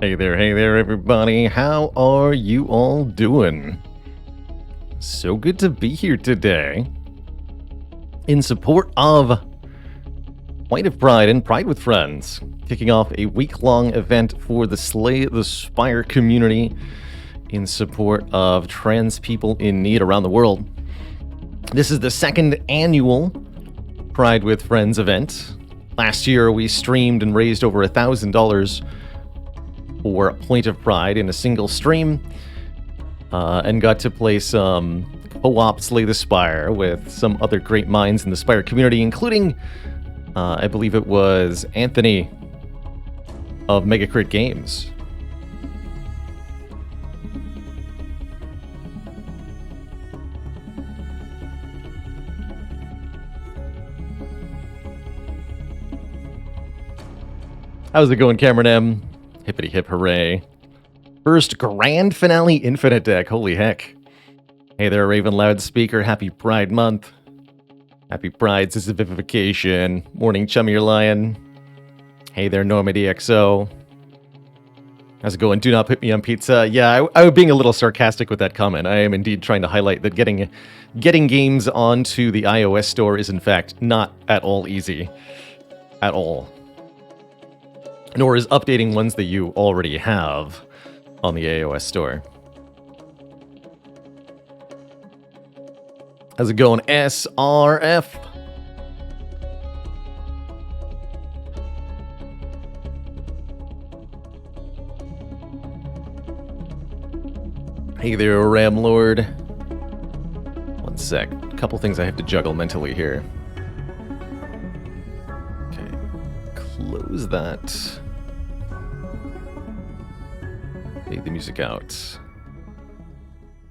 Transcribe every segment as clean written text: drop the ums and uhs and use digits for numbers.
Hey there, everybody. How are you all doing? So good to be here today in support of Point of Pride and Pride with Friends, kicking off a week-long event for the Slay the Spire community in support of trans people in need around the world. This is the second annual Pride with Friends event. Last year, we streamed and raised over $1,000 for Point of Pride in a single stream, and got to play some co-op Slay the Spire with some other great minds in the Spire community, including, I believe it was Anthony of Megacrit Games. How's it going, Cameron M? Hippity hip hooray. First grand finale infinite deck, holy heck. Hey there, Raven Loudspeaker, happy Pride Month. Happy Pride Sissification. Morning, Chummy Lion. Hey there, Normandy XO. How's it going? Do not put me on pizza. Yeah, I was being a little sarcastic with that comment. I am indeed trying to highlight that getting games onto the iOS store is in fact not at all easy. At all. Nor is updating ones that you already have on the iOS store. How's it going, SRF? Hey there, Ramlord. One sec. A couple things I have to juggle mentally here. Okay. Close that. Take the music out.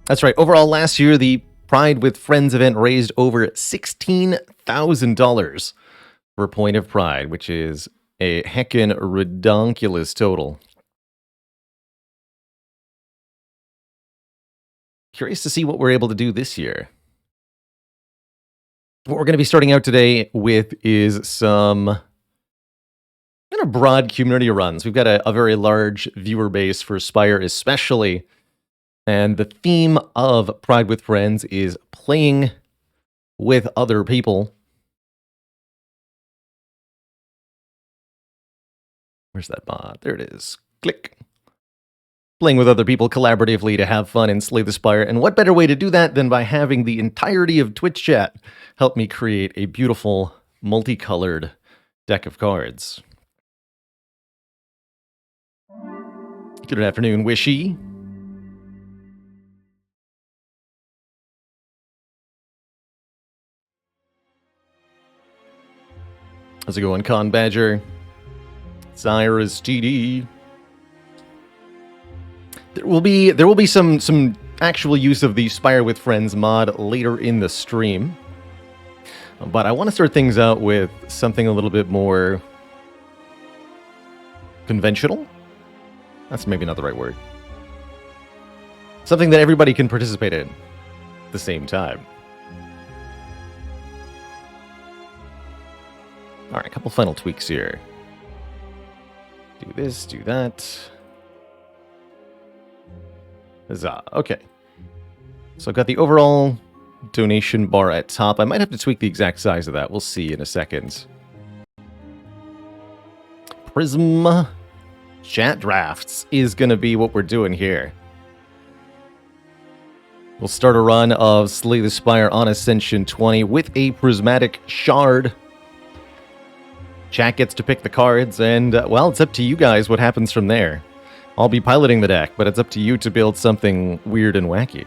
That's right. Overall, last year, the Pride with Friends event raised over $16,000 for Point of Pride, which is a heckin' redonkulous total. Curious to see what we're able to do this year. What we're going to be starting out today with is some kind of broad community runs. We've got a very large viewer base for Spire especially, and the theme of Pride with Friends is playing with other people. Where's that mod? There it is. Click. Playing with other people collaboratively to have fun and slay the Spire. And what better way to do that than by having the entirety of Twitch chat help me create a beautiful, multicolored deck of cards. Good afternoon, Wishy. How's it going, Con Badger? Cyrus TD. There will be some actual use of the Spire with Friends mod later in the stream. But I want to start things out with something a little bit more conventional. That's maybe not the right word. Something that everybody can participate in at the same time. All right, a couple final tweaks here. Do this, do that. Huzzah. Okay. So I've got the overall donation bar at top. I might have to tweak the exact size of that. We'll see in a second. Prism chat drafts is going to be what we're doing here. We'll start a run of Slay the Spire on Ascension 20 with a prismatic shard. Chat gets to pick the cards, and, well, it's up to you guys what happens from there. I'll be piloting the deck, but it's up to you to build something weird and wacky.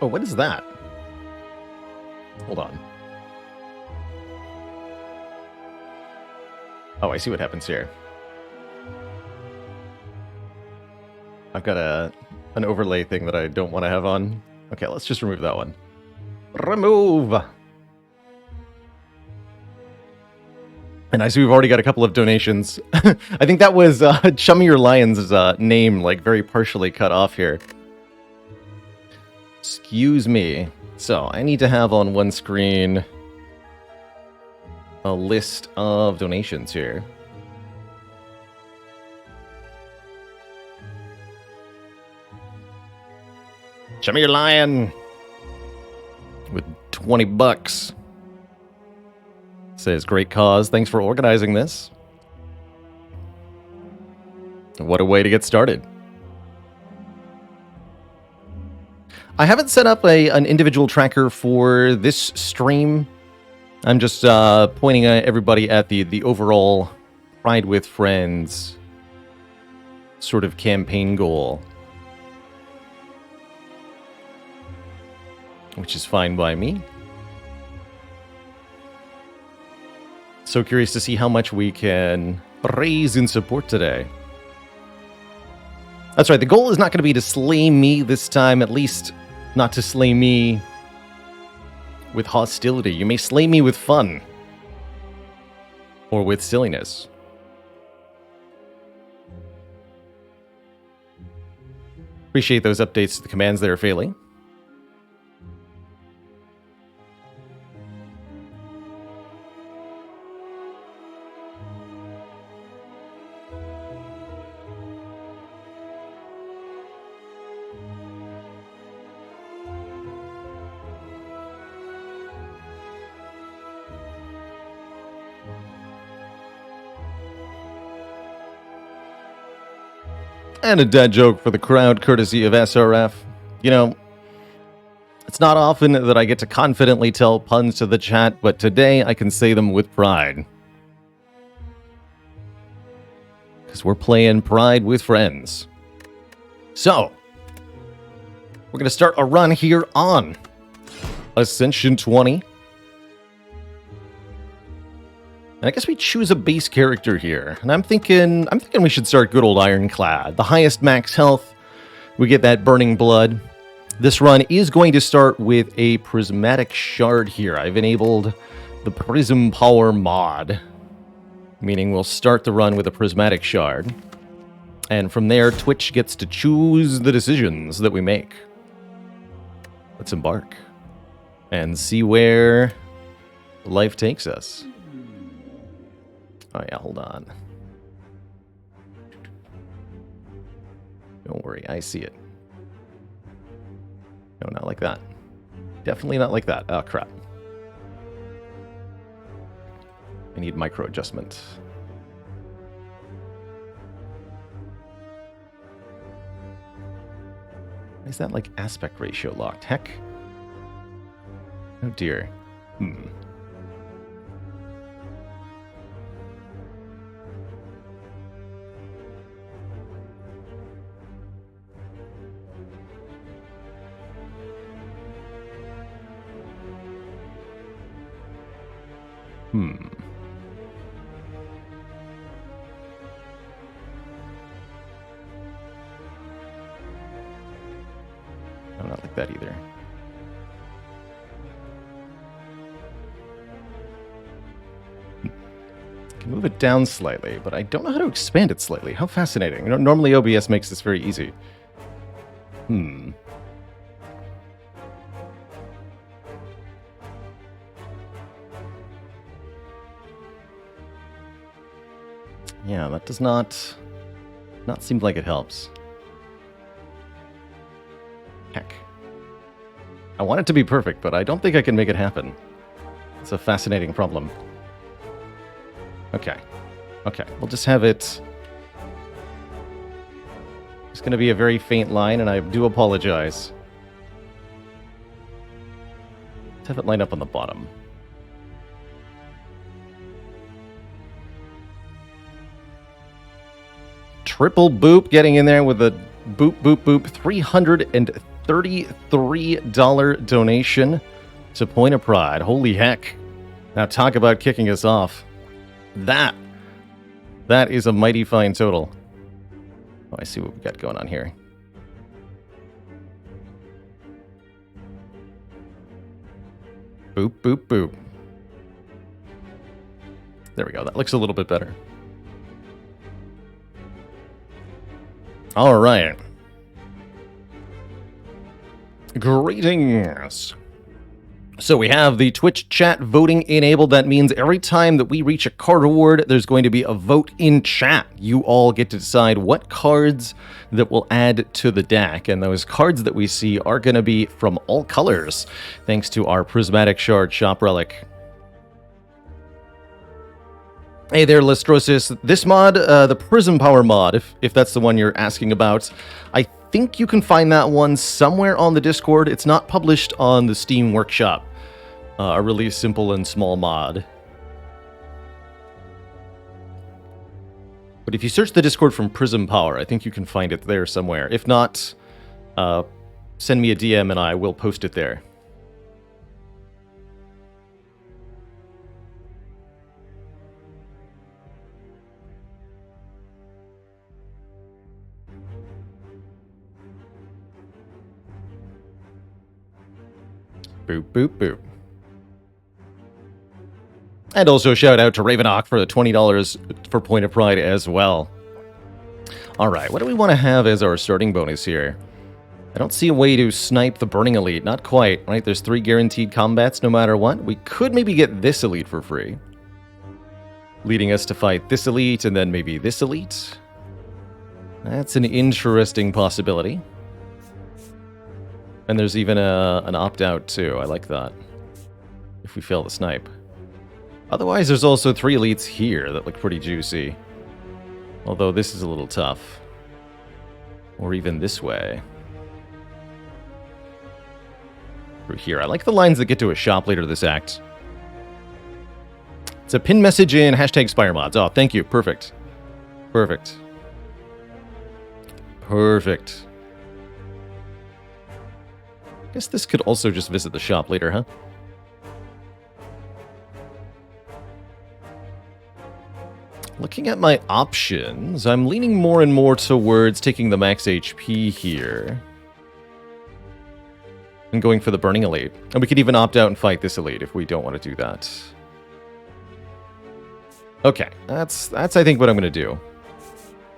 Oh, what is that? Hold on. Oh, I see what happens here. I've got an overlay thing that I don't want to have on. Okay, let's just remove that one. Remove! And I see we've already got a couple of donations. I think that was Chummy Your Lion's name, like, very partially cut off here. Excuse me. So, I need to have on one screen a list of donations here. Chummy Your Lion! With 20 bucks. Says, great cause. Thanks for organizing this. What a way to get started. I haven't set up an individual tracker for this stream. I'm just pointing everybody at the overall Pride with Friends sort of campaign goal. Which is fine by me. So curious to see how much we can raise in support today. That's right, the goal is not going to be to slay me this time, at least not to slay me with hostility. You may slay me with fun. Or with silliness. Appreciate those updates to the commands there, Failing. And a dad joke for the crowd, courtesy of SRF. You know, it's not often that I get to confidently tell puns to the chat, but today I can say them with pride. Because we're playing Pride with Friends. So, we're going to start a run here on Ascension 20. And I guess we choose a base character here. And I'm thinking we should start good old Ironclad. The highest max health, we get that burning blood. This run is going to start with a prismatic shard here. I've enabled the Prism Power mod, meaning we'll start the run with a prismatic shard. And from there, Twitch gets to choose the decisions that we make. Let's embark and see where life takes us. Oh yeah, hold on. Don't worry, I see it. No, not like that. Definitely not like that. Oh, crap. I need micro adjustment. Is that like aspect ratio locked? Heck. Oh dear. No, not like that either. Can move it down slightly, but I don't know how to expand it slightly. How fascinating. You know, normally OBS makes this very easy. Yeah, that does not seem like it helps. Heck. I want it to be perfect, but I don't think I can make it happen. It's a fascinating problem. Okay. Okay, we'll just have it... It's going to be a very faint line, and I do apologize. Let's have it line up on the bottom. Triple Boop getting in there with a boop, boop, boop. $333 donation. to Point of Pride. Holy heck. Now talk about kicking us off. That is a mighty fine total. Oh, I see what we got going on here. Boop, boop, boop. There we go. That looks a little bit better. All right. Greetings. So we have the Twitch chat voting enabled. That means every time that we reach a card reward, there's going to be a vote in chat. You all get to decide what cards that will add to the deck, and those cards that we see are going to be from all colors, thanks to our Prismatic Shard Shop Relic. Hey there, Lestrosis. This mod, the Prism Power mod, if that's the one you're asking about, I think you can find that one somewhere on the Discord. It's not published on the Steam Workshop. A really simple and small mod. But if you search the Discord from Prism Power, I think you can find it there somewhere. If not, send me a DM and I will post it there. Boop, boop, boop. And also shout out to Ravenhawk for the $20 for Point of Pride as well. Alright, what do we want to have as our starting bonus here? I don't see a way to snipe the Burning Elite. Not quite, right? There's 3 guaranteed combats no matter what. We could maybe get this Elite for free, leading us to fight this Elite and then maybe this Elite. That's an interesting possibility. And there's even an opt-out too. I like that. If we fail the snipe. Otherwise, there's also 3 elites here that look pretty juicy. Although this is a little tough. Or even this way. Through here. I like the lines that get to a shop later this act. It's a pin message in hashtag Spire mods. Oh, thank you. Perfect. Perfect. Perfect. Guess this could also just visit the shop later, huh? Looking at my options, I'm leaning more and more towards taking the max HP here. And going for the Burning Elite. And we could even opt out and fight this Elite if we don't want to do that. Okay, that's I think what I'm going to do.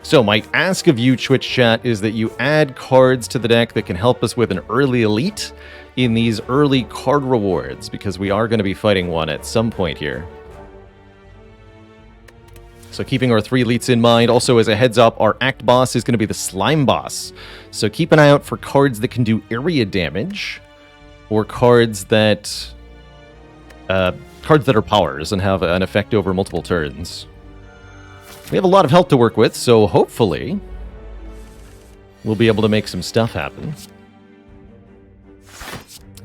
So my ask of you, Twitch chat, is that you add cards to the deck that can help us with an early Elite in these early card rewards, because we are going to be fighting one at some point here. So keeping our 3 elites in mind. Also, as a heads up, our act boss is going to be the slime boss. So keep an eye out for cards that can do area damage, or cards that are powers and have an effect over multiple turns. We have a lot of health to work with, so hopefully we'll be able to make some stuff happen.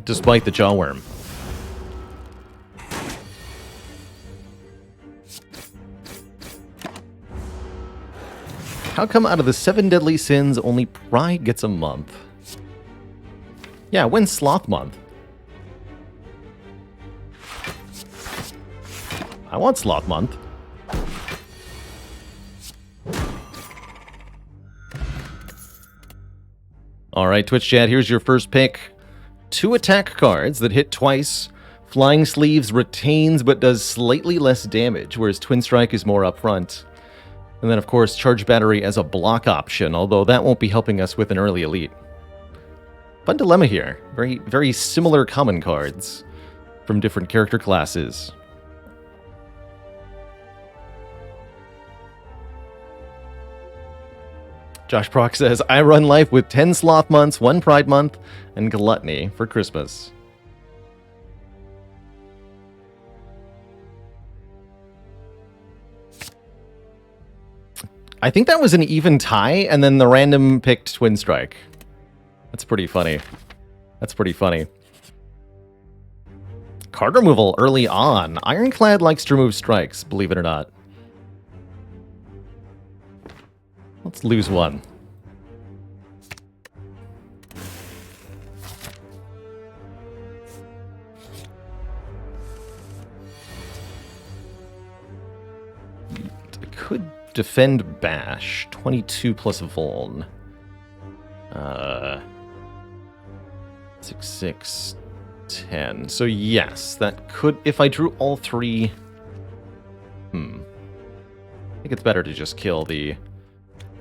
Despite the jawworm. How come out of the 7 deadly sins, only Pride gets a month? Yeah, when's Sloth Month? I want Sloth Month. Alright, Twitch chat, here's your first pick. 2 attack cards that hit twice. Flying Sleeves retains but does slightly less damage, whereas Twin Strike is more upfront. And then, of course, Charge Battery as a block option, although that won't be helping us with an early Elite. Fun dilemma here. Very, very similar common cards from different character classes. Josh Proc says, I run life with 10 Sloth Months, 1 Pride Month, and Gluttony for Christmas. I think that was an even tie, and then the random picked Twin Strike. That's pretty funny. That's pretty funny. Card removal early on. Ironclad likes to remove strikes, believe it or not. Let's lose 1. defend, bash. 22 plus vuln. 6, 6, 10. So yes, that could... If I drew all three... I think it's better to just kill the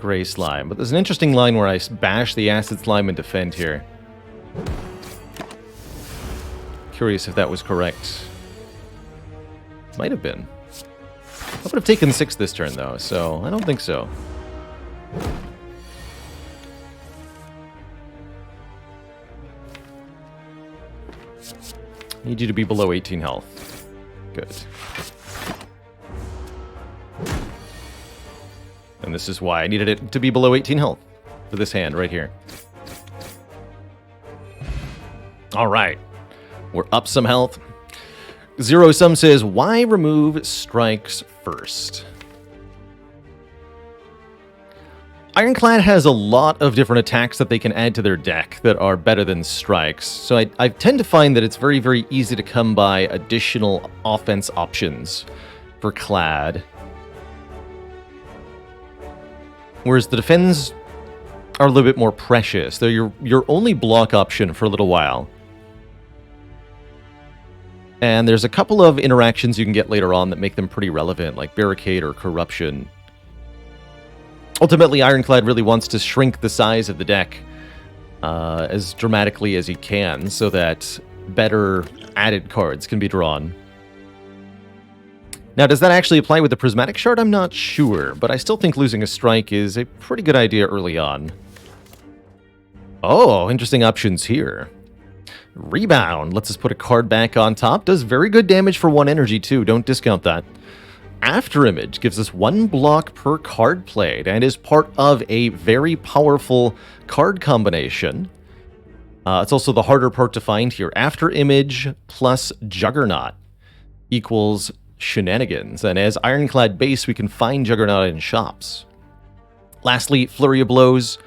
gray slime. But there's an interesting line where I bash the acid slime and defend here. Curious if that was correct. Might have been. I would have taken 6 this turn, though, so I don't think so. Need you to be below 18 health. Good. And this is why I needed it to be below 18 health for this hand right here. Alright. We're up some health. Zero Sum says, why remove strikes first? Ironclad has a lot of different attacks that they can add to their deck that are better than strikes, so I tend to find that it's very, very easy to come by additional offense options for Clad. Whereas the defends are a little bit more precious. They're your only block option for a little while. And there's a couple of interactions you can get later on that make them pretty relevant, like Barricade or Corruption. Ultimately, Ironclad really wants to shrink the size of the deck as dramatically as he can, so that better added cards can be drawn. Now, does that actually apply with the Prismatic Shard? I'm not sure, but I still think losing a strike is a pretty good idea early on. Oh, interesting options here. Rebound lets us put a card back on top. Does very good damage for 1 energy, too. Don't discount that. After Image gives us 1 block per card played and is part of a very powerful card combination. It's also the harder part to find here. After Image plus Juggernaut equals Shenanigans. And as Ironclad base, we can find Juggernaut in shops. Lastly, Flurry of Blows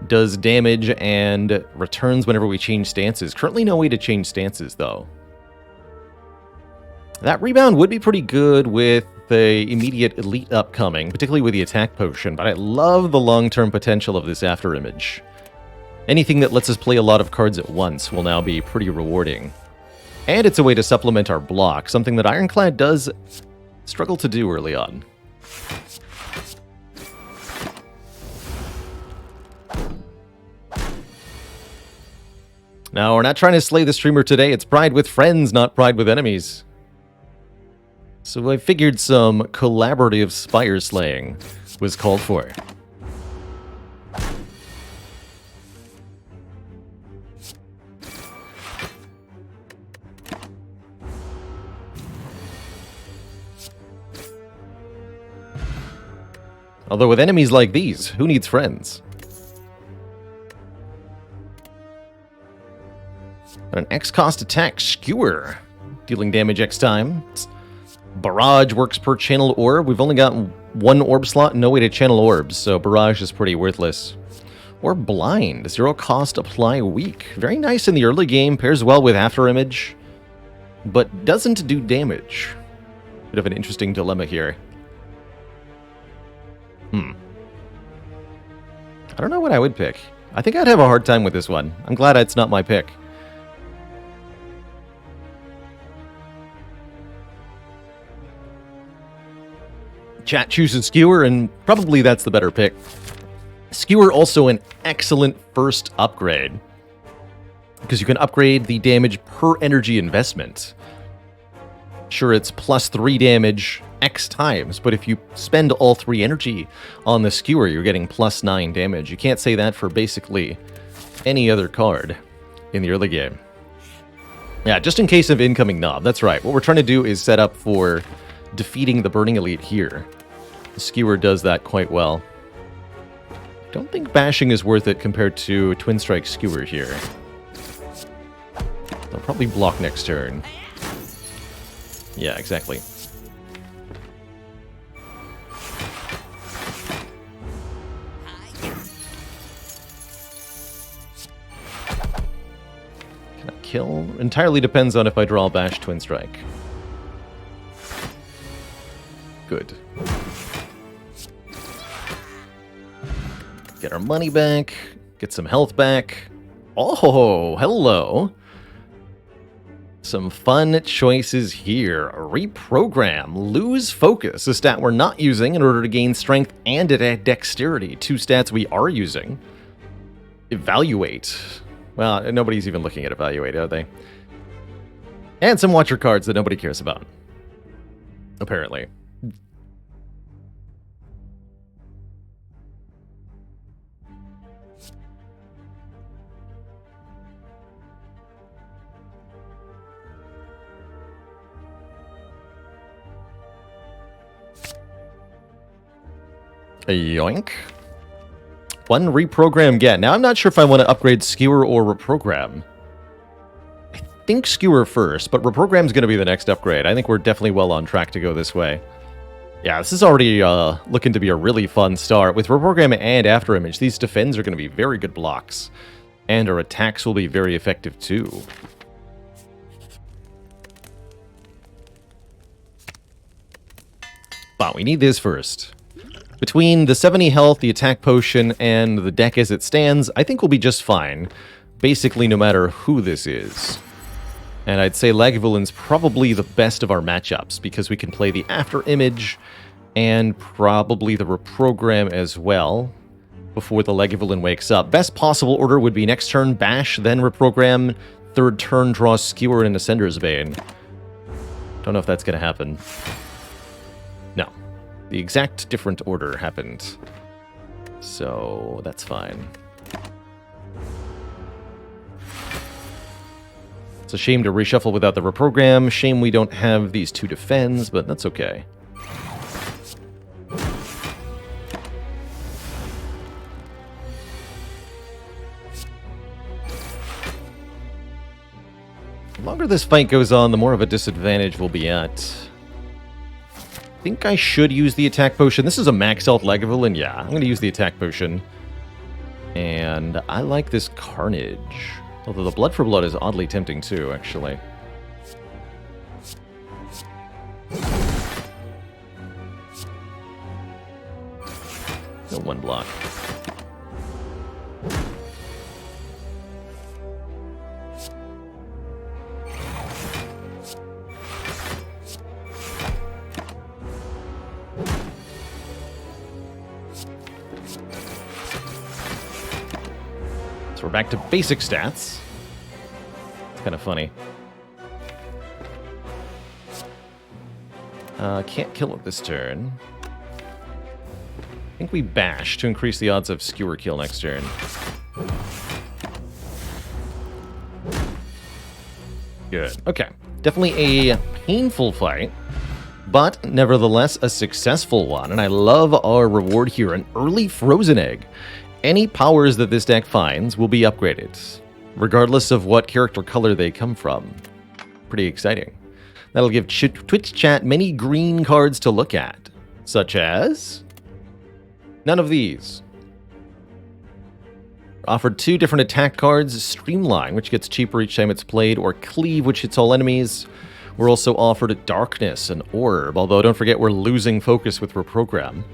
does damage and returns whenever we change stances. Currently no way to change stances, though. That Rebound would be pretty good with the immediate Elite upcoming, particularly with the attack potion, but I love the long-term potential of this After Image. Anything that lets us play a lot of cards at once will now be pretty rewarding. And it's a way to supplement our block, something that Ironclad does struggle to do early on. Now, we're not trying to slay the streamer today. It's Pride with friends, not Pride with enemies. So I figured some collaborative Spire slaying was called for. Although with enemies like these, who needs friends? An X-cost attack, Skewer, dealing damage X time. Barrage works per channel orb. We've only got 1 orb slot, no way to channel orbs, so Barrage is pretty worthless. Or Blind, 0 cost, apply weak. Very nice in the early game, pairs well with After Image, but doesn't do damage. Bit of an interesting dilemma here. I don't know what I would pick. I think I'd have a hard time with this one. I'm glad it's not my pick. Chat chooses Skewer, and probably that's the better pick. Skewer also an excellent first upgrade, because you can upgrade the damage per energy investment. Sure, it's plus 3 damage X times, but if you spend all 3 energy on the Skewer, you're getting plus 9 damage. You can't say that for basically any other card in the early game. Yeah, just in case of incoming Knob, that's right. What we're trying to do is set up for defeating the Burning Elite here. The Skewer does that quite well. Don't think bashing is worth it compared to Twin Strike Skewer here. They'll probably block next turn. Yeah, exactly. Can I kill? Entirely depends on if I draw Bash Twin Strike. Good. Get our money back. Get some health back. Oh, hello. Some fun choices here. Reprogram. Lose focus, a stat we're not using in order to gain strength and dexterity. Two stats we are using. Evaluate. Well, nobody's even looking at evaluate, are they? And some watcher cards that nobody cares about. Apparently. Yoink. One reprogram get. Now, I'm not sure if I want to upgrade Skewer or reprogram. I think Skewer first, but reprogram's going to be the next upgrade. I think we're definitely well on track to go this way. Yeah, this is already looking to be a really fun start. With reprogram and afterimage, these defends are going to be very good blocks. And our attacks will be very effective too. But we need this first. Between the 70 health, the attack potion, and the deck as it stands, I think we'll be just fine. Basically, no matter who this is. And I'd say Lagavulin probably the best of our matchups, because we can play the After Image, and probably the Reprogram as well, before the Lagavulin wakes up. Best possible order would be next turn, Bash, then Reprogram, third turn, draw Skewer and Ascender's Bane. Don't know if that's going to happen. No. The exact different order happened. So, that's fine. It's a shame to reshuffle without the reprogram. Shame we don't have these two defends, but that's okay. The longer this fight goes on, the more of a disadvantage we'll be at. I think I should use the attack potion. This is a max health Lagavulin. Yeah, I'm going to use the attack potion. And I like this Carnage. Although the Blood for Blood is oddly tempting too, actually. No one block. So we're back to basic stats. It's kind of funny. Can't kill it this turn. I think we bash to increase the odds of Skewer kill next turn. Good. Okay. Definitely a painful fight, but nevertheless a successful one. And I love our reward here, an early frozen egg. Any powers that this deck finds will be upgraded, regardless of what character color they come from. Pretty exciting. That'll give Twitch chat many green cards to look at, such as none of these. Offered two different attack cards, Streamline, which gets cheaper each time it's played, or Cleave, which hits all enemies. We're also offered Darkness and Orb, although don't forget we're losing focus with Reprogram.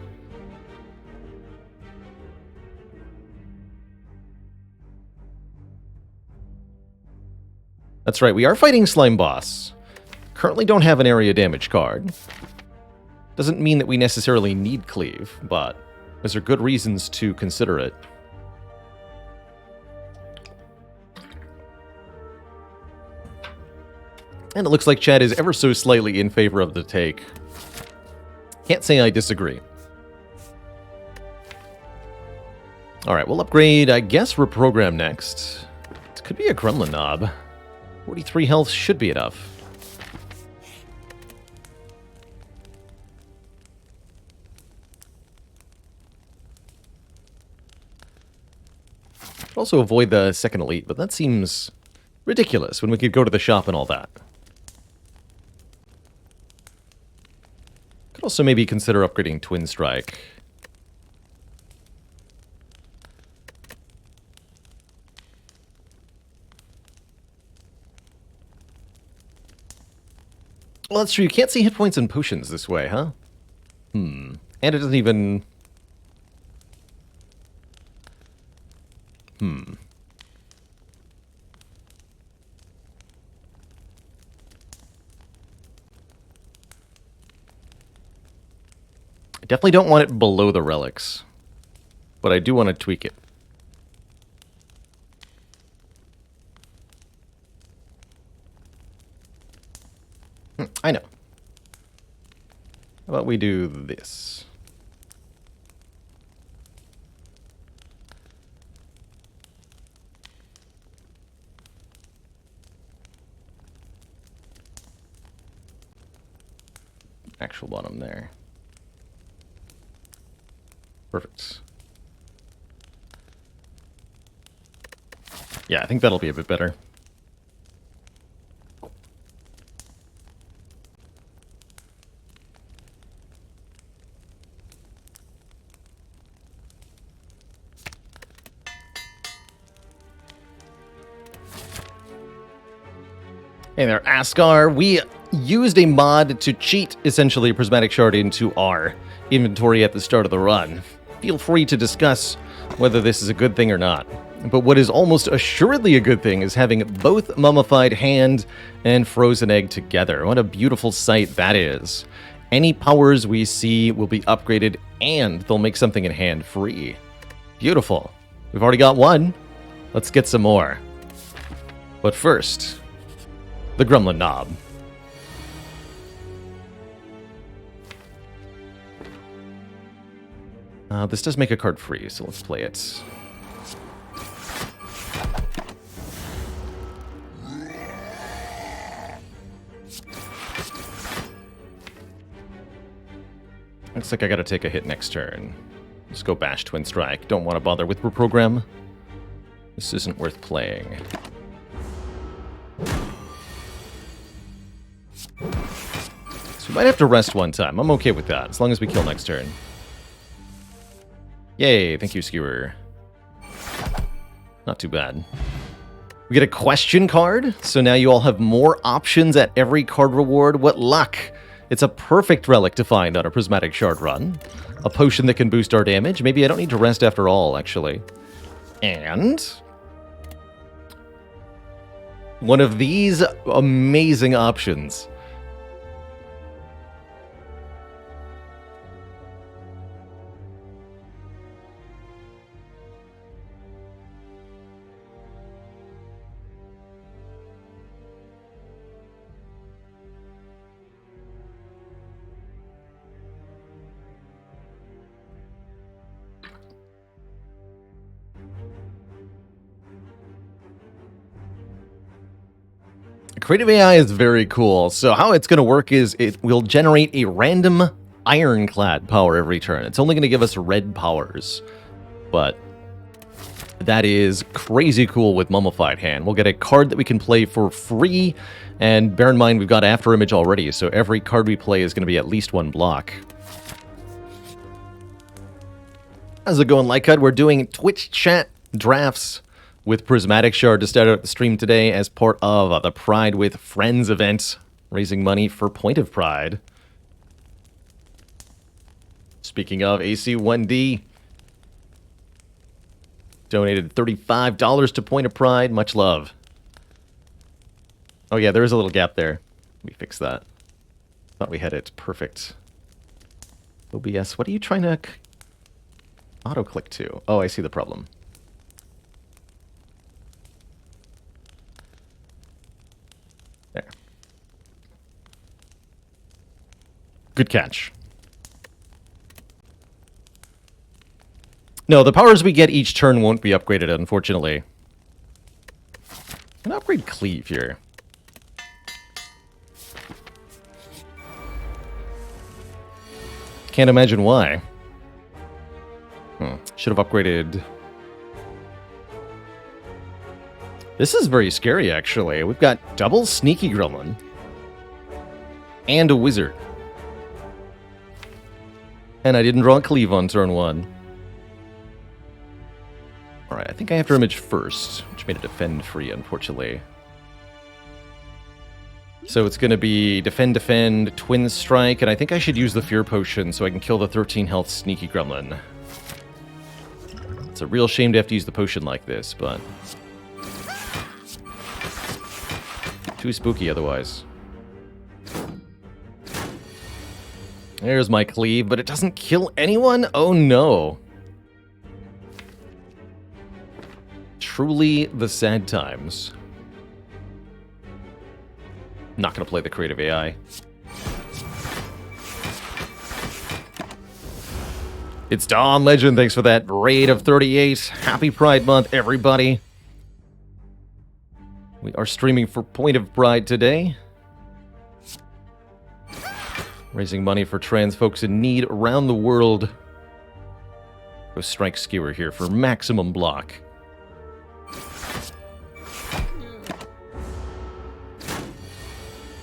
That's right, we are fighting Slime Boss. Currently don't have an area damage card. Doesn't mean that we necessarily need Cleave, but those are good reasons to consider it. And it looks like Chad is ever so slightly in favor of the take. Can't say I disagree. Alright, we'll upgrade, I guess, Reprogram next. It could be a Gremlin Knob. 43 health should be enough. Could also avoid the second elite, but that seems ridiculous when we could go to the shop and all that. Could also maybe consider upgrading Twin Strike. Well, that's true. You can't see hit points and potions this way, huh? And it doesn't even... I definitely don't want it below the relics, but I do want to tweak it. I know. How about we do this? Actual bottom there. Perfect. Yeah, I think that'll be a bit better. Hey there, Askar. We used a mod to cheat, essentially, a Prismatic Shard into our inventory at the start of the run. Feel free to discuss whether this is a good thing or not. But what is almost assuredly a good thing is having both Mummified Hand and Frozen Egg together. What a beautiful sight that is. Any powers we see will be upgraded, and they'll make something in hand free. Beautiful. We've already got one. Let's get some more. But first, the Gremlin Knob. This does make a card free, so let's play it. Looks like I gotta take a hit next turn. Let's go Bash Twin Strike. Don't want to bother with Reprogram. This isn't worth playing. So we might have to rest one time. I'm okay with that, as long as we kill next turn. Yay, thank you, Skewer. Not too bad. We get a question card, so now you all have more options at every card reward. What luck! It's a perfect relic to find on a Prismatic Shard run. A potion that can boost our damage. Maybe I don't need to rest after all, actually. And one of these amazing options. Creative AI is very cool. So how it's going to work is it will generate a random ironclad power every turn. It's only going to give us red powers, but that is crazy cool with Mummified Hand. We'll get a card that we can play for free, and bear in mind we've got After Image already, so every card we play is going to be at least one block. How's it going, Lycut? We're doing Twitch chat drafts with Prismatic Shard to start out the stream today as part of the Pride with Friends event, raising money for Point of Pride. Speaking of, AC1D donated $35 to Point of Pride. Much love. Oh yeah, there is a little gap there. We fixed that. Thought we had it perfect. OBS, what are you trying to auto-click to? Oh, I see the problem. There. Good catch. No, the powers we get each turn won't be upgraded, unfortunately. I'm gonna upgrade Cleave here. Can't imagine why. Should have upgraded. This is very scary, actually. We've got double Sneaky Gremlin and a Wizard. And I didn't draw a Cleave on turn one. Alright, I think I have to image first, which made it defend free, unfortunately. So it's going to be defend, defend, Twin Strike, and I think I should use the Fear Potion so I can kill the 13 health Sneaky Gremlin. It's It's a real shame to have to use the potion like this, but... too spooky otherwise. There's my cleave, but it doesn't kill anyone? Oh no. Truly the sad times. Not gonna play the creative AI. It's Dawn Legend, thanks for that raid of 38. Happy Pride Month, everybody. We are streaming for Point of Pride today. Raising money for trans folks in need around the world. Go Strike Skewer here for maximum block.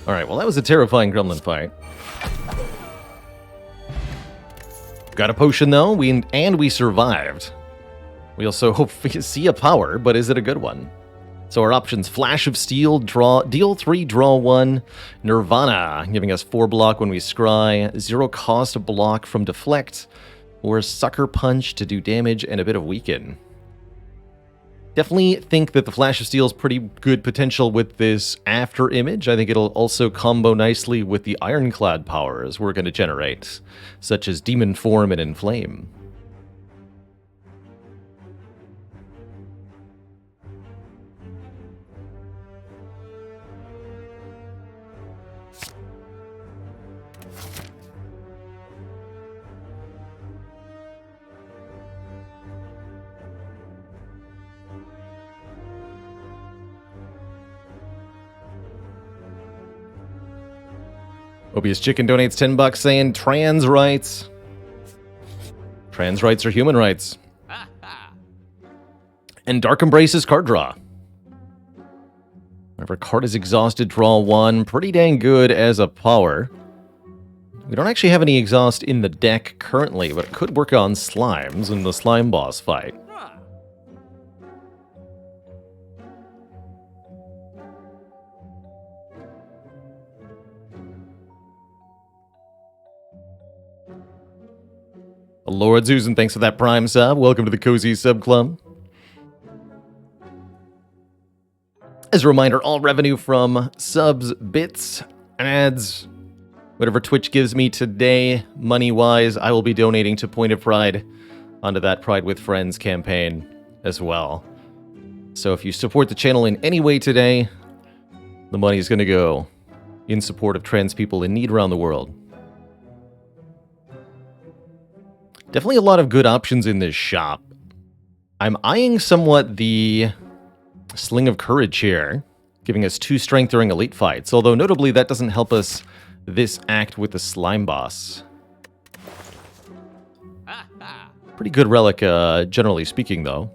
Alright, well that was a terrifying gremlin fight. Got a potion though, we survived. We also hope we see a power, but is it a good one? So our options, Flash of Steel, deal 3, draw 1. Nirvana, giving us 4 block when we scry, 0 cost block from Deflect, or Sucker Punch to do damage and a bit of Weaken. Definitely think that the Flash of Steel is pretty good potential with this after image. I think it'll also combo nicely with the Ironclad powers we're going to generate, such as Demon Form and Inflame. Obius Chicken donates 10 bucks saying trans rights. Trans rights are human rights. And Dark Embrace's card draw. Whenever a card is exhausted, draw 1. Pretty dang good as a power. We don't actually have any exhaust in the deck currently, but it could work on slimes in the slime boss fight. Lord Susan, thanks for that Prime sub. Welcome to the Cozy Sub Club. As a reminder, all revenue from subs, bits, ads, whatever Twitch gives me today, money-wise, I will be donating to Point of Pride onto that Pride with Friends campaign as well. So if you support the channel in any way today, the money is going to go in support of trans people in need around the world. Definitely a lot of good options in this shop. I'm eyeing somewhat the Sling of Courage here, giving us 2 strength during elite fights, although notably that doesn't help us this act with the slime boss. Pretty good relic, generally speaking, though.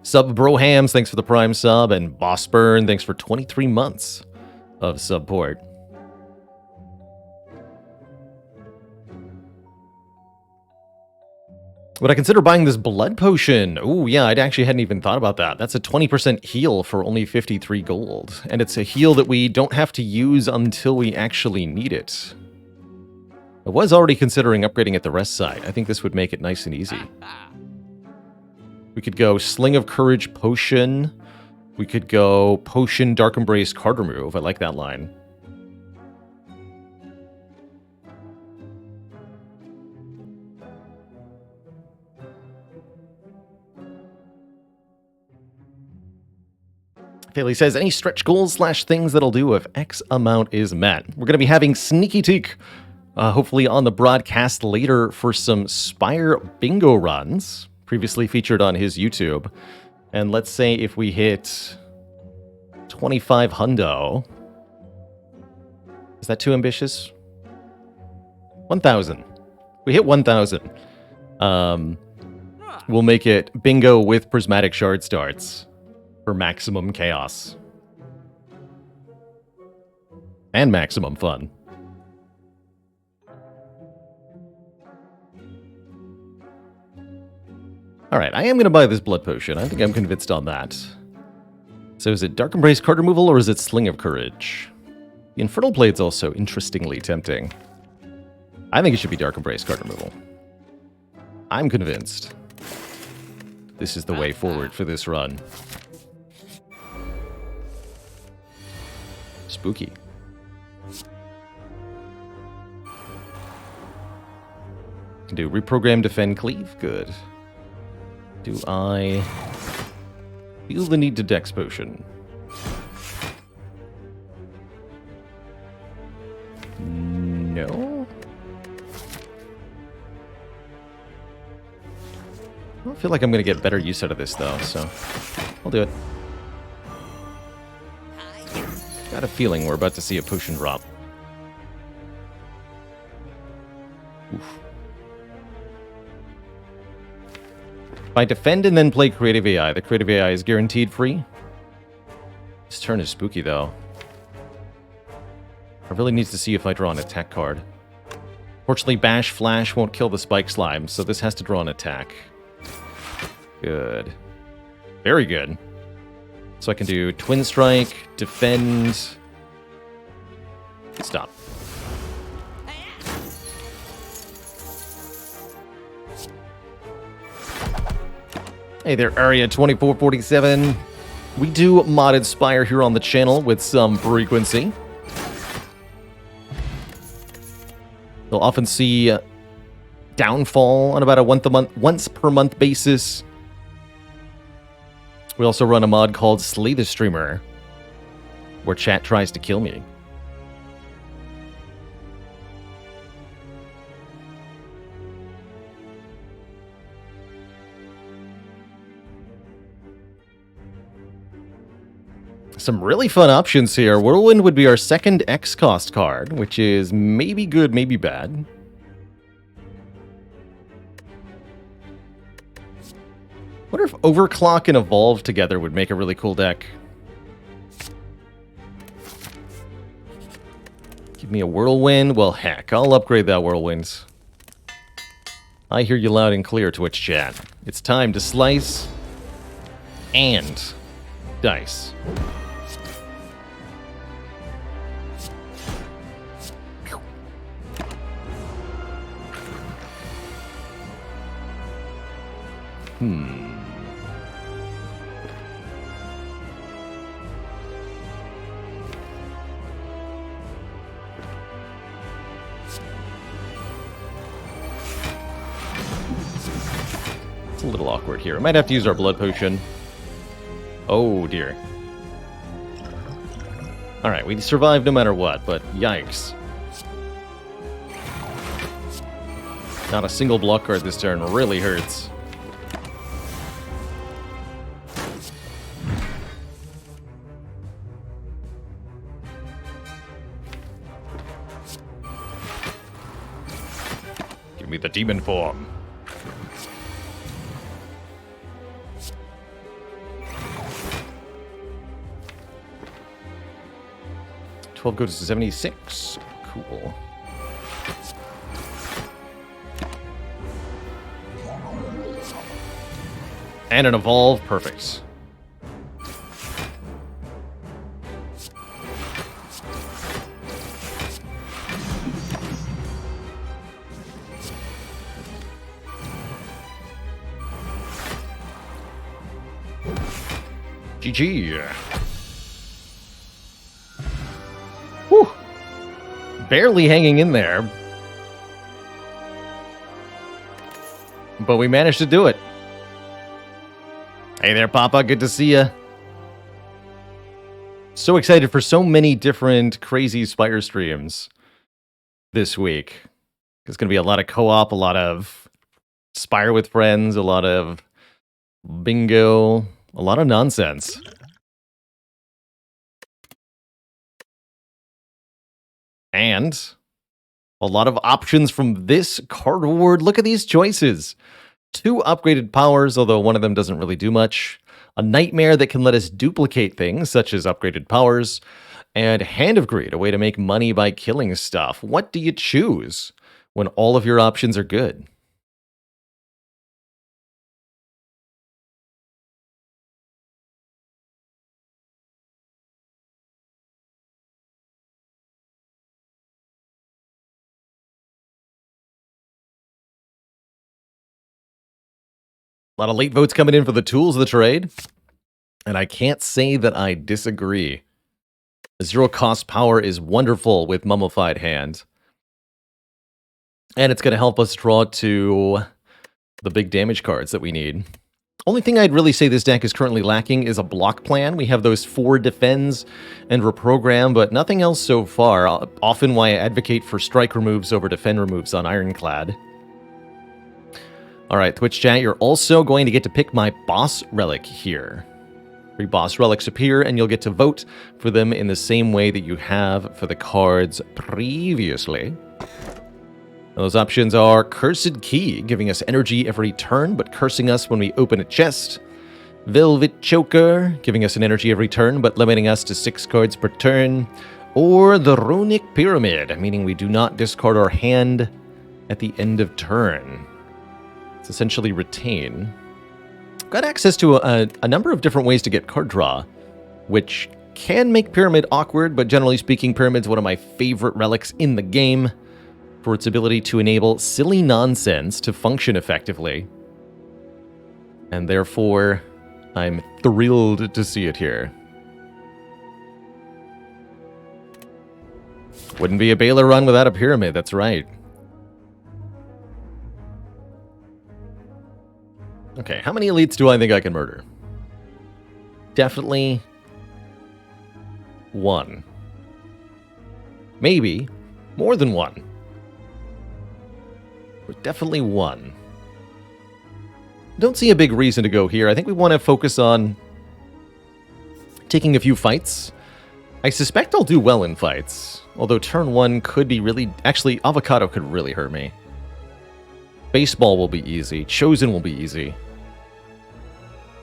Sub Brohams, thanks for the Prime sub, and Boss Burn, thanks for 23 months of support. Would I consider buying this blood potion? Oh yeah, I actually hadn't even thought about that. That's a 20% heal for only 53 gold. And it's a heal that we don't have to use until we actually need it. I was already considering upgrading at the rest side. I think this would make it nice and easy. We could go Sling of Courage Potion. We could go Potion Dark Embrace card remove. I like that line. Haley says, any stretch goals / things that'll do if X amount is met. We're going to be having Sneaky Teak, hopefully on the broadcast later for some Spire bingo runs, previously featured on his YouTube. And let's say if we hit 25 hundo. Is that too ambitious? 1,000. We hit 1,000. We'll make it bingo with prismatic shard starts. For maximum chaos. And maximum fun. Alright, I am going to buy this blood potion. I think I'm convinced on that. So is it Dark Embrace card removal or is it Sling of Courage? The Infernal Blade's also interestingly tempting. I think it should be Dark Embrace card removal. I'm convinced. This is the way forward for this run. Spooky. Do reprogram, defend, cleave? Good. Do I feel the need to dex potion? No? I don't feel like I'm going to get better use out of this, though, so I'll do it. Got a feeling we're about to see a potion drop. Oof. If I defend and then play Creative AI, the Creative AI is guaranteed free. This turn is spooky, though. I really need to see if I draw an attack card. Fortunately, Bash Flash won't kill the Spike Slime, so this has to draw an attack. Good. Very good. So I can do Twin Strike, Defend... Stop. Hey there, Area 2447. We do modded Spire here on the channel with some frequency. You'll often see downfall on about a once per month basis. We also run a mod called Slay the Streamer, where chat tries to kill me. Some really fun options here. Whirlwind would be our second X cost card, which is maybe good, maybe bad. Wonder if Overclock and Evolve together would make a really cool deck. Give me a Whirlwind. Well, heck, I'll upgrade that Whirlwind. I hear you loud and clear, Twitch chat. It's time to slice and dice. It's a little awkward here. I might have to use our blood potion. Oh, dear. Alright, we survived no matter what, but yikes. Not a single block card this turn really hurts. Give me the demon form. $12 goes to 76. Cool. And an Evolve. Perfect. GG. Whew. Barely hanging in there. But we managed to do it. Hey there, Papa. Good to see ya. So excited for so many different crazy Spire streams this week. There's going to be a lot of co-op, a lot of Spire with friends, a lot of bingo, a lot of nonsense. And a lot of options from this card award. Look at these choices. 2 upgraded powers, although one of them doesn't really do much. A nightmare that can let us duplicate things, such as upgraded powers. And Hand of Greed, a way to make money by killing stuff. What do you choose when all of your options are good? A lot of late votes coming in for the tools of the trade. And I can't say that I disagree. Zero cost power is wonderful with Mummified Hand. And it's going to help us draw to the big damage cards that we need. Only thing I'd really say this deck is currently lacking is a block plan. We have those 4 defends and reprogram, but nothing else so far. Often why I advocate for strike removes over defend removes on Ironclad. Alright, Twitch chat, you're also going to get to pick my boss relic here. 3 boss relics appear, and you'll get to vote for them in the same way that you have for the cards previously. Those options are Cursed Key, giving us energy every turn, but cursing us when we open a chest. Velvet Choker, giving us an energy every turn, but limiting us to 6 cards per turn. Or the Runic Pyramid, meaning we do not discard our hand at the end of turn. It's essentially retain. Got access to a number of different ways to get card draw, which can make Pyramid awkward, but generally speaking, Pyramid's one of my favorite relics in the game, for its ability to enable silly nonsense to function effectively. And therefore, I'm thrilled to see it here. Wouldn't be a Baylor run without a Pyramid, that's right. Okay, how many elites do I think I can murder? Definitely 1. Maybe more than 1. But definitely 1. Don't see a big reason to go here. I think we want to focus on taking a few fights. I suspect I'll do well in fights, although turn 1 could be really... Actually, Avocado could really hurt me. Baseball will be easy. Chosen will be easy.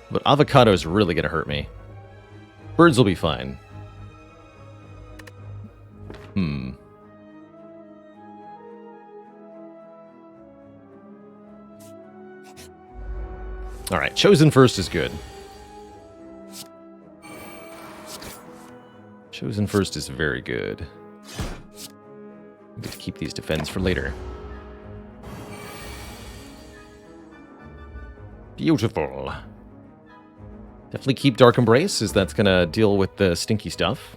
But Avocado is really going to hurt me. Birds will be fine. Alright, Chosen first is good. Chosen first is very good. I get to keep these defends for later. Beautiful. Definitely keep Dark Embrace, as that's going to deal with the stinky stuff.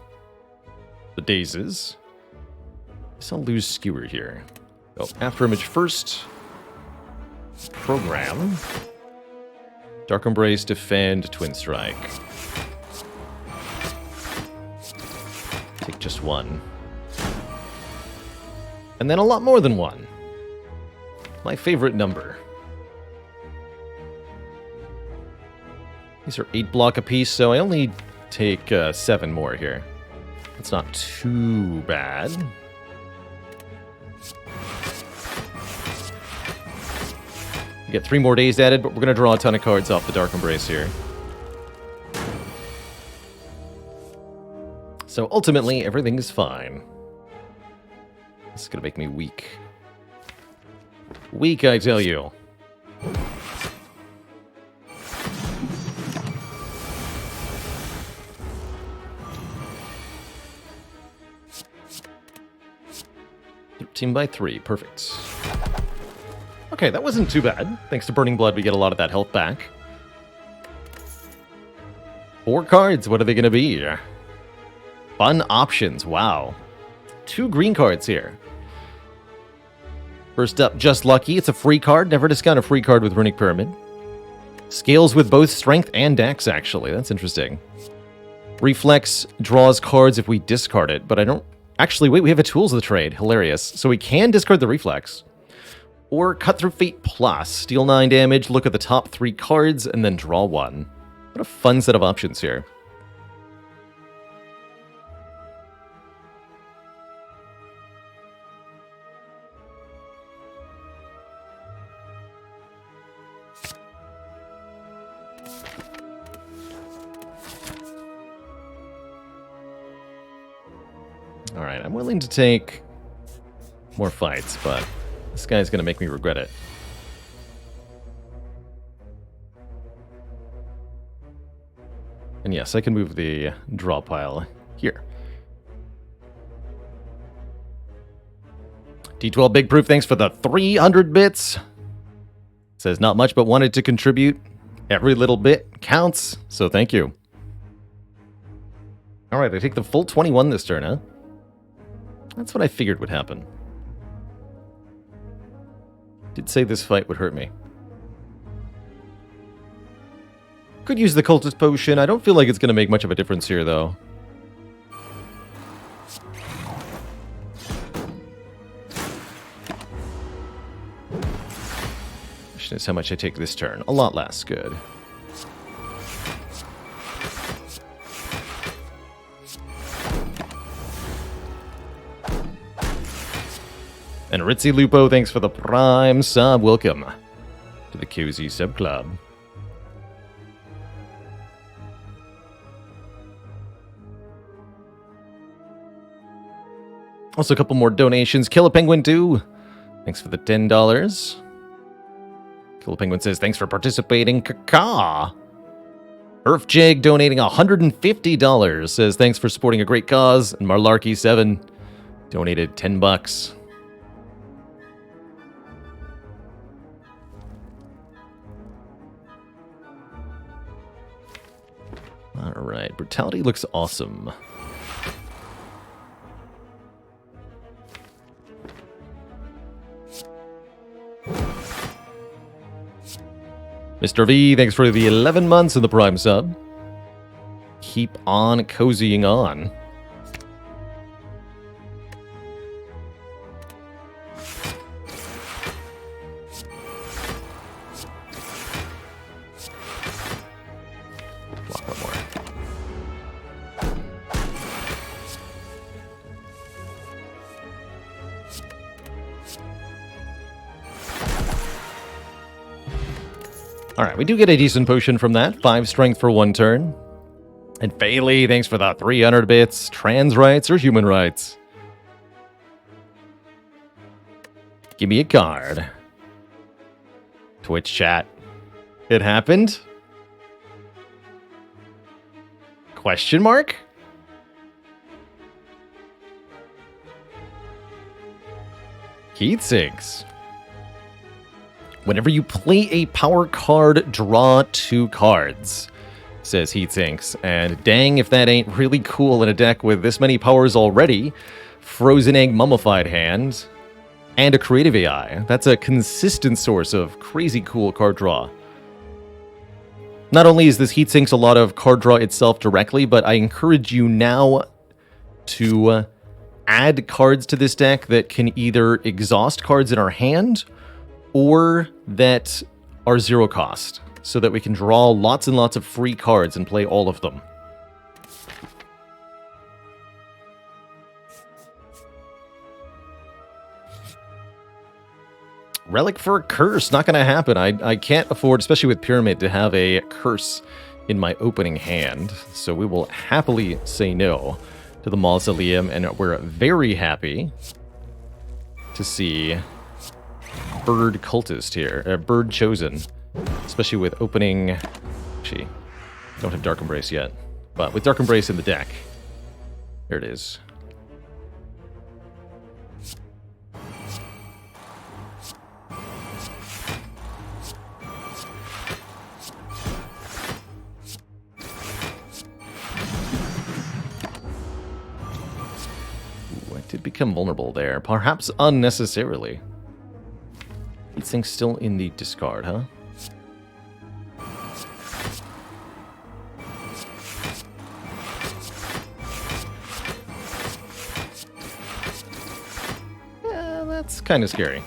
The dazes. Guess I'll lose Skewer here. Oh, After Image first. Program. Dark Embrace, defend, Twin Strike. Take just 1. And then a lot more than 1. My favorite number. These are 8 block apiece, so I only take 7 more here. That's not too bad. We get 3 more days added, but we're going to draw a ton of cards off the Dark Embrace here. So ultimately, everything is fine. This is going to make me weak. Weak, I tell you. Team by 3, perfect. Okay, that wasn't too bad. Thanks to Burning Blood, we get a lot of that health back. 4 cards, what are they going to be? Fun options, wow. 2 green cards here. First up, Just Lucky. It's a free card. Never discount a free card with Runic Pyramid. Scales with both Strength and Dex, actually. That's interesting. Reflex draws cards if we discard it, but I don't... Actually, wait, we have a Tools of the Trade. Hilarious. So we can discard the Reflex. Or Cut Through Fate Plus. Deal 9 damage, look at the top 3 cards, and then draw 1. What a fun set of options here. Alright, I'm willing to take more fights, but this guy's going to make me regret it. And yes, I can move the draw pile here. D12 Big Proof, thanks for the 300 bits. Says not much, but wanted to contribute. Every little bit counts, so thank you. All right, I take the full 21 this turn, huh? That's what I figured would happen. Did say this fight would hurt me. Could use the cultist potion. I don't feel like it's going to make much of a difference here, though. Question is how much I take this turn. A lot less. Good. And Ritzy Lupo, thanks for the Prime sub. Welcome to the Cozy Sub Club. Also, a couple more donations. Killer Penguin 2, thanks for the $10. Killer Penguin says, thanks for participating. Kaka. Earthjag donating $150. Says, thanks for supporting a great cause. And Marlarky7 donated $10. Alright, Brutality looks awesome. Mr. V, thanks for the 11 months in the Prime sub. Keep on cozying on. Block one more. Alright, we do get a decent potion from that. 5 strength for 1 turn. And Bailey, thanks for the 300 bits. Trans rights or human rights? Give me a card. Twitch chat. It happened? Question mark? Heat sinks. Whenever you play a power card, draw 2 cards, says Heatsinks. And dang if that ain't really cool in a deck with this many powers already. Frozen Egg Mummified Hand, and a Creative AI. That's a consistent source of crazy cool card draw. Not only is this Heatsinks a lot of card draw itself directly, but I encourage you now to add cards to this deck that can either exhaust cards in our hand or that are 0 cost, so that we can draw lots and lots of free cards and play all of them. Relic for a curse, not going to happen. I can't afford, especially with Pyramid, to have a curse in my opening hand, so we will happily say no to the Mausoleum, and we're very happy to see Bird Cultist here, Bird Chosen, especially with opening. Actually, don't have Dark Embrace yet, but with Dark Embrace in the deck, there it is. Ooh, I did become vulnerable there, perhaps unnecessarily. These things still in the discard, huh? Yeah, that's kind of scary.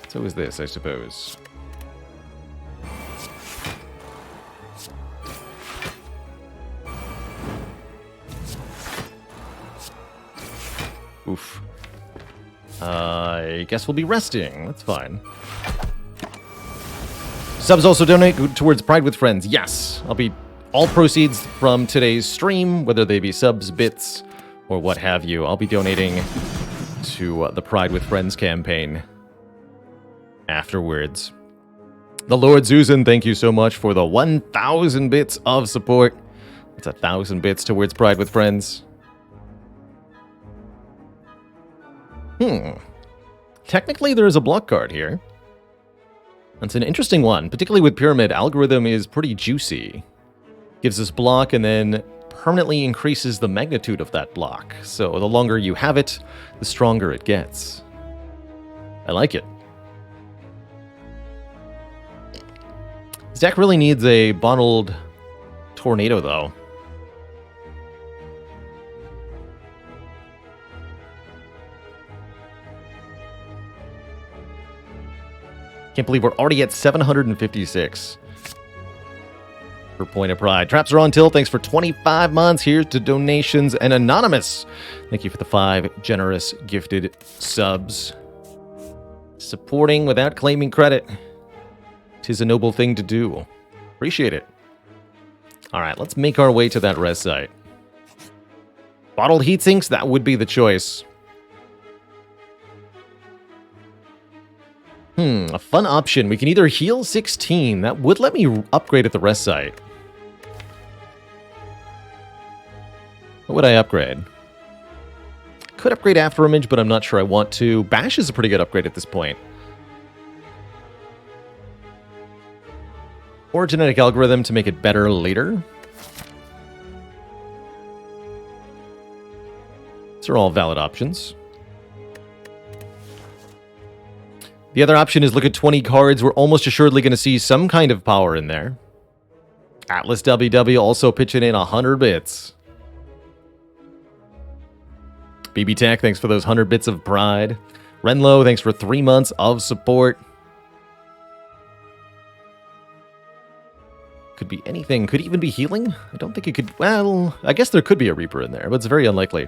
So is this, I suppose. Oof. I guess we'll be resting. That's fine. Subs also donate towards Pride with Friends. Yes, I'll be all proceeds from today's stream, whether they be subs, bits, or what have you. I'll be donating to the Pride with Friends campaign afterwards. The Lord Susan, thank you so much for the 1,000 bits of support. That's 1,000 bits towards Pride with Friends. Technically, there is a block card here. That's an interesting one, particularly with Pyramid. Algorithm is pretty juicy. Gives us block and then permanently increases the magnitude of that block. So the longer you have it, the stronger it gets. I like it. This deck really needs a bottled tornado, though. Can't believe we're already at 756 per point of pride. Traps are on tilt. Thanks for 25 months. Here's to donations and Anonymous. Thank you for the 5 generous gifted subs. Supporting without claiming credit. 'Tis a noble thing to do. Appreciate it. All right, let's make our way to that res site. Bottled heat sinks, that would be the choice. A fun option. We can either heal 16. That would let me upgrade at the rest site. What would I upgrade? Could upgrade After Image, but I'm not sure I want to. Bash is a pretty good upgrade at this point. Or Genetic Algorithm to make it better later. These are all valid options. The other option is look at 20 cards. We're almost assuredly going to see some kind of power in there. Atlas WW also pitching in 100 bits. BB Tech, thanks for those 100 bits of pride. Renlo, thanks for 3 months of support. Could be anything. Could even be healing? I don't think it could. Well, I guess there could be a Reaper in there, but it's very unlikely.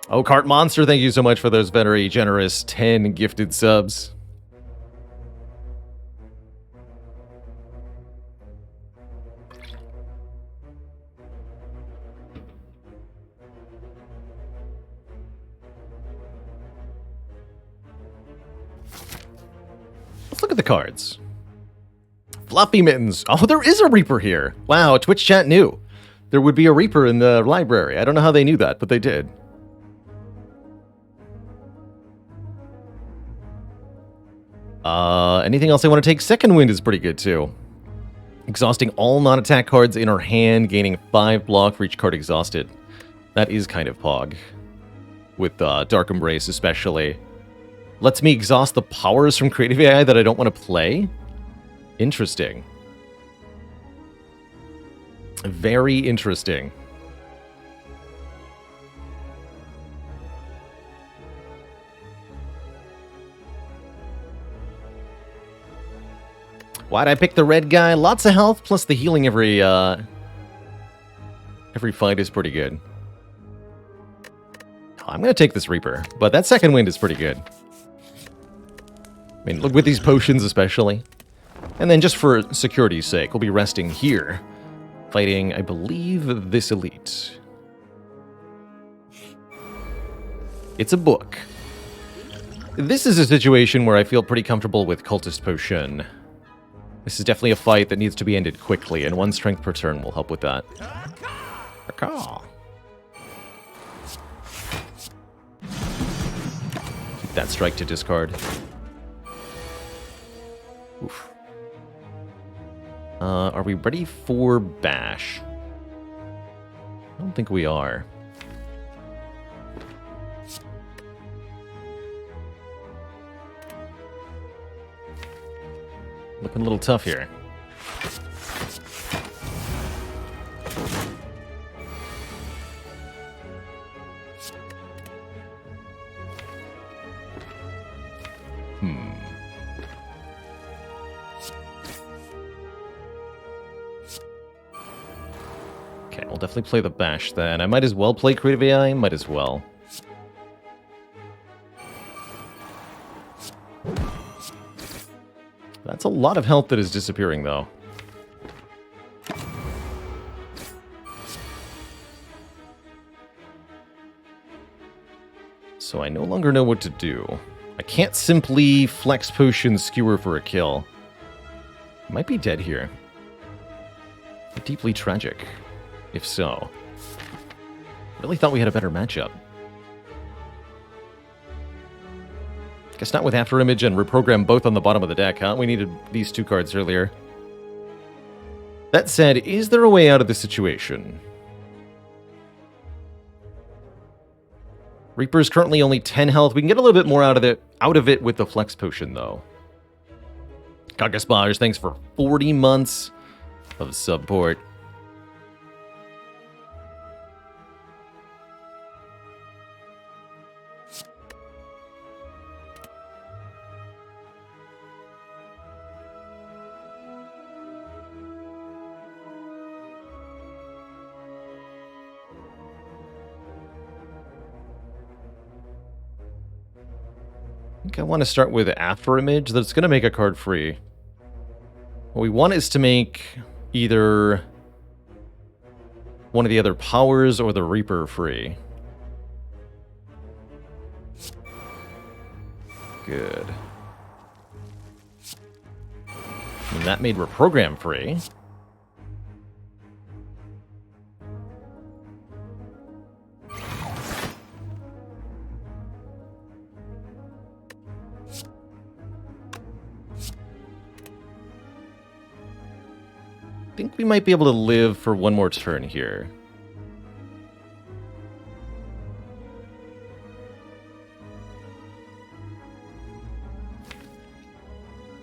Oh, Cart Monster, thank you so much for those very generous 10 gifted subs. Let's look at the cards. Fluffy Mittens. Oh, there is a Reaper here. Wow, Twitch chat knew. There would be a Reaper in the library. I don't know how they knew that, but they did. Anything else I want to take? Second Wind is pretty good, too. Exhausting all non-attack cards in our hand, gaining 5 block for each card exhausted. That is kind of pog. With Dark Embrace, especially. Lets me exhaust the powers from Creative AI that I don't want to play? Interesting. Very interesting. Why'd I pick the red guy? Lots of health, plus the healing every fight is pretty good. I'm going to take this Reaper, but that second wind is pretty good. I mean, look, with these potions especially. And then just for security's sake, we'll be resting here. Fighting, I believe, this elite. It's a book. This is a situation where I feel pretty comfortable with Cultist Potion. This is definitely a fight that needs to be ended quickly, and 1 strength per turn will help with that. Keep that strike to discard. Oof. Are we ready for Bash? I don't think we are. Looking a little tough here. Okay, we'll definitely play the Bash then. I might as well play Creative AI, might as well. That's a lot of health that is disappearing, though. So I no longer know what to do. I can't simply flex potion skewer for a kill. Might be dead here. Deeply tragic, if so. Really thought we had a better matchup. Guess not with After Image and Reprogram both on the bottom of the deck, huh? We needed these 2 cards earlier. That said, is there a way out of this situation? Reaper's currently only 10 health. We can get a little bit more out of it with the Flex Potion, though. Kagaspars, thanks for 40 months of support. I think I want to start with After Image. That's going to make a card free. What we want is to make either one of the other powers or the Reaper free. Good. And that made Reprogram free. I think we might be able to live for one more turn here.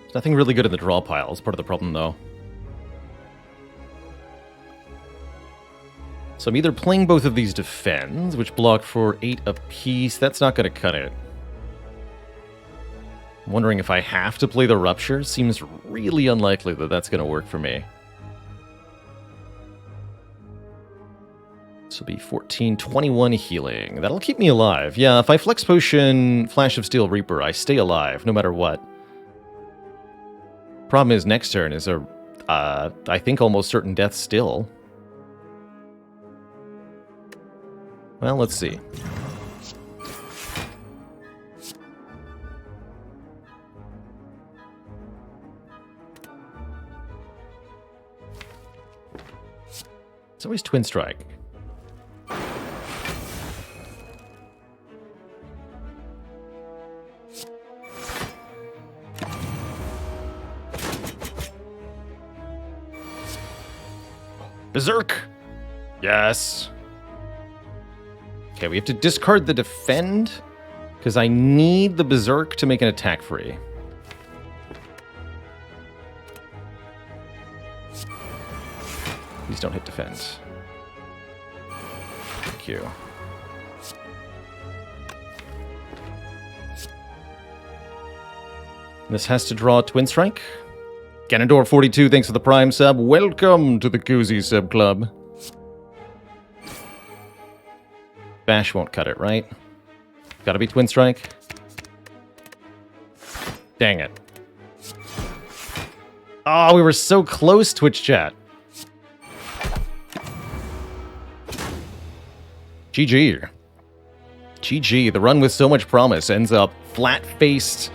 There's nothing really good in the draw pile. It's part of the problem, though. So I'm either playing both of these defends, which block for 8 apiece. That's not going to cut it. I'm wondering if I have to play the Rupture. Seems really unlikely that that's going to work for me. This will be 14, 21 healing. That'll keep me alive. Yeah, if I Flex Potion, Flash of Steel Reaper, I stay alive, no matter what. Problem is, next turn is I think almost certain death still. Well, let's see. It's always Twin Strike. Berserk! Yes. Okay, we have to discard the defend, because I need the Berserk to make an attack free. Please don't hit defend. Thank you. This has to draw a Twin Strike. Ganondorf42, thanks for the Prime sub. Welcome to the Cozy Sub Club. Bash won't cut it, right? Gotta be Twin Strike. Dang it. Oh, we were so close, Twitch chat. GG. GG, the run with so much promise ends up flat-faced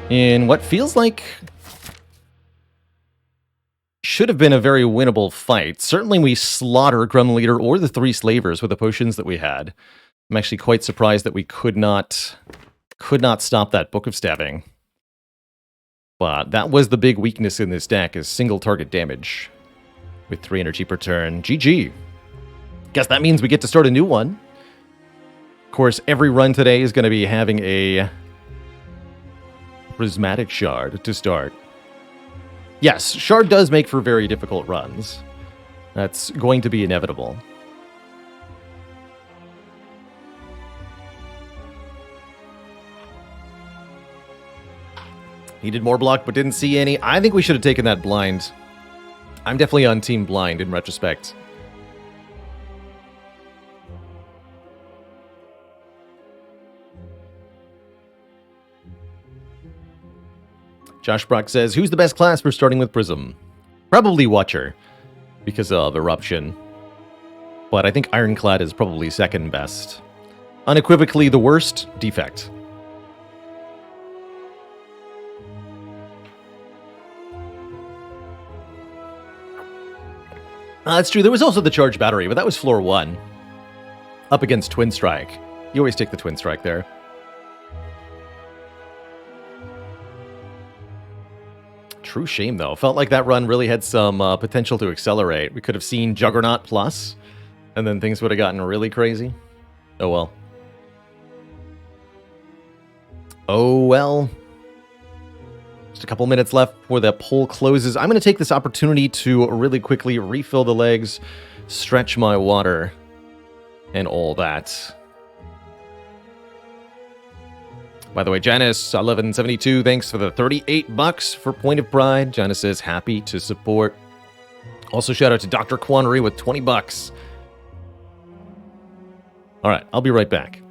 in what feels like should have been a very winnable fight. Certainly we slaughter Grum Leader or the 3 Slavers with the potions that we had. I'm actually quite surprised that we could not stop that Book of Stabbing. But that was the big weakness in this deck, is single target damage with 3 energy per turn. GG. Guess that means we get to start a new one. Of course, every run today is going to be having a Prismatic Shard to start. Yes, Shard does make for very difficult runs. That's going to be inevitable. Needed more block, but didn't see any. I think we should have taken that blind. I'm definitely on Team Blind in retrospect. Josh Brock says, who's the best class for starting with Prism? Probably Watcher, because of Eruption. But I think Ironclad is probably second best. Unequivocally the worst, Defect. That's true, there was also the Charge Battery, but that was floor 1. Up against Twin Strike. You always take the Twin Strike there. True shame, though. Felt like that run really had some potential to accelerate. We could have seen Juggernaut Plus, and then things would have gotten really crazy. Oh well. Oh well. Just a couple minutes left before the poll closes. I'm going to take this opportunity to really quickly refill the legs, stretch my water, and all that. By the way, Janice, 1172, thanks for the $38 for Point of Pride. Janice says, happy to support. Also, shout out to Dr. Quanery with $20. All right, I'll be right back.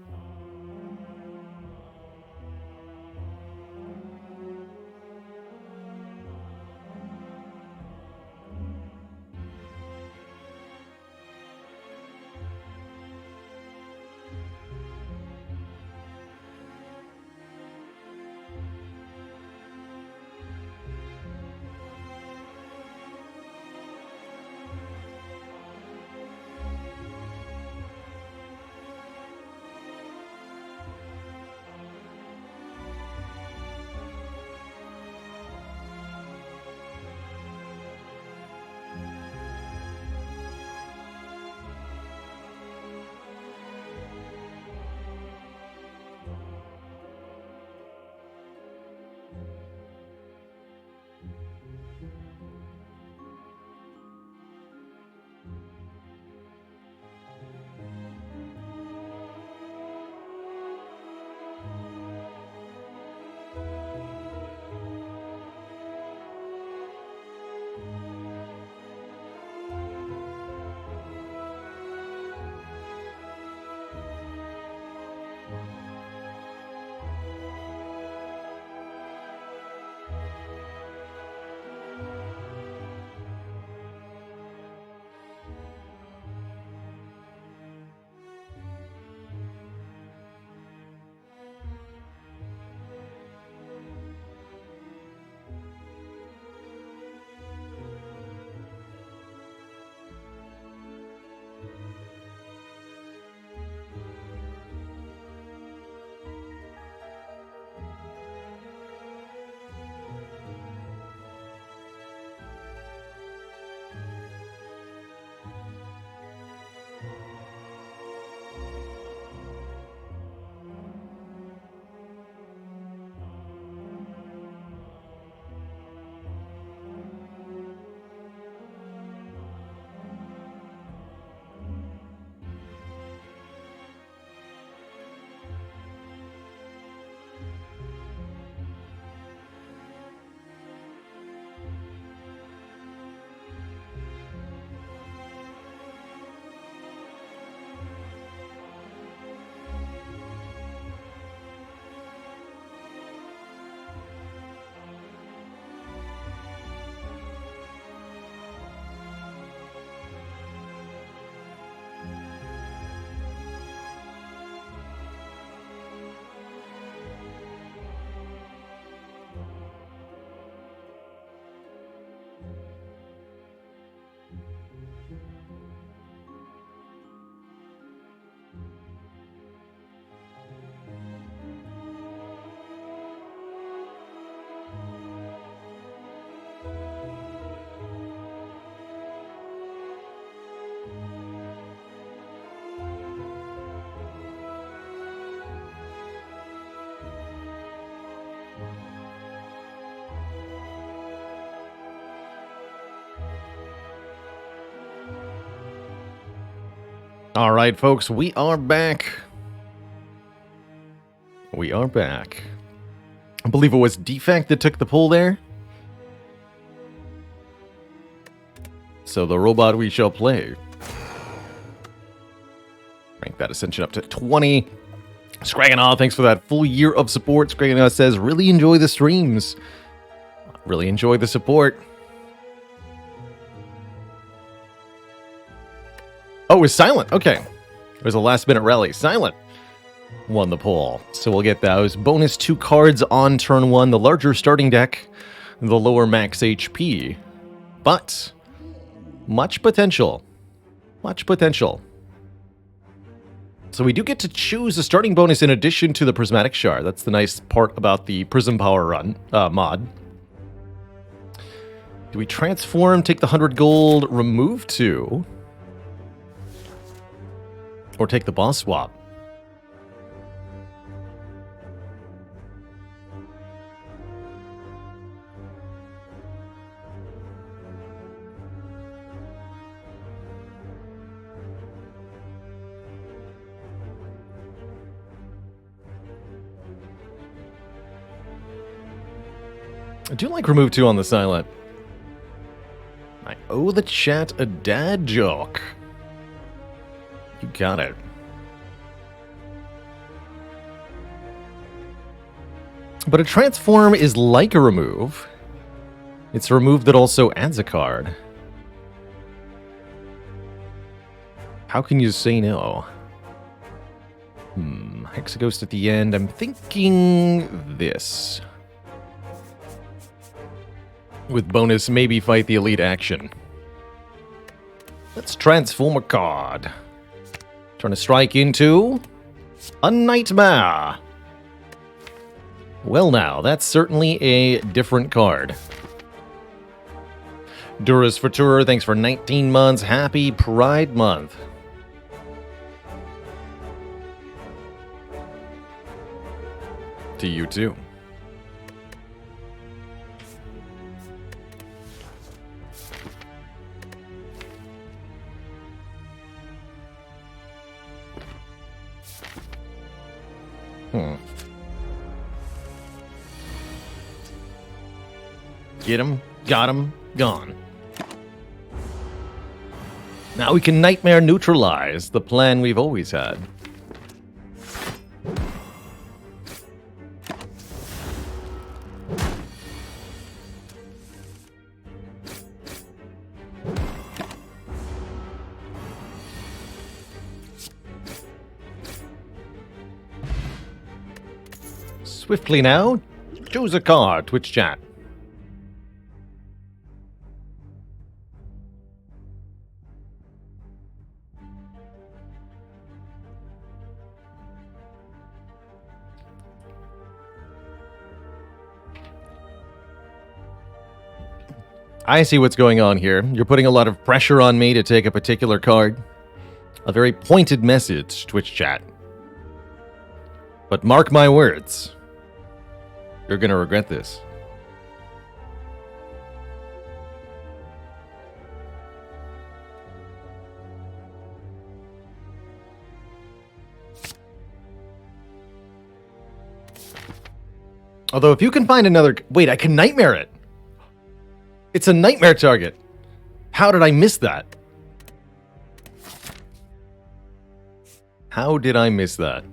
All right, folks, we are back. We are back. I believe it was Defect that took the pull there. So the robot we shall play. Rank that Ascension up to 20. Scragganaw, thanks for that full year of support. Scragganaw says, really enjoy the streams. Really enjoy the support. Oh, it was Silent. Okay. It was a last-minute rally. Silent won the poll. So we'll get those. Bonus 2 cards on turn 1. The larger starting deck, the lower max HP. But much potential. Much potential. So we do get to choose a starting bonus in addition to the Prismatic Shard. That's the nice part about the Prism Power Run mod. Do we transform, take the 100 gold, remove 2? Or take the boss swap? I do like remove 2 on the silent. I owe the chat a dad joke. You got it. But a transform is like a remove. It's a remove that also adds a card. How can you say no? Hexaghost at the end. I'm thinking this. With bonus, maybe fight the elite action. Let's transform a card. Trying to strike into a Nightmare. Well now, that's certainly a different card. Duras Futura, thanks for 19 months. Happy Pride Month. To you too. Get him, got him, gone. Now we can Nightmare neutralize, the plan we've always had. Swiftly now, choose a card, Twitch chat. I see what's going on here. You're putting a lot of pressure on me to take a particular card. A very pointed message, Twitch chat. But mark my words. You're gonna regret this. Although if you can find another... Wait, I can Nightmare it. It's a Nightmare target. How did I miss that? How did I miss that?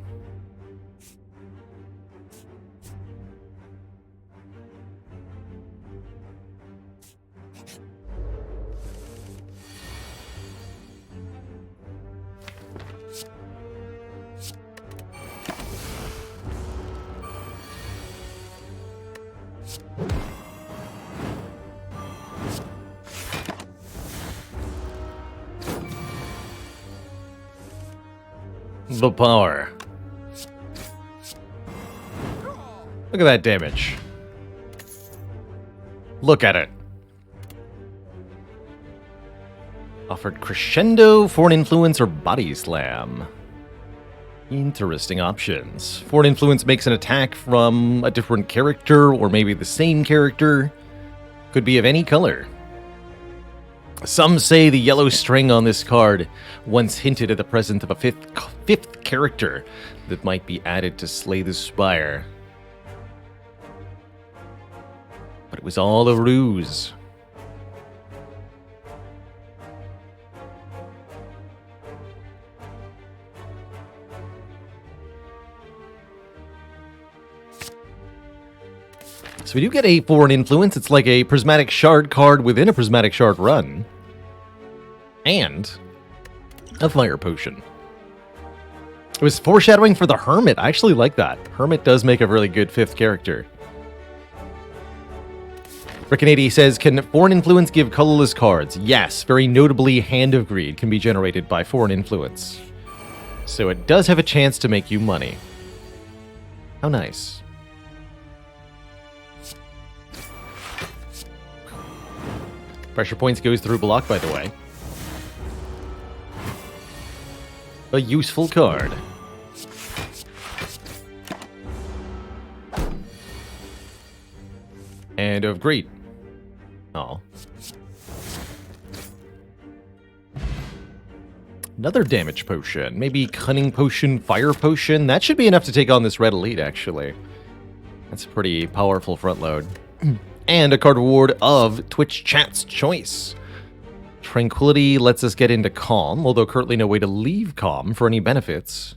The power. Look at that damage. Look at it. Offered Crescendo, Foreign Influence, or Body Slam. Interesting options. Foreign Influence makes an attack from a different character, or maybe the same character. Could be of any color. Some say the yellow string on this card once hinted at the presence of a fifth character that might be added to slay the Spire. But it was all a ruse. So we do get a Foreign Influence. It's like a Prismatic Shard card within a Prismatic Shard run. And a Fire Potion. It was foreshadowing for the Hermit. I actually like that. Hermit does make a really good fifth character. Rickanady says, can Foreign Influence give colorless cards? Yes, very notably Hand of Greed can be generated by Foreign Influence. So it does have a chance to make you money. How nice. Pressure points goes through block, by the way. A useful card. And of great. Oh. Another damage potion. Maybe Cunning Potion, Fire Potion. That should be enough to take on this red elite, actually. That's a pretty powerful front load. And a card reward of Twitch Chat's choice. Tranquility lets us get into Calm, although currently no way to leave Calm for any benefits.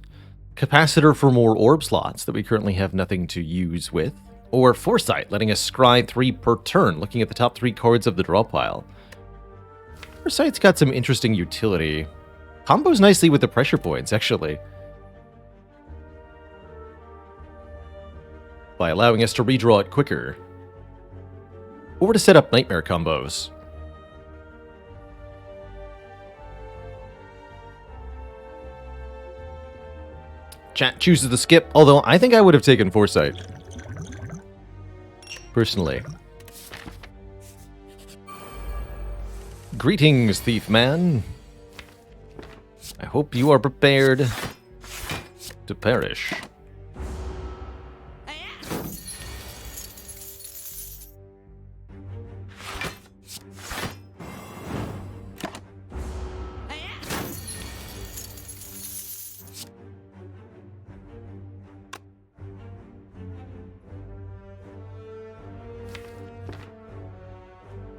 Capacitor for more orb slots that we currently have nothing to use with. Or Foresight, letting us scry 3 per turn, looking at the top 3 cards of the draw pile. Foresight's got some interesting utility. Combos nicely with the pressure points, actually. By allowing us to redraw it quicker. Or to set up nightmare combos. Chat chooses the skip, although I think I would have taken Foresight. Personally. Greetings, Thief Man. I hope you are prepared to perish.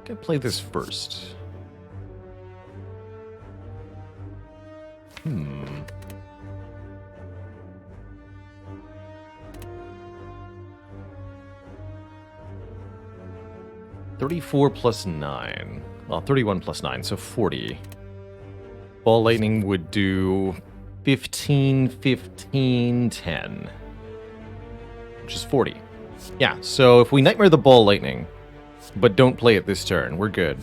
Gonna play this first. 34 plus 9. Well, 31 plus 9, so 40. Ball Lightning would do 15, 15, 10. Which is 40. Yeah, so if we Nightmare the Ball Lightning, but don't play it this turn, we're good.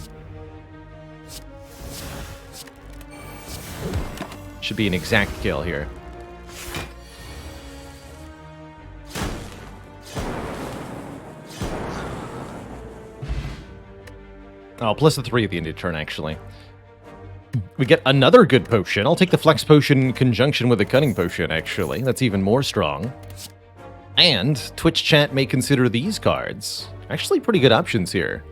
Should be an exact kill here. Oh, plus the 3 at the end of the turn, actually. We get another good potion. I'll take the Flex Potion in conjunction with the Cunning Potion, actually. That's even more strong. And Twitch Chat may consider these cards. Actually, pretty good options here.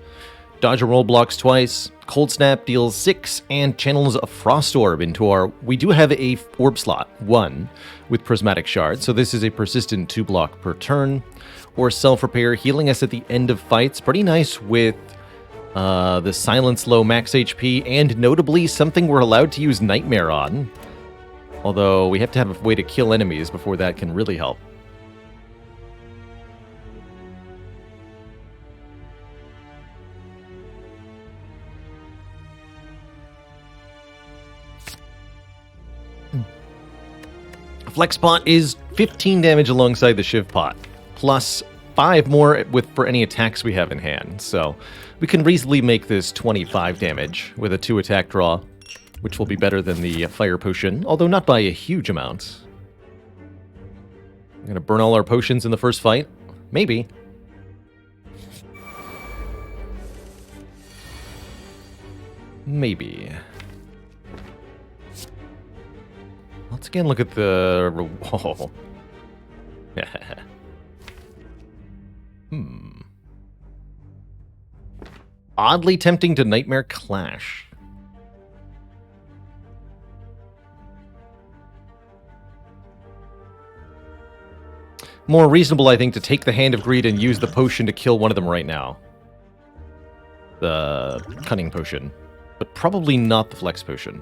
Dodge and roll blocks twice. Cold Snap deals 6 and channels a Frost Orb into our... We do have a orb slot, 1, with Prismatic Shard, so this is a persistent 2 block per turn. Or Self-Repair, healing us at the end of fights. Pretty nice with... the Silence Low max HP, and notably something we're allowed to use Nightmare on. Although we have to have a way to kill enemies before that can really help. Flex Pot is 15 damage alongside the Shiv Pot, plus 5 more for any attacks we have in hand, so we can reasonably make this 25 damage with a 2 attack draw, which will be better than the Fire Potion, although not by a huge amount. I'm gonna burn all our potions in the first fight? Maybe. Maybe. Let's again look at the... Whoa. Oddly tempting to Nightmare Clash. More reasonable, I think, to take the Hand of Greed and use the potion to kill one of them right now. The Cunning Potion. But probably not the Flex Potion.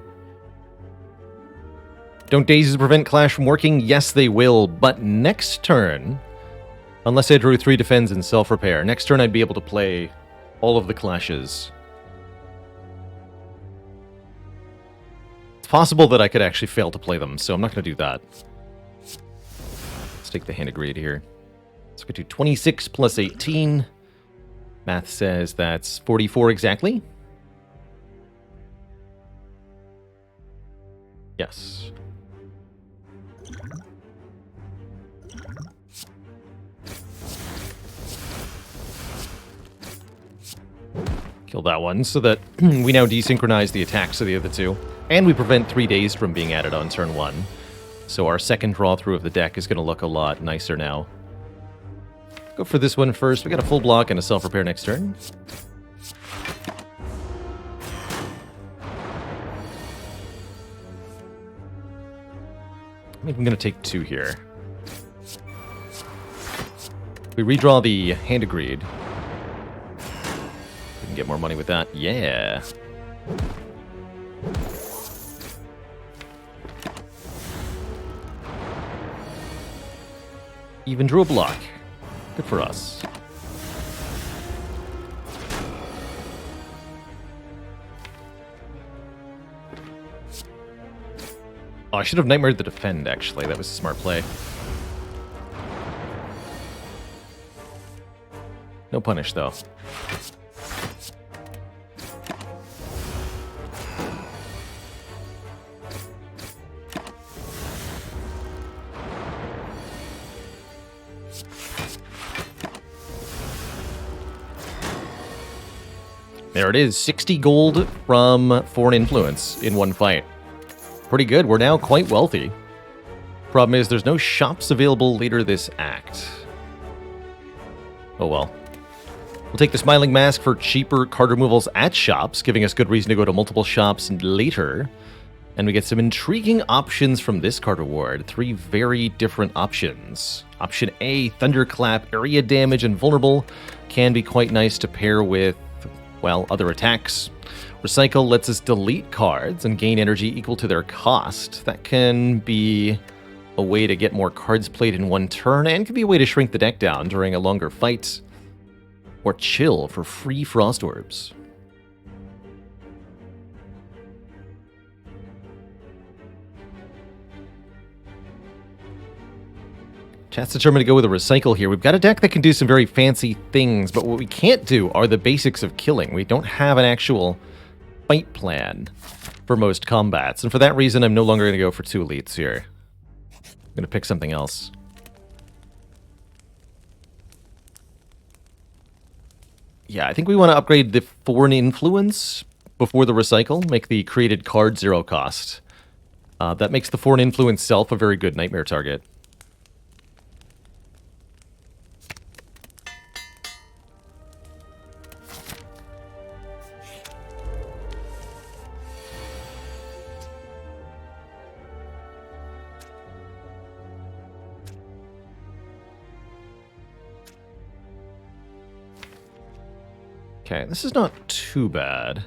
Don't Daisies prevent Clash from working? Yes, they will, but next turn... Unless I drew 3 defense and self-repair. Next turn I'd be able to play all of the clashes. It's possible that I could actually fail to play them, so I'm not going to do that. Let's take the Hand of Greed here. Let's go to 26 plus 18. Math says that's 44 exactly. Yes. Kill that one so that we now desynchronize the attacks of the other two. And we prevent 3 days from being added on turn 1. So our second draw through of the deck is going to look a lot nicer now. Go for this one first. We got a full block and a self-repair next turn. I think I'm going to take 2 here. We redraw the Hand of Greed. We can get more money with that. Yeah. Even drew a block. Good for us. Oh, I should have nightmared the defend, actually. That was a smart play. No punish, though. There it is, 60 gold from foreign influence in one fight. Pretty good, we're now quite wealthy. Problem is, there's no shops available later this act. Oh well. We'll take the Smiling Mask for cheaper card removals at shops, giving us good reason to go to multiple shops later. And we get some intriguing options from this card reward. 3 very different options. Option A, Thunderclap, area damage and vulnerable. Can be quite nice to pair with, well, other attacks. Recycle lets us delete cards and gain energy equal to their cost. That can be a way to get more cards played in one turn, and can be a way to shrink the deck down during a longer fight. Or chill for free Frost Orbs. Chat's determined to go with a recycle here. We've got a deck that can do some very fancy things, but what we can't do are the basics of killing. We don't have an actual fight plan for most combats, and for that reason, I'm no longer going to go for 2 elites here. I'm going to pick something else. Yeah, I think we want to upgrade the foreign influence before the recycle, make the created card 0 cost. That makes the foreign influence self a very good nightmare target. Okay, this is not too bad.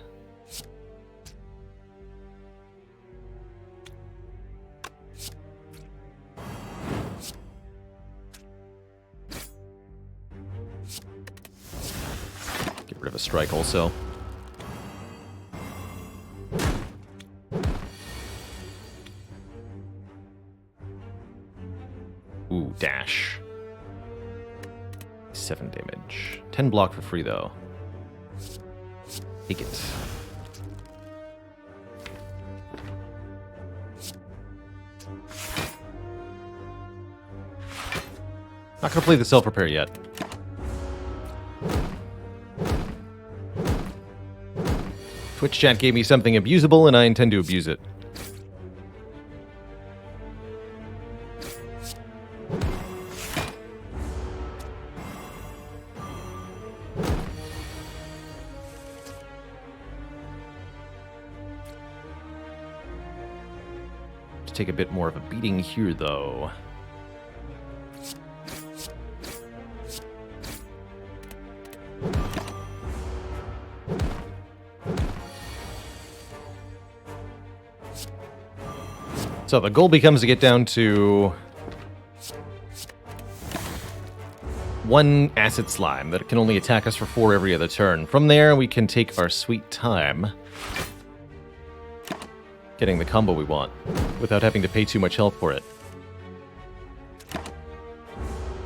Get rid of a strike also. Ooh, dash. 7 damage. 10 block for free though. Take it. Not gonna play the self-repair yet. Twitch chat gave me something abusable, and I intend to abuse it. Take a bit more of a beating here, though. So the goal becomes to get down to 1 acid slime that can only attack us for 4 every other turn. From there, we can take our sweet time getting the combo we want without having to pay too much health for it.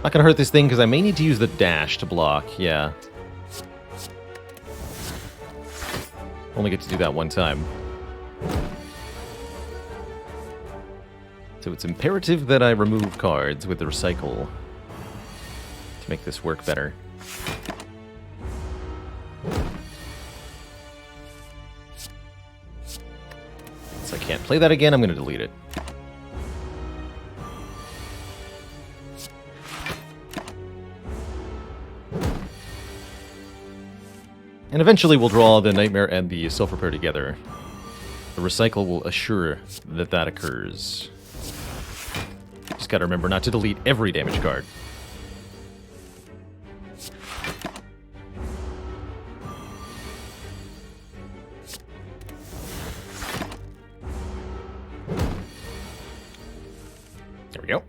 Not gonna hurt this thing because I may need to use the dash to block, yeah. Only get to do that 1 time. So it's imperative that I remove cards with the recycle to make this work better. play that again, I'm going to delete it. And eventually we'll draw the Nightmare and the Self-Repair together. The Recycle will assure that that occurs. Just gotta remember not to delete every damage card. There we go.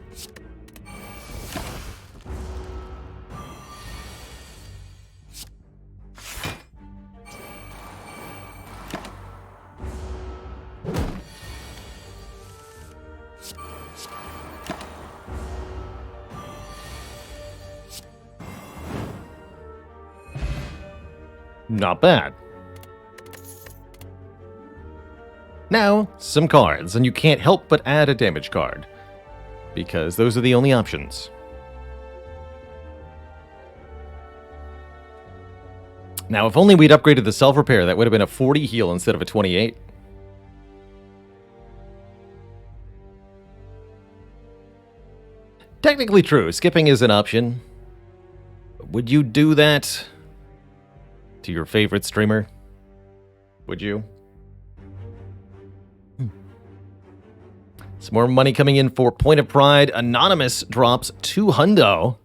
Not bad. Now, some cards, and you can't help but add a damage card, because those are the only options. Now, if only we'd upgraded the self-repair, that would have been a 40 heal instead of a 28. Technically true, skipping is an option. Would you do that to your favorite streamer? Would you? Some more money coming in for Point of Pride. Anonymous drops 2 hundo,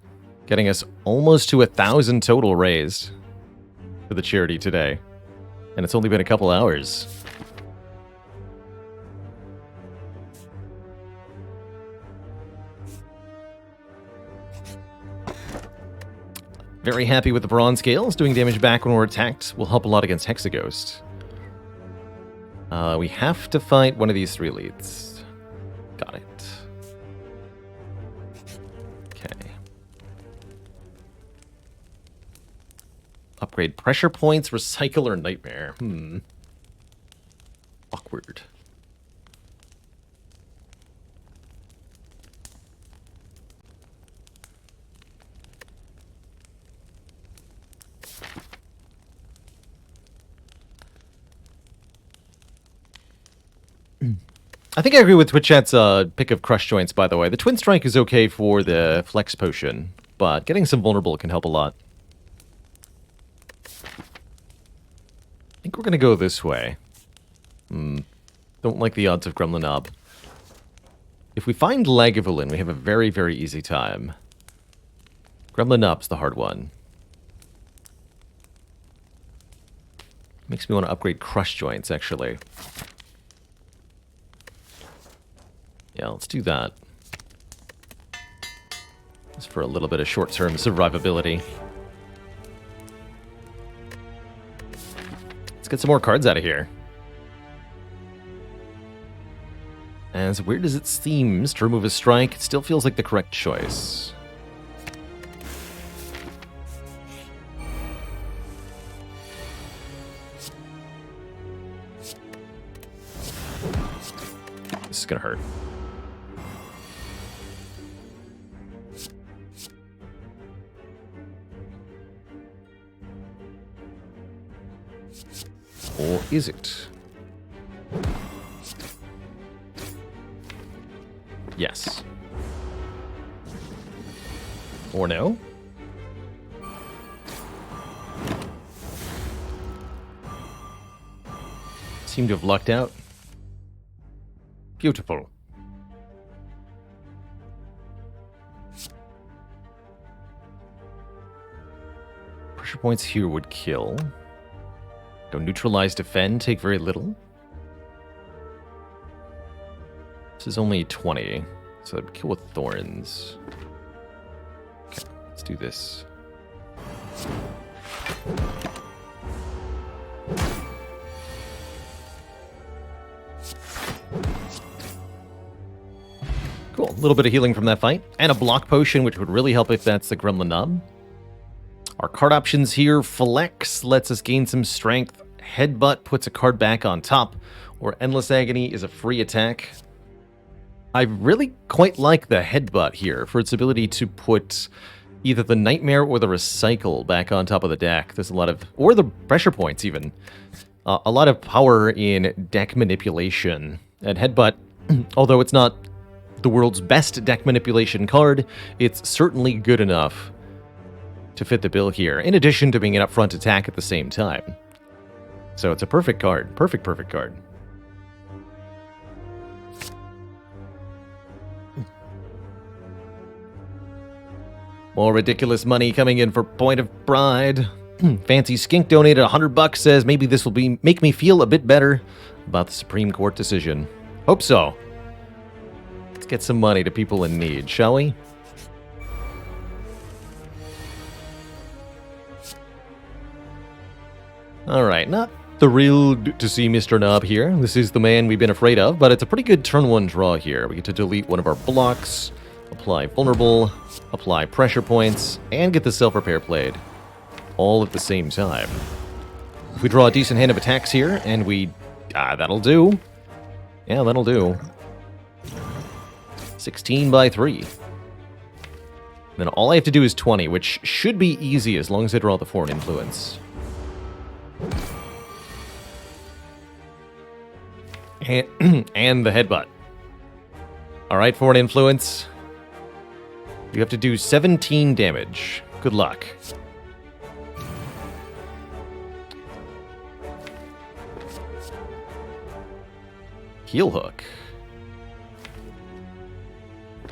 getting us almost to 1,000 total raised for the charity today. And it's only been a couple hours. Very happy with the bronze scales. Doing damage back when we're attacked will help a lot against Hexaghost. We have to fight one of these 3 leads. Got it. Okay. Upgrade pressure points, recycle, or nightmare. Awkward. I think I agree with Twitchat's pick of Crush Joints, by the way. The Twin Strike is okay for the Flex Potion, but getting some Vulnerable can help a lot. I think we're going to go this way. Don't like the odds of Gremlin Knob. If we find Lagavulin, we have a very, very easy time. Gremlin Knob's the hard one. Makes me want to upgrade Crush Joints, actually. Yeah, let's do that. Just for a little bit of short-term survivability. Let's get some more cards out of here. As weird as it seems to remove a strike, it still feels like the correct choice. This is gonna hurt. Or is it? Yes. Or no? Seem to have lucked out. Beautiful. Pressure points here would kill. Go neutralize, defend, take very little. This is only 20, so I'd kill with thorns. Okay, let's do this. Cool, a little bit of healing from that fight. And a block potion, which would really help if that's the Gremlin Knob. Our card options here, Flex lets us gain some strength, Headbutt puts a card back on top, or Endless Agony is a free attack. I really quite like the Headbutt here for its ability to put either the Nightmare or the Recycle back on top of the deck. There's a lot of, or the pressure points even. A lot of power in deck manipulation And Headbutt, although it's not the world's best deck manipulation card, it's certainly good enough to fit the bill here, in addition to being an upfront attack at the same time. So it's a perfect card. Perfect card. More ridiculous money coming in for Point of Pride. Fancy Skink donated $100, says maybe this will make me feel a bit better about the Supreme Court decision. Hope so. Let's get some money to people in need, shall we? Alright, not thrilled to see Mr. Knob here. This is the man we've been afraid of, but it's a pretty good turn 1 draw here. We get to delete one of our blocks, apply Vulnerable, apply Pressure Points, and get the Self-Repair played, all at the same time. If we draw a decent hand of attacks here, and we... that'll do. Yeah, that'll do. 16 by 3. Then all I have to do is 20, which should be easy as long as I draw the Foreign Influence. And the Headbutt. Alright, Foreign Influence. You have to do 17 damage. Good luck. Heel Hook.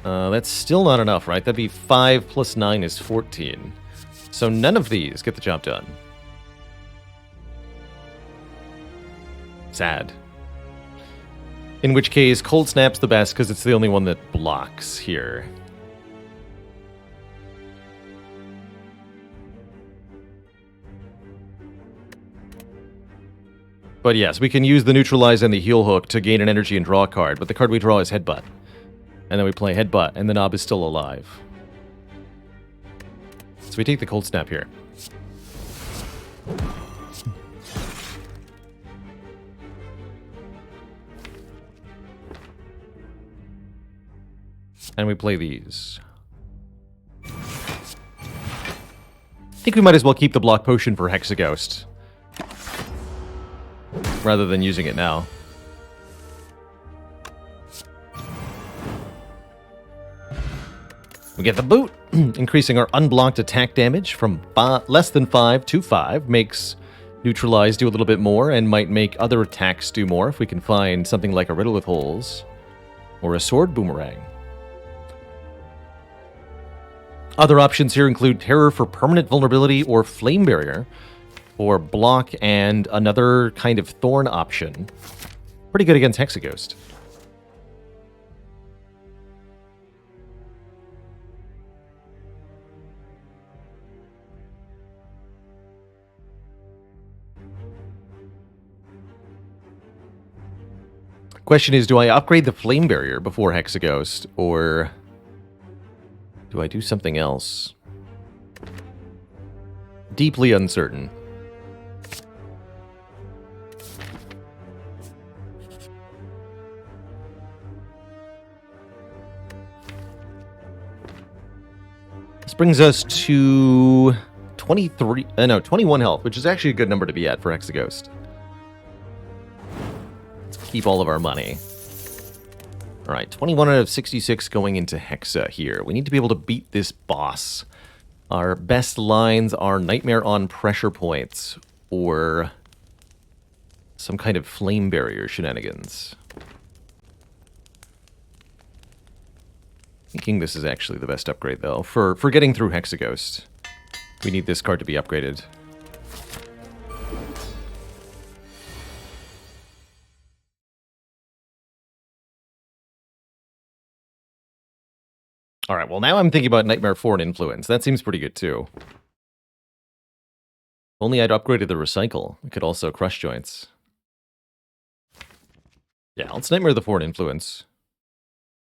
That's still not enough, right? That'd be 5 plus 9 is 14. So none of these get the job done. Sad. In which case, Cold Snap's the best because it's the only one that blocks here. But yes, we can use the Neutralize and the Heel Hook to gain an energy and draw a card, but the card we draw is Headbutt. And then we play Headbutt, and the Knob is still alive. So we take the Cold Snap here. And we play these. I think we might as well keep the Block Potion for Hexaghost, rather than using it now. We get the boot, increasing our unblocked attack damage from less than 5 to 5, makes Neutralize do a little bit more, and might make other attacks do more if we can find something like a Riddle with Holes, or a Sword Boomerang. Other options here include Terror for permanent vulnerability, or Flame Barrier, or Block and another kind of Thorn option. Pretty good against Hexaghost. Question is, do I upgrade the Flame Barrier before Hexaghost, or do I do something else? Deeply uncertain. This brings us to 21 health, which is actually a good number to be at for Hexaghost. Let's keep all of our money. Alright, 21 out of 66 going into Hexa here. We need to be able to beat this boss. Our best lines are Nightmare on Pressure Points, or some kind of Flame Barrier shenanigans. Thinking this is actually the best upgrade, though. For getting through Hexaghost, we need this card to be upgraded. Alright, well now I'm thinking about Nightmare Foreign Influence. That seems pretty good, too. If only I'd upgraded the Recycle. We could also Crush Joints. Yeah, let's Nightmare the Foreign Influence.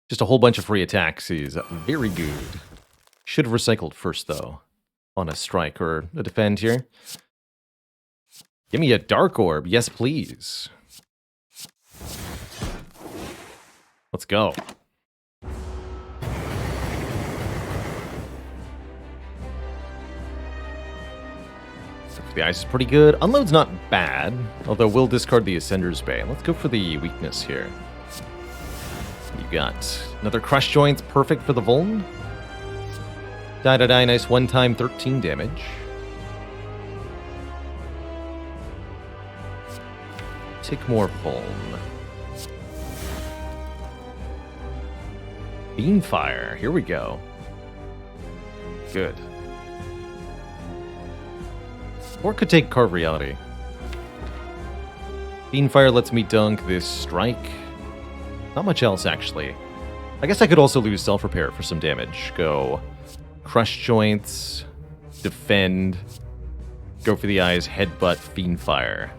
Just a whole bunch of free attacks is very good. Should have recycled first, though. On a strike or a defend here. Give me a Dark Orb. Yes, please. Let's go. The ice is pretty good. Unload's not bad, although we'll discard the Ascender's Bay. Let's go for the weakness here. you got? Another Crush Joints, perfect for the Vuln. Die, nice one-time 13 damage. Tick more Vuln. Beamfire, here we go. Good. Or could take Carve Reality. Beamfire lets me dunk this Strike. Not much else, actually. I guess I could also lose Self-Repair for some damage. Go Crush Joints, Defend, go for the eyes, Headbutt, Fiendfire.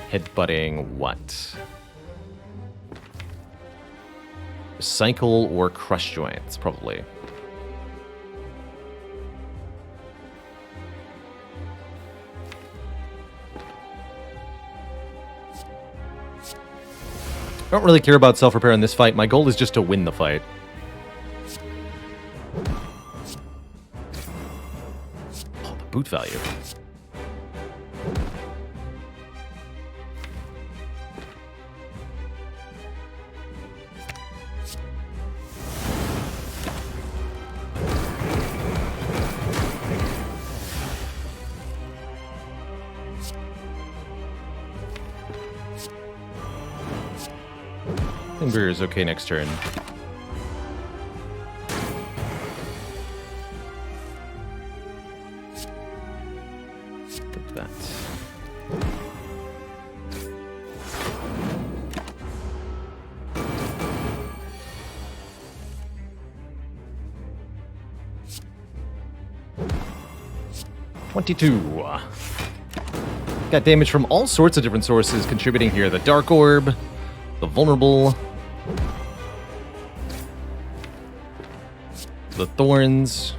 Headbutting what? Cycle or Crush Joints, probably. I don't really care about self-repair in this fight. My goal is just to win the fight. Oh, the boot value. Ember is okay next turn. Put that. $22. Got damage from all sorts of different sources contributing here. The Dark Orb, the Vulnerable, the Thorns,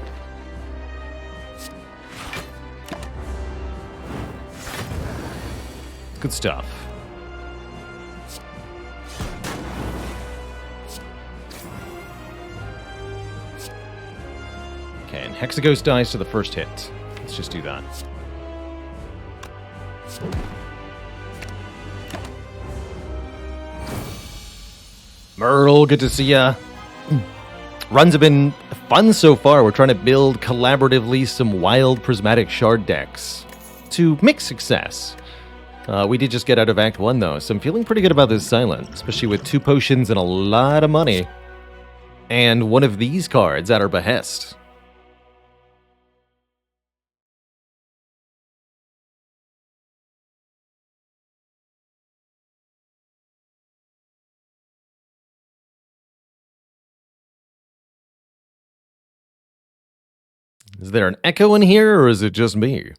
good stuff. Okay, and Hexaghost dies to the first hit. Let's just do that. Merle, good to see ya. Runs have been fun so far. We're trying to build collaboratively some wild prismatic shard decks to mixed success. We did just get out of Act 1 though, so I'm feeling pretty good about this Silent, especially with 2 potions and a lot of money. And one of these cards at our behest. Is there an echo in here, or is it just me?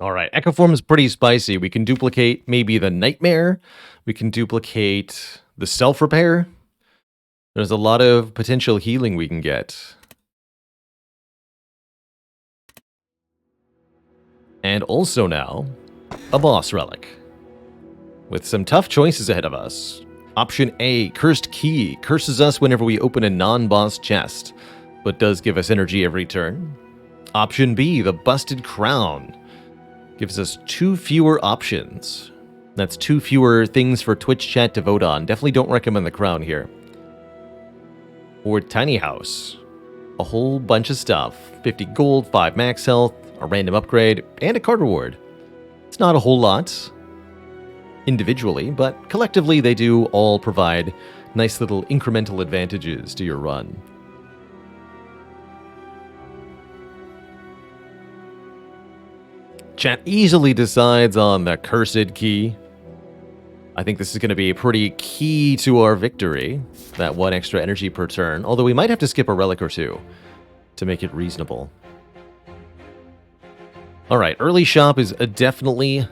All right, Echo Form is pretty spicy. We can duplicate maybe the Nightmare. We can duplicate the Self-Repair. There's a lot of potential healing we can get. And also now, a boss relic. With some tough choices ahead of us. Option A, Cursed Key, curses us whenever we open a non-boss chest, but does give us energy every turn. Option B, the Busted Crown, gives us 2 fewer options. That's 2 fewer things for Twitch chat to vote on. Definitely don't recommend the Crown here. Or Tiny House. A whole bunch of stuff. 50 gold, 5 max health, a random upgrade, and a card reward. It's not a whole lot individually, but collectively they do all provide nice little incremental advantages to your run. Chat easily decides on the Cursed Key. I think this is going to be pretty key to our victory, that 1 extra energy per turn, although we might have to skip a relic or 2 to make it reasonable. Alright, early shop is definitely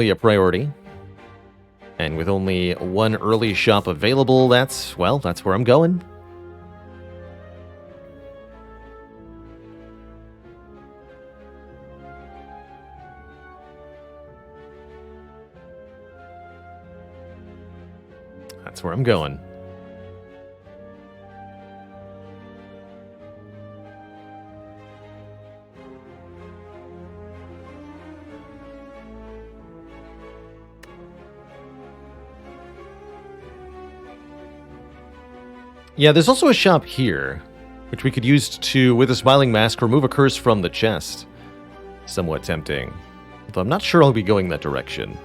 a priority. And with only 1 early shop available, that's where I'm going. That's where I'm going. Yeah, there's also a shop here, which we could use to, with a smiling mask, remove a curse from the chest. Somewhat tempting. Although I'm not sure I'll be going that direction.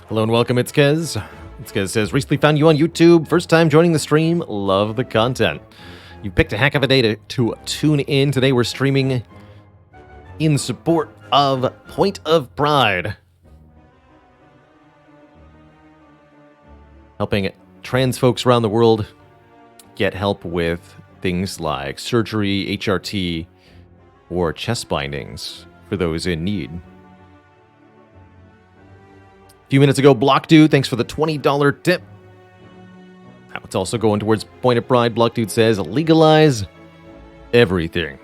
Hello and welcome, it's Kez. It's Kez says, recently found you on YouTube. First time joining the stream. Love the content. You picked a heck of a day to tune in. Today we're streaming in support of Point of Pride. Helping trans folks around the world get help with things like surgery, HRT, or chest bindings for those in need. A few minutes ago, Block Dude, thanks for the $20 tip. It's also going towards Point of Pride. Block Dude says, legalize everything.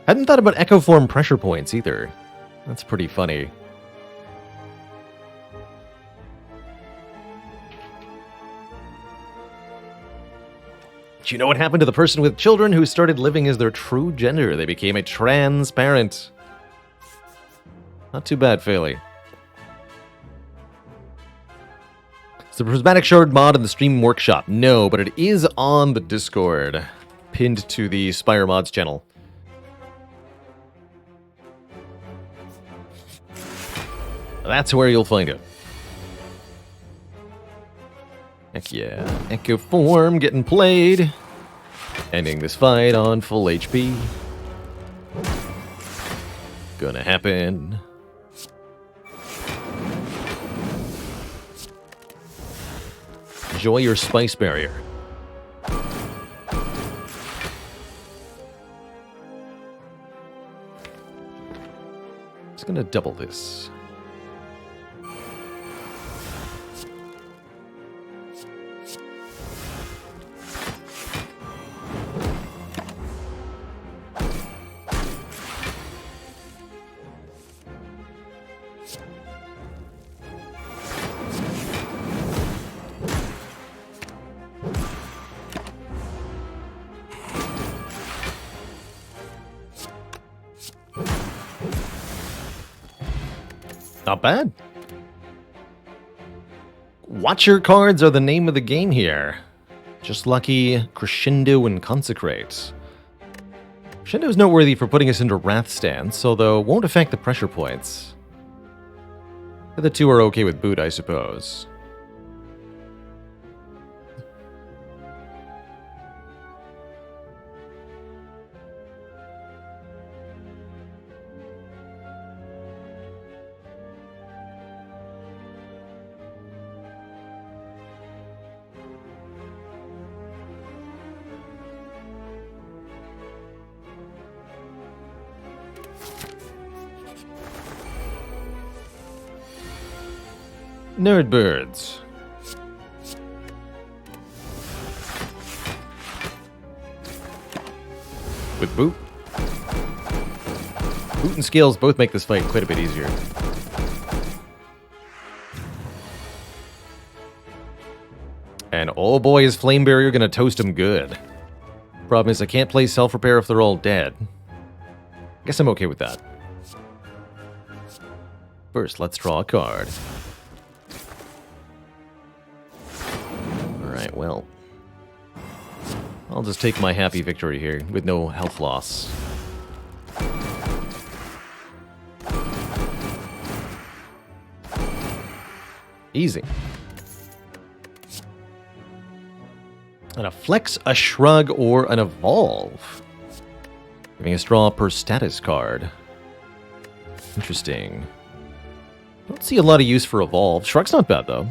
Hadn't thought about echo form pressure points either. That's pretty funny. Do you know what happened to the person with children who started living as their true gender? They became a trans parent. Not too bad, Fairly. Is the Prismatic Shard mod in the Stream Workshop? No, but it is on the Discord, pinned to the Spire mods channel. That's where you'll find it. Heck yeah. Echo form getting played. Ending this fight on full HP. Gonna happen. Enjoy your spice barrier. Just gonna double this. Not bad. Watcher cards are the name of the game here. Just lucky, Crescendo, and Consecrate. Crescendo is noteworthy for putting us into Wrath stance, although won't affect the pressure points. The other two are okay with boot, I suppose. Nerdbirds. With boot. Boot and scales both make this fight quite a bit easier. And oh boy, is Flame Barrier gonna toast him good. Problem is I can't play self-repair if they're all dead. Guess I'm okay with that. First, let's draw a card. Alright, well. I'll just take my happy victory here with no health loss. Easy. And a flex, a shrug, or an evolve. Giving us draw per status card. Interesting. Don't see a lot of use for evolve. Shrug's not bad, though.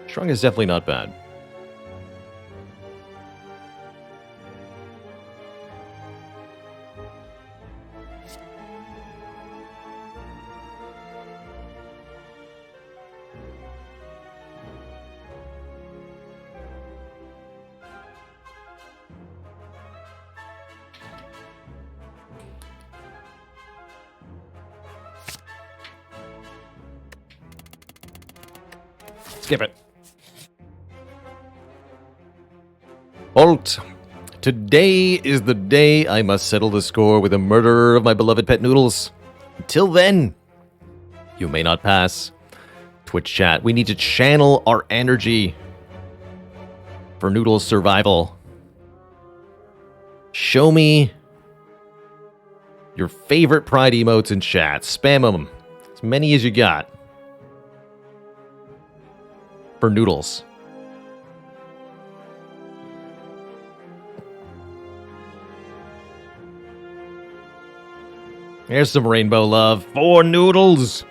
Shrug is definitely not bad. Skip it. Alt. Today is the day I must settle the score with the murderer of my beloved pet Noodles. Until then, you may not pass. Twitch chat, we need to channel our energy for Noodles' survival. Show me your favorite pride emotes in chat. Spam them. As many as you got. For Noodles. Here's some rainbow love for Noodles.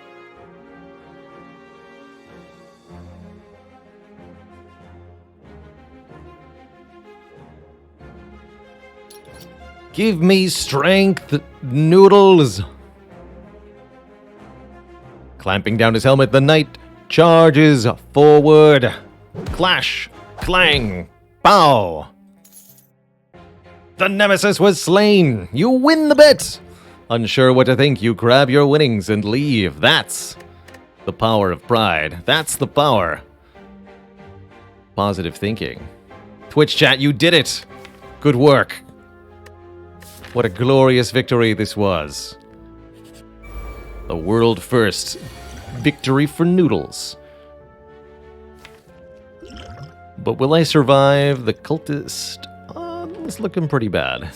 Give me strength, Noodles. Clamping down his helmet, the knight charges forward. Clash, clang, pow. The nemesis was slain. You win the bet. Unsure what to think, you grab your winnings and leave. That's the power of pride. That's the power. Positive thinking. Twitch chat, you did it. Good work. What a glorious victory this was. A world first victory for Noodles. But will I survive the cultist? It's looking pretty bad.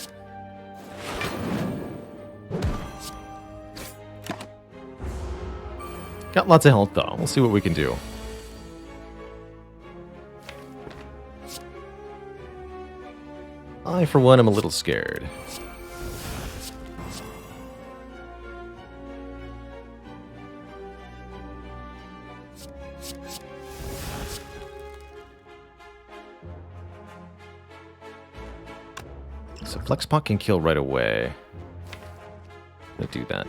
Got lots of health though. We'll see what we can do. I, for one, am a little scared. So Flexpot can kill right away. Let's do that.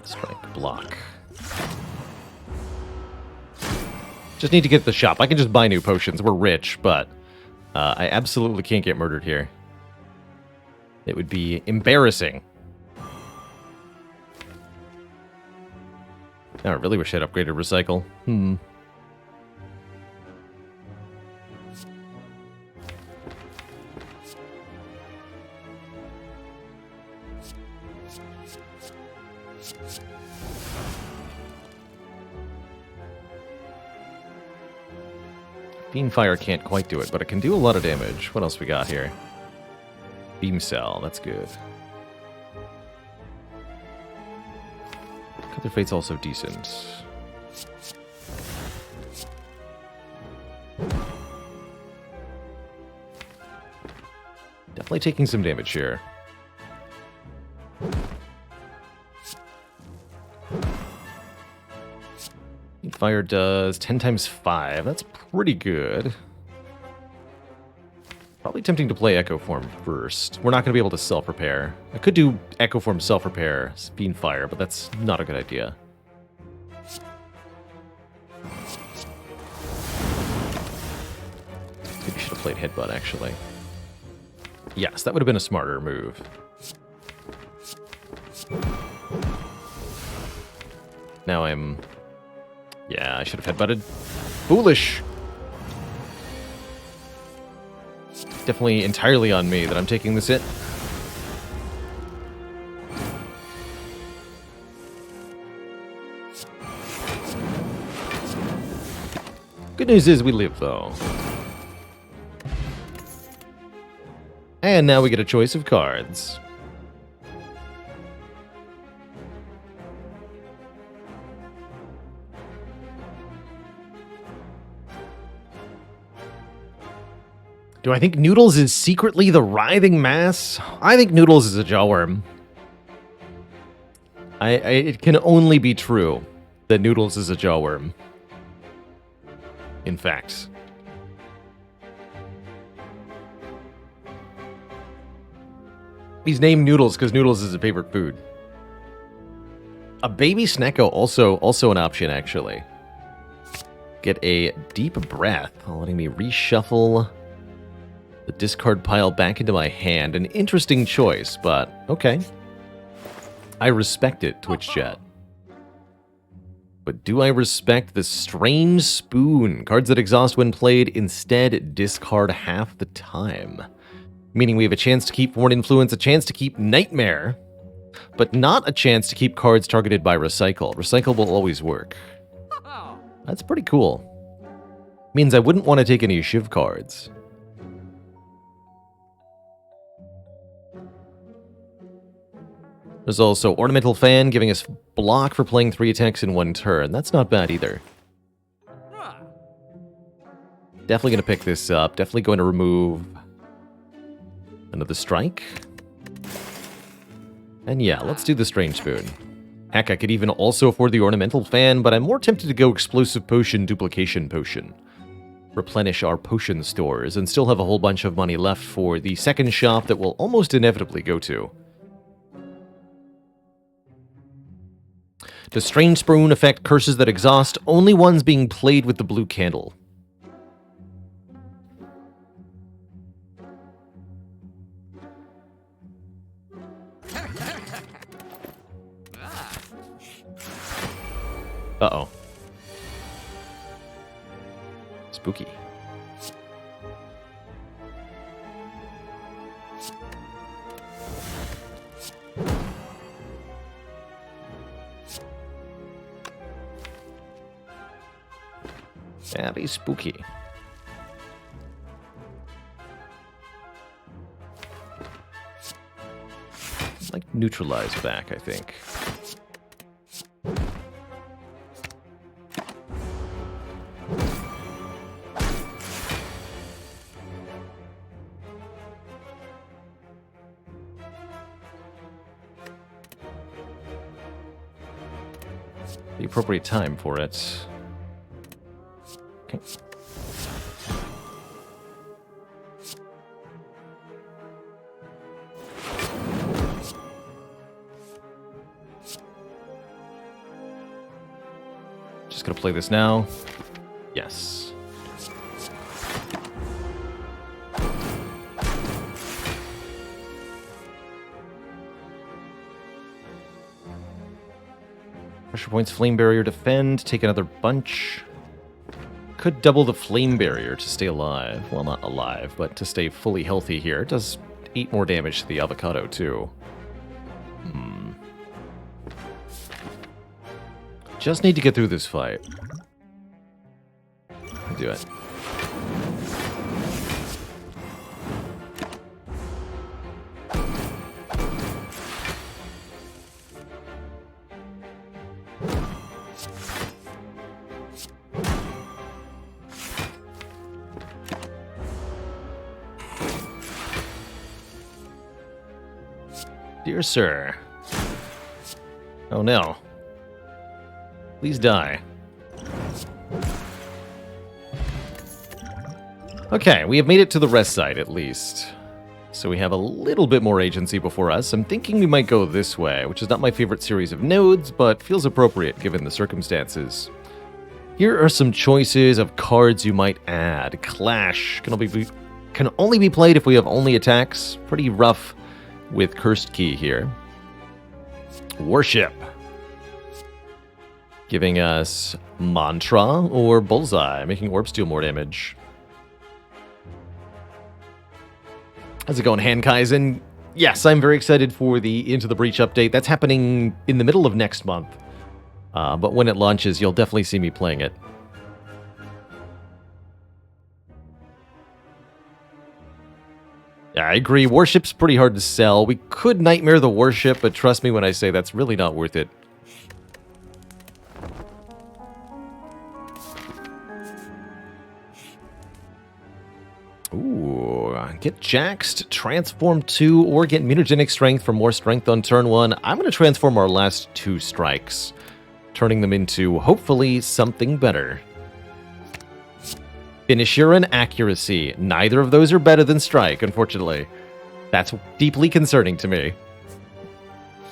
Strike, block. Just need to get to the shop. I can just buy new potions. We're rich, but I absolutely can't get murdered here. It would be embarrassing. I really wish I'd upgraded Recycle. Beam Fire can't quite do it, but it can do a lot of damage. What else we got here? Beam Cell, that's good. Color Fate's also decent. Definitely taking some damage here. Fire does 10 times 5. That's pretty good. Probably tempting to play Echo Form first. We're not going to be able to self-repair. I could do Echo Form self-repair, Fiend Fire, but that's not a good idea. Maybe should have played Headbutt, actually. Yes, that would have been a smarter move. Now I'm... Yeah, I should have headbutted. Foolish! Definitely entirely on me that I'm taking this hit. Good news is we live, though. And now we get a choice of cards. Do I think Noodles is secretly the writhing mass? I think Noodles is a jawworm. It can only be true that Noodles is a jawworm. In fact. He's named Noodles because Noodles is his favorite food. A baby Snecko also an option, actually. Get a deep breath, letting me reshuffle The discard pile back into my hand. An interesting choice, but okay. I respect it, Twitch chat. But do I respect the Strange Spoon? Cards that exhaust when played, instead discard half the time. Meaning we have a chance to keep Foreign Influence, a chance to keep Nightmare, but not a chance to keep cards targeted by Recycle. Recycle will always work. That's pretty cool. Means I wouldn't want to take any Shiv cards. There's also Ornamental Fan giving us block for playing 3 attacks in 1 turn. That's not bad either. Definitely going to pick this up. Definitely going to remove another strike. And yeah, let's do the Strange Spoon. Heck, I could even also afford the Ornamental Fan, but I'm more tempted to go Explosive Potion, Duplication Potion. Replenish our potion stores, and still have a whole bunch of money left for the second shop that we'll almost inevitably go to. Does Strange Spoon affect curses that exhaust? Only ones being played with the blue candle. Uh-oh. Spooky. Very spooky. Like neutralize back, I think. The appropriate time for it. Okay. Just gonna play this now. Yes. Pressure points, Flame Barrier, defend, take another bunch. Could double the Flame Barrier to stay alive. Well, not alive, but to stay fully healthy here. It does 8 more damage to the avocado, too. Just need to get through this fight. Do it. Dear sir. Oh no. Please die. Okay, we have made it to the rest side at least. So we have a little bit more agency before us. I'm thinking we might go this way, which is not my favorite series of nodes, but feels appropriate given the circumstances. Here are some choices of cards you might add. Clash can only be played if we have only attacks. Pretty rough with Cursed Key here. Worship. Giving us Mantra or Bullseye, making Orbs deal more damage. How's it going, Hankaizen? Yes, I'm very excited for the Into the Breach update. That's happening in the middle of next month. But when it launches, you'll definitely see me playing it. Yeah, I agree. Worship's pretty hard to sell. We could Nightmare the Worship, but trust me when I say that's really not worth it. Ooh, get Jaxed, Transform 2, or get Mutagenic Strength for more strength on turn 1. I'm going to transform our last 2 strikes, turning them into, hopefully, something better. Finisher and Accuracy. Neither of those are better than Strike, unfortunately. That's deeply concerning to me.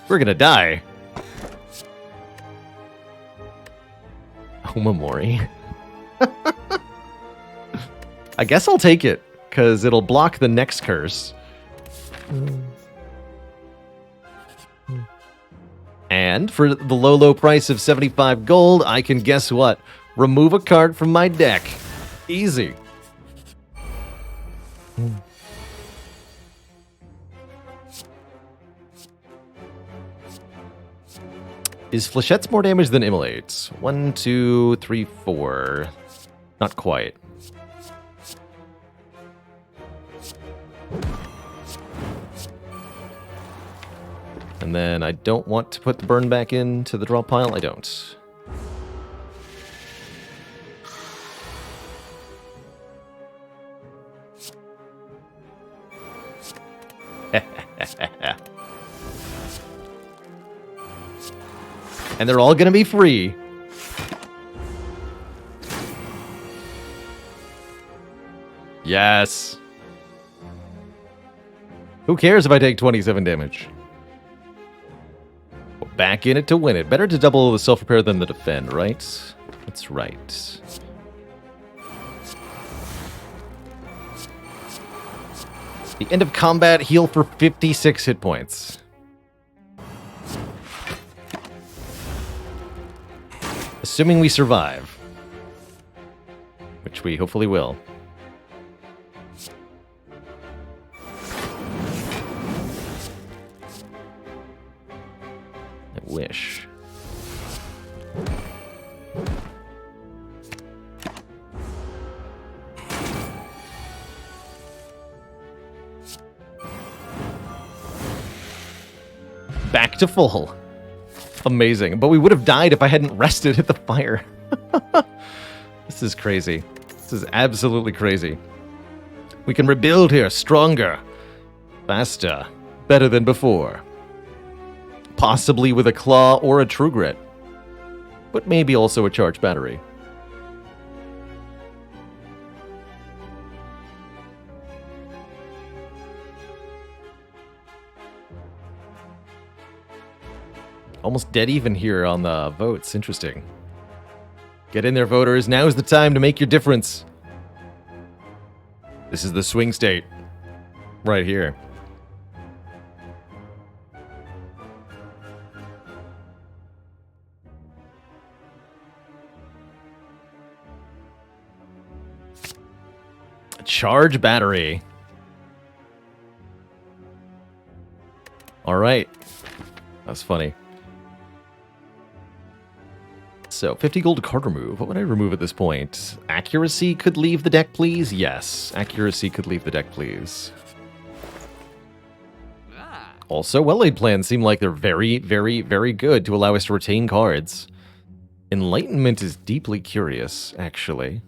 We're going to die. Omamori. I guess I'll take it. because it'll block the next curse. And for the low, low price of 75 gold, I can, guess what? Remove a card from my deck. Easy. Is Flechettes more damage than Immolates? 1, 2, 3, 4. Not quite. And then I don't want to put the burn back into the draw pile. I don't. And they're all going to be free. Yes. Who cares if I take 27 damage? We'll back in it to win it. Better to double the self-repair than the defend, right? That's right. The end of combat, heal for 56 hit points. Assuming we survive. Which we hopefully will. I wish. Back to full. Amazing. But we would have died if I hadn't rested at the fire. This is crazy. This is absolutely crazy. We can rebuild here stronger, faster, better than before. Possibly with a claw or a true grit. But maybe also a charged battery. Almost dead even here on the votes. Interesting. Get in there, voters. Now is the time to make your difference. This is the swing state. Right here. Charge battery. All right. That's funny. So, 50 gold card remove. What would I remove at this point? Accuracy could leave the deck, please? Yes. Accuracy could leave the deck, please. Also, well-laid plans seem like they're very, very, very good to allow us to retain cards. Enlightenment is deeply curious, actually.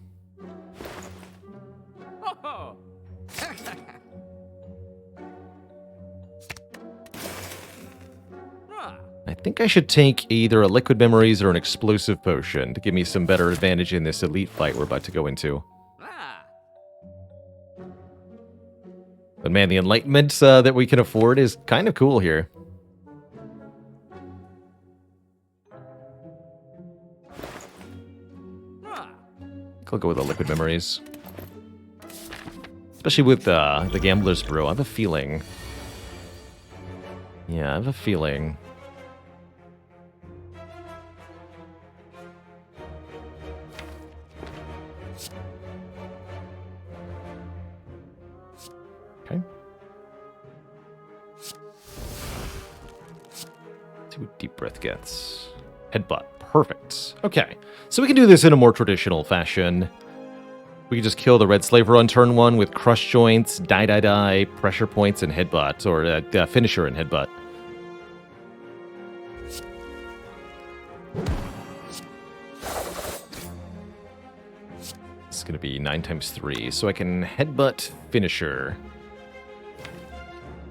I think I should take either a Liquid Memories or an Explosive Potion to give me some better advantage in this elite fight we're about to go into. But man, the Enlightenment that we can afford is kind of cool here. I'll go with the Liquid Memories. Especially with the Gambler's Brew. I have a feeling. Yeah, I have a feeling. Okay. See what Deep Breath gets. Headbutt. Perfect. Okay. So we can do this in a more traditional fashion. We can just kill the Red Slaver on turn 1 with Crush Joints, Die, Pressure Points, and Headbutt, or Finisher and Headbutt. It's going to be 9 times 3, so I can Headbutt Finisher.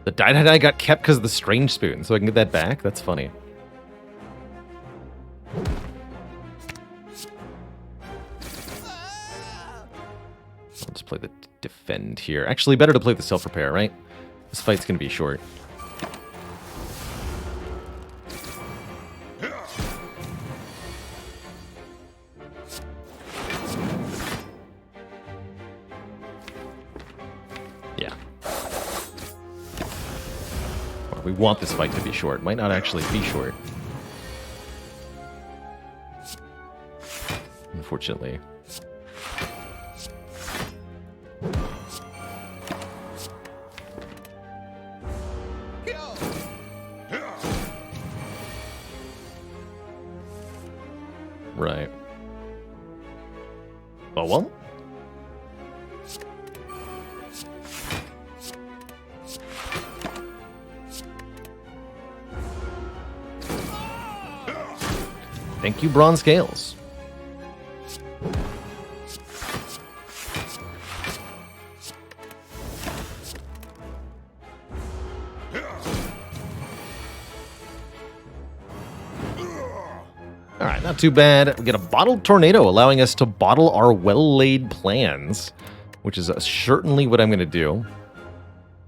The Die got kept because of the Strange Spoon, so I can get that back? That's funny. I'll just play the Defend here. Actually, better to play the Self-Repair, right? This fight's going to be short. want this fight to be short. Might not actually be short. Unfortunately. Right. Oh, well. Thank you, Bronze Scales. Alright, not too bad. We get a bottled tornado, allowing us to bottle our well-laid plans, which is certainly what I'm going to do.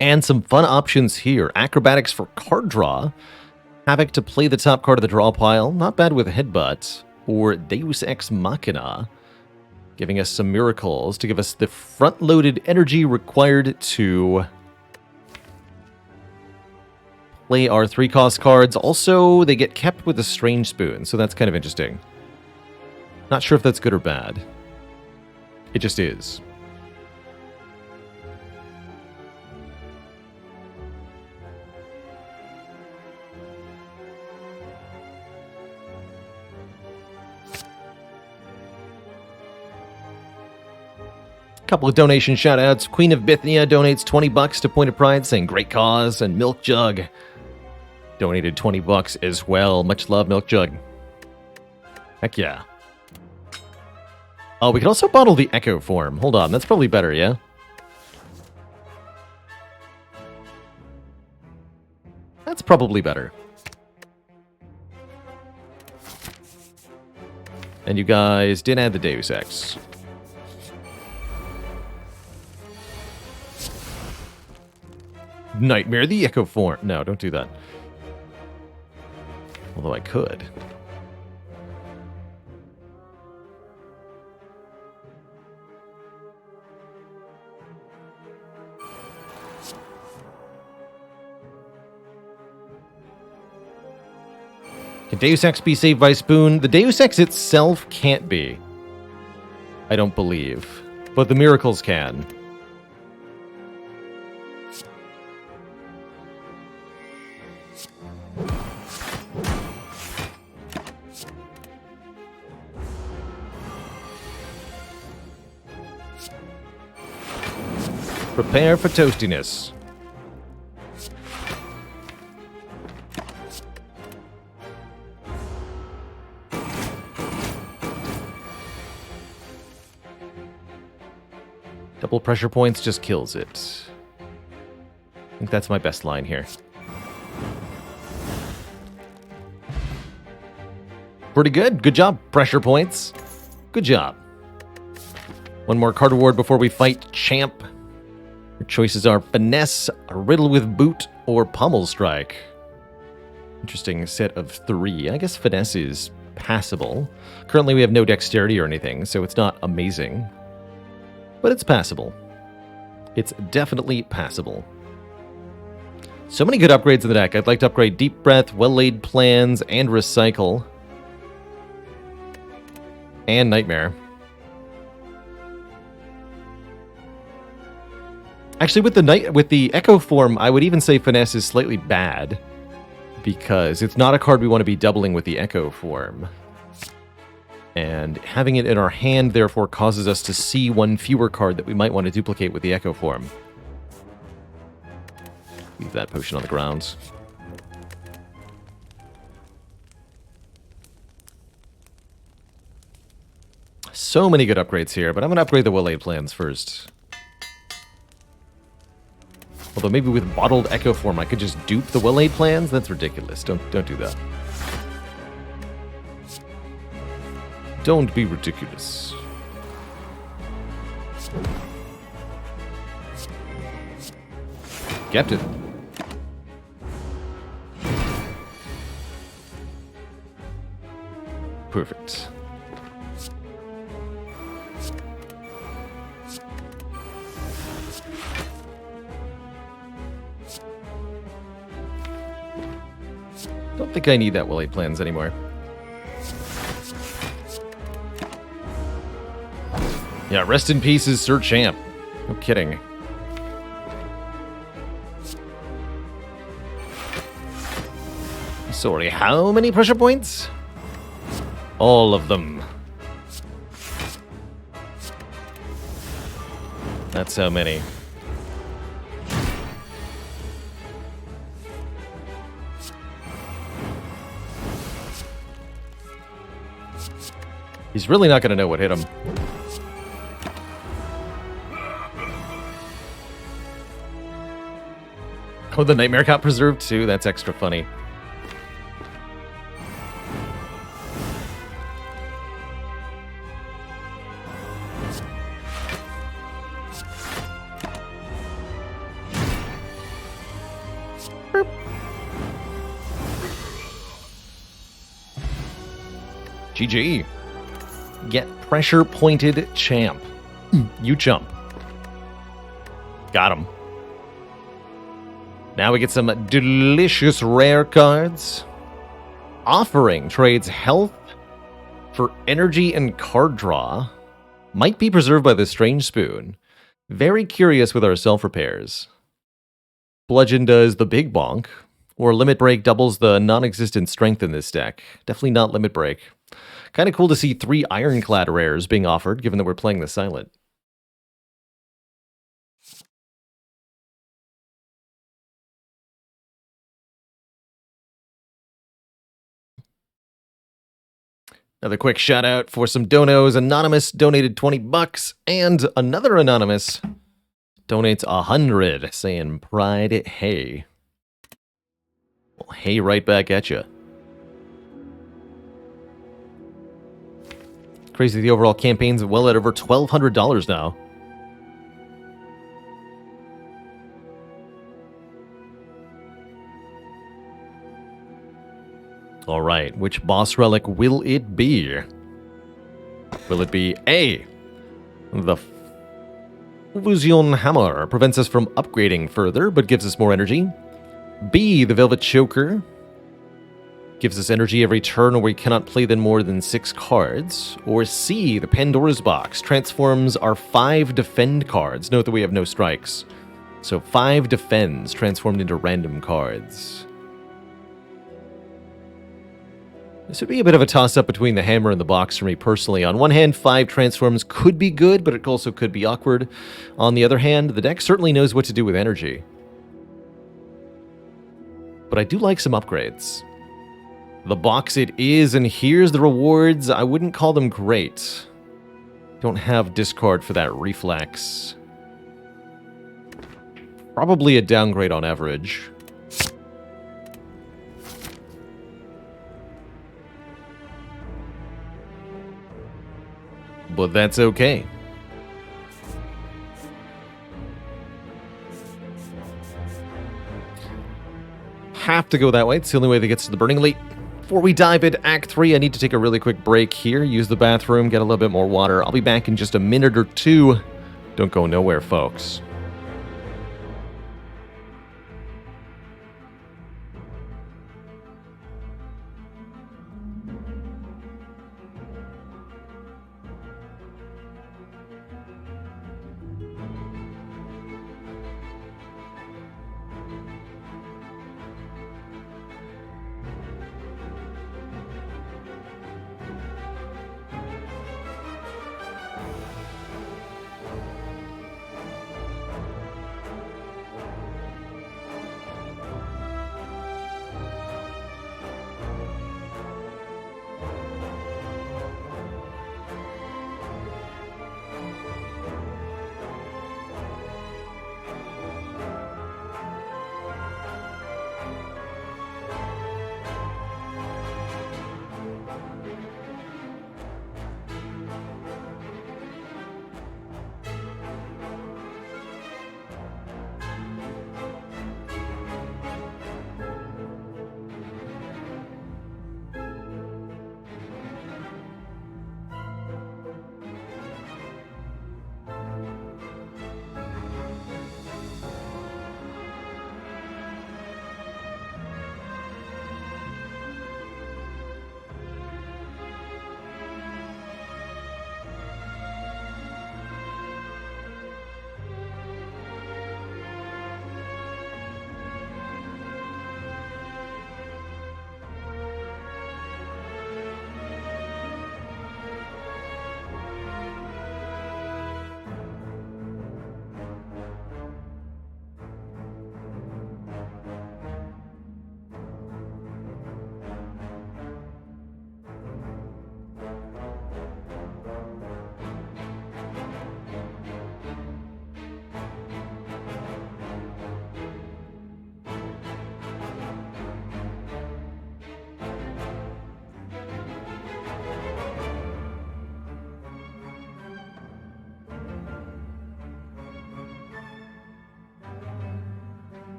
And some fun options here. Acrobatics for card draw. Havoc to play the top card of the draw pile. Not bad with Headbutt. Or Deus Ex Machina, giving us some miracles to give us the front-loaded energy required to play our 3-cost cards. Also, they get kept with a Strange Spoon, so that's kind of interesting. Not sure if that's good or bad. It just is. Couple of donation shoutouts. Queen of Bithynia donates $20 to Point of Pride, saying great cause, and Milk Jug donated $20 as well. Much love, Milk Jug. Heck yeah. Oh, we can also bottle the Echo form. Hold on, that's probably better, yeah? That's probably better. And you guys did add the Deus Ex. Nightmare the Echo form. No, don't do that. Although I could. Can Deus Ex be saved by Spoon? The Deus Ex itself can't be. I don't believe. But the miracles can. Prepare for toastiness. Double pressure points just kills it. I think that's my best line here. Pretty good. Good job, pressure points. Good job. One more card reward before we fight Champ. Your choices are Finesse, a Riddle with Boot, or Pommel Strike. Interesting set of 3. I guess Finesse is passable. Currently we have no Dexterity or anything, so it's not amazing. But it's passable. It's definitely passable. So many good upgrades in the deck. I'd like to upgrade Deep Breath, Well-Laid Plans, and Recycle. And Nightmare. Actually, with the Echo form, I would even say Finesse is slightly bad, because it's not a card we want to be doubling with the Echo form. And having it in our hand, therefore, causes us to see one fewer card that we might want to duplicate with the Echo form. Leave that potion on the ground. So many good upgrades here, but I'm going to upgrade the Well-Laid Plans first. Although maybe with bottled Echo form I could just dupe the Well-Laid Plans? That's ridiculous. Don't do that. Don't be ridiculous. Captain. Perfect. Don't think I need that Willate plans anymore. Yeah, rest in peace is Sir Champ. No kidding. Sorry, how many pressure points? All of them. That's how many. He's really not going to know what hit him. Oh, the Nightmare got preserved too? That's extra funny. GG. Get pressure-pointed champ. You chump. Got him. Now we get some delicious rare cards. Offering trades health for energy and card draw. Might be preserved by the Strange Spoon. Very curious with our self-repairs. Bludgeon does the big bonk. Or Limit Break doubles the non-existent strength in this deck. Definitely not Limit Break. Kind of cool to see 3 Ironclad rares being offered, given that we're playing the Silent. Another quick shout out for some donos. Anonymous donated 20 bucks, and another Anonymous donates 100, saying pride hey. Well, hey right back at you. Crazy, the overall campaign's well at over $1,200 now. All right, which boss relic will it be? Will it be A, the Fusion Hammer, prevents us from upgrading further, but gives us more energy? B, the Velvet Choker, gives us energy every turn or we cannot play them more than 6 cards. Or C, the Pandora's Box, transforms our 5 defend cards. Note that we have no strikes. So 5 defends transformed into random cards. This would be a bit of a toss-up between the hammer and the box for me personally. On one hand, 5 transforms could be good, but it also could be awkward. On the other hand, the deck certainly knows what to do with energy. But I do like some upgrades. The box it is, and here's the rewards. I wouldn't call them great. Don't have discard for that reflex. Probably a downgrade on average. But that's okay. Have to go that way. It's the only way that gets to the Burning Elite. Before we dive into Act 3, I need to take a really quick break here, use the bathroom, get a little bit more water. I'll be back in just a minute or two. Don't go nowhere, folks.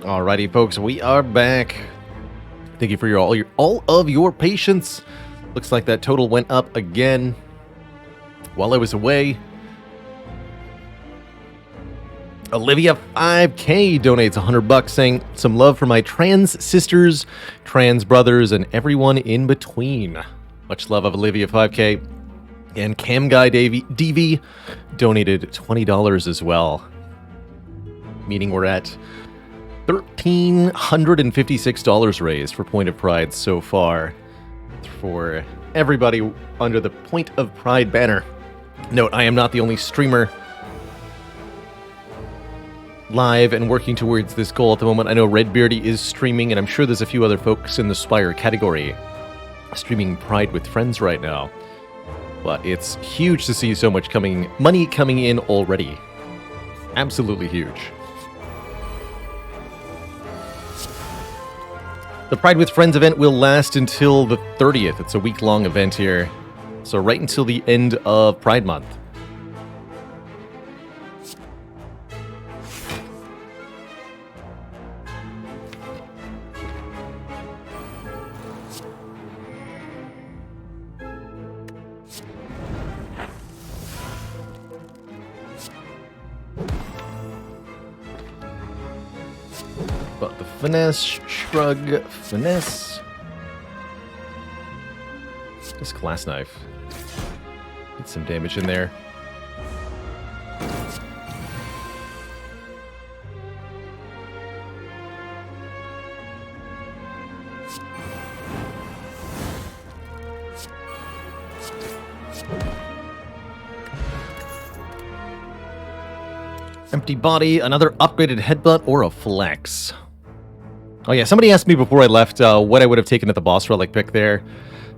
Alrighty, folks, we are back. Thank you for all of your patience. Looks like that total went up again while I was away. Olivia 5K donates $100 saying, some love for my trans sisters, trans brothers, and everyone in between. Much love of Olivia 5K. And Cam Guy DV donated $20 as well. Meaning we're at $1,356 raised for Point of Pride so far for everybody under the Point of Pride banner. Note, I am not the only streamer live and working towards this goal at the moment. I know Redbeardy is streaming, and I'm sure there's a few other folks in the Spire category streaming Pride with Friends right now. But it's huge to see so much money coming in already. Absolutely huge. The Pride with Friends event will last until the 30th. It's a week-long event here. So right until the end of Pride Month. But the finesse, shrug, finesse. This glass knife. Get some damage in there. Empty body, another upgraded headbutt, or a flex. Oh yeah, somebody asked me before I left what I would have taken at the boss relic pick there.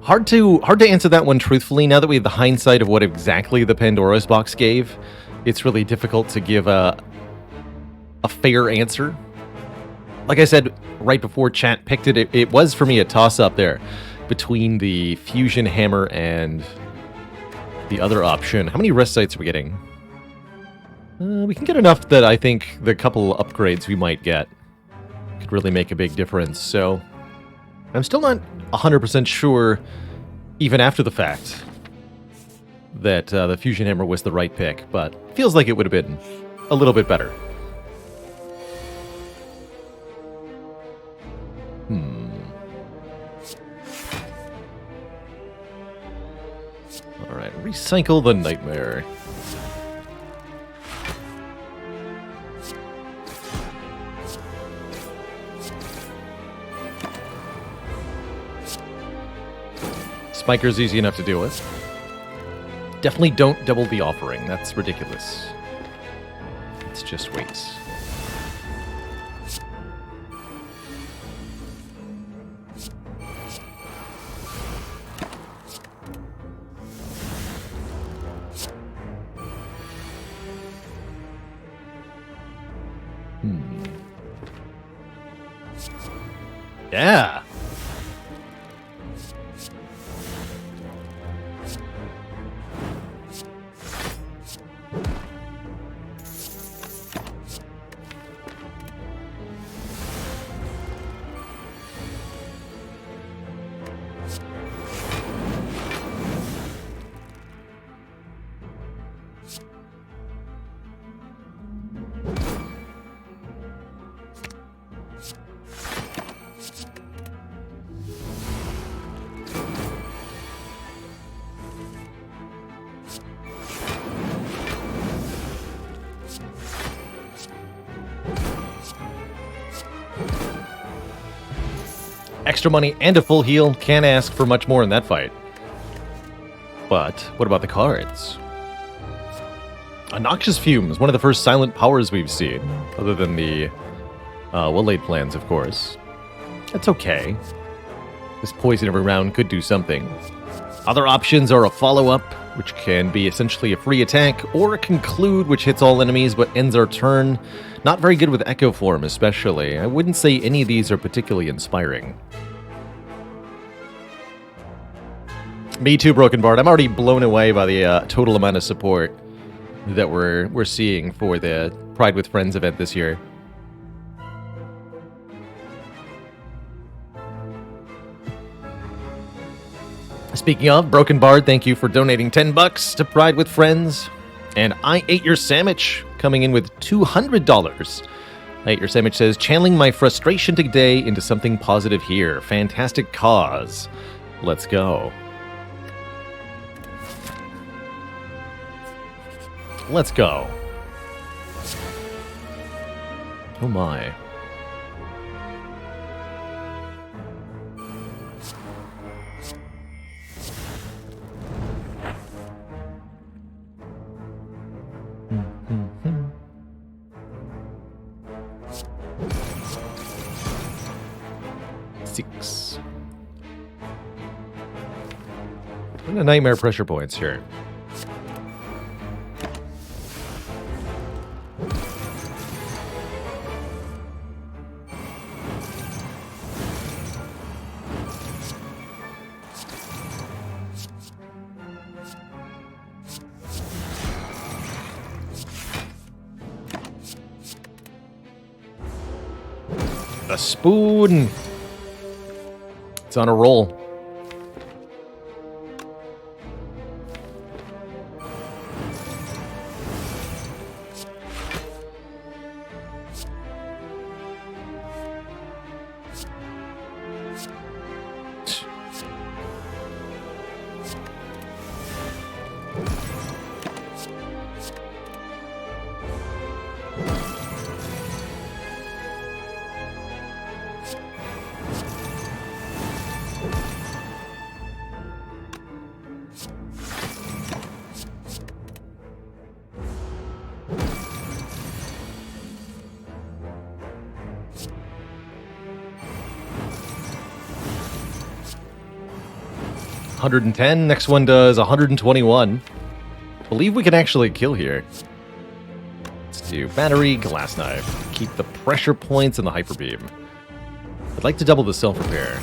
Hard to answer that one truthfully. Now that we have the hindsight of what exactly the Pandora's box gave, it's really difficult to give a fair answer. Like I said right before chat picked it, it was for me a toss-up there between the fusion hammer and the other option. How many rest sites are we getting? We can get enough that I think the couple upgrades we might get could really make a big difference. So I'm still not 100% sure, even after the fact, that the fusion hammer was the right pick, but feels like it would have been a little bit better. Alright, recycle the nightmare. Spiker's easy enough to deal with. Definitely don't double the offering. That's ridiculous. Let's just wait. Yeah. Extra money and a full heal. Can't ask for much more in that fight. But what about the cards? A Noxious Fumes, one of the first silent powers we've seen, other than the well-laid plans, of course. That's okay. This poison every round could do something. Other options are a follow-up, which can be essentially a free attack, or a conclude, which hits all enemies but ends our turn. Not very good with Echo Form, especially. I wouldn't say any of these are particularly inspiring. Me too, Broken Bard. I'm already blown away by the total amount of support that we're seeing for the Pride with Friends event this year. Speaking of, Broken Bard, thank you for donating $10 to Pride with Friends. And I Ate Your Sandwich coming in with $200. I Ate Your Sandwich says, channeling my frustration today into something positive here. Fantastic cause. Let's go. Let's go. Oh my. Six. What a nightmare pressure points here. A spoon. It's on a roll. $110. Next one does 121. Believe we can actually kill here. Let's do battery, glass knife. Keep the pressure points and the hyper beam. I'd like to double the self repair.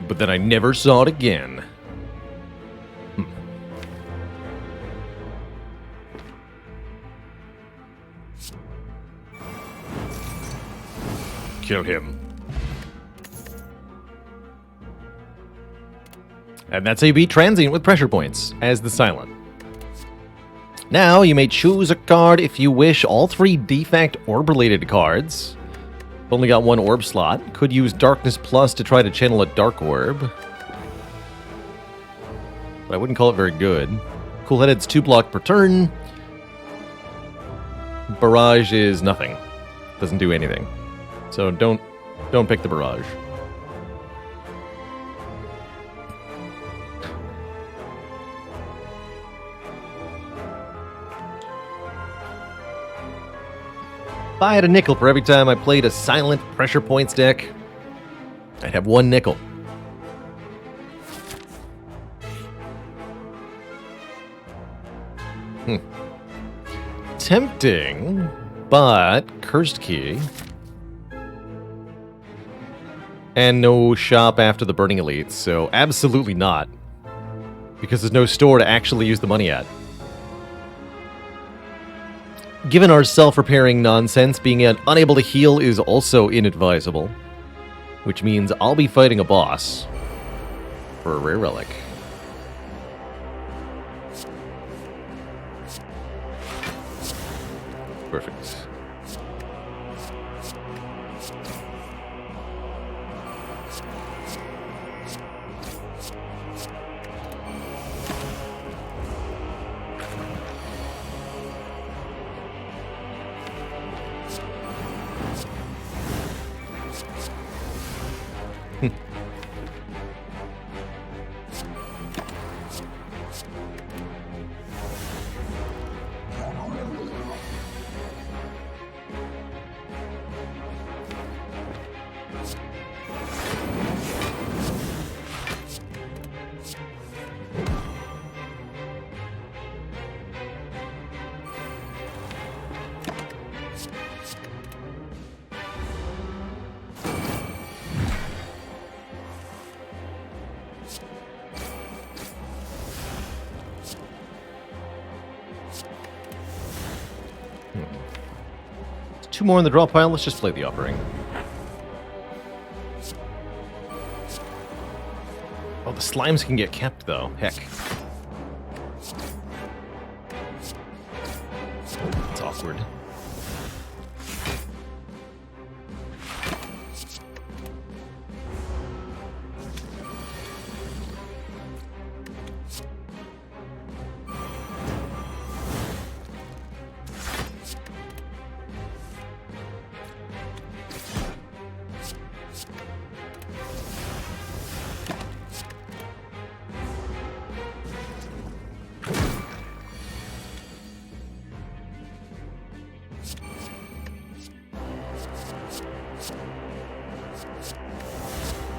But then I never saw it again. Kill him. And that's how you beat Transient with pressure points, as the Silent. Now, you may choose a card if you wish. All 3 defect orb-related cards. Only got 1 orb slot. Could use Darkness Plus to try to channel a Dark Orb. But I wouldn't call it very good. Cool Headed's 2 block per turn. Barrage is nothing. Doesn't do anything. So don't pick the Barrage. If I had a nickel for every time I played a silent pressure points deck, I'd have 1 nickel. Tempting, but Cursed Key. And no shop after the Burning Elite, so absolutely not. Because there's no store to actually use the money at. Given our self-repairing nonsense, being unable to heal is also inadvisable. Which means I'll be fighting a boss for a rare relic. Perfect. Two more in the draw pile. Let's just play the offering. the slimes can get kept, though. Heck. It's awkward.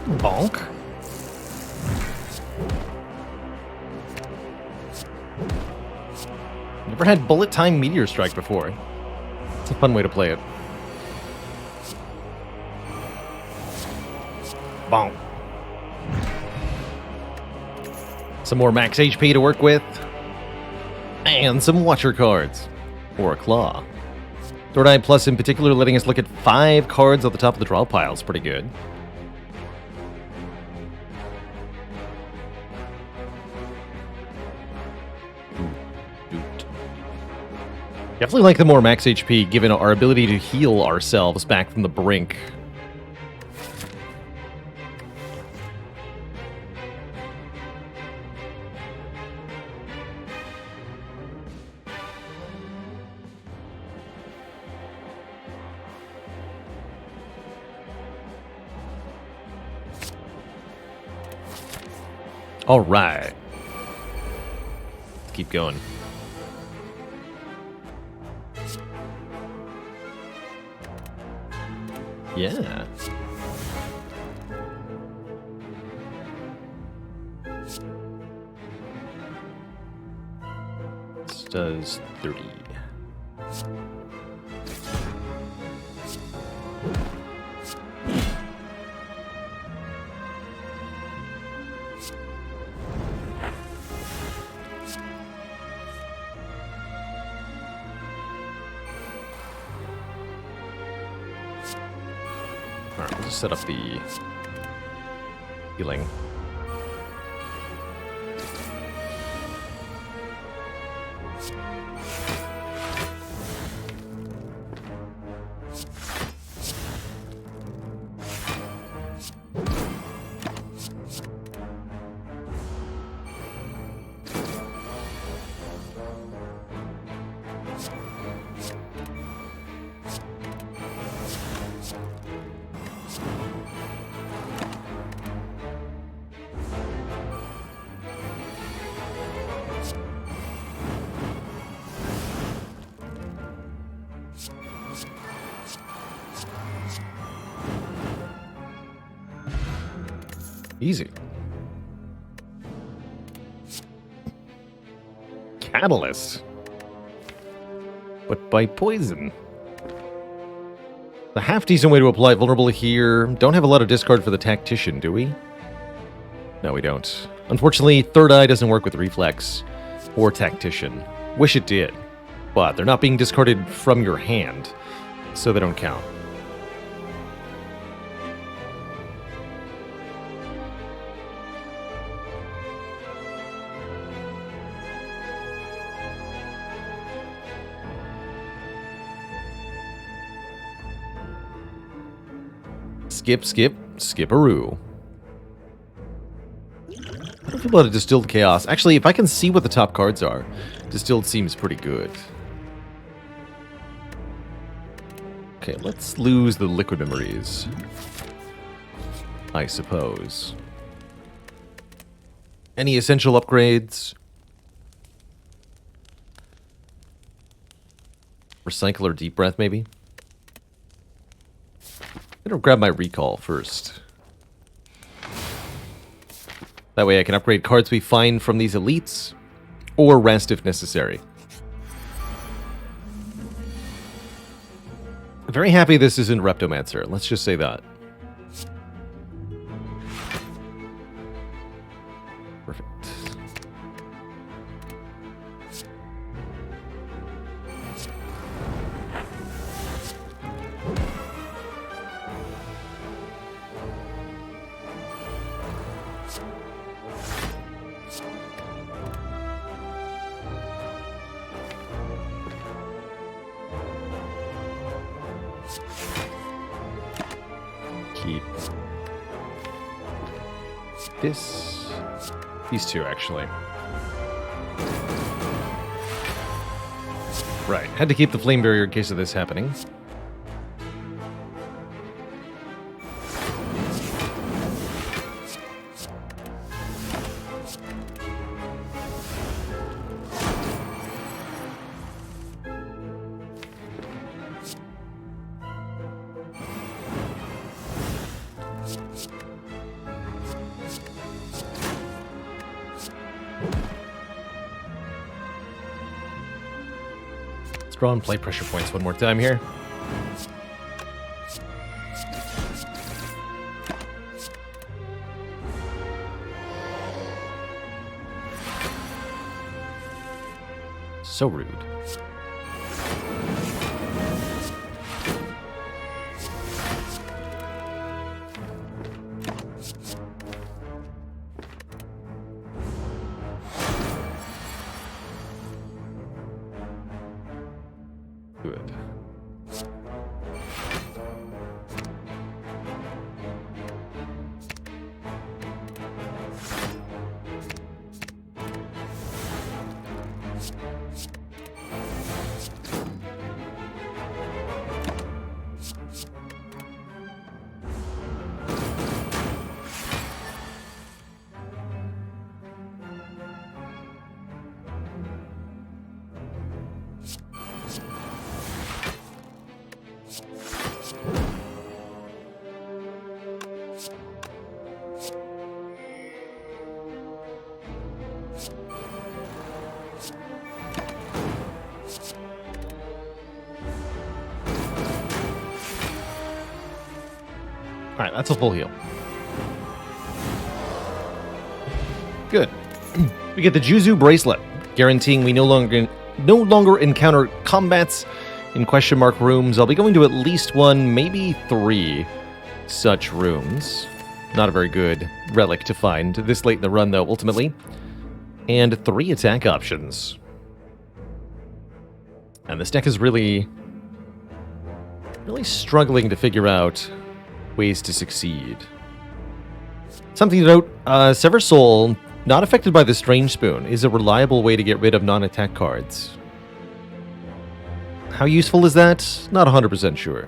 Bonk. Never had bullet time meteor strike before. It's a fun way to play it. Bonk. Some more max HP to work with. And some Watcher cards. Or a Claw. Third Eye Plus in particular letting us look at 5 cards at the top of the draw pile. It's pretty good. Definitely like the more max HP, given our ability to heal ourselves back from the brink. All right. Let's keep going. Yeah. This does 30. Alright, we'll just set up the healing. Easy. Catalyst. But by poison. The half-decent way to apply vulnerable here. Don't have a lot of discard for the Tactician, do we? No, we don't. Unfortunately, Third Eye doesn't work with Reflex or Tactician. Wish it did. But they're not being discarded from your hand, so they don't count. Skip, skip, skip-a-roo. I don't feel about a Distilled Chaos. Actually, if I can see what the top cards are, Distilled seems pretty good. Okay, let's lose the Liquid Memories, I suppose. Any essential upgrades? Recycle or Deep Breath, maybe? I'm gonna grab my Recall first. That way I can upgrade cards we find from these elites, or rest if necessary. I'm very happy this isn't Reptomancer, let's just say that. Perfect. Keep these two, actually. Right, had to keep the flame barrier in case of this happening. Draw and play pressure points one more time here. So rude. Good. Alright, that's a full heal. Good. We get the Juzu bracelet, guaranteeing we no longer encounter combats in question mark rooms. I'll be going to at least one, maybe 3 such rooms. Not a very good relic to find this late in the run, though, ultimately. And 3 attack options. And this deck is really struggling to figure out ways to succeed. Something to note, Sever Soul, not affected by the Strange Spoon, is a reliable way to get rid of non-attack cards. How useful is that? Not 100% sure.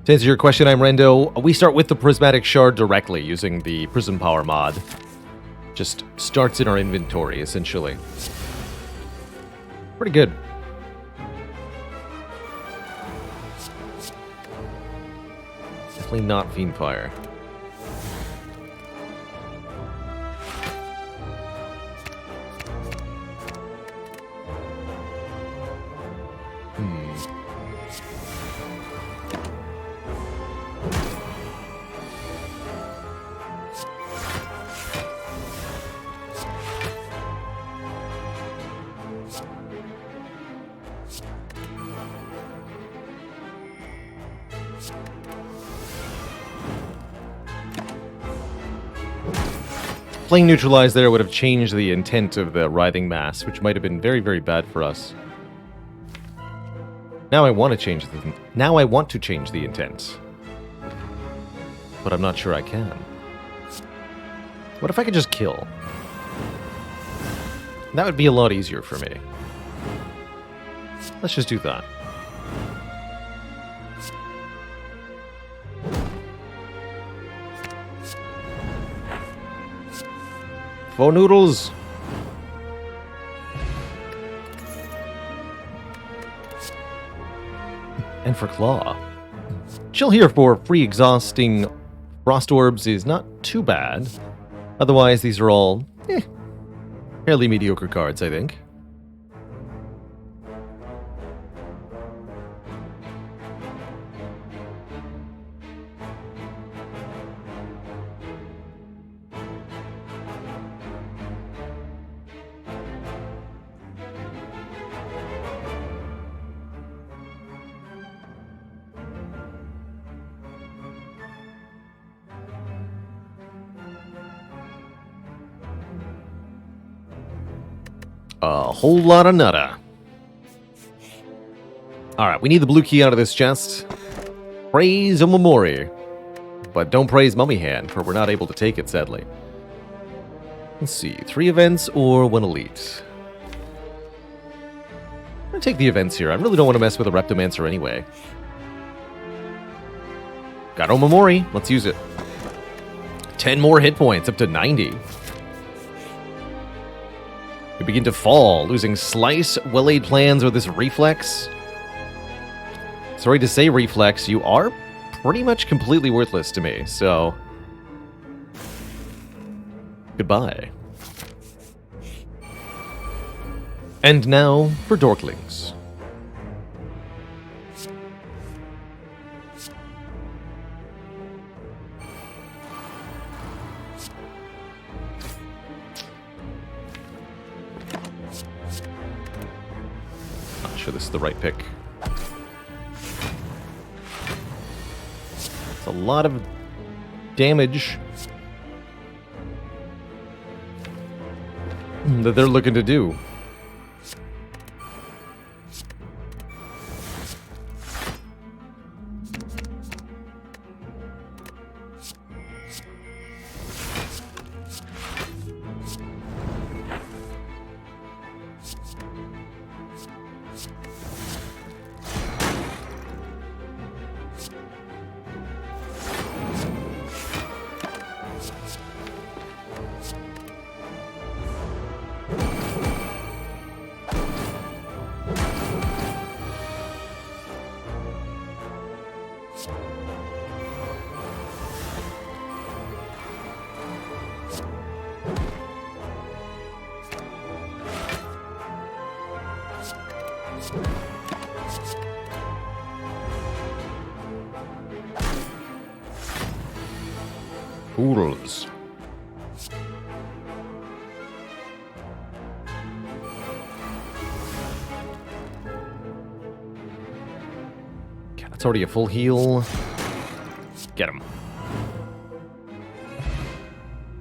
To answer your question, I'm Rendo. We start with the Prismatic Shard directly using the Prism Power mod. Just starts in our inventory, essentially. Pretty good. Definitely not Fiendfire. Playing Neutralize there would have changed the intent of the Writhing Mass, which might have been very, very bad for us. Now I want to change the intent. But I'm not sure I can. What if I could just kill? That would be a lot easier for me. Let's just do that. For noodles. And for claw. Chill here for free exhausting frost orbs is not too bad. Otherwise, these are all fairly mediocre cards, I think. A whole lot of nutta. Alright, we need the blue key out of this chest. Praise Omamori. But don't praise Mummy Hand, for we're not able to take it, sadly. Let's see, 3 events or 1 elite? I'm gonna take the events here. I really don't want to mess with a Reptomancer anyway. Got Omamori. Let's use it. 10 more hit points, up to 90. We begin to fall, losing Slice, Well-Laid Plans, or this Reflex. Sorry to say, Reflex, you are pretty much completely worthless to me, so... Goodbye. And now for Dorklings. Not sure this is the right pick. It's a lot of damage that they're looking to do. Oodles. Okay, that's already a full heal. Get him.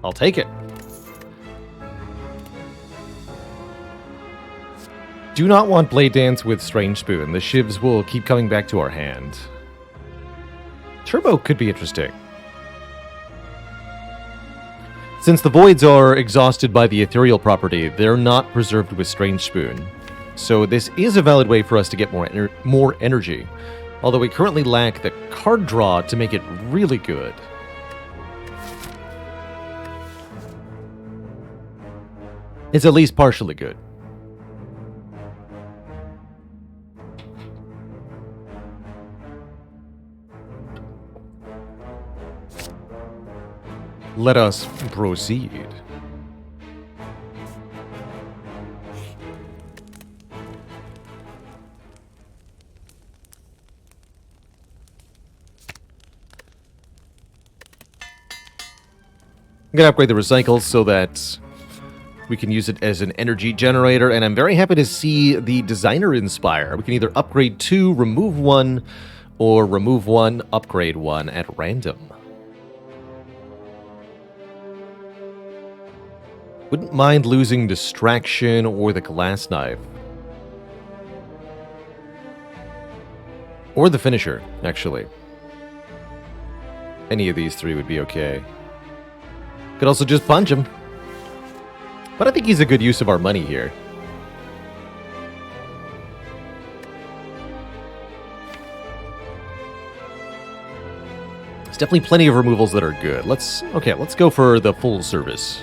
I'll take it. Do not want Blade Dance with Strange Spoon. The shivs will keep coming back to our hand. Turbo could be interesting. Since the voids are exhausted by the ethereal property, they're not preserved with Strange Spoon. So this is a valid way for us to get more energy. Although we currently lack the card draw to make it really good. It's at least partially good. Let us proceed. I'm going to upgrade the recycle so that we can use it as an energy generator, and I'm very happy to see the designer in Spire. We can either upgrade 2, remove 1, or remove 1, upgrade 1 at random. Wouldn't mind losing Distraction or the Glass Knife. Or the Finisher, actually. Any of these 3 would be okay. Could also just punch him. But I think he's a good use of our money here. There's definitely plenty of removals that are good. Let's go for the full service.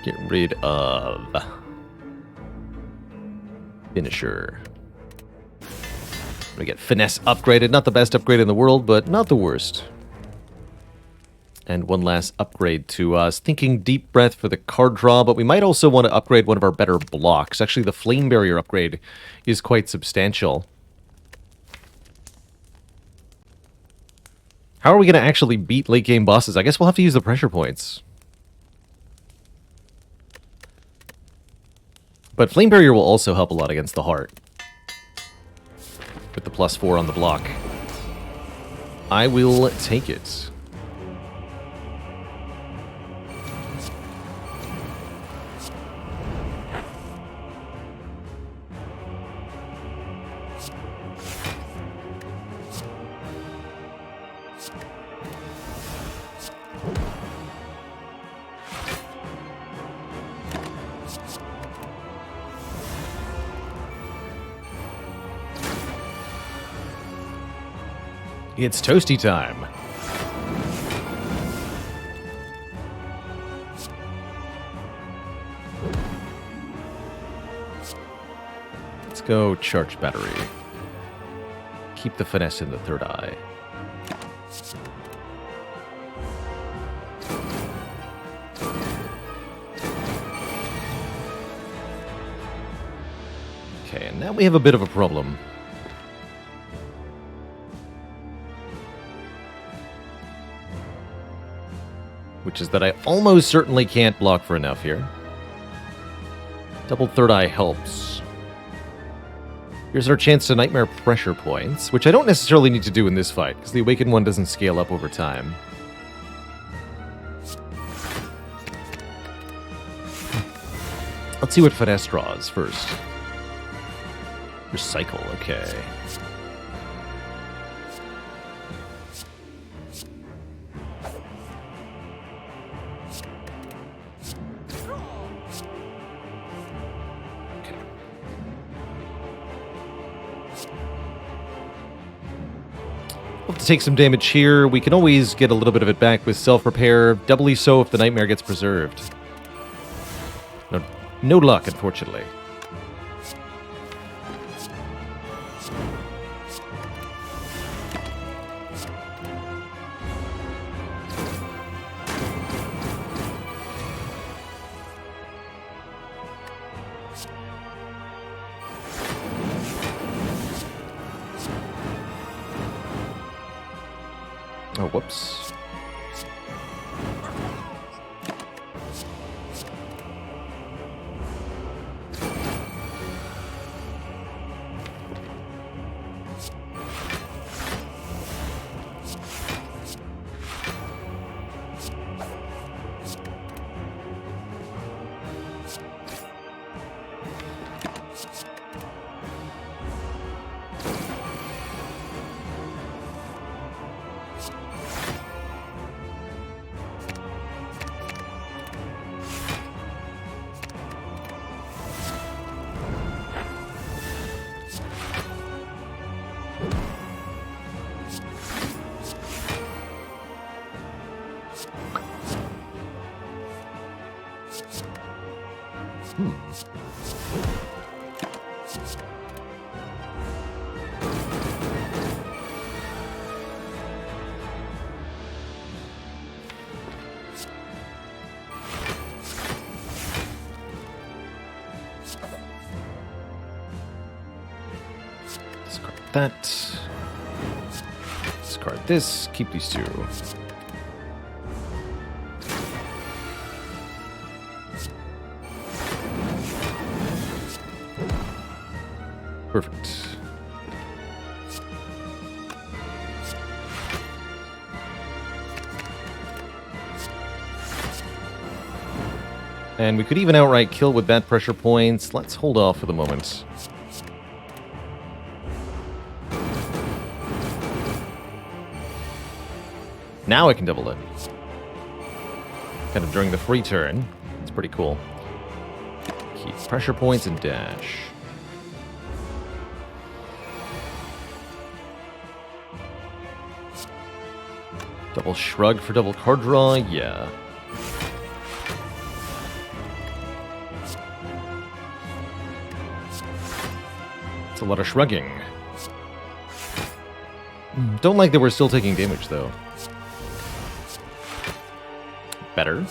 Get rid of Finisher. We get Finesse upgraded. Not the best upgrade in the world, but not the worst. And one last upgrade to us. Thinking Deep Breath for the card draw, but we might also want to upgrade one of our better blocks. Actually, the Flame Barrier upgrade is quite substantial. How are we going to actually beat late game bosses? I guess we'll have to use the pressure points. But Flame Barrier will also help a lot against the heart. With the +4 on the block. I will take it. It's toasty time. Let's go charge battery. Keep the finesse in the third eye. Okay, and now we have a bit of a problem. Which is that I almost certainly can't block for enough here. Double third eye helps. Here's our chance to nightmare pressure points, which I don't necessarily need to do in this fight, because the awakened one doesn't scale up over time. Let's see what finesse draws first. Recycle, okay. We'll have to take some damage here. We can always get a little bit of it back with self-repair, doubly so if the nightmare gets preserved. No luck, unfortunately. Oh, whoops. Discard that. Discard this. Keep these two. Perfect. And we could even outright kill with bad pressure points. Let's hold off for the moment. Now I can double it. Kind of during the free turn. It's pretty cool. Keep pressure points and dash. Double shrug for double card draw, yeah. It's a lot of shrugging. Don't like that we're still taking damage, though. Better.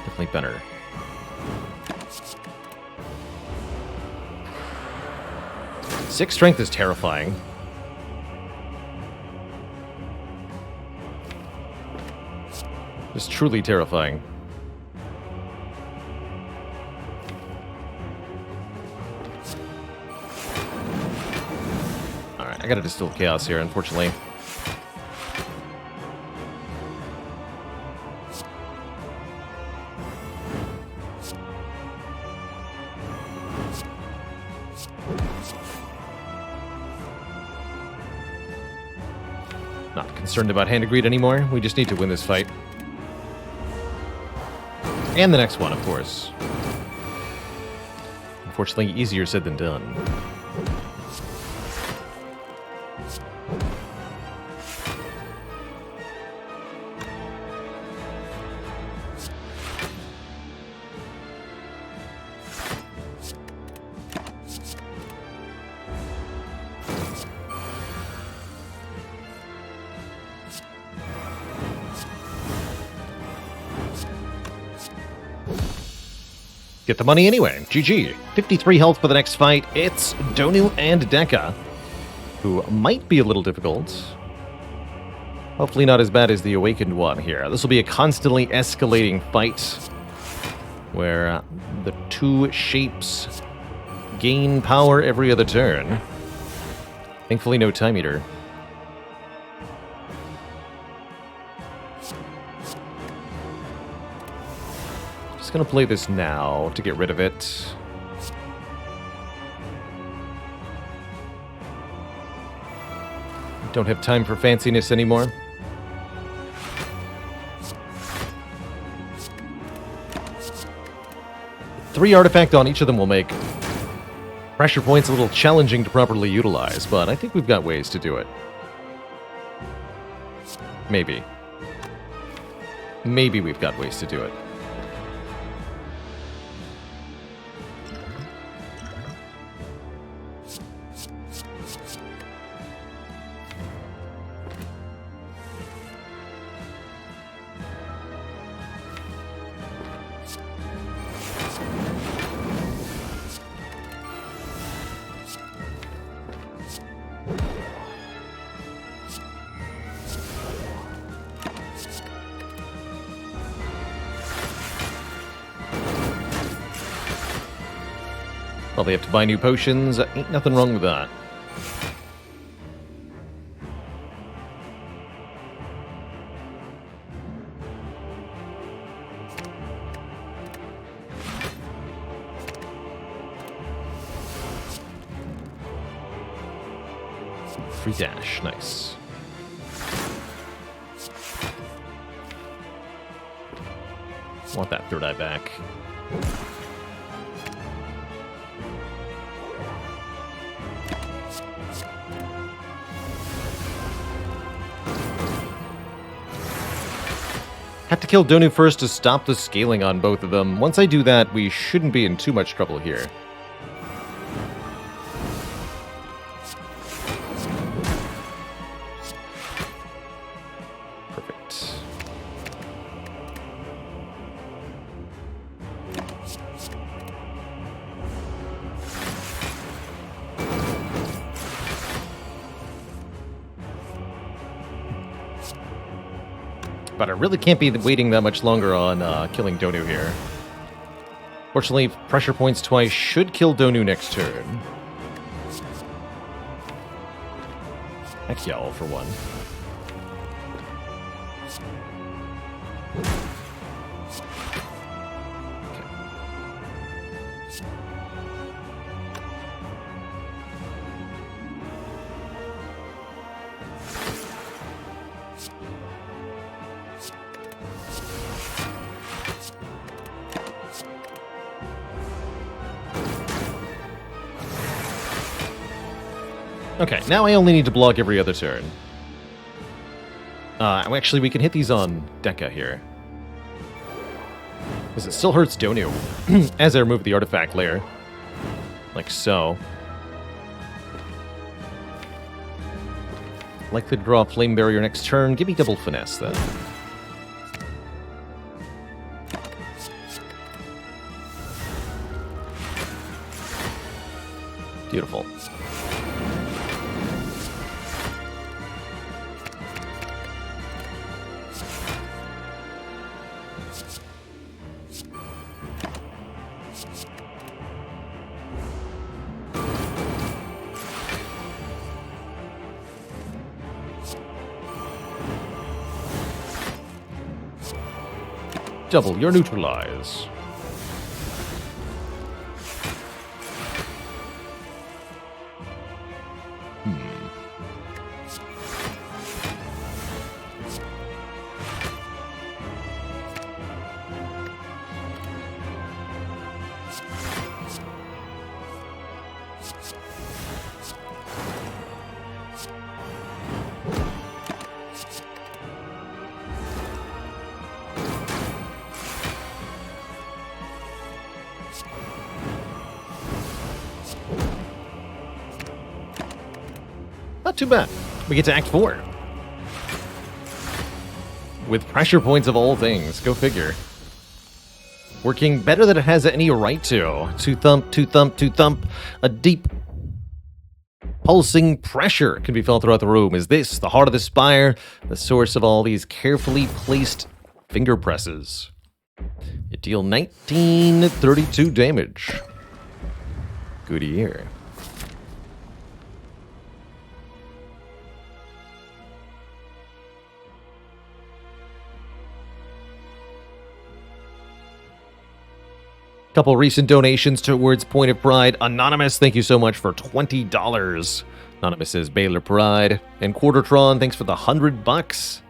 Definitely better. Six strength is terrifying. It's truly terrifying. Alright, I gotta distill chaos here, unfortunately. Not concerned about Hand of Greed anymore. We just need to win this fight. And the next one, of course. Unfortunately, easier said than done. Get the money anyway. GG. 53 health for the next fight. It's Donu and Deka, who might be a little difficult. Hopefully not as bad as the Awakened one here. This will be a constantly escalating fight where the two shapes gain power every other turn. Thankfully no time eater. Gonna play this now to get rid of it. Don't have time for fanciness anymore. Three artifact on each of them will make pressure points a little challenging to properly utilize, but I think we've got ways to do it. Maybe. Maybe we've got ways to do it. Probably have to buy new potions. Ain't nothing wrong with that. Free dash. Nice. Want that third eye back. Have to kill Donu first to stop the scaling on both of them. Once I do that, we shouldn't be in too much trouble here. Perfect. But I really can't be waiting that much longer on killing Donu here. Fortunately, pressure points twice should kill Donu next turn. Heck yeah, all for one. Okay, now I only need to block every other turn. Actually, we can hit these on Deka here. Because it still hurts Donu as I remove the artifact layer. Like so. Likely to draw a Flame Barrier next turn. Give me double finesse then. Beautiful. Double your neutralize. not too bad. We get to Act 4. With pressure points of all things. Go figure. Working better than it has any right to. To thump, to thump, to thump. A deep, pulsing pressure can be felt throughout the room. Is this the heart of the Spire? The source of all these carefully placed finger presses. You deal 1932 damage. Good year. Couple recent donations towards Point of Pride. Anonymous, thank you so much for $20. Anonymous says Baylor Pride. And Quartertron, thanks for the $100.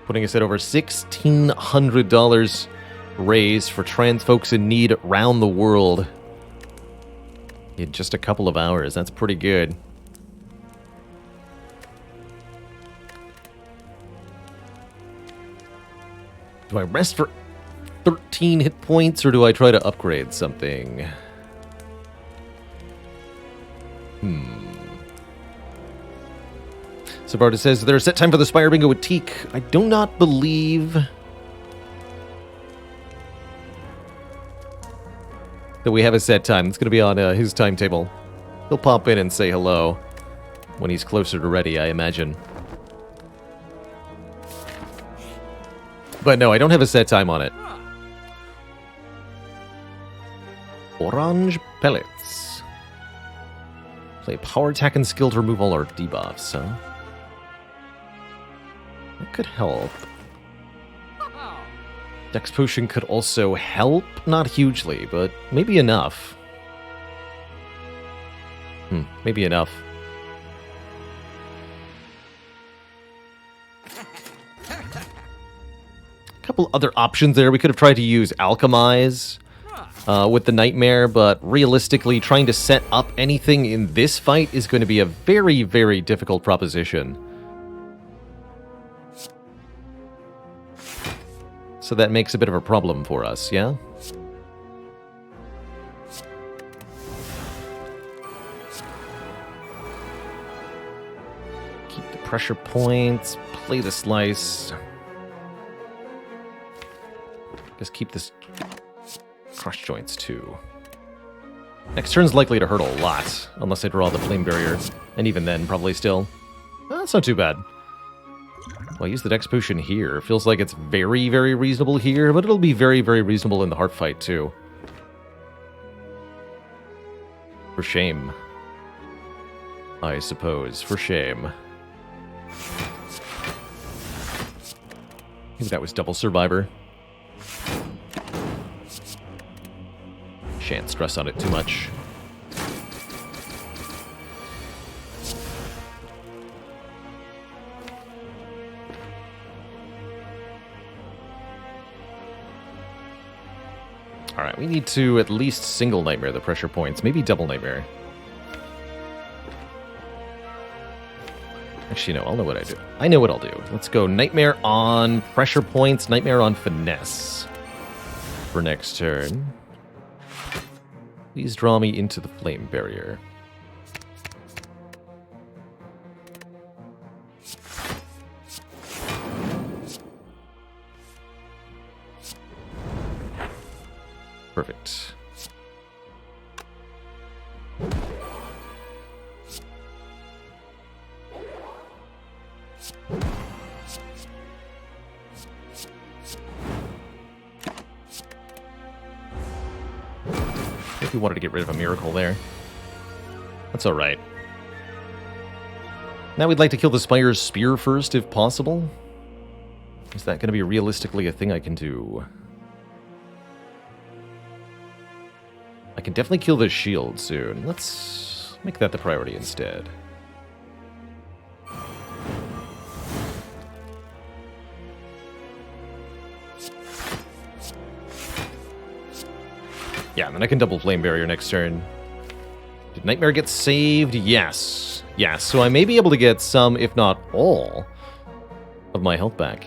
Putting us at over $1,600 raised for trans folks in need around the world. In just a couple of hours. That's pretty good. Do I rest for 13 hit points, or do I try to upgrade something? Savarda says, there's a set time for the Spire Bingo with Teak. I do not believe that we have a set time. It's going to be on his timetable. He'll pop in and say hello when he's closer to ready, I imagine. But no, I don't have a set time on it. Orange pellets. Play power attack and skill to remove all our debuffs, huh? That could help. Dex Potion could also help. Not hugely, but maybe enough. Maybe enough. A couple other options there. We could have tried to use Alchemize with the Nightmare, but realistically, trying to set up anything in this fight is going to be a very, very difficult proposition. So that makes a bit of a problem for us, yeah? Keep the pressure points, play the slice. Just keep this crush joints too. Next turn's likely to hurt a lot, unless I draw the flame barrier. And even then, probably still. That's not too bad. Well, I use the Dex Potion here. Feels like it's very, very reasonable here, but it'll be very, very reasonable in the heart fight too. For shame. I suppose. For shame. Maybe that was double survivor. Shan't stress on it too much. Alright, we need to at least single Nightmare the pressure points, maybe double Nightmare. Actually, no, I'll know what I do. I know what I'll do. Let's go Nightmare on pressure points, Nightmare on finesse for next turn. Please draw me into the flame barrier. Perfect. If you wanted to get rid of a miracle there. That's alright. Now we'd like to kill the Spire's spear first, if possible. Is that going to be realistically a thing I can do? I can definitely kill this shield soon. Let's make that the priority instead. Yeah, and then I can double Flame Barrier next turn. Did Nightmare get saved? Yes. Yes, so I may be able to get some, if not all, of my health back.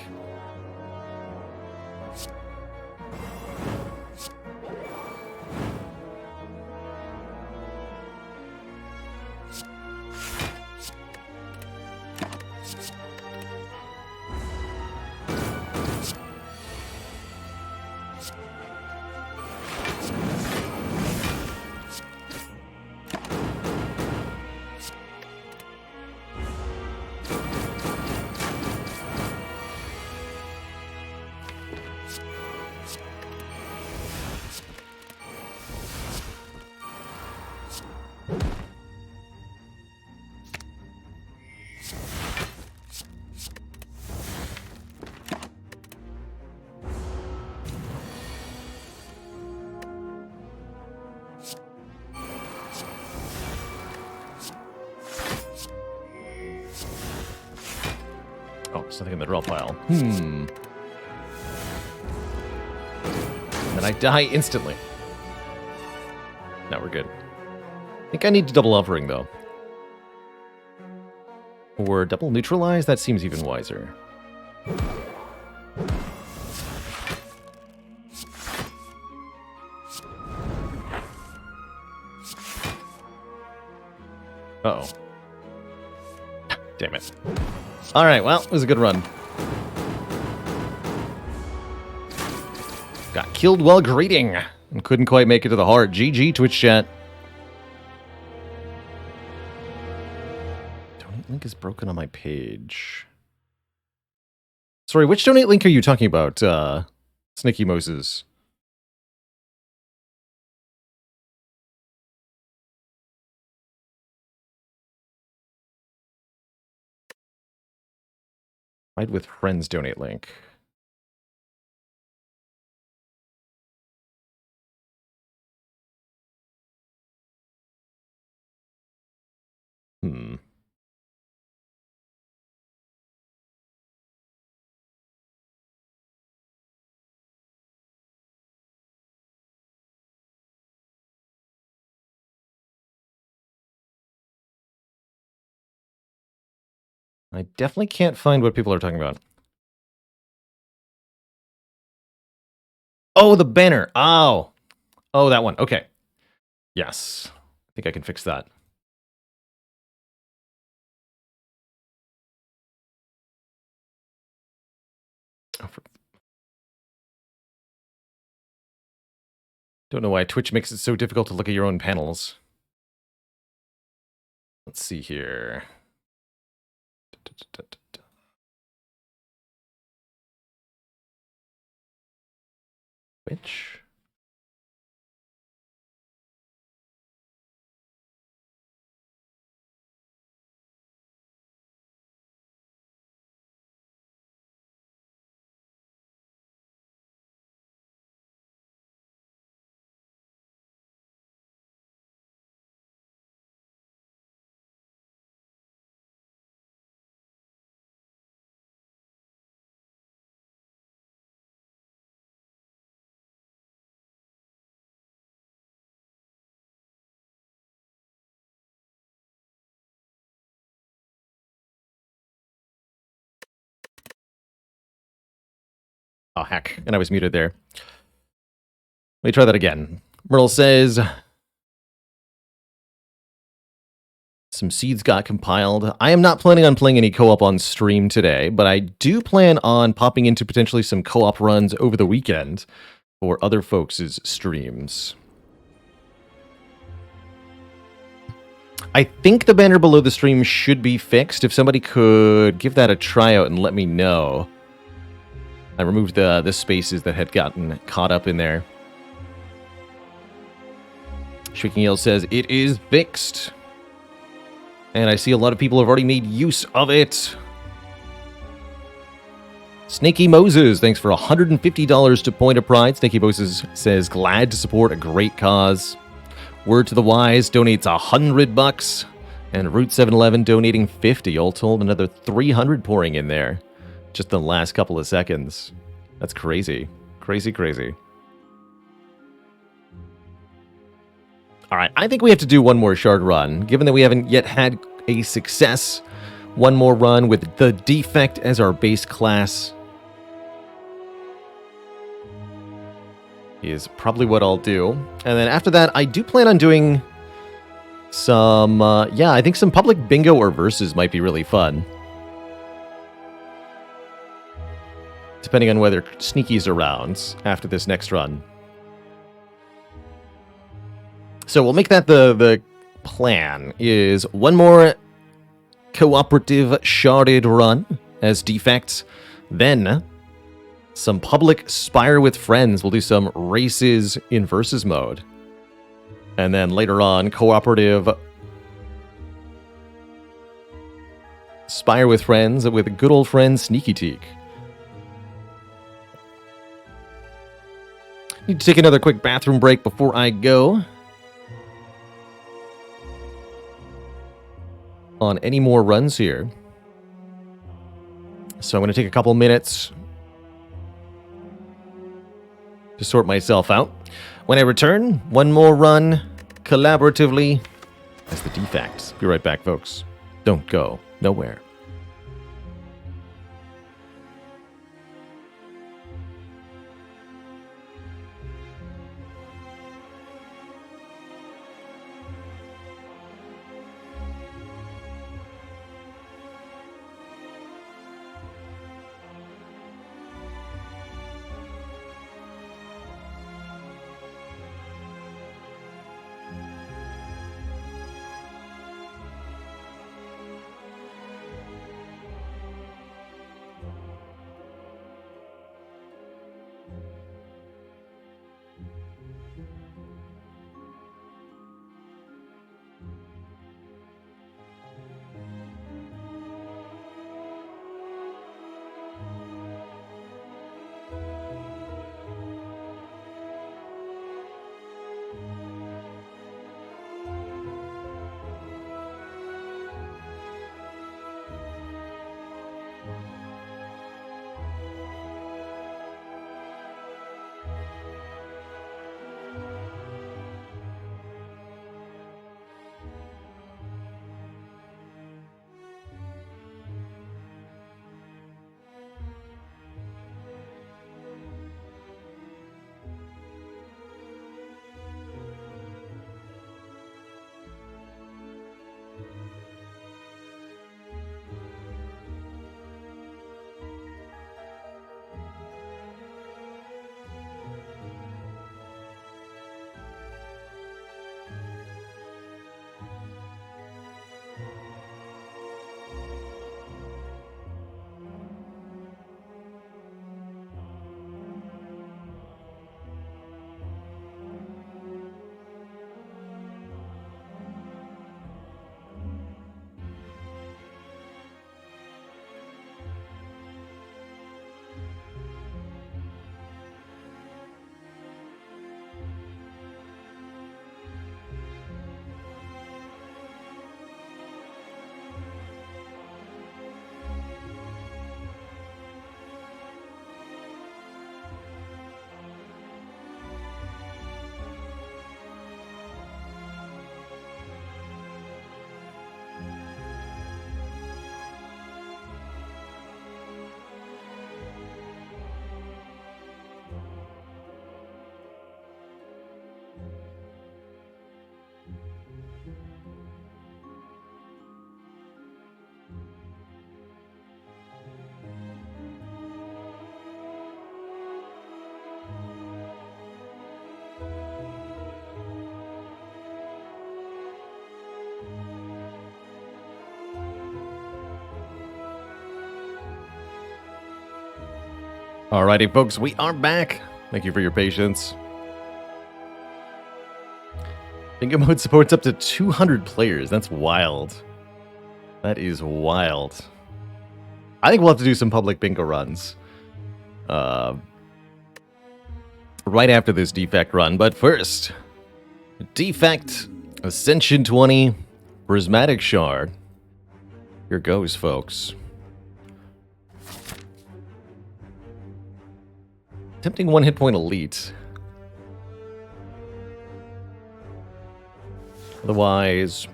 Oh, there's nothing in the draw pile. And then I die instantly. Now we're good. I think I need to double offering, though. Or double neutralize? That seems even wiser. Uh-oh. Damn it. Alright, well, it was a good run. Got killed while greeting. And couldn't quite make it to the heart. GG, Twitch chat. Donate link is broken on my page. Sorry, which donate link are you talking about, Snicky Moses? Ride with friends donate link. I definitely can't find what people are talking about. Oh, the banner. Oh. Oh, that one. Okay. Yes. I think I can fix that. Oh, don't know why Twitch makes it so difficult to look at your own panels. Let's see here. Which? Oh, heck. And I was muted there. Let me try that again. Myrtle says, some seeds got compiled. I am not planning on playing any co-op on stream today, but I do plan on popping into potentially some co-op runs over the weekend for other folks' streams. I think the banner below the stream should be fixed. If somebody could give that a tryout and let me know. I removed the spaces that had gotten caught up in there. Shrieking Yell says, it is fixed. And I see a lot of people have already made use of it. Snaky Moses, thanks for $150 to Point of Pride. Snaky Moses says, glad to support a great cause. Word to the Wise donates $100. And Route 711 donating 50. All told, another 300 pouring in there. Just the last couple of seconds. That's crazy. Crazy, crazy. Alright, I think we have to do one more shard run. Given that we haven't yet had a success, one more run with the Defect as our base class is probably what I'll do. And then after that, I do plan on doing some, yeah, I think some public bingo or verses might be really fun. Depending on whether Sneaky's around after this next run. So we'll make that the plan, is one more cooperative sharded run as Defects, then some public Spire with friends. We'll do some races in versus mode. And then later on, cooperative Spire with friends with good old friend Sneaky Teak. Need to take another quick bathroom break before I go. On any more runs here. So I'm going to take a couple minutes to sort myself out. When I return, one more run collaboratively as the defects. Be right back, folks. Don't go nowhere. Alrighty, folks, we are back. Thank you for your patience. Bingo mode supports up to 200 players. That's wild. That is wild. I think we'll have to do some public bingo runs. Right after this defect run. But first, defect Ascension 20 Prismatic Shard. Here goes, folks. Tempting one hit point elite. Otherwise,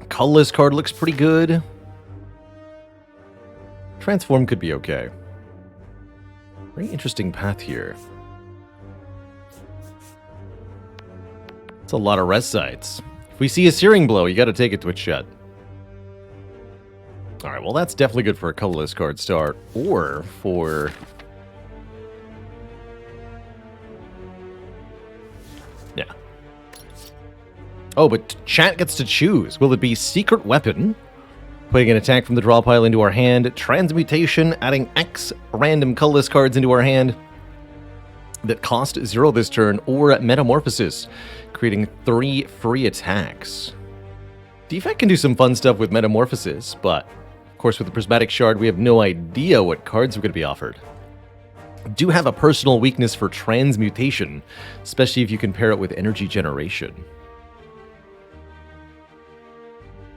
colorless card looks pretty good. Transform could be okay. Very interesting path here. It's a lot of rest sites. If we see a Searing Blow, you gotta take it, Twitch chat. Alright, well that's definitely good for a colorless card start. Or for... yeah. Oh, but chat gets to choose. Will it be Secret Weapon, putting an attack from the draw pile into our hand, Transmutation, adding X random colorless cards into our hand that cost 0 this turn, or Metamorphosis, creating 3 free attacks? Defect can do some fun stuff with Metamorphosis, but of course with the Prismatic Shard we have no idea what cards are going to be offered. Do have a personal weakness for Transmutation, especially if you compare it with Energy Generation.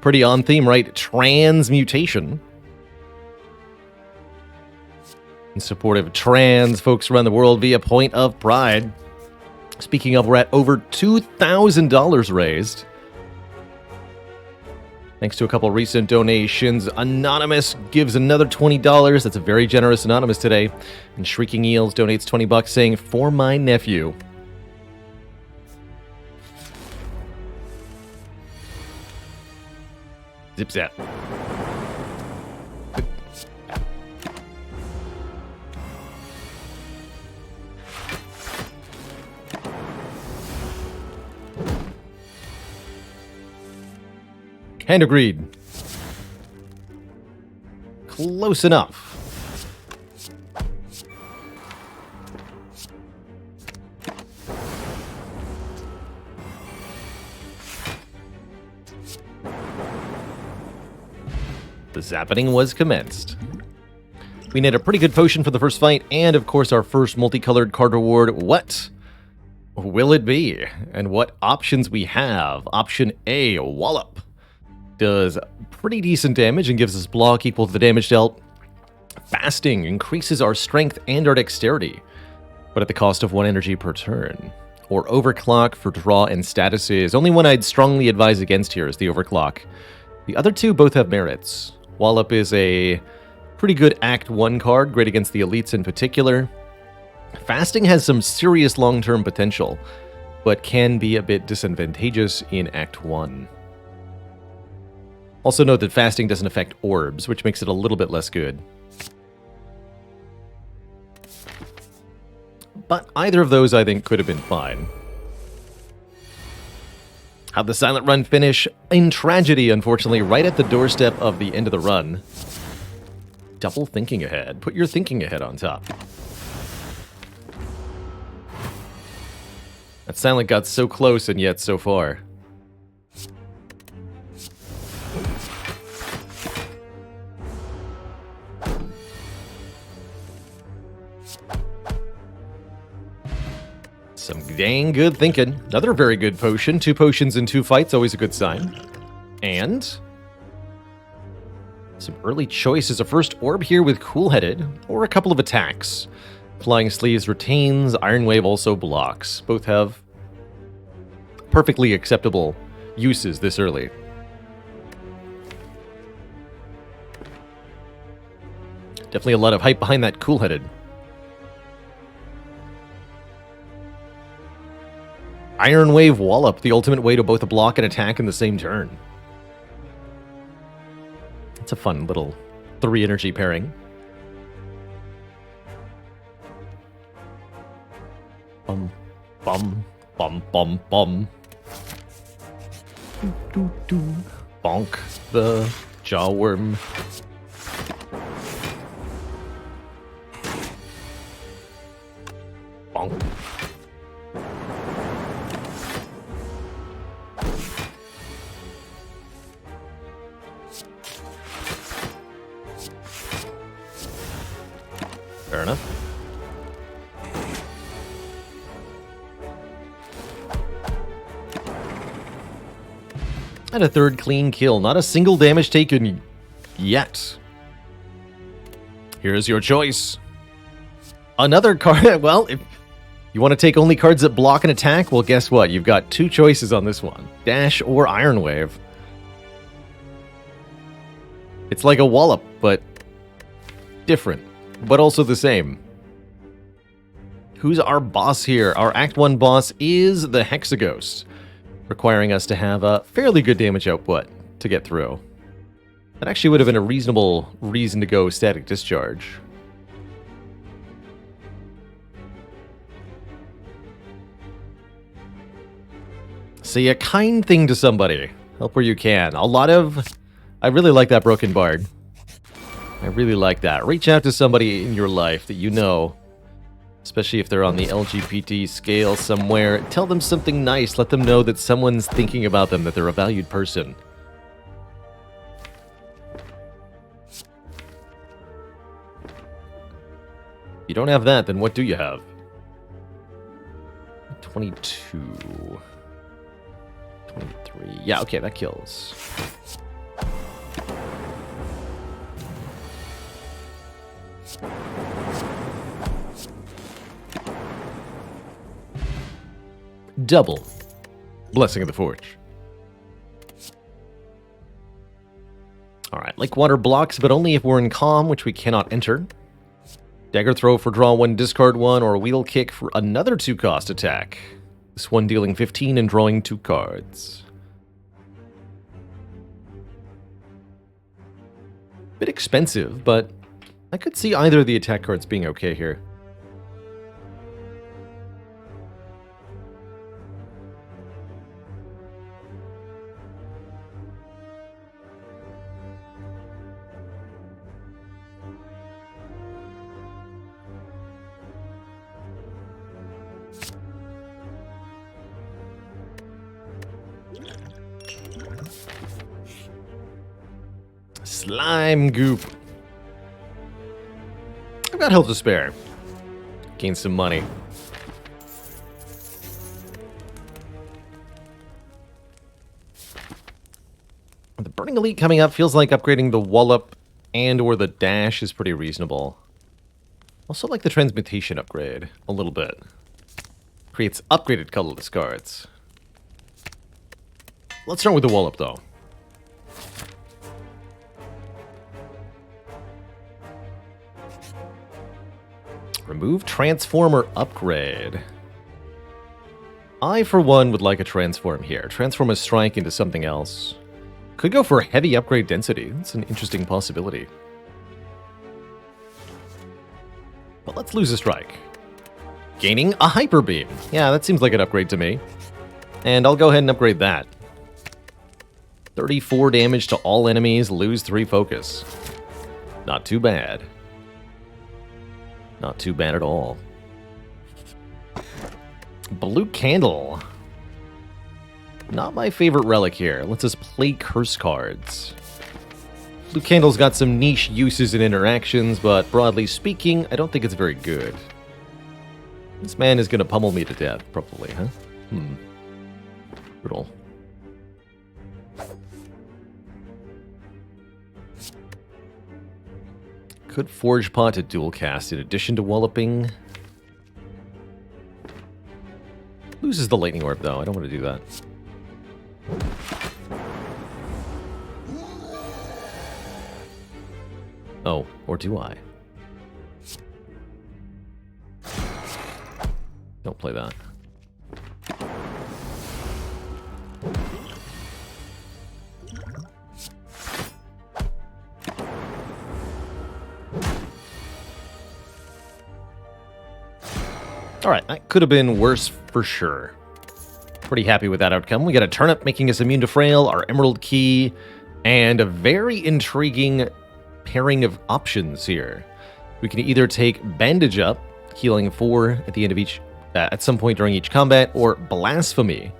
Pretty on theme, right? Transmutation. In support of trans folks around the world via Point of Pride. Speaking of, we're at over $2,000 raised. Thanks to a couple recent donations. Anonymous gives another $20. That's a very generous Anonymous today. And Shrieking Eels donates $20 saying, for my nephew. Zip zap. Hand of Greed. Close enough. The zappening was commenced. We need a pretty good potion for the first fight, and of course our first multicolored card reward. What will it be? And what options we have? Option A, Wallop. Does pretty decent damage and gives us block equal to the damage dealt. Fasting increases our strength and our dexterity, but at the cost of 1 energy per turn. Or Overclock for draw and statuses. Only one I'd strongly advise against here is the Overclock. The other two both have merits. Wallop is a pretty good Act 1 card, great against the elites in particular. Fasting has some serious long-term potential, but can be a bit disadvantageous in Act 1. Also note that fasting doesn't affect orbs, which makes it a little bit less good. But either of those, I think, could have been fine. How'd the Silent Run finish? In tragedy, unfortunately, right at the doorstep of the end of the run. Double thinking ahead. Put your thinking ahead on top. That Silent got so close and yet so far. Some dang good thinking. Another very good potion. 2 potions in 2 fights, always a good sign. And some early choices. A first orb here with Cool-Headed, or a couple of attacks. Flying Sleeves retains, Iron Wave also blocks. Both have perfectly acceptable uses this early. Definitely a lot of hype behind that Cool-Headed. Iron Wave Wallop, the ultimate way to both block and attack in the same turn. It's a fun little 3 energy pairing. Bum, bum, bum, bum, bum. Doo, doo, doo. Bonk the jawworm. Bonk. Fair enough. And a third clean kill. Not a single damage taken yet. Here's your choice. Another card. Well, if you want to take only cards that block and attack, well, guess what? You've got 2 choices on this one. Dash or Iron Wave. It's like a Wallop, but different. But also the same. Who's our boss here? Our Act 1 boss is the Hexaghost, requiring us to have a fairly good damage output to get through. That actually would have been a reasonable reason to go Static Discharge. Say a kind thing to somebody. Help where you can. I really like that Broken Bard. I really like that. Reach out to somebody in your life that you know, especially if they're on the LGBT scale somewhere. Tell them something nice. Let them know that someone's thinking about them, that they're a valued person. If you don't have that, then what do you have? 22. 23. Yeah, okay, that kills. Double. Blessing of the Forge. Alright, like water blocks, but only if we're in calm, which we cannot enter. Dagger throw for draw 1, discard 1, or wheel kick for another 2-cost attack. This one dealing 15 and drawing 2 cards. Bit expensive, but I could see either of the attack cards being okay here. Slime goop. I've got health to spare. Gain some money. The Burning Elite coming up feels like upgrading the Wallop and or the Dash is pretty reasonable. Also like the Transmutation upgrade a little bit. Creates upgraded colorless cards. Let's start with the Wallop though. Remove Transformer upgrade. I, for one, would like a Transform here. Transform a Strike into something else. Could go for heavy upgrade density. That's an interesting possibility. But let's lose a Strike. Gaining a Hyper Beam. Yeah, that seems like an upgrade to me. And I'll go ahead and upgrade that. 34 damage to all enemies, lose 3 focus. Not too bad. Not too bad at all. Blue Candle. Not my favorite relic here. Let's just play curse cards. Blue Candle's got some niche uses and interactions, but broadly speaking, I don't think it's very good. This man is going to pummel me to death, probably, huh? Brutal. Could Forge Pot to dual cast in addition to Walloping. Loses the Lightning Orb, though. I don't want to do that. Oh, or do I? Don't play that. Alright, that could have been worse for sure. Pretty happy with that outcome. We got a turnip making us immune to frail, our emerald key, and a very intriguing pairing of options here. We can either take Bandage Up, healing 4 at the end of each, at some point during each combat, or Blasphemy,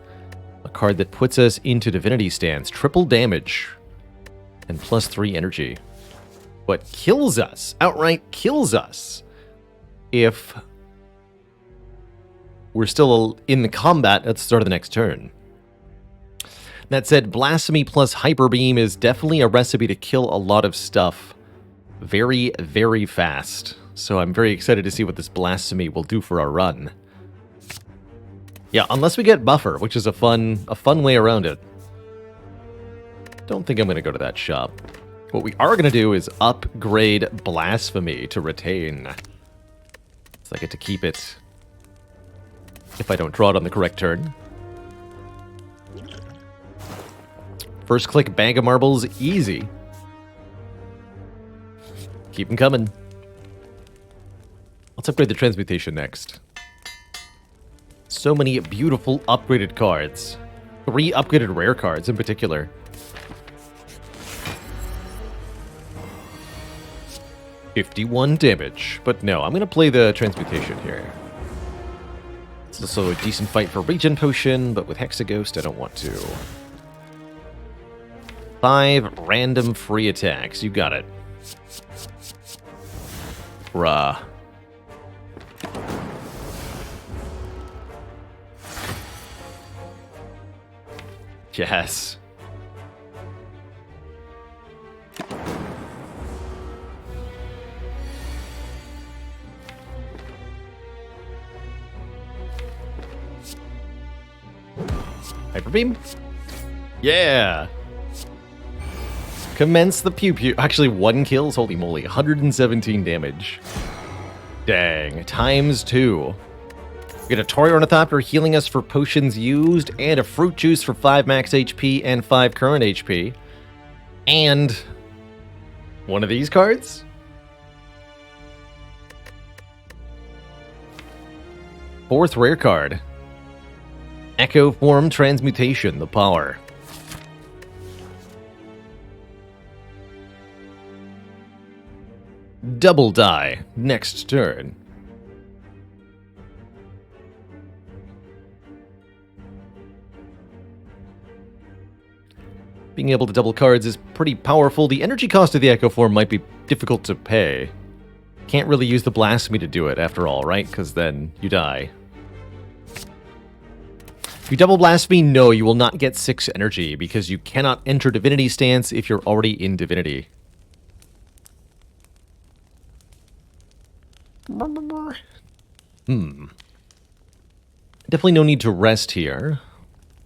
a card that puts us into Divinity Stance, triple damage, and +3 energy. But kills us, outright kills us, if we're still in the combat at the start of the next turn. That said, Blasphemy plus Hyper Beam is definitely a recipe to kill a lot of stuff very, very fast. So I'm very excited to see what this Blasphemy will do for our run. Yeah, unless we get Buffer, which is a fun way around it. Don't think I'm going to go to that shop. What we are going to do is upgrade Blasphemy to retain. So I get to keep it if I don't draw it on the correct turn. First click Bag of Marbles, easy. Keep them coming. Let's upgrade the Transmutation next. So many beautiful upgraded cards. 3 upgraded rare cards in particular. $51 damage. But no, I'm going to play the Transmutation here. It's also a decent fight for Regen Potion, but with Hexaghost, I don't want to. 5 random free attacks. You got it. Bruh. Yes. Hyper Beam? Yeah! Commence the pew pew. Actually, 1 kills? Holy moly. 117 damage. Dang. Times 2. We get a Tory Ornithopter healing us for potions used, and a fruit juice for 5 max HP and 5 current HP. And one of these cards? Fourth rare card. Echo Form Transmutation, the power. Double die, next turn. Being able to double cards is pretty powerful. The energy cost of the Echo Form might be difficult to pay. Can't really use the Blasphemy to do it, after all, right? Because then you die. If you double Blasphemy, no, you will not get 6 energy, because you cannot enter Divinity stance if you're already in Divinity. Definitely no need to rest here.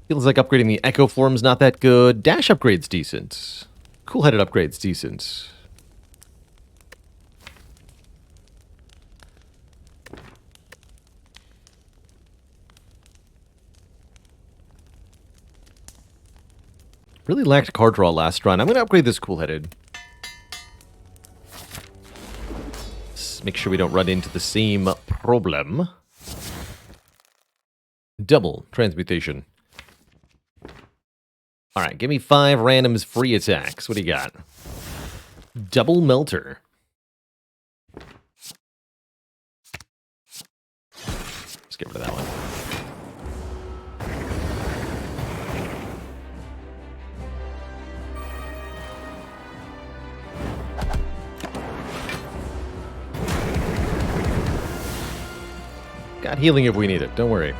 Feels like upgrading the Echo Form's not that good. Dash upgrade's decent. Cool-headed upgrade's decent. Really lacked card draw last run. I'm going to upgrade this cool-headed. Let's make sure we don't run into the same problem. Double transmutation. Alright, give me 5 randoms free attacks. What do you got? Double melter. Let's get rid of that one. Got healing if we need it, don't worry.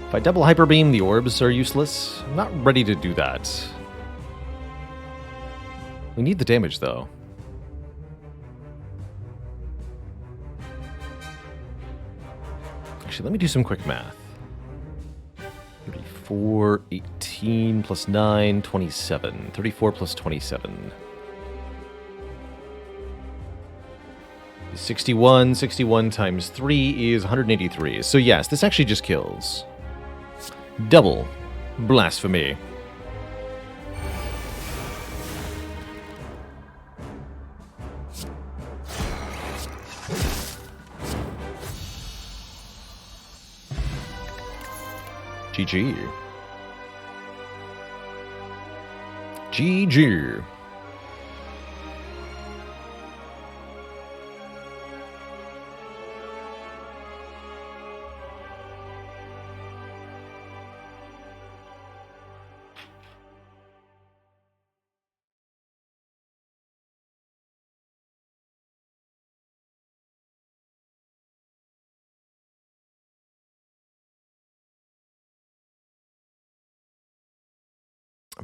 If I double Hyper Beam, the orbs are useless. I'm not ready to do that. We need the damage, though. Actually, let me do some quick math. 34, 18 plus 9, 27. 34 plus 27. 61. 61 times 3 is 183. So yes, this actually just kills. Double Blasphemy. GG. GG.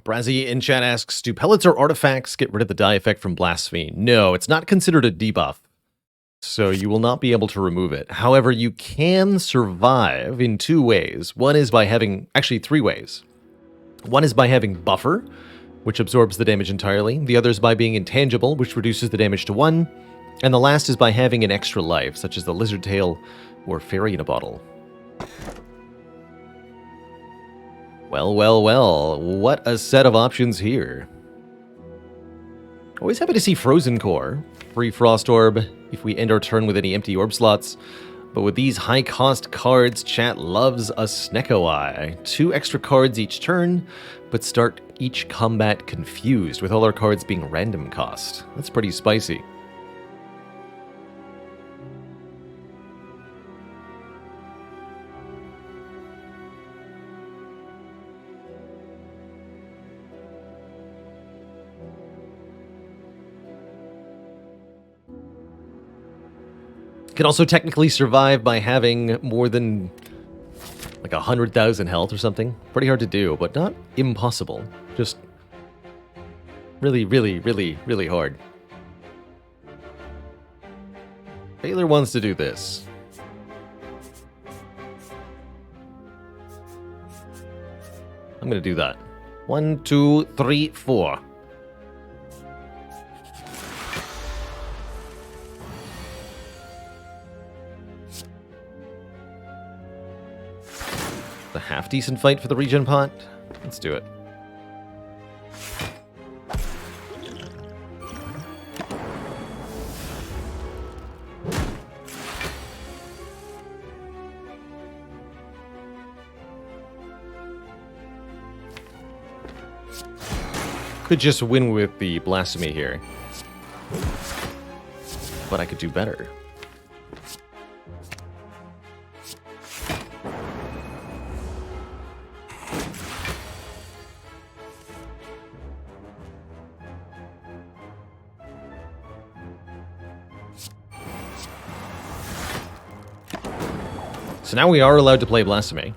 Brazzy in chat asks, do pellets or artifacts get rid of the die effect from Blasphemy? No, it's not considered a debuff, so you will not be able to remove it. However, you can survive in 2 ways. One is by having, actually 3 ways. One is by having Buffer, which absorbs the damage entirely. The other is by being Intangible, which reduces the damage to 1. And the last is by having an extra life, such as the Lizard Tail or Fairy in a Bottle. Well, well, well, what a set of options here. Always happy to see Frozen Core. Free Frost Orb if we end our turn with any empty orb slots. But with these high-cost cards, chat loves a Snecko Eye. 2 extra cards each turn, but start each combat confused, with all our cards being random cost. That's pretty spicy. Can also technically survive by having more than like 100,000 health or something. Pretty hard to do, but not impossible. Just really, really, really, really hard. Baylor wants to do this. I'm gonna do that. 1, 2, 3, 4. A half decent fight for the regen pot. Let's do it. Could just win with the blasphemy here. But I could do better. So now we are allowed to play blasphemy.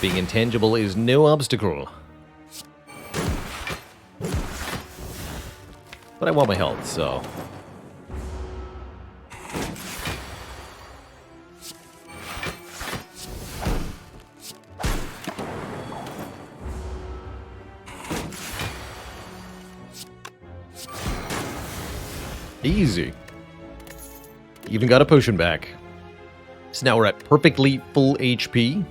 Being intangible is no obstacle. But I want my health, so... Easy. Even got a potion back. So now we're at perfectly full HP.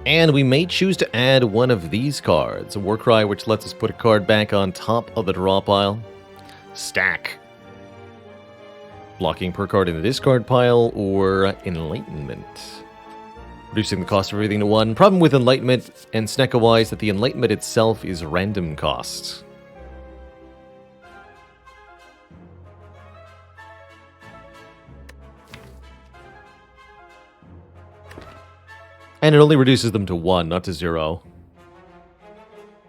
And we may choose to add one of these cards. A Warcry, which lets us put a card back on top of the draw pile. Stack. Blocking per card in the discard pile, or Enlightenment. Reducing the cost of everything to 1. Problem with Enlightenment and Snecka-wise that the Enlightenment itself is random cost. And it only reduces them to 1, not to 0.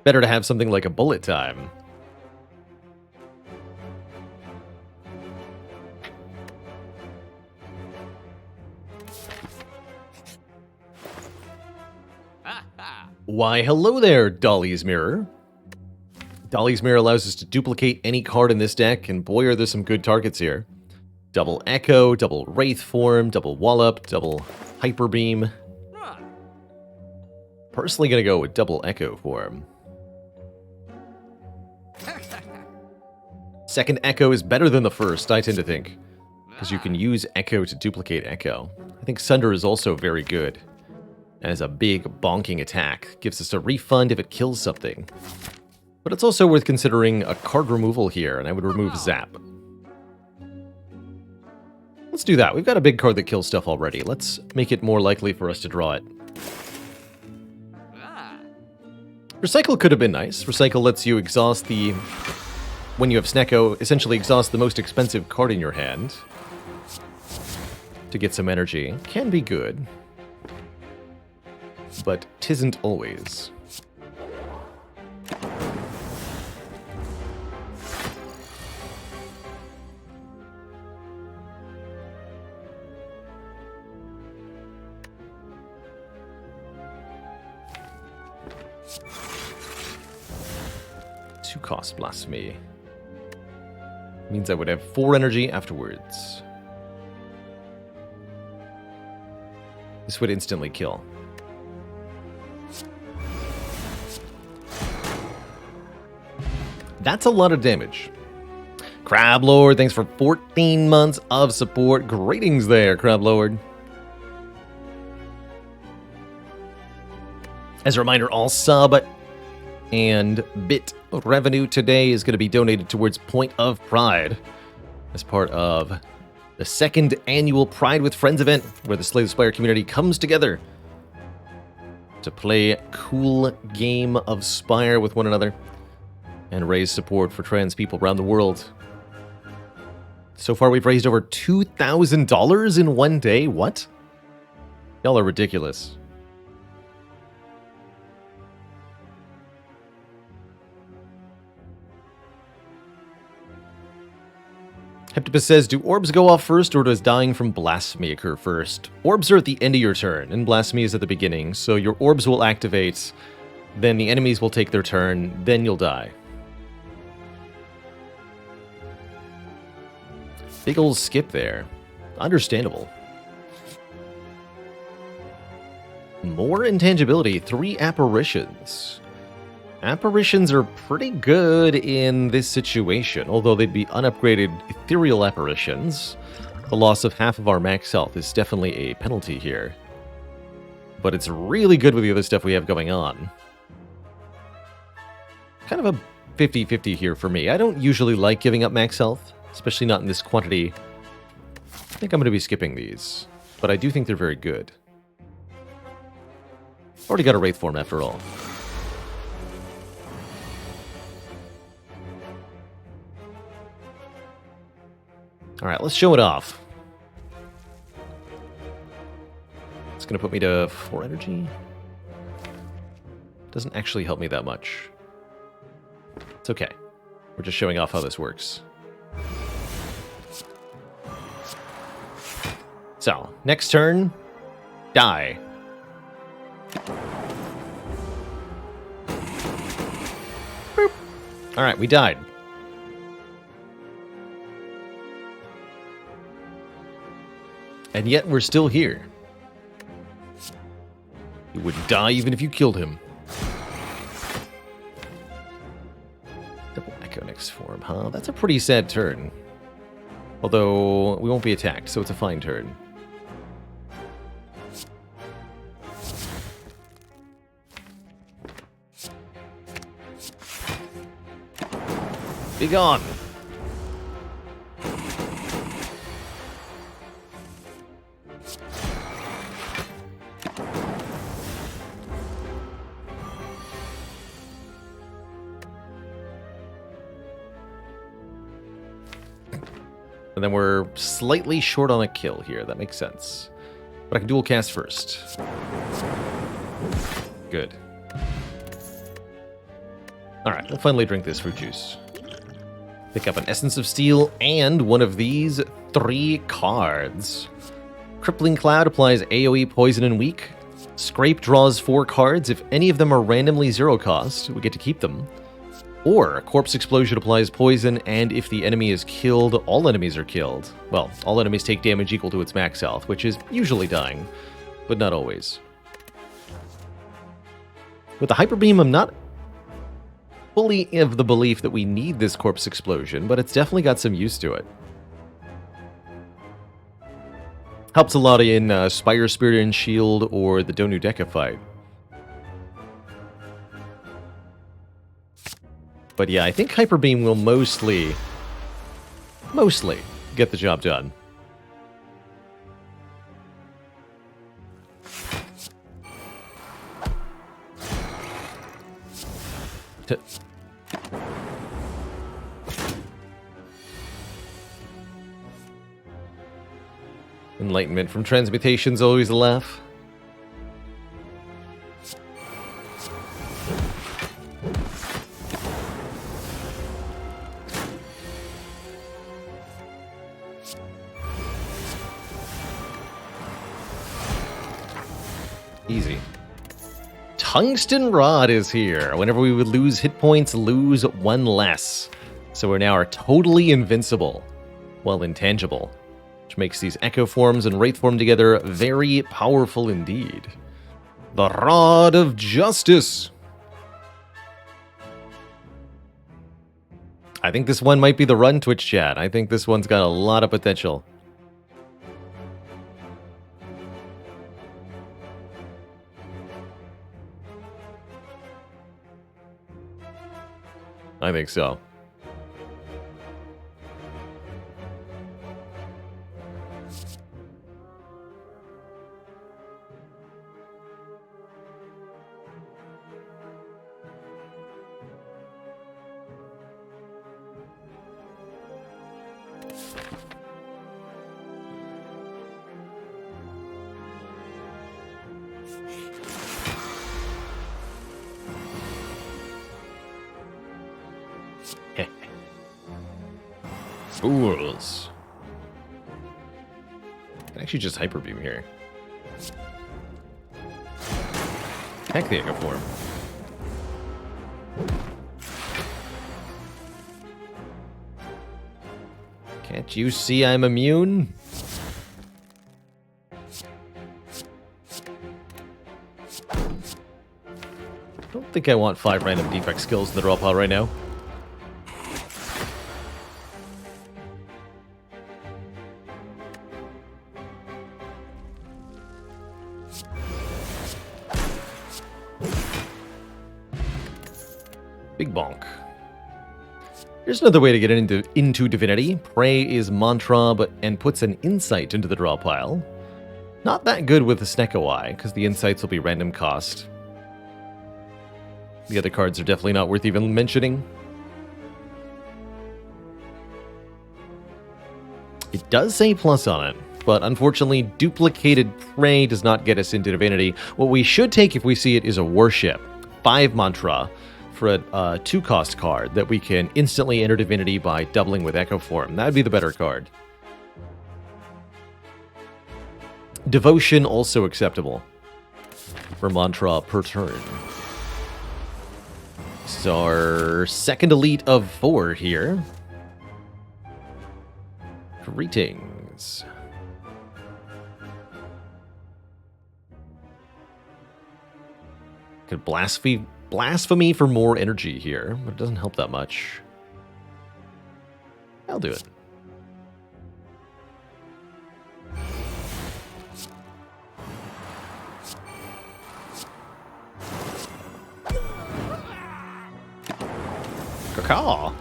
Better to have something like a bullet time. Why, hello there, Dolly's Mirror. Dolly's Mirror allows us to duplicate any card in this deck, and boy are there some good targets here. Double Echo, double Wraith Form, double Wallop, double Hyper Beam. Personally gonna go with double Echo Form. Second Echo is better than the first, I tend to think. Because you can use Echo to duplicate Echo. I think Sunder is also very good. As a big bonking attack. Gives us a refund if it kills something. But it's also worth considering a card removal here, and I would remove Zap. Let's do that. We've got a big card that kills stuff already. Let's make it more likely for us to draw it. Recycle could have been nice. Recycle lets you exhaust the... When you have Snecko, essentially exhaust the most expensive card in your hand. To get some energy. Can be good. But tisn't always. Cost Blasphemy. Means I would have 4 energy afterwards. This would instantly kill. That's a lot of damage. Crab Lord, thanks for 14 months of support. Greetings there, Crab Lord. As a reminder, all sub and bit revenue today is going to be donated towards Point of Pride as part of the 2nd annual Pride with Friends event, where the Slay the Spire community comes together to play a cool game of Spire with one another and raise support for trans people around the world. So far, we've raised over $2,000 in one day. What? Y'all are ridiculous. Heptipus says, do orbs go off first, or does dying from blasphemy occur first? Orbs are at the end of your turn, and blasphemy is at the beginning, so your orbs will activate, then the enemies will take their turn, then you'll die. Big ol' skip there. Understandable. More intangibility, 3 apparitions. Apparitions are pretty good in this situation, although they'd be unupgraded ethereal apparitions. The loss of half of our max health is definitely a penalty here. But it's really good with the other stuff we have going on. Kind of a 50-50 here for me. I don't usually like giving up max health, especially not in this quantity. I think I'm going to be skipping these, but I do think they're very good. Already got a Wraith form after all. Alright, let's show it off. It's going to put me to 4 energy. Doesn't actually help me that much. It's okay. We're just showing off how this works. So, next turn, die. Boop. Alright, we died. And yet we're still here. He wouldn't die even if you killed him. Double Echo next form, huh? That's a pretty sad turn. Although, we won't be attacked, so it's a fine turn. Be gone! And then we're slightly short on a kill here. That makes sense. But I can dual cast first. Good. Alright, we'll finally drink this fruit juice. Pick up an Essence of Steel and one of these 3 cards. Crippling Cloud applies AoE Poison and Weak. Scrape draws 4 cards. If any of them are randomly 0 cost, we get to keep them. Or Corpse Explosion applies poison, and if the enemy is killed, all enemies are killed. Well, all enemies take damage equal to its max health, which is usually dying, but not always. With the Hyper Beam, I'm not fully of the belief that we need this Corpse Explosion, but it's definitely got some use to it. Helps a lot in Spire, Spirit, and Shield, or the Donu Deca fight. But yeah, I think Hyper Beam will mostly get the job done. Enlightenment from Transmutation's always a laugh. Easy. Tungsten Rod is here. Whenever we would lose hit points, lose 1 less. So we now are totally invincible. Well, intangible. Which makes these Echo forms and Wraith form together very powerful indeed. The Rod of Justice. I think this one might be the run, Twitch chat. I think this one's got a lot of potential. I think so. Fools. I can actually just Hyper Beam here. Heck the Echo Form. Can't you see I'm immune? I don't think I want 5 random defect skills in the draw pile right now. Big bonk. Here's another way to get into Divinity. Pray is mantra, and puts an insight into the draw pile. Not that good with the Snekowai, because the insights will be random cost. The other cards are definitely not worth even mentioning. It does say plus on it, but unfortunately, duplicated Pray does not get us into Divinity. What we should take if we see it is a Worship. 5 mantra. For a 2-cost card that we can instantly enter Divinity by doubling with Echo Form. That would be the better card. Devotion also acceptable for mantra per turn. This is our second elite of 4 here. Greetings. Could blasphemy for more energy here, but it doesn't help that much. I'll do it. Caw.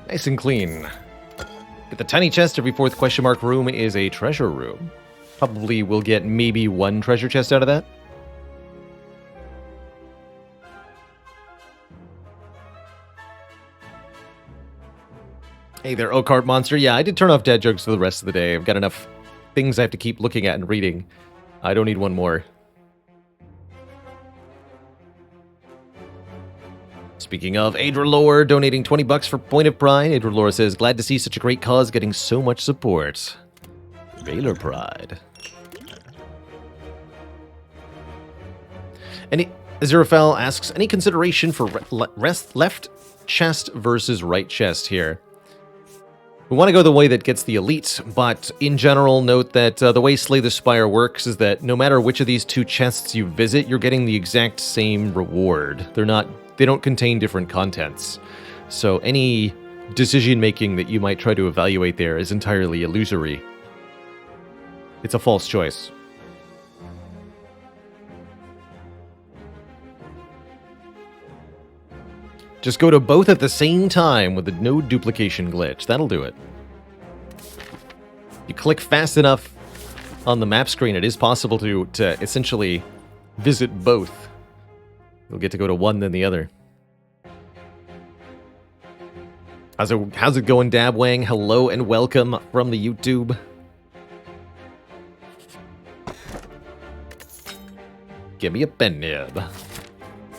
Nice and clean. Get the tiny chest. Every 4th question mark room is a treasure room. Probably will get maybe 1 treasure chest out of that. Hey there, Occart Monster. Yeah, I did turn off dad jokes for the rest of the day. I've got enough things I have to keep looking at and reading. I don't need one more. Speaking of, Adralore donating 20 bucks for Point of Pride. Adralore says, glad to see such a great cause getting so much support. Valor Pride. Aziraphale asks, any consideration for left chest versus right chest here? We want to go the way that gets the elite, but in general, note that the way Slay the Spire works is that no matter which of these 2 chests you visit, you're getting the exact same reward. They don't contain different contents. So any decision-making that you might try to evaluate there is entirely illusory. It's a false choice. Just go to both at the same time with the no duplication glitch. That'll do it. You click fast enough on the map screen, it is possible to essentially visit both. You'll get to go to one, then the other. How's it going, Dabwang? Hello and welcome from the YouTube. Give me a pen nib.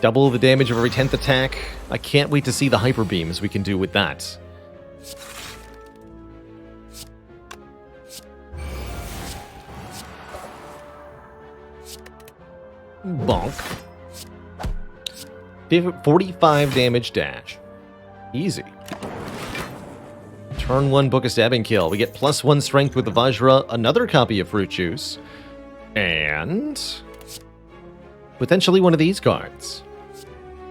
Double the damage of every 10th attack. I can't wait to see the hyper beams we can do with that. Bonk. 45 damage dash. Easy. Turn 1 book a stabbing kill. We get +1 strength with the Vajra, another copy of Fruit Juice, and potentially one of these cards.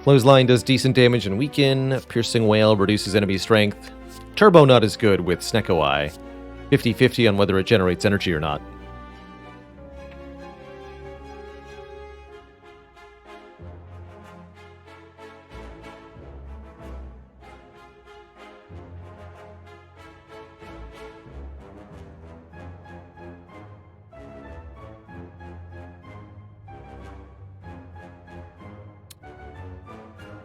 Clothesline does decent damage and weaken. Piercing Wail reduces enemy strength. Turbo not as good with Snekowai. 50-50 on whether it generates energy or not.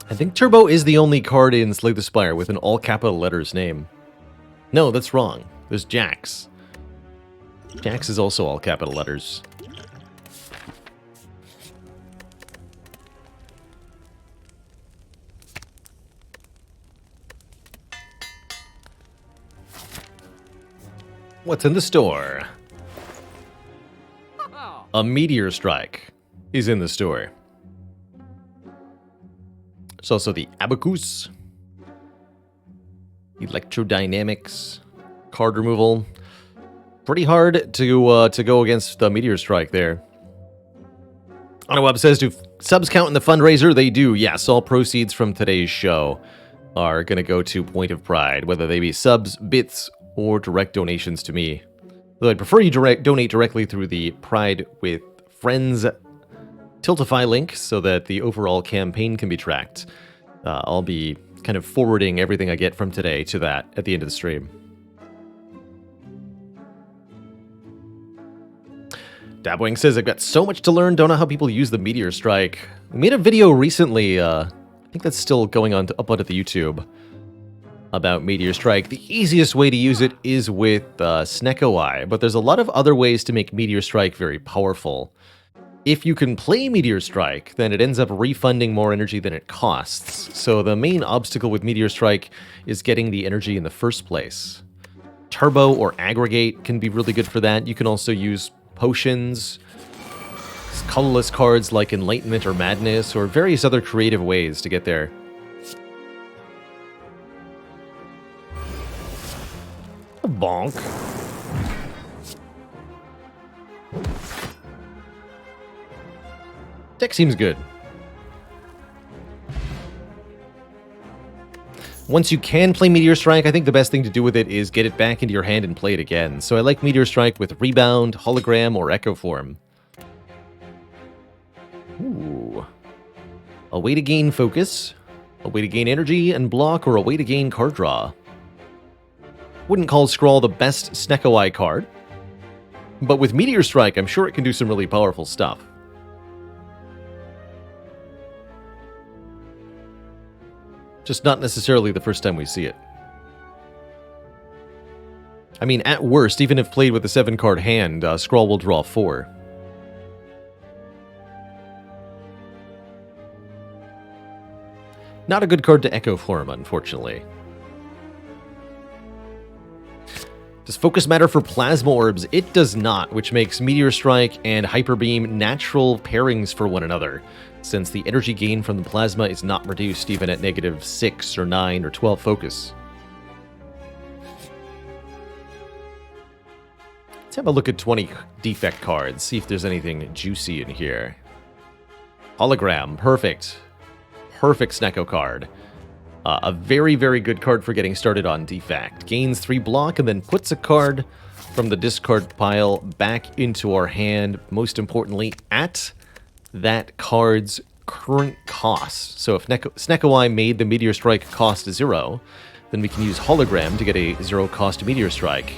I think Turbo is the only card in Slay the Spire with an all capital letters name. No, that's wrong. There's Jax. Jax is also all capital letters. What's in the store? A Meteor Strike is in the store. There's also the Abacus, Electrodynamics, card removal. Pretty hard to go against the Meteor Strike there. Onoweb says, do subs count in the fundraiser? They do, yes. All proceeds from today's show are going to go to Point of Pride, whether they be subs, bits, or direct donations to me. Though I'd prefer you donate directly through the Pride with Friends Tiltify link so that the overall campaign can be tracked. I'll be kind of forwarding everything I get from today to that at the end of the stream. Dabwing says, I've got so much to learn, don't know how people use the Meteor Strike. We made a video recently, I think that's still going on to upload the YouTube, about Meteor Strike. The easiest way to use it is with Snecko Eye, but there's a lot of other ways to make Meteor Strike very powerful. If you can play Meteor Strike, then it ends up refunding more energy than it costs. So the main obstacle with Meteor Strike is getting the energy in the first place. Turbo or Aggregate can be really good for that. You can also use potions, colorless cards like Enlightenment or Madness, or various other creative ways to get there. Bonk. Deck seems good. Once you can play Meteor Strike, I think the best thing to do with it is get it back into your hand and play it again. So I like Meteor Strike with Rebound, Hologram, or Echo Form. Ooh. A way to gain focus, a way to gain energy and block, or a way to gain card draw. Wouldn't call Scrawl the best Snecko Eye card, but with Meteor Strike, I'm sure it can do some really powerful stuff. Just not necessarily the first time we see it. I mean, at worst, even if played with a 7-card hand, Scrawl will draw 4. Not a good card to Echo Form, unfortunately. Does focus matter for Plasma Orbs? It does not, which makes Meteor Strike and Hyper Beam natural pairings for one another, since the energy gain from the Plasma is not reduced even at -6 or 9 or 12 focus. Let's have a look at 20 defect cards, see if there's anything juicy in here. Hologram, perfect. Perfect Snecko card. A very, very good card for getting started on Defect. Gains 3 block and then puts a card from the discard pile back into our hand, most importantly, at that card's current cost. So if Snecko Eye made the Meteor Strike cost 0, then we can use Hologram to get a 0-cost Meteor Strike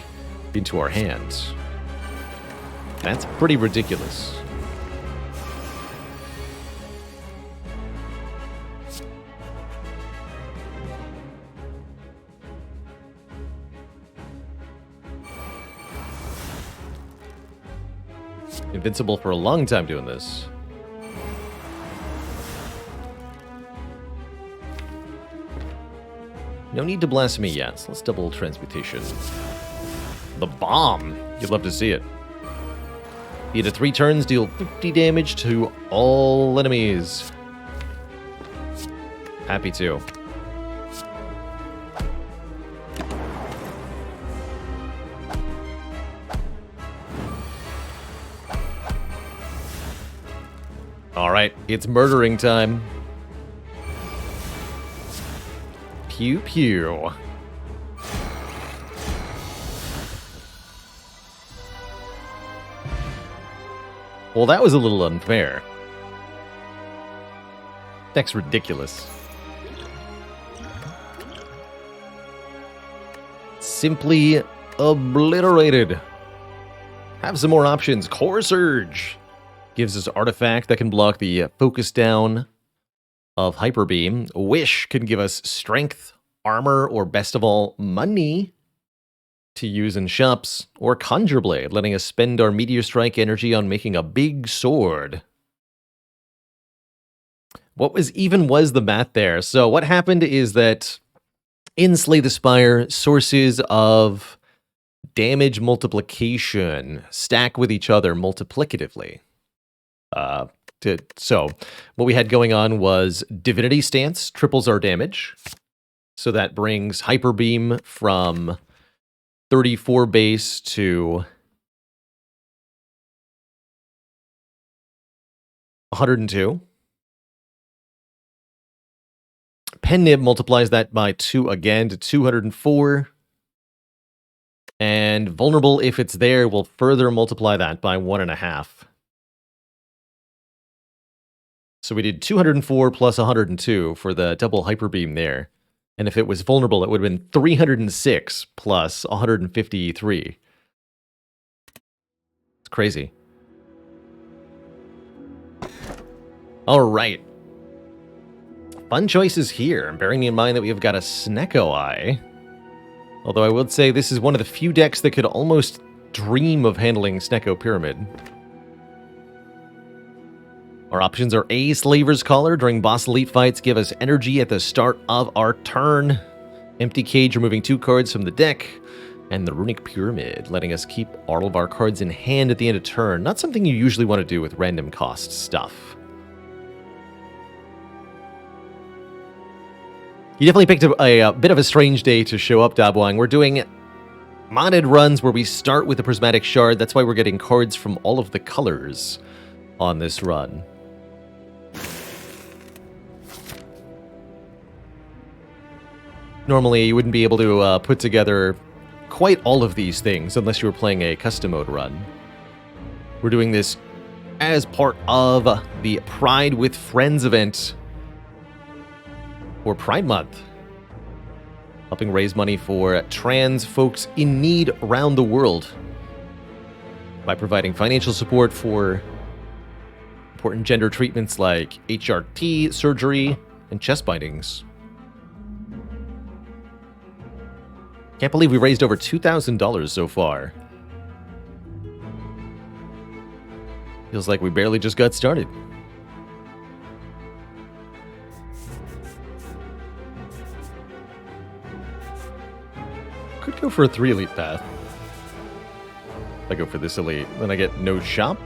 into our hands. That's pretty ridiculous. Invincible for a long time doing this. No need to blasphemy yet, so let's double transmutation. The bomb! You'd love to see it. Beat it 3 turns, deal 50 damage to all enemies. Happy to. Alright, it's murdering time. Pew pew. Well, that was a little unfair. Deck's ridiculous. Simply obliterated. Have some more options. Core Surge gives us an artifact that can block the focus down of Hyper Beam. Wish can give us strength, armor, or best of all, money to use in shops, or Conjure Blade, letting us spend our Meteor Strike energy on making a big sword. What was the math there? So what happened is that in Slay the Spire, sources of damage multiplication stack with each other multiplicatively. So what we had going on was Divinity Stance triples our damage. So that brings Hyper Beam from 34 base to 102. Pen Nib multiplies that by 2 again to 204. And Vulnerable, if it's there, will further multiply that by 1.5. So we did 204 plus 102 for the double Hyper Beam there. And if it was Vulnerable, it would have been 306 plus 153. It's crazy. All right. Fun choices here, bearing in mind that we have got a Snecko Eye. Although I would say this is one of the few decks that could almost dream of handling Snecko Pyramid. Our options are A, Slaver's Collar. During boss elite fights, give us energy at the start of our turn. Empty Cage, removing 2 cards from the deck. And the Runic Pyramid, letting us keep all of our cards in hand at the end of turn. Not something you usually want to do with random cost stuff. You definitely picked a bit of a strange day to show up, Dabwang. We're doing modded runs where we start with the Prismatic Shard. That's why we're getting cards from all of the colors on this run. Normally, you wouldn't be able to put together quite all of these things unless you were playing a custom mode run. We're doing this as part of the Pride with Friends event for Pride Month, helping raise money for trans folks in need around the world by providing financial support for important gender treatments like HRT surgery and chest bindings. Can't believe we raised over $2,000 so far. Feels like we barely just got started. Could go for a 3 elite path. If I go for this elite, then I get no shop.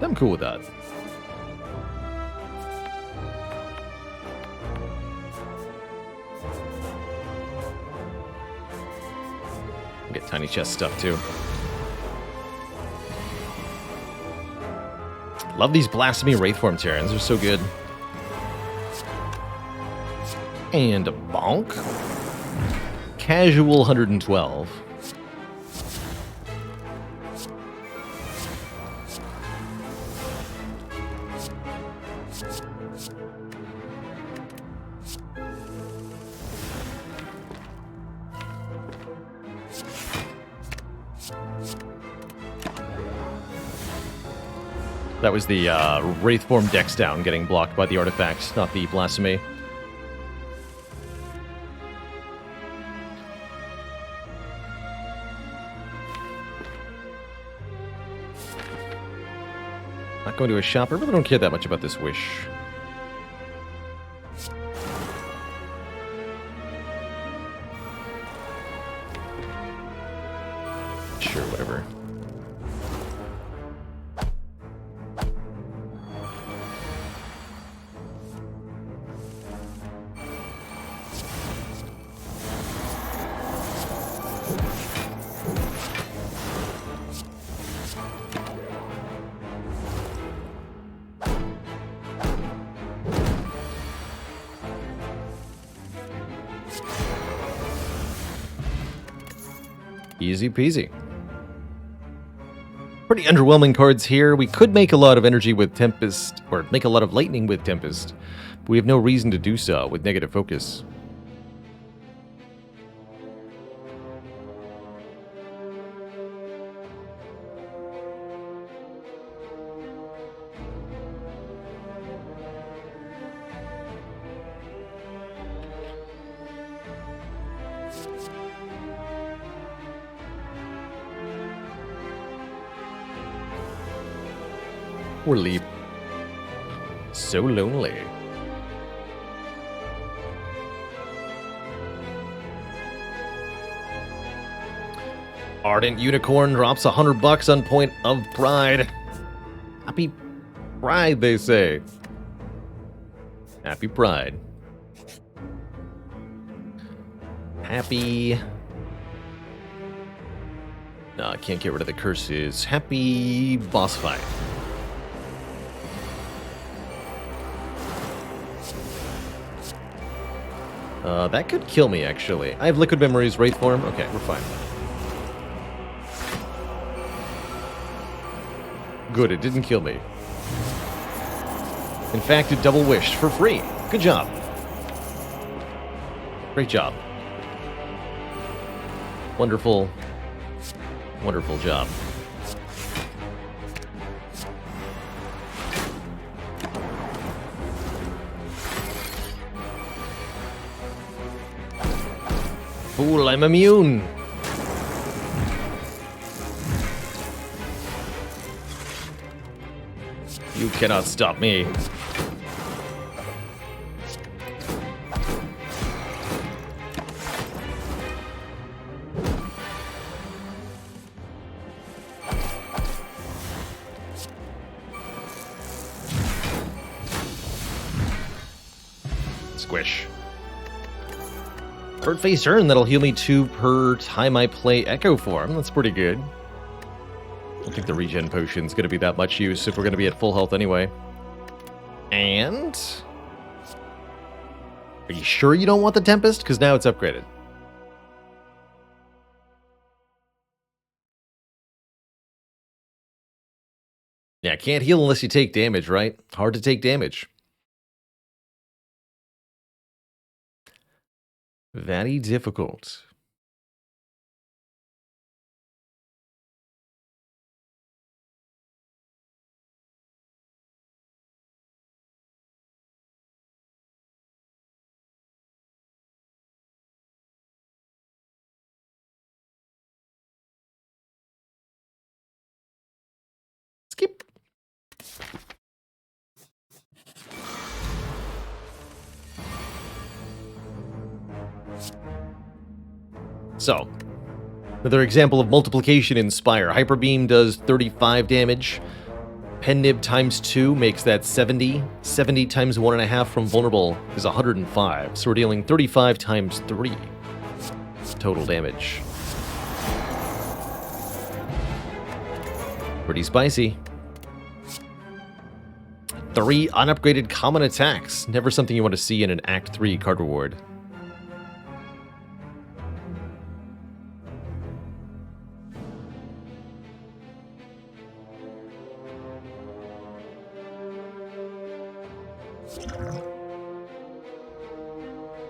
I'm cool with that. Get tiny chest stuff too. Love these Blasphemy Wraithform Terrans, they're so good. And a bonk. Casual 112. That was the Wraithform Dex down getting blocked by the artifacts, not the Blasphemy. Not going to a shop. I really don't care that much about this wish. Sure, whatever. Easy peasy. Pretty underwhelming cards here. We could make a lot of energy with Tempest, or make a lot of lightning with Tempest, but we have no reason to do so with negative focus. Or leap. So lonely. Ardent Unicorn drops $100 on Point of Pride. Happy Pride, they say. Happy Pride. Happy... No, I can't get rid of the curses. Happy boss fight. That could kill me, actually. I have Liquid Memories, Wraith Form. Okay, we're fine. Good, it didn't kill me. In fact, it double wished for free. Good job. Great job. Wonderful, wonderful job. Fool, I'm immune. You cannot stop me. Squish. Bird face urn, that'll heal me 2 per time I play Echo Form. That's pretty good. I don't think the regen potion's going to be that much use if we're going to be at full health anyway. And... Are you sure you don't want the Tempest? Because now it's upgraded. Yeah, can't heal unless you take damage, right? Hard to take damage. Very difficult. Skip. So, another example of multiplication in Spire. Hyper Beam does 35 damage. Pen Nib times 2 makes that 70. 70 times 1.5 from vulnerable is 105. So we're dealing 35 times 3 total damage. Pretty spicy. 3 unupgraded common attacks. Never something you want to see in an Act 3 card reward.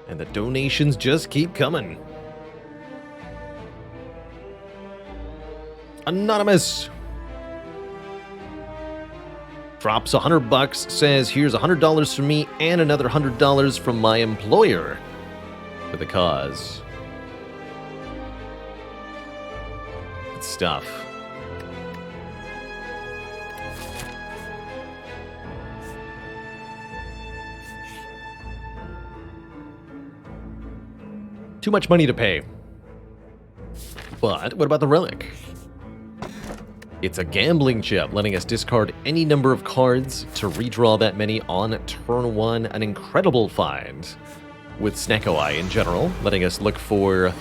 And the donations just keep coming. Anonymous drops $100, says, here's $100 from me and another $100 from my employer for the cause. Good stuff. Too much money to pay. But what about the relic? It's a gambling chip, letting us discard any number of cards to redraw that many on turn 1. An incredible find with Snecko Eye in general, letting us look for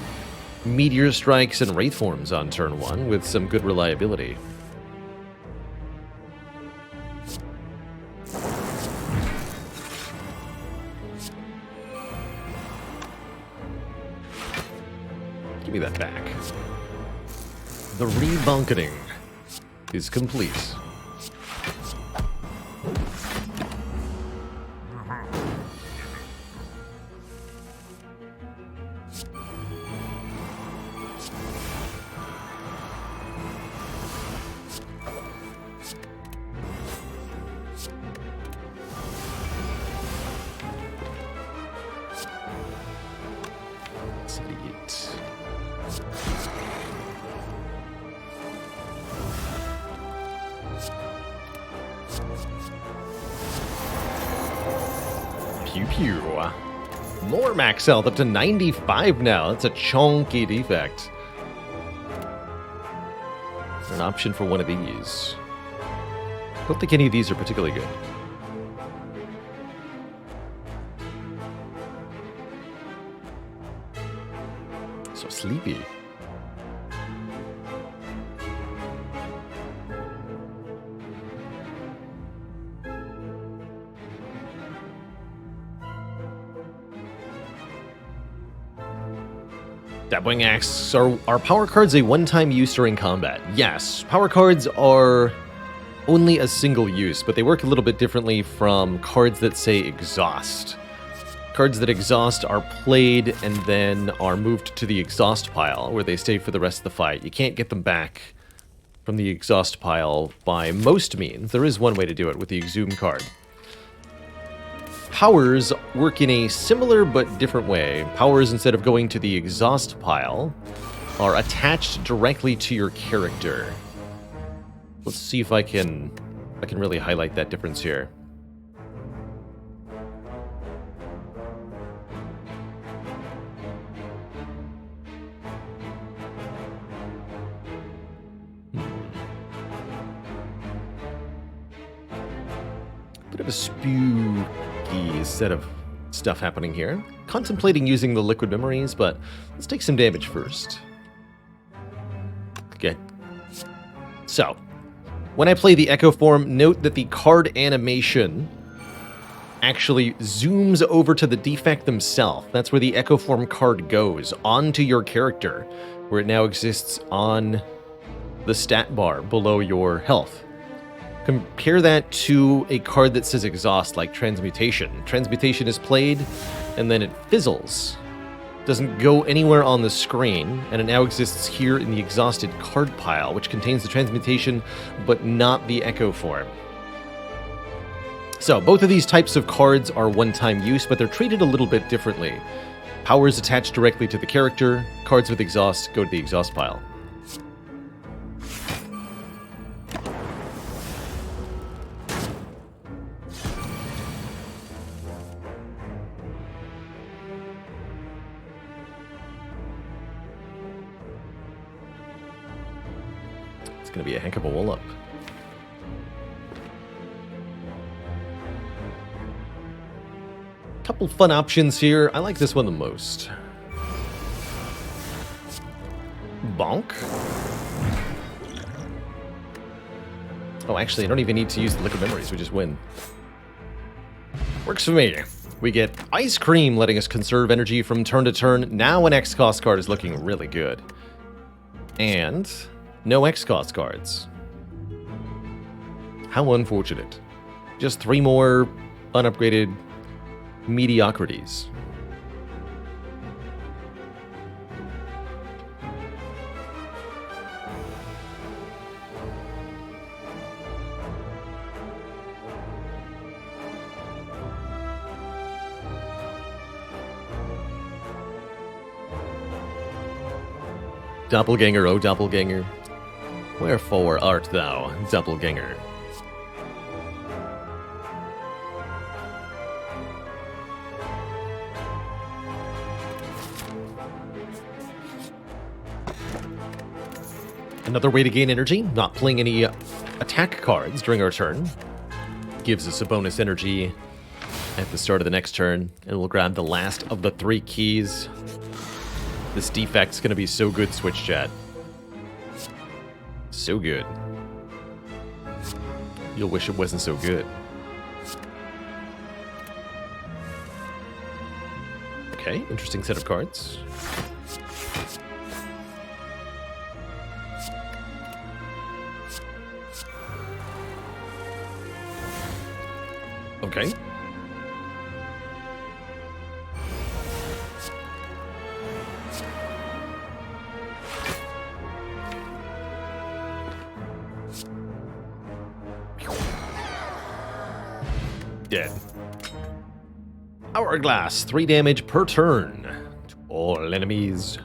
Meteor Strikes and Wraith Forms on turn 1 with some good reliability. Give me that back. The rebunketing is complete. Pew pew. More max health, up to 95 now. That's a chunky defect. An option for one of these. Don't think any of these are particularly good. So sleepy. Dabbling Axe. Are power cards a one-time use during combat? Yes. Power cards are only a single use, but they work a little bit differently from cards that say exhaust. Cards that exhaust are played and then are moved to the exhaust pile, where they stay for the rest of the fight. You can't get them back from the exhaust pile by most means. There is one way to do it with the Exhume card. Powers work in a similar but different way. Powers, instead of going to the exhaust pile, are attached directly to your character. Let's see if I can really highlight that difference here. Bit of a spooky set of stuff happening here. Contemplating using the liquid memories, but let's take some damage first. Okay. So, when I play the Echo form, note that the card animation actually zooms over to the defect themselves. That's where the Echo form card goes, onto your character, where it now exists on the stat bar below your health. Compare that to a card that says exhaust, like Transmutation. Transmutation is played, and then it fizzles. Doesn't go anywhere on the screen, and it now exists here in the exhausted card pile, which contains the Transmutation, but not the Echo form. So, both of these types of cards are one-time use, but they're treated a little bit differently. Powers attached directly to the character, cards with exhaust go to the exhaust pile. Gonna be a heck of a wall-up. Couple fun options here. I like this one the most. Bonk. Oh, actually, I don't even need to use the liquid memories. We just win. Works for me. We get Ice Cream, letting us conserve energy from turn to turn. Now an X-Cost card is looking really good. And no X-Cost cards. How unfortunate. Just 3 more unupgraded mediocrities. Doppelganger, oh doppelganger. Wherefore art thou, doppelganger? Another way to gain energy, not playing any attack cards during our turn. Gives us a bonus energy at the start of the next turn, and we'll grab the last of the 3 keys. This defect's gonna be so good, Switch chat. So good. You'll wish it wasn't so good. Okay, interesting set of cards. Okay. Dead. Hourglass, 3 damage per turn to all enemies.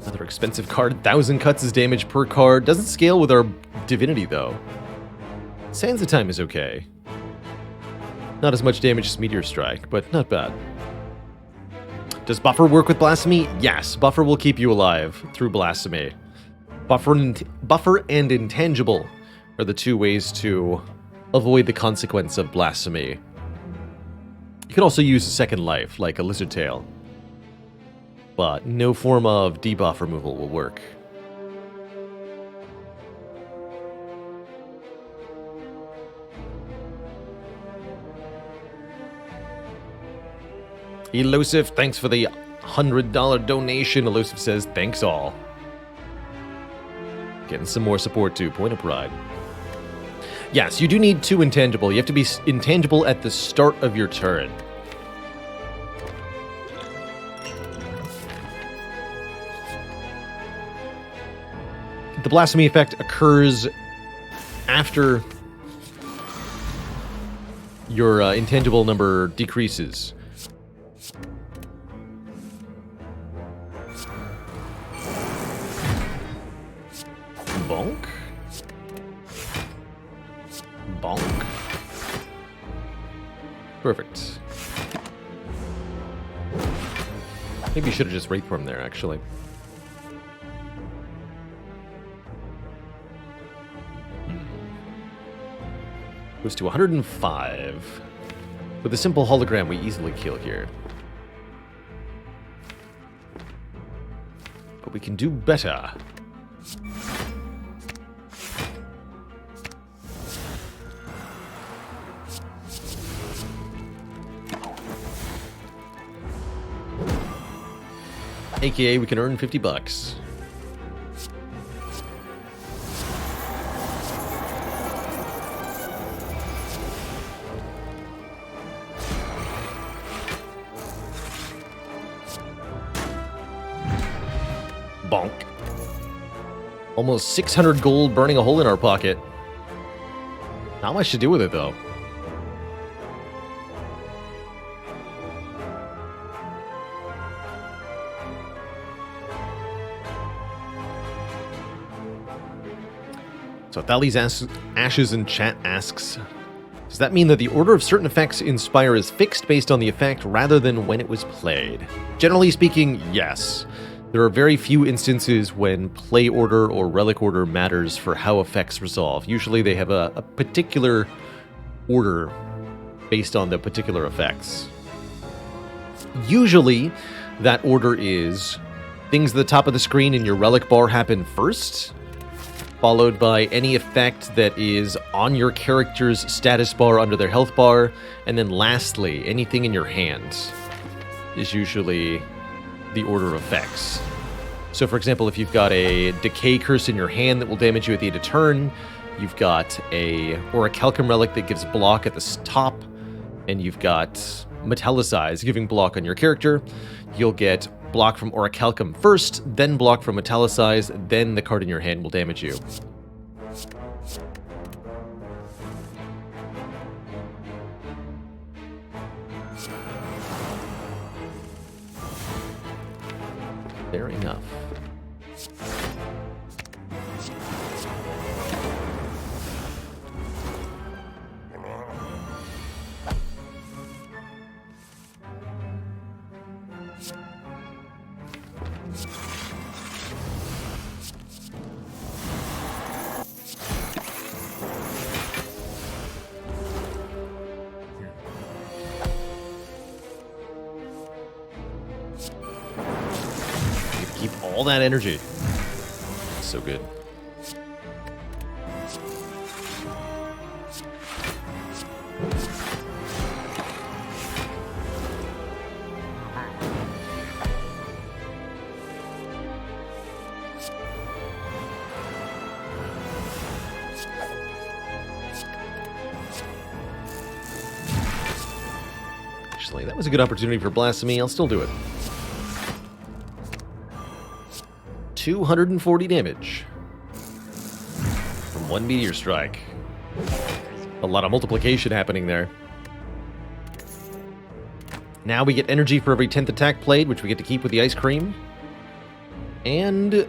Another expensive card, 1,000 cuts is damage per card. Doesn't scale with our divinity though. Sands of Time is okay. Not as much damage as Meteor Strike, but not bad. Does Buffer work with Blasphemy? Yes, Buffer will keep you alive through Blasphemy. Buffer and Intangible are the two ways to avoid the consequence of Blasphemy. You could also use a second life, like a Lizard Tail. But no form of debuff removal will work. Elusive, thanks for the $100 donation. Elusive says, thanks all. Getting some more support too. Point of pride. Yes, you do need 2 intangible. You have to be intangible at the start of your turn. The Blasphemy effect occurs after your intangible number decreases. Bonk. Bonk. Perfect. Maybe you should have just Wraith Form there, actually. Goes to 105. With a simple hologram, we easily kill here. But we can do better. AKA, we can earn 50 bucks. Bonk. Almost 600 gold burning a hole in our pocket. Not much to do with it, though. So Thales Ashes in chat asks, does that mean that the order of certain effects in Spire is fixed based on the effect rather than when it was played? Generally speaking, yes. There are very few instances when play order or relic order matters for how effects resolve. Usually they have a particular order based on the particular effects. Usually that order is things at the top of the screen in your relic bar happen first, followed by any effect that is on your character's status bar under their health bar, and then lastly, anything in your hand is usually the order of effects. So for example, if you've got a Decay Curse in your hand that will damage you at the end of turn, you've got a Orichalcum Relic that gives block at the top, and you've got Metallicize giving block on your character, you'll get block from Orichalcum first, then block from Metallicize, then the card in your hand will damage you. Fair enough. All that energy. So good. Actually, that was a good opportunity for Blasphemy. I'll still do it. 240 damage from 1 Meteor Strike. A lot of multiplication happening there. Now we get energy for every 10th attack played, which we get to keep with the Ice Cream. And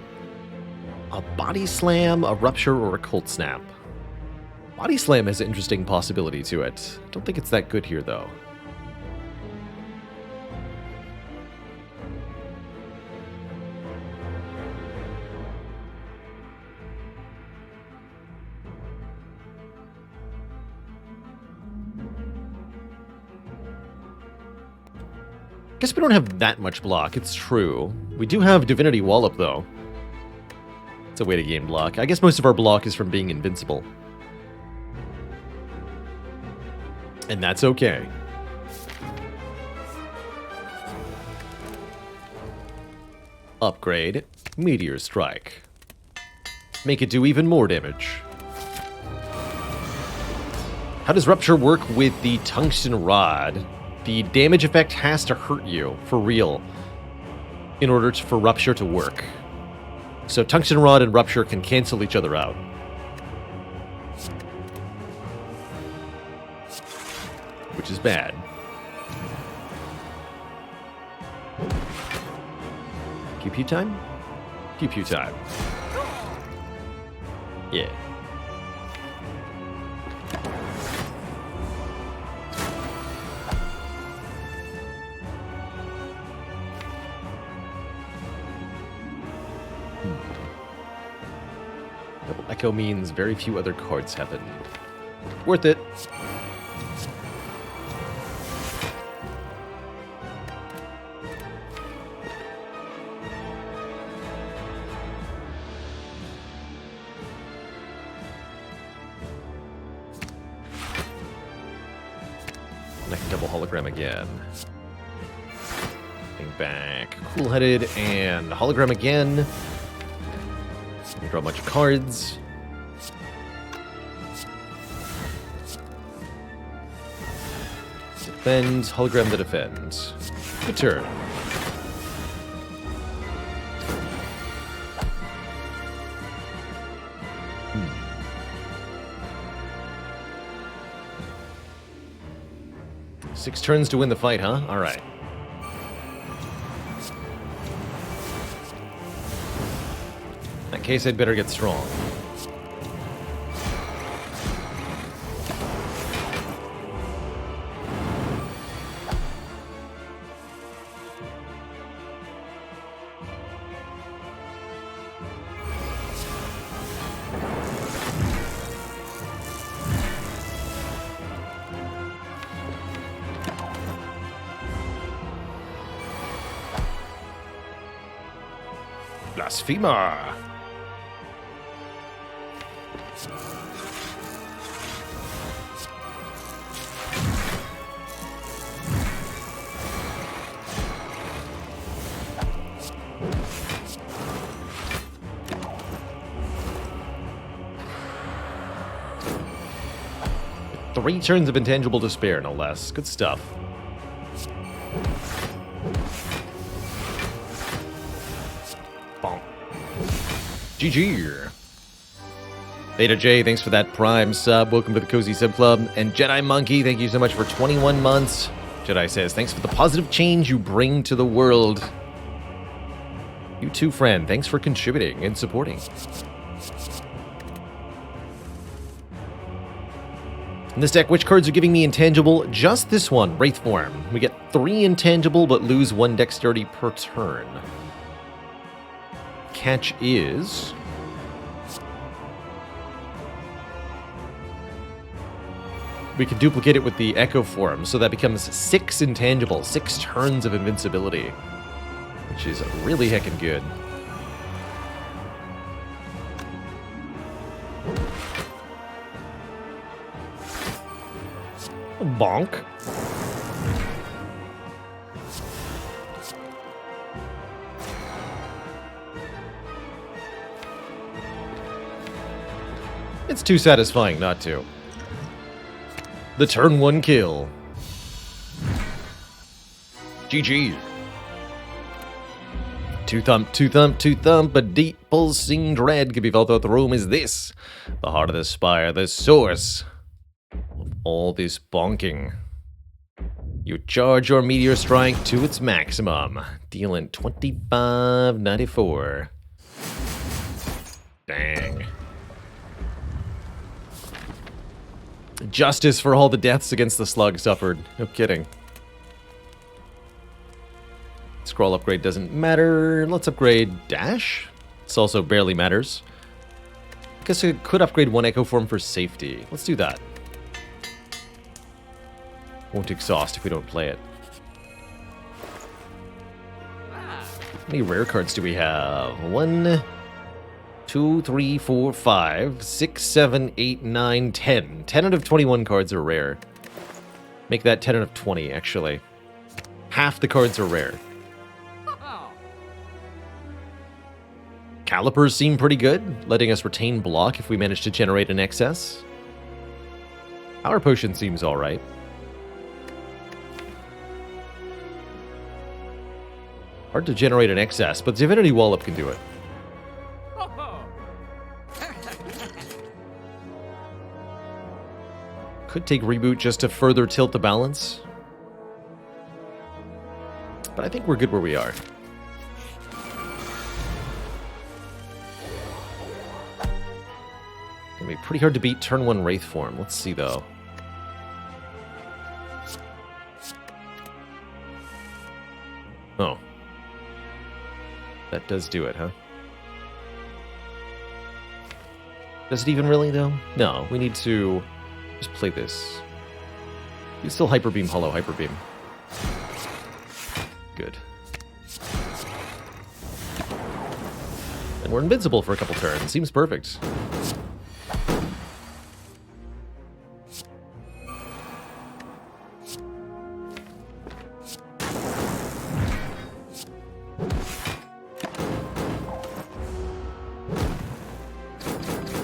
a Body Slam, a Rupture, or a Cold Snap. Body Slam has an interesting possibility to it. I don't think it's that good here, though. Guess we don't have that much block, it's true. We do have Divinity Wallop, though. It's a way to gain block. I guess most of our block is from being invincible. And that's okay. Upgrade Meteor Strike. Make it do even more damage. How does Rupture work with the Tungsten Rod? The damage effect has to hurt you, for real, in order for Rupture to work. So Tungsten Rod and Rupture can cancel each other out. Which is bad. Pew pew time? Pew pew time. Yeah. Double Echo means very few other cards happen. Worth it. And I can double hologram again. Bring back Cool-Headed and hologram again. Draw a bunch of cards. Defend, hologram to defend. Good turn. Six turns to win the fight, huh? All right. In that case, I'd better get strong. Blasphemer! Three turns of intangible despair, no less. Good stuff. Bonk. GG. Beta J, thanks for that Prime sub. Welcome to the Cozy Sub Club. And Jedi Monkey, thank you so much for 21 months. Jedi says, thanks for the positive change you bring to the world. You too, friend. Thanks for contributing and supporting. In this deck, which cards are giving me intangible? Just this one, Wraith Form. We get 3 intangible, but lose 1 dexterity per turn. Catch is... we can duplicate it with the Echo Form, so that becomes 6 intangible, 6 turns of invincibility. Which is really heckin' good. Bonk. It's too satisfying not to. The turn 1 kill. GG. Two thump, a deep pulsing dread could be felt throughout the room. Is this the heart of the Spire, the source of all this bonking? You charge your Meteor Strike to its maximum, dealing 25.94. Dang. Justice for all the deaths against the slug suffered. No kidding. Scroll upgrade doesn't matter. Let's upgrade Dash. This also barely matters. I guess I could upgrade one Echo Form for safety. Let's do that. Won't exhaust if we don't play it. How many rare cards do we have? 1, 2, 3, 4, 5, 6, 7, 8, 9, 10. 10 out of 21 cards are rare. Make that 10 out of 20, actually. Half the cards are rare. Calipers seem pretty good, letting us retain block if we manage to generate an excess. Power Potion seems alright. Hard to generate an excess, but Divinity Wallop can do it. Could take Reboot just to further tilt the balance. But I think we're good where we are. Gonna be pretty hard to beat turn 1 Wraith form. Let's see though. Oh. That does do it, huh? Does it even really though? No, we need to just play this. You still Hyper Beam, Hollow Hyper Beam. Good. And we're invincible for a couple turns. Seems perfect.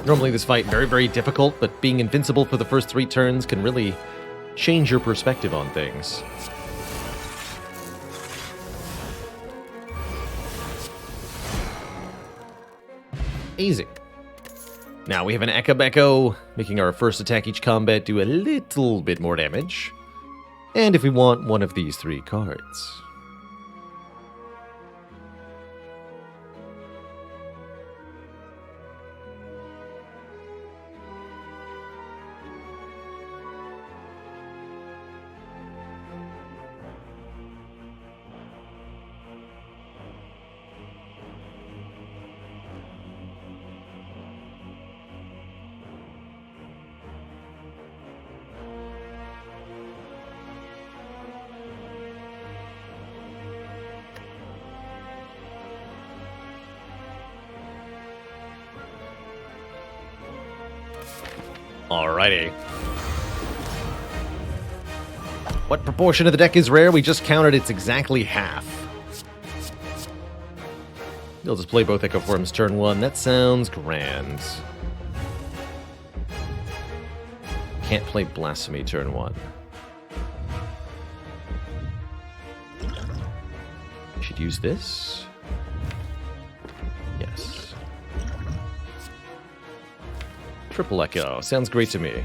Normally this fight very, very difficult, but being invincible for the first 3 turns can really change your perspective on things. Easy. Now we have an Echo, making our first attack each combat do a little bit more damage. And if we want one of these 3 cards. Alrighty. What proportion of the deck is rare? We just counted, it's exactly half. You'll just play both Echo Forms turn 1. That sounds grand. Can't play Blasphemy turn 1. Should use this. Yes. Triple Echo. Sounds great to me.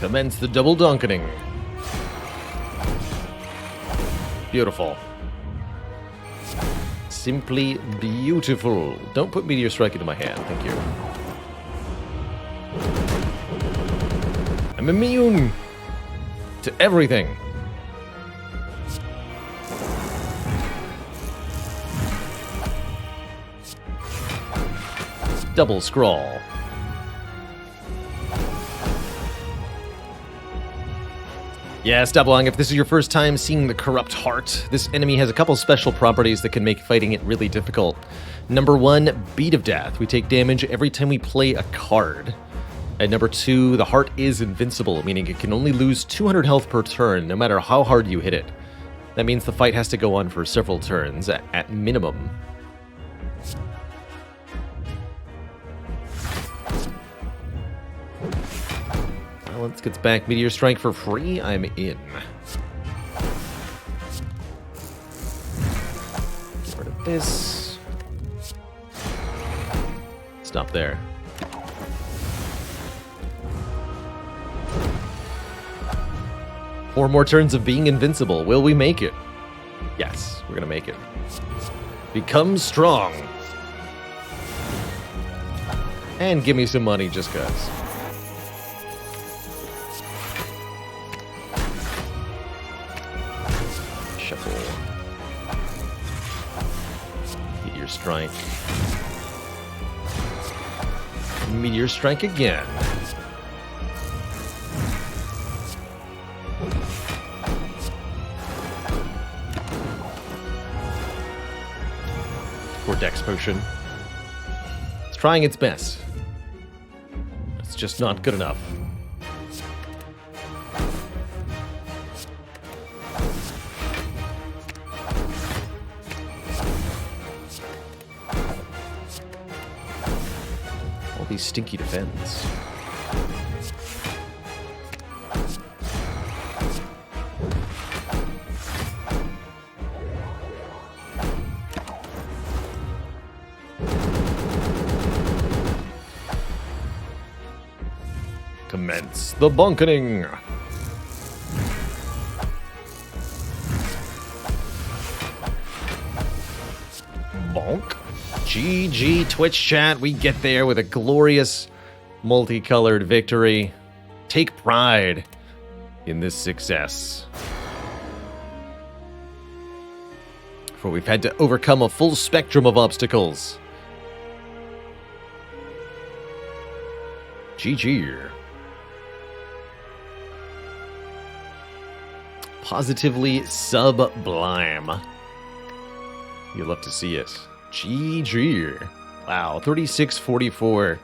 Commence the double donkening. Beautiful. Simply beautiful. Don't put Meteor Strike into my hand, thank you. I'm immune to everything. Double scroll. Yes, Doubleong, if this is your first time seeing the Corrupt Heart, this enemy has a couple special properties that can make fighting it really difficult. Number 1, Beat of Death. We take damage every time we play a card. And number 2, the heart is invincible, meaning it can only lose 200 health per turn, no matter how hard you hit it. That means the fight has to go on for several turns, at minimum. Balance gets back Meteor Strike for free. I'm in. Get rid of this. Stop there. Four more turns of being invincible. Will we make it? Yes, we're gonna make it. Become strong. And give me some money just cuz. Shuffle. Meteor Strike. Meteor Strike again. Dex Potion. It's trying its best. It's just not good enough. All these stinky defense. Commence the bonkening. Bonk. GG Twitch chat. We get there with a glorious multicolored victory. Take pride in this success. For we've had to overcome a full spectrum of obstacles. GG. Positively sublime. You'd love to see it. GG. Wow, 3644.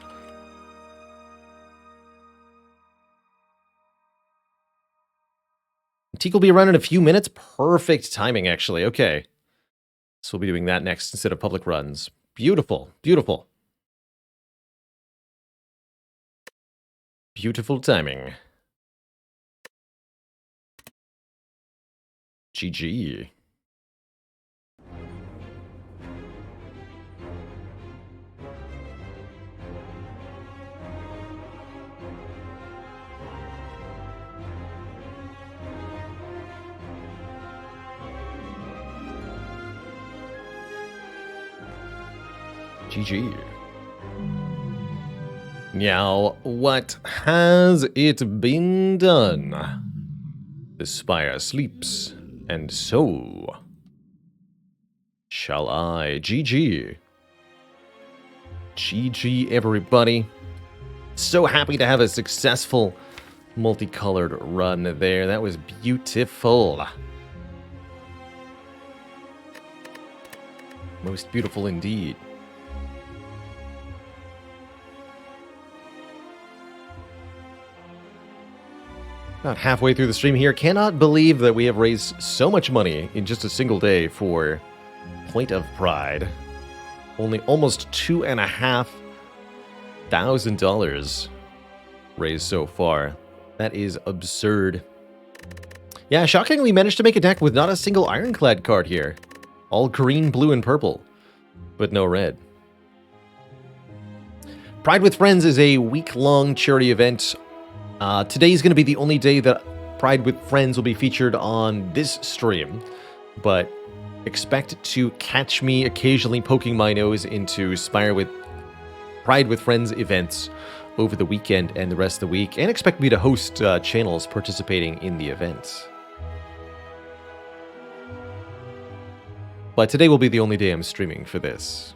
Teak will be around in a few minutes. Perfect timing, actually. Okay. So we'll be doing that next instead of public runs. Beautiful. Beautiful. Beautiful timing. GG. GG. Now, what has it been done? The Spire sleeps, and so shall I. GG. GG, everybody. So happy to have a successful multicolored run there. That was beautiful. Most beautiful indeed. About halfway through the stream here. Cannot believe that we have raised so much money in just a single day for Point of Pride. Only almost $2,500 raised so far. That is absurd. Yeah, shockingly managed to make a deck with not a single Ironclad card here. All green, blue, and purple, but no red. Pride with Friends is a week-long charity event. Today is going to be the only day that Pride with Friends will be featured on this stream, but expect to catch me occasionally poking my nose into Spire with Pride with Friends events over the weekend and the rest of the week, and expect me to host channels participating in the events. But today will be the only day I'm streaming for this.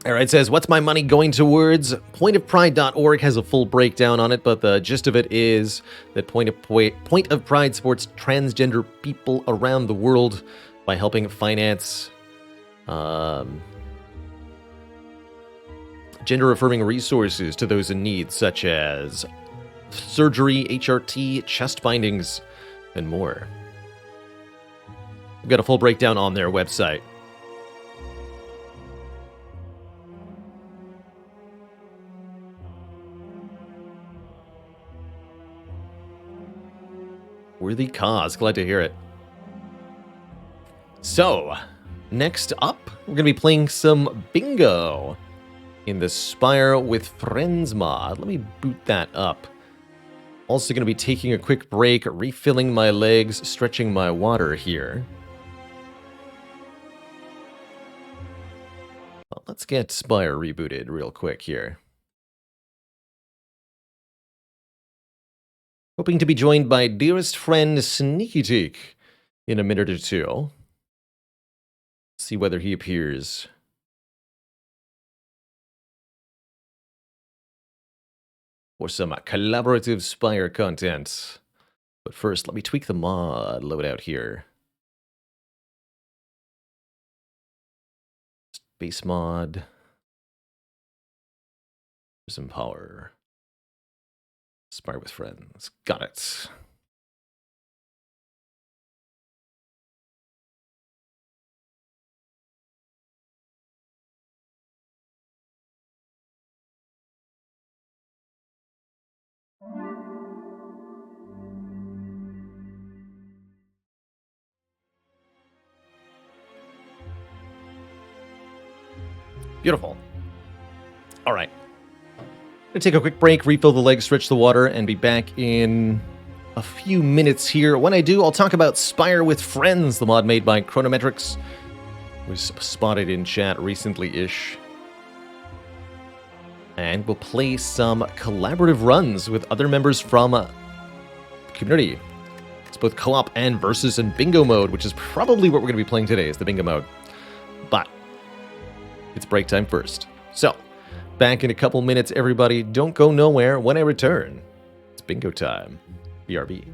Alright, says, what's my money going towards? Pointofpride.org has a full breakdown on it, but the gist of it is that Point of Pride supports transgender people around the world by helping finance gender-affirming resources to those in need, such as surgery, HRT, chest bindings, and more. We've got a full breakdown on their website. Worthy cause. Glad to hear it. So, next up, we're going to be playing some bingo in the Spire with Friends mod. Let me boot that up. Also going to be taking a quick break, refilling my legs, stretching my water here. Well, let's get Spire rebooted real quick here. Hoping to be joined by dearest friend Sneaky Teak in a minute or two. See whether he appears. For some collaborative Spire content. But first, let me tweak the mod loadout here. Base mod. Some power. Spire with friends. Got it. Beautiful. All right. Gonna take a quick break, refill the legs, stretch the water, and be back in a few minutes here. When I do, I'll talk about Spire with Friends, the mod made by Chronometrics. Was spotted in chat recently-ish. And we'll play some collaborative runs with other members from the community. It's both co-op and versus and bingo mode, which is probably what we're going to be playing today, is the bingo mode. But it's break time first. So, back in a couple minutes, everybody. Don't go nowhere. When I return, it's bingo time. BRB.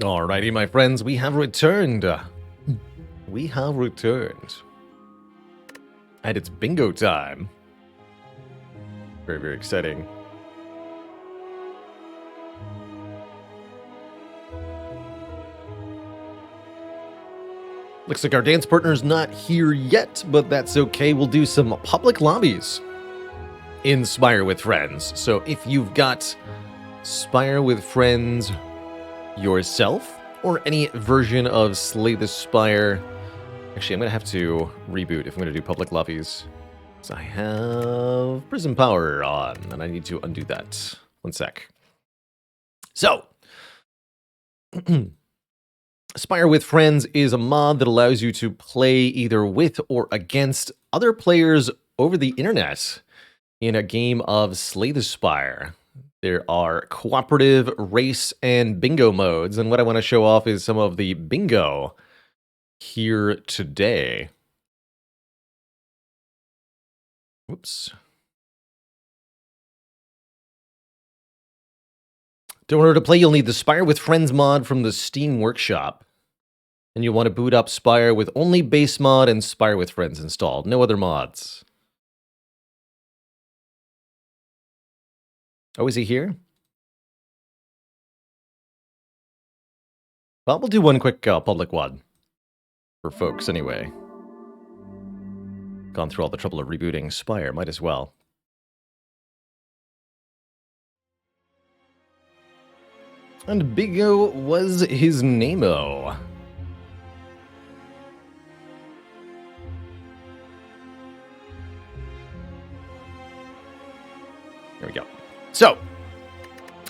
Alrighty, my friends, we have returned. We have returned. And it's bingo time. Very, very exciting. Looks like our dance partner's not here yet, but that's okay. We'll do some public lobbies in Spire with Friends. So if you've got Spire with Friends yourself, or any version of Slay the Spire. Actually, I'm going to have to reboot if I'm going to do public lobbies. So I have Prison Power on, and I need to undo that. One sec. So, Spire with Friends is a mod that allows you to play either with or against other players over the internet in a game of Slay the Spire. There are cooperative, race, and bingo modes, and what I want to show off is some of the bingo here today. Whoops. In order to play, you'll need the Spire with Friends mod from the Steam Workshop. And you'll want to boot up Spire with only base mod and Spire with Friends installed. No other mods. Oh, is he here? Well, we'll do one quick public WOD. For folks, anyway. Gone through all the trouble of rebooting Spire, might as well. And Bingo was his name-o. There we go. So,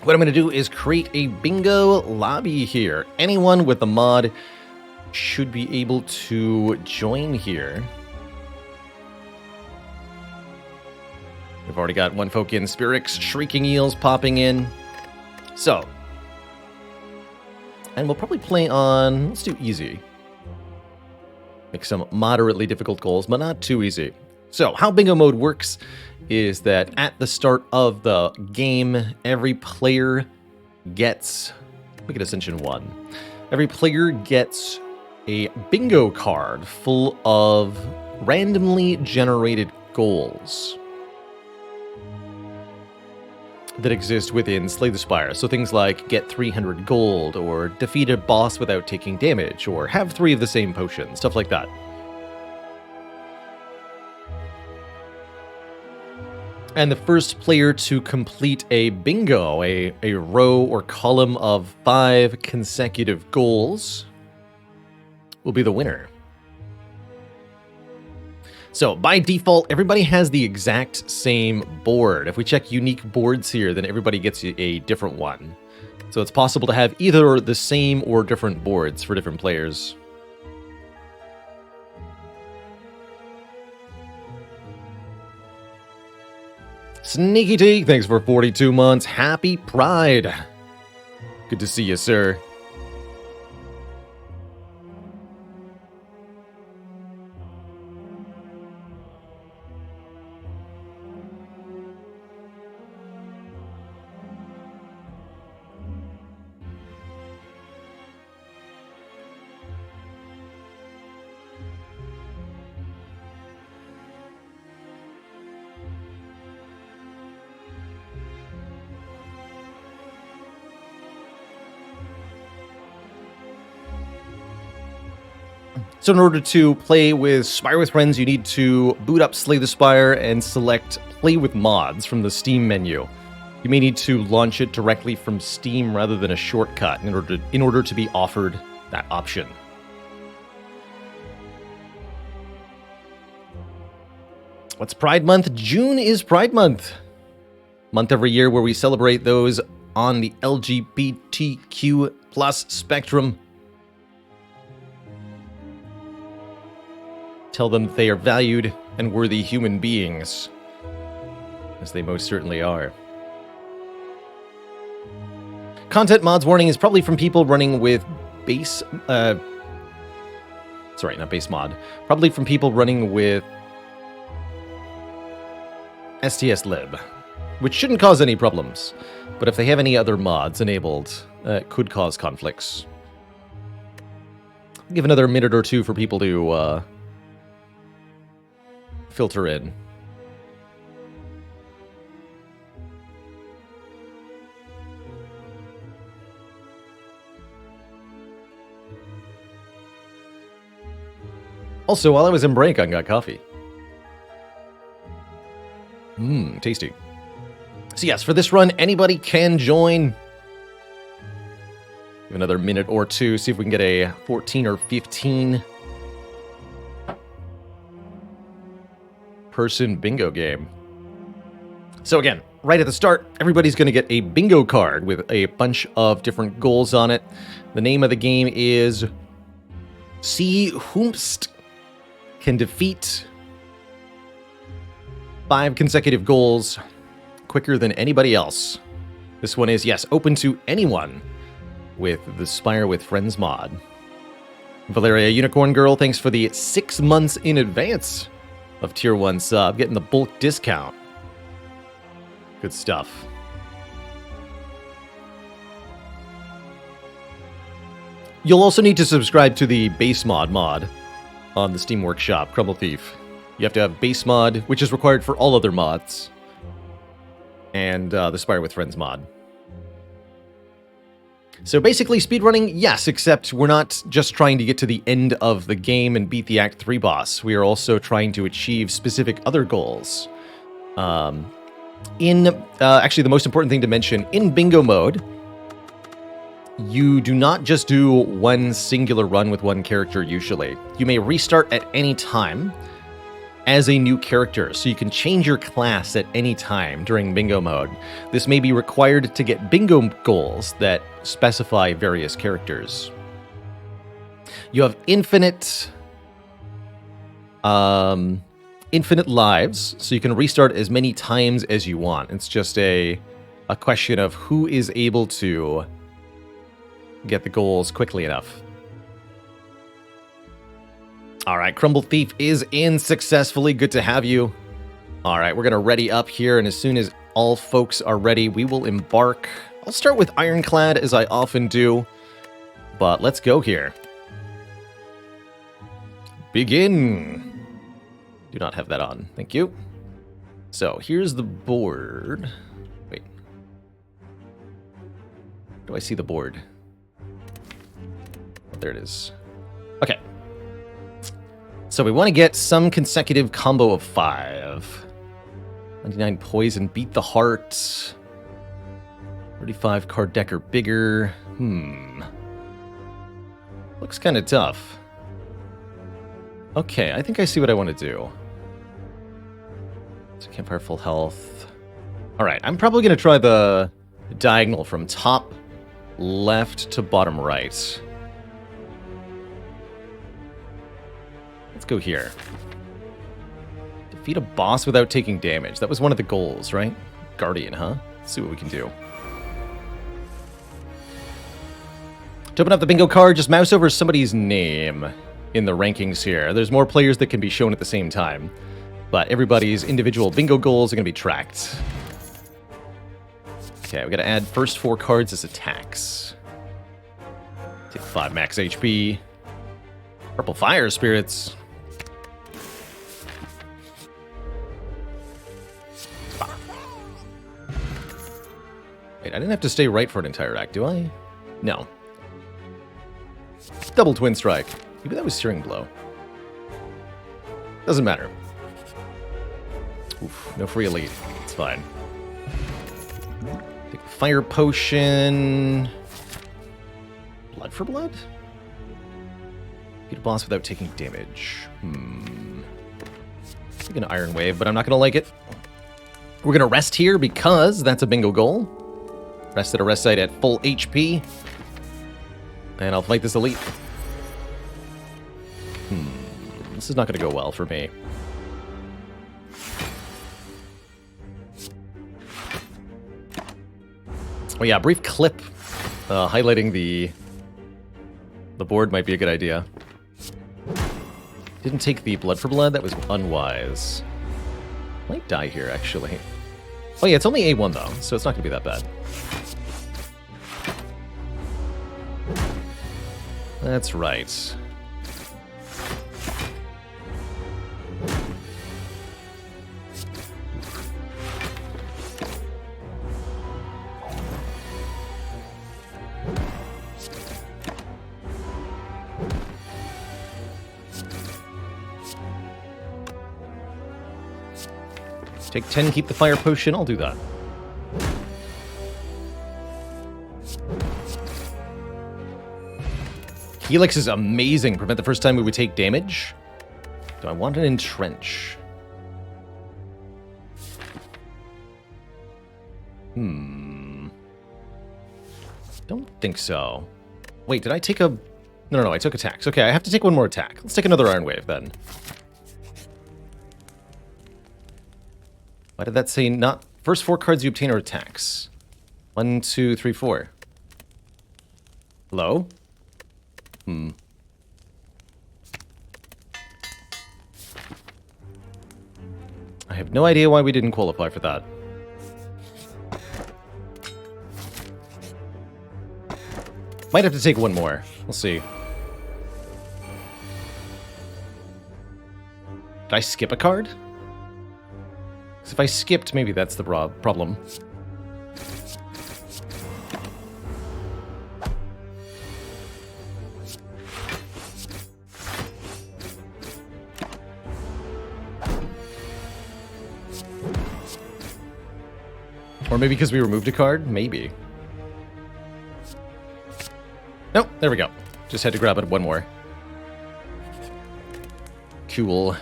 what I'm going to do is create a bingo lobby here. Anyone with a mod should be able to join here. We've already got one folk in. Spirix, Shrieking Eels popping in. So, and we'll probably play on, let's do easy. Make some moderately difficult goals, but not too easy. So, how bingo mode works is that at the start of the game, every player gets, make it Ascension 1. Every player gets a bingo card full of randomly generated goals that exist within Slay the Spire. So things like get 300 gold, or defeat a boss without taking damage, or have 3 of the same potion, stuff like that. And the first player to complete a bingo, a row or column of 5 consecutive goals, will be the winner. So, by default, everybody has the exact same board. If we check unique boards here, then everybody gets a different one. So it's possible to have either the same or different boards for different players. Sneaky T, thanks for 42 months. Happy Pride. Good to see you, sir. So in order to play with Spire with Friends, you need to boot up Slay the Spire and select Play with Mods from the Steam menu. You may need to launch it directly from Steam rather than a shortcut in order to be offered that option. What's Pride Month? June is Pride Month. Month every year where we celebrate those on the LGBTQ plus spectrum. Tell them that they are valued and worthy human beings, as they most certainly are. Content mods warning is probably from people running with base... sorry, not base mod. Probably from people running with STS-lib, which shouldn't cause any problems. But if they have any other mods enabled, it could cause conflicts. Give another minute or two for people to filter in. Also, while I was in break, I got coffee. Tasty. So yes, for this run, anybody can join. Give another minute or two, see if we can get a 14 or 15 person bingo game. So again, right at the start, everybody's going to get a bingo card with a bunch of different goals on it. The name of the game is See Whomst Can Defeat 5 consecutive goals quicker than anybody else. This one is, yes, open to anyone with the Spire with Friends mod. Valeria Unicorn Girl, thanks for the 6 months in advance of Tier 1 sub, getting the bulk discount. Good stuff. You'll also need to subscribe to the base mod on the Steam Workshop, Crumble Thief. You have to have base mod, which is required for all other mods, and the Spire with Friends mod. So basically, speedrunning, yes, except we're not just trying to get to the end of the game and beat the Act 3 boss. We are also trying to achieve specific other goals. Actually, the most important thing to mention, in bingo mode, you do not just do one singular run with one character usually. You may restart at any time as a new character, so you can change your class at any time during bingo mode. This may be required to get bingo goals that specify various characters. You have infinite lives, so you can restart as many times as you want. It's just a question of who is able to get the goals quickly enough. Alright, Crumble Thief is in successfully. Good to have you. Alright, we're going to ready up here, and as soon as all folks are ready, we will embark. I'll start with Ironclad, as I often do, but let's go here. Begin! Do not have that on. Thank you. So, here's the board. Wait. Do I see the board? Oh, there it is. Okay. So we want to get some consecutive combo of 5. 99 poison, beat the heart. 35 card deck or bigger. Looks kind of tough. Okay, I think I see what I want to do. So campfire full health. Alright, I'm probably going to try the diagonal from top left to bottom right. Let's go here. Defeat a boss without taking damage. That was one of the goals, right? Guardian, huh? Let's see what we can do. To open up the bingo card, just mouse over somebody's name in the rankings here. There's more players that can be shown at the same time, but everybody's individual bingo goals are going to be tracked. Okay, we got to add first 4 cards as attacks. Take 5 max HP. Purple Fire Spirits. Wait, I didn't have to stay right for an entire act, do I? No. Double Twin Strike. Maybe that was Searing Blow. Doesn't matter. Oof, no free elite. It's fine. Take a Fire Potion. Blood for blood? Beat a boss without taking damage. I'm gonna Iron Wave, but I'm not gonna like it. We're gonna rest here because that's a bingo goal. Rest at a rest site at full HP. And I'll fight this elite. This is not gonna go well for me. Oh yeah, a brief clip highlighting the board might be a good idea. Didn't take the blood for blood, that was unwise. Might die here, actually. Oh yeah, it's only A1 though, so it's not gonna be that bad. That's right. Take 10, keep the Fire Potion, I'll do that. Helix is amazing. Prevent the first time we would take damage. Do I want an Entrench? Don't think so. Wait, did I take a... No, I took attacks. Okay, I have to take one more attack. Let's take another Iron Wave, then. Why did that say not... First 4 cards you obtain are attacks. 1, 2, 3, 4. Hello? I have no idea why we didn't qualify for that. Might have to take one more. We'll see. Did I skip a card? Because if I skipped, maybe that's the problem. Or maybe because we removed a card? Maybe. Nope, there we go. Just had to grab it one more. Cool.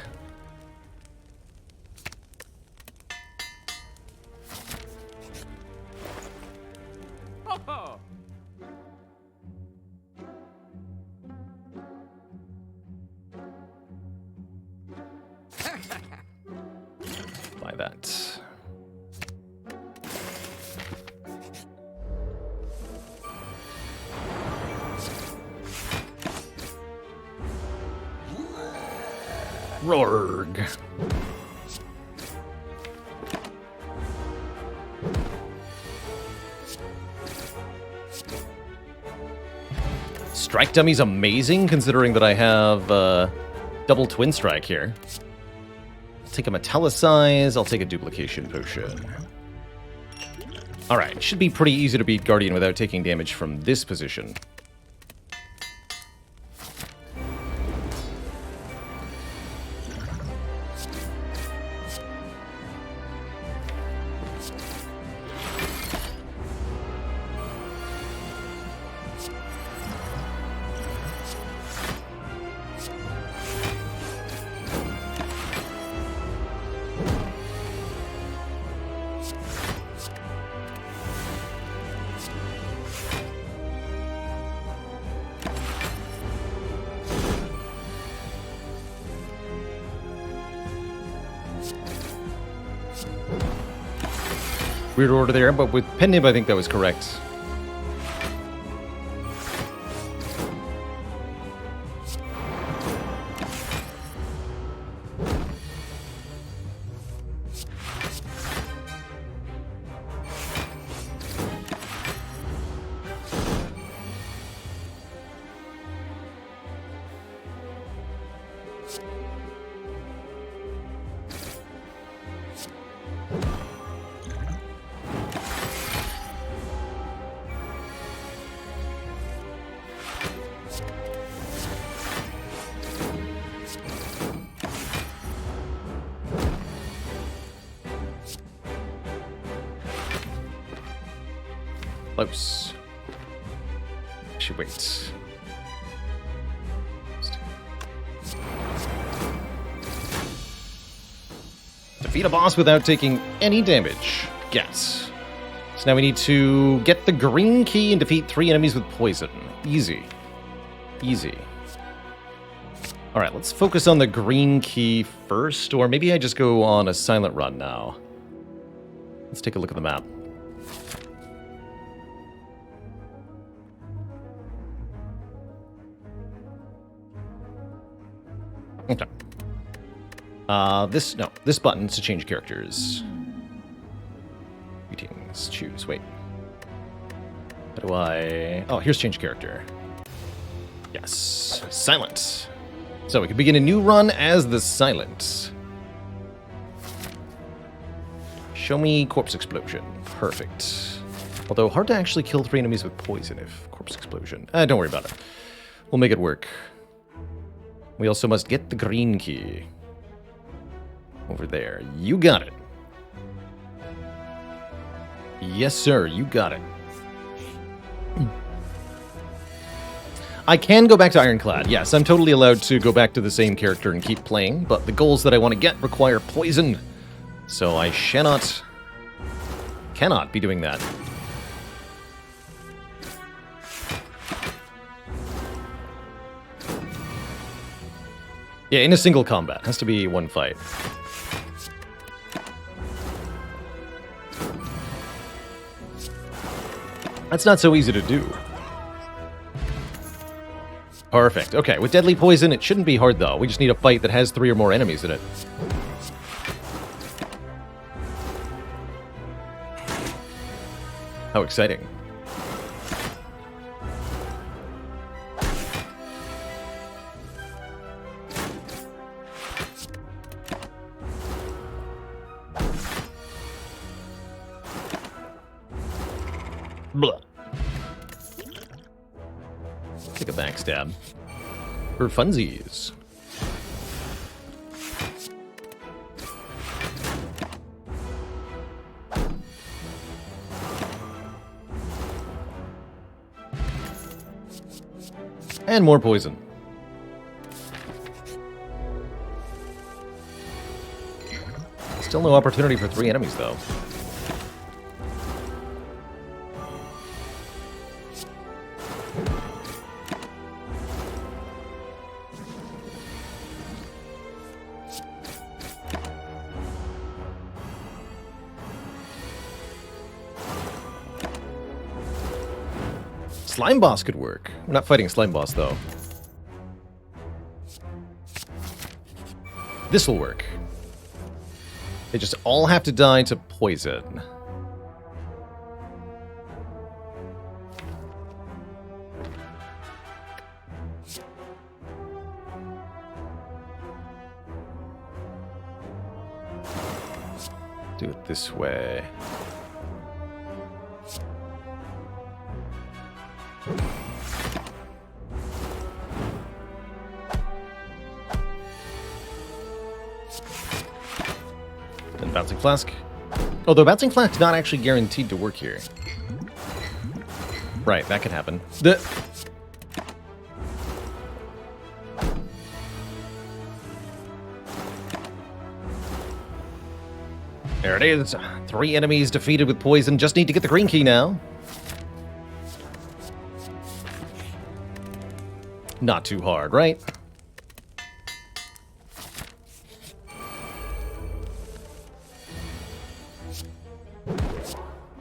Buy that. Rorg. Strike Dummy's amazing, considering that I have double Twin Strike here. I'll take a Metallicize, I'll take a Duplication Potion. Alright, should be pretty easy to beat Guardian without taking damage from this position. Weird order there, but with Pendant, I think that was correct. Close. Should wait. Defeat a boss without taking any damage. Yes. So now we need to get the green key and defeat 3 enemies with poison. Easy. Easy. Alright, let's focus on the green key first, or maybe I just go on a silent run now. Let's take a look at the map. Okay. This button to change characters. Greetings. Choose. Wait. How do I... Oh, here's change character. Yes. Silent. So we can begin a new run as the Silent. Show me Corpse Explosion. Perfect. Although hard to actually kill 3 enemies with poison if Corpse Explosion. Don't worry about it. We'll make it work. We also must get the green key. Over there. You got it. Yes, sir. You got it. I can go back to Ironclad. Yes, I'm totally allowed to go back to the same character and keep playing, but the goals that I want to get require poison. So I cannot be doing that. Yeah, in a single combat. Has to be one fight. That's not so easy to do. Perfect. Okay, with Deadly Poison, it shouldn't be hard, though. We just need a fight that has 3 or more enemies in it. How exciting. Take a backstab. For funsies. And more poison. Still no opportunity for 3 enemies, though. Slime boss could work. We're not fighting slime boss, though. This will work. They just all have to die to poison. Do it this way. And bouncing flask. Although bouncing flask not actually guaranteed to work here. Right, that could happen. There it is. 3 enemies defeated with poison. Just need to get the green key now. Not too hard, right?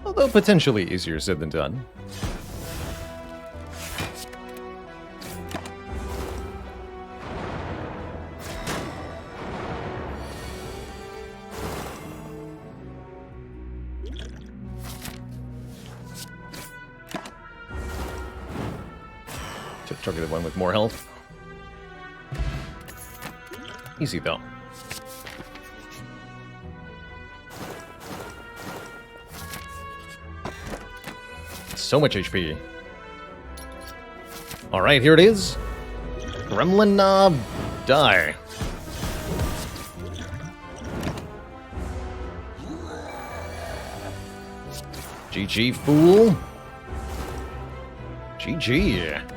Although potentially easier said than done. Target the one with more health. Easy though. So much HP. Alright, here it is. Gremlin Knob, die. GG, fool. GG.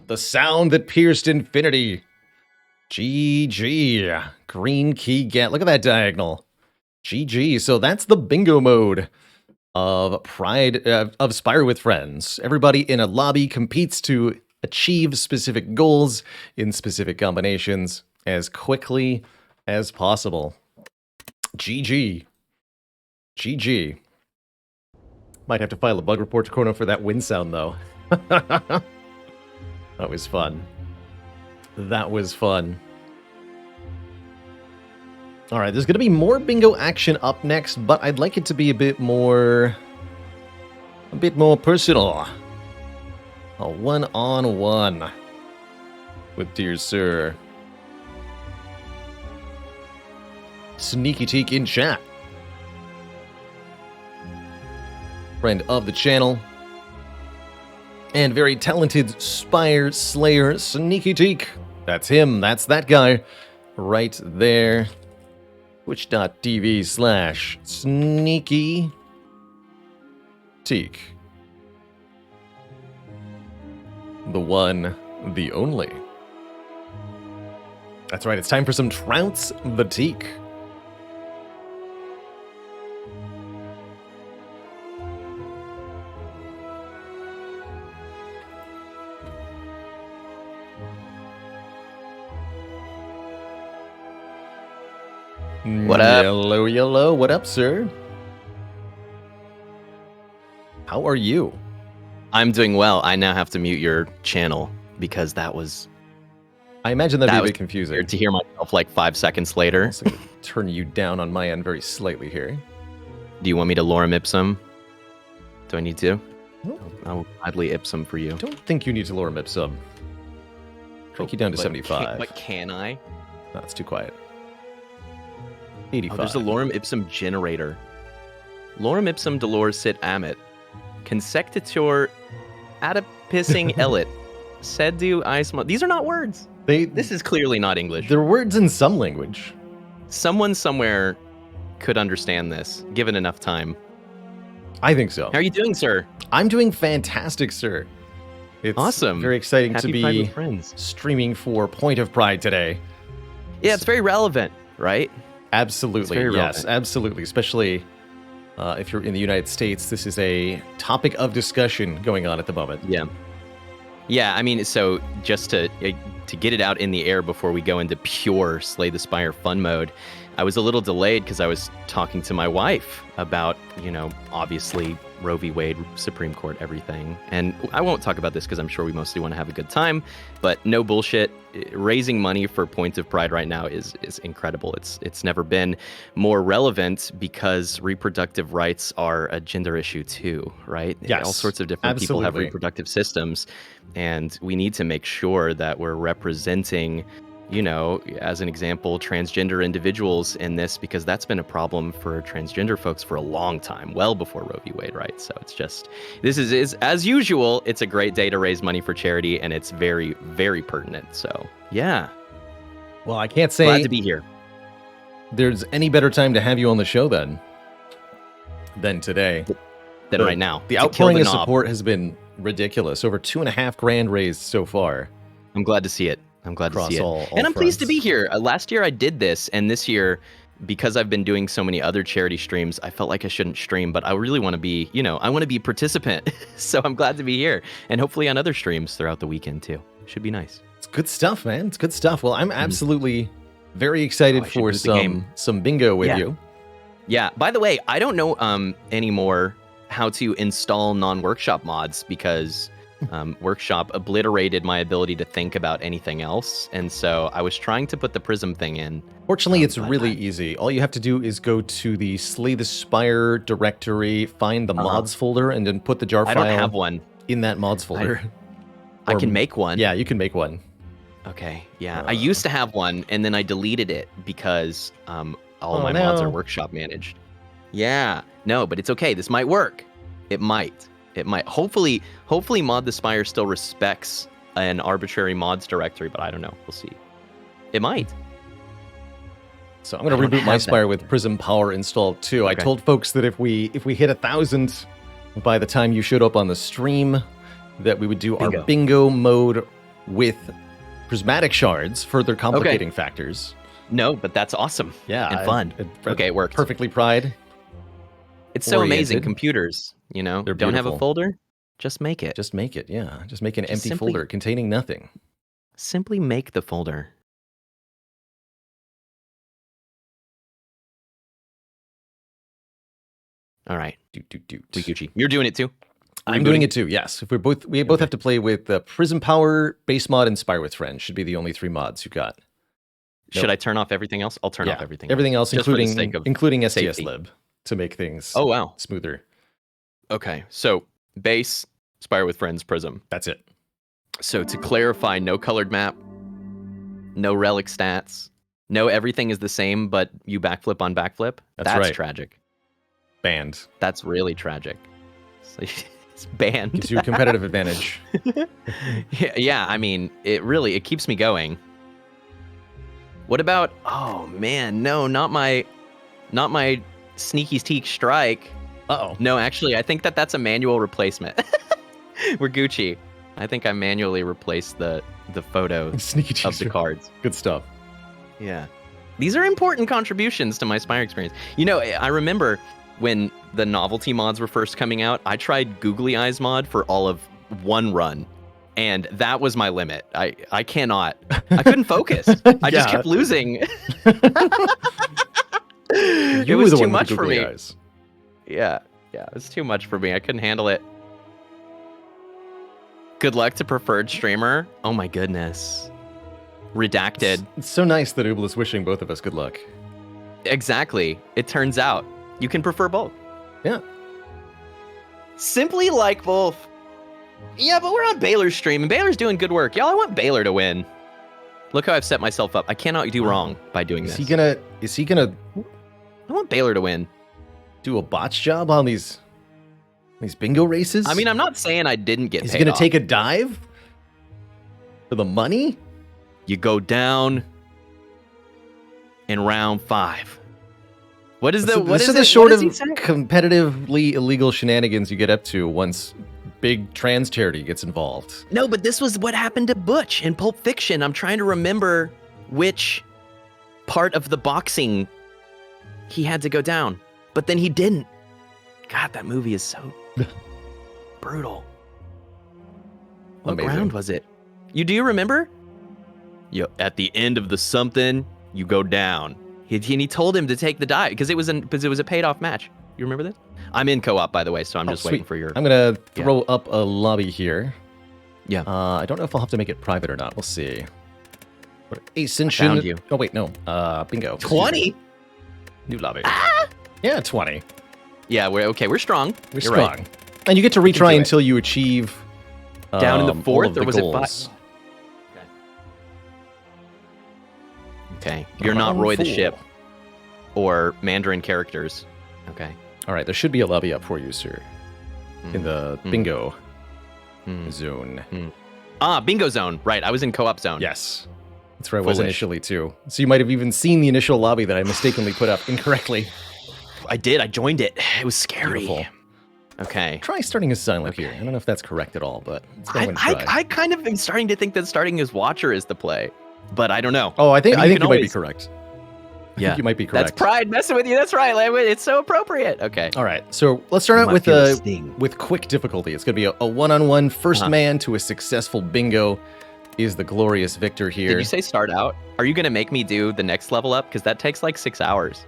The sound that pierced infinity. GG. Green key get. Look at that diagonal. GG. So that's the bingo mode of of Spire with Friends. Everybody in a lobby competes to achieve specific goals in specific combinations as quickly as possible. GG. GG. Might have to file a bug report to Chrono for that wind sound, though. That was fun. That was fun. Alright, there's going to be more bingo action up next, but I'd like it to be a bit more personal. A one-on-one with dear sir. Sneaky Teak in chat. Friend of the channel. And very talented Spire Slayer, Sneaky Teak. That's him, that's that guy. Right there. Twitch.tv/Sneaky Teak. The one, the only. That's right, it's time for some Trouts the Teak. What up? Yellow, yellow. What up, sir? How are you? I'm doing well. I now have to mute your channel because that was... I imagine that'd be a bit confusing. Weird to hear myself like 5 seconds later. I'm going to turn you down on my end very slightly here. Do you want me to lorem ipsum? Do I need to? No. I will gladly ipsum for you. I don't think you need to lorem ipsum. Crank you down to 75. But can I? No, it's too quiet. 85. Oh, there's a lorem ipsum generator. Lorem ipsum dolor sit amit. Consectitor Adipissing Ellet. Sedu Isma. These are not words. This is clearly not English. They're words in some language. Someone somewhere could understand this, given enough time. I think so. How are you doing, sir? I'm doing fantastic, sir. It's awesome. Very exciting Happy to Pride be with friends. Streaming for Point of Pride today. Yeah, it's very relevant, right? Absolutely. Very yes, relevant. absolutely. Especially if you're in the United States, this is a topic of discussion going on at the moment. Yeah. Yeah, I mean, so just to get it out in the air before we go into pure Slay the Spire fun mode, I was a little delayed because I was talking to my wife about, obviously Roe v. Wade, Supreme Court, everything. And I won't talk about this because I'm sure we mostly want to have a good time, but no bullshit. Raising money for Points of Pride right now is incredible. It's never been more relevant because reproductive rights are a gender issue too, right? Yes, all sorts of different people have absolutely. reproductive systems, and we need to make sure that we're representing, as an example, transgender individuals in this, because that's been a problem for transgender folks for a long time, well before Roe v. Wade, right? So this is as usual, it's a great day to raise money for charity, and it's very, very pertinent. So yeah, Well, I can't say glad to be here. there's any better time to have you on the show than today. Then right now, The to kill outpouring of knob. support has been ridiculous. Over $2,500 raised so far. I'm glad to see it. I'm glad to Across see it. all And I'm pleased to fronts. be here. Last year I did this, and this year, because I've been doing so many other charity streams, I felt like I shouldn't stream, but I really want to be, I want to be a participant. So I'm glad to be here, and hopefully on other streams throughout the weekend too. Should be nice. It's good stuff, man. It's good stuff. Well, I'm absolutely very excited I should for boot the game. some bingo with Yeah. you. Yeah. By the way, I don't know anymore how to install non-workshop mods because workshop obliterated my ability to think about anything else, and so I was trying to put the Prism thing in. Fortunately, it's but really easy. All you have to do is go to the Slay the Spire directory, find the mods folder, and then put the jar I file don't have one. in that mods folder. I Or- can make one. Yeah, you can make one. Okay. Yeah. I used to have one, and then I deleted it because all of my mods are workshop managed. Yeah. No, but it's okay. This might work. It might. It might. Hopefully, Mod the Spire still respects an arbitrary mods directory, but I don't know. We'll see. It might. So I'm going I to don't reboot my have that. Spire with Prism Power installed too. I Okay. told folks that if we hit 1,000 by the time you showed up on the stream, that we would do Bingo. our bingo mode with prismatic shards, further complicating factors. No, but that's awesome. Yeah, And fun. Okay, it worked. Perfectly Pride. It's so amazing. oriented. Computers, They're don't have a beautiful. folder. Just make it. Just make it, yeah. Just make an Just empty simply- folder containing nothing. Simply make the folder. All right. Doot, doot, doot. We Gucci. You're doing it too? I'm doing it too, yes. If we both have to play with Prism Power, Base Mod, and Spire with Friends. Should be the only 3 mods you got. Should I turn off everything else? I'll turn off everything. Everything else, Just for the including sake of including safety. STSlib, to make things Oh, wow. smoother. Okay. So base, Spire with Friends, Prism. That's it. So to clarify, no colored map, no relic stats, no everything is the same, but you backflip on backflip. That's right. Tragic. Banned. That's really tragic. It's banned. Gives you a competitive advantage. Yeah, I mean, it keeps me going. What about, oh man, no, not my sneaky teak strike. Uh-oh. No, actually, I think that's a manual replacement. We're Gucci. I think I manually replaced the photo Sneaky of the teaser. cards. Good stuff. Yeah. These are important contributions to my Spire experience. I remember when the novelty mods were first coming out, I tried Googly Eyes mod for all of one run. And that was my limit. I couldn't focus. I just Yeah. kept losing. You It were was the too one with much the for googly me. eyes. Yeah, it was too much for me. I couldn't handle it. Good luck to preferred streamer. Oh my goodness. Redacted. It's so nice that Ubel is wishing both of us good luck. Exactly. It turns out you can prefer both. Yeah. Simply like both. Yeah, but we're on Baylor's stream, and Baylor's doing good work. Y'all, I want Baylor to win. Look how I've set myself up. I cannot do wrong by doing Is this. he gonna I want Baylor to win. do a botch job on these These bingo races? I mean, I'm not saying I didn't get Is he paid going to off. take a dive? For the money? You go down in round 5. What is the This is the sort of competitively illegal shenanigans you get up to once big trans charity gets involved. No, but this was what happened to Butch in Pulp Fiction. I'm trying to remember which part of the boxing he had to go down, but then he didn't. God, that movie is so brutal. What Amazing. round was it? Do you remember? At the end of the something, you go down. He told him to take the dive because it was a paid off match. You remember this? I'm in co-op, by the way, so I'm just waiting for your. I'm gonna throw up a lobby here. Yeah. I don't know if I'll have to make it private or not. We'll see. Ascension. Found you. Oh wait, no. Bingo. 20. New lobby. Yeah, 20. Yeah, we're strong. We're strong. Right. And you get to retry until you achieve down in the 4th, or was goals. It 5? Okay. You're not Roy the Ship or Mandarin characters. Okay. All right, there should be a lobby up for you, sir. In the bingo zone. Bingo zone. Right, I was in co-op zone. Yes. That's where I was initially, too. So you might have even seen the initial lobby that I mistakenly put up incorrectly. I did. I joined it. It was scary. Beautiful. Okay. Try starting as silent here. I don't know if that's correct at all, but let's go and try. I kind of am starting to think that starting as watcher is the play, but I don't know. Oh, I think you might be correct. I think you might be correct. That's pride messing with you. That's right. It's so appropriate. Okay. All right. So let's start out with quick difficulty. It's going to be a one-on-one. First man to a successful bingo is the glorious victor here. Did you say start out? Are you going to make me do the next level up? Because that takes like 6 hours.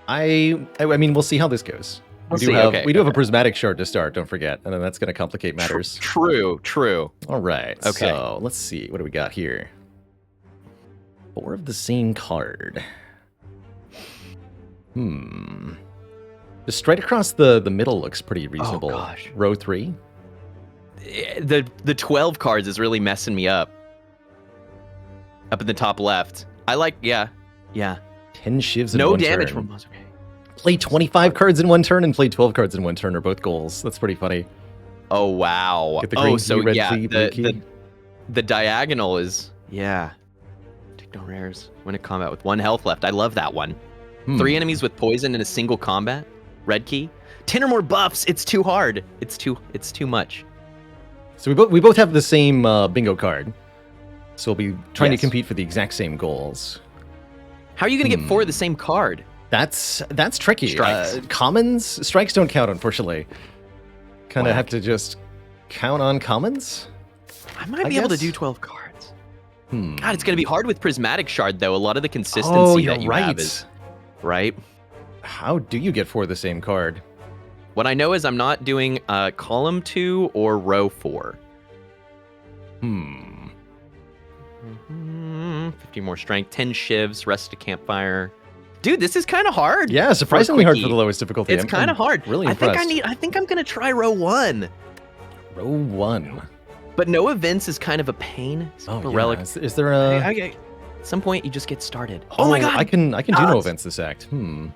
I mean, we'll see how this goes. We do have a prismatic shard to start, don't forget, and then that's going to complicate matters. True. All right. Okay. So let's see. What do we got here? 4 of the same card. Just straight across the middle looks pretty reasonable. Oh, gosh. Row 3. The 12 cards is really messing me up. Up in the top left. I like, yeah. 10 shivs in no one damage turn. from okay. Play 25 cards in one turn and play 12 cards in one turn are both goals. That's pretty funny. Oh, wow. Get the green key, red key, blue key. The diagonal is, take no rares. Win a combat with 1 health left. I love that one. 3 enemies with poison in a single combat. Red key. 10 or more buffs. It's too hard. It's too much. So we both have the same bingo card. So we'll be trying to compete for the exact same goals. How are you going to get 4 of the same card? That's tricky. Strikes. Strikes don't count, unfortunately. Kind of have to just count on commons. I might be able to do 12 cards. God, it's going to be hard with Prismatic Shard, though. A lot of the consistency that you have is... Right? How do you get 4 of the same card? What I know is I'm not doing column 2 or row 4. 50 more strength, 10 shivs, rest a campfire. Dude, this is kind of hard. Yeah, surprisingly hard for the lowest difficulty. It's kind of hard. Really impressed. I think I'm gonna try row 1. Row 1. But no events is kind of a pain. Relic. Is there a? At some point, you just get started. Oh my god! I can do no events this act. You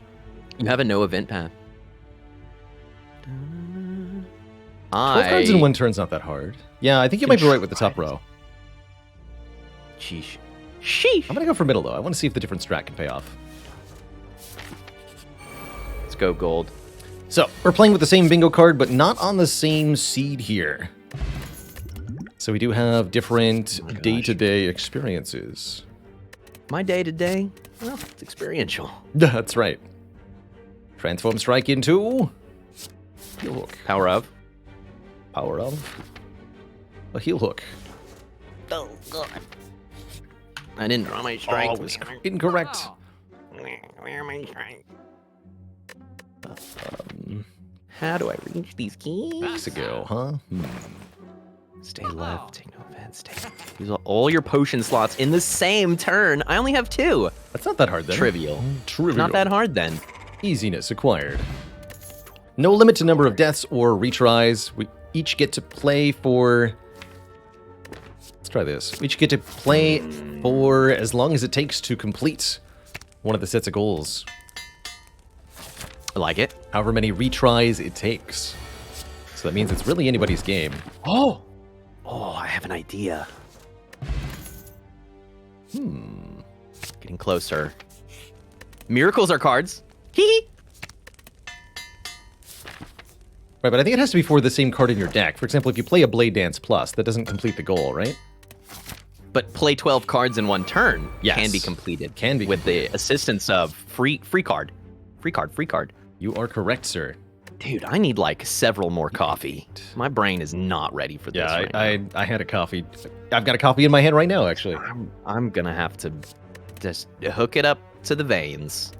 have a no event path. 12 cards in one turn's not that hard. Yeah, I think you might be right with the top row. Sheesh. I'm gonna go for middle though. I want to see if the different strat can pay off. Let's go gold. So we're playing with the same bingo card, but not on the same seed here. So we do have different day-to-day experiences. My day-to-day, well, it's experiential. That's right. Transform strike into heel hook. Power of a heel hook. Oh god. I didn't draw my strike. Oh, incorrect. Where are my strike? How do I reach these keys? Weeks ago, huh? Stay left, take no offense. Use all your potion slots in the same turn. I only have 2. That's not that hard then. Trivial. Not that hard then. Easiness acquired. No limit to number of deaths or retries. We each get to play for... Let's try this. We each get to play for as long as it takes to complete one of the sets of goals. I like it. However many retries it takes. So that means it's really anybody's game. Oh, I have an idea. Getting closer. Miracles are cards. Hee. Right, but I think it has to be for the same card in your deck. For example, if you play a Blade Dance Plus, that doesn't complete the goal, right? But play 12 cards in one turn can be completed. Can be with completed. the assistance of free card. Free card. You are correct, sir. Dude, I need like several more coffee. My brain is not ready for this. Yeah, right now. I had a coffee. I've got a coffee in my hand right now, actually. I'm gonna have to just hook it up to the veins.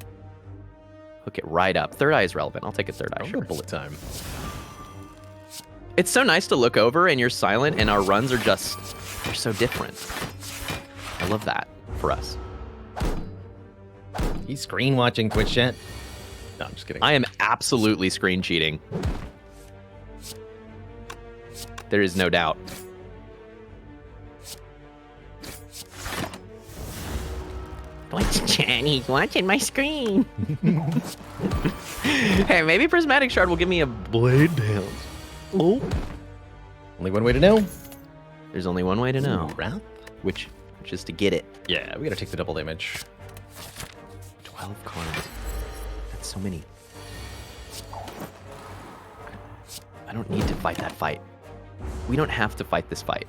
Hook it right up. Third eye is relevant. I'll take a third eye. Sure. Bullet time. It's so nice to look over and you're silent and our runs are just, they're so different. I love that for us. He's screen watching Twitch chat. No, I'm just kidding. I am absolutely screen cheating. There is no doubt. What's Johnny watching my screen? Hey, maybe Prismatic Shard will give me a Blade Dance. Oh. Only one way to know. There's only one way to know. Wrath? Which is to get it. Yeah, we gotta take the double damage. 12 cards. That's so many. I don't need to fight that fight. We don't have to fight this fight.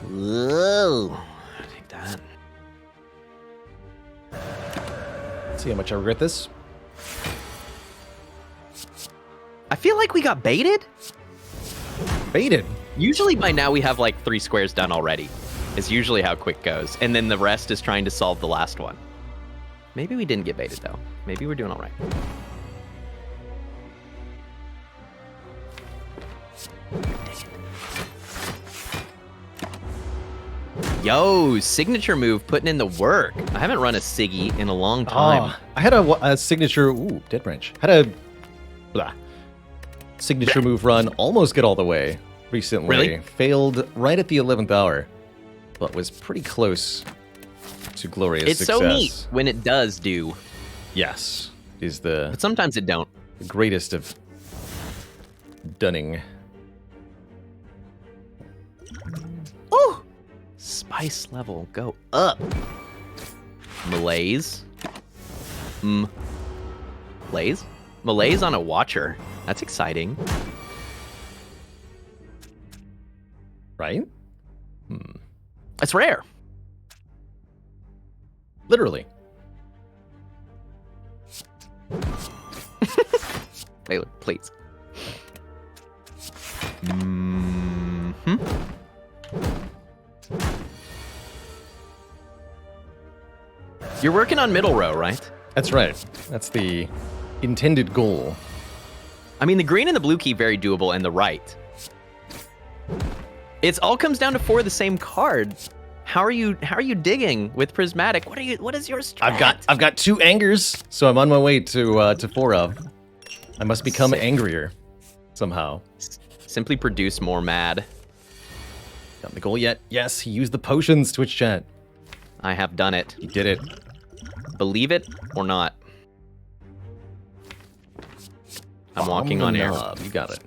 Whoa. Take that. Let's see how much I regret this. I feel like we got baited. Baited. Usually by now we have like 3 squares done already. It's usually how quick goes. And then the rest is trying to solve the last one. Maybe we didn't get baited though. Maybe we're doing all right. Yo, signature move, putting in the work. I haven't run a Siggy in a long time. Oh, I had a signature. Ooh, Dead Branch. Had a signature move run, almost get all the way recently. Really? Failed right at the 11th hour, but was pretty close to glorious It's success. so neat when it does do. Yes, is the But sometimes it don't. greatest of dunning. Ooh! Spice level, go up. Malaise. Malaise? Malaise on a Watcher. That's exciting. Right? That's rare. Literally. Taylor, please. You're working on middle row, right? That's right. That's the intended goal. I mean, the green and the blue key very doable, and the right. It all comes down to 4 of the same card. How are you digging with Prismatic? What is your strat? I've got 2 angers, so I'm on my way to 4 of. I must become Sick. angrier somehow. Simply produce more mad. Got the goal yet? Yes, he used the potions, Twitch chat. I have done it. He did it. Believe it or not. I'm walking on air. Knob. You got it.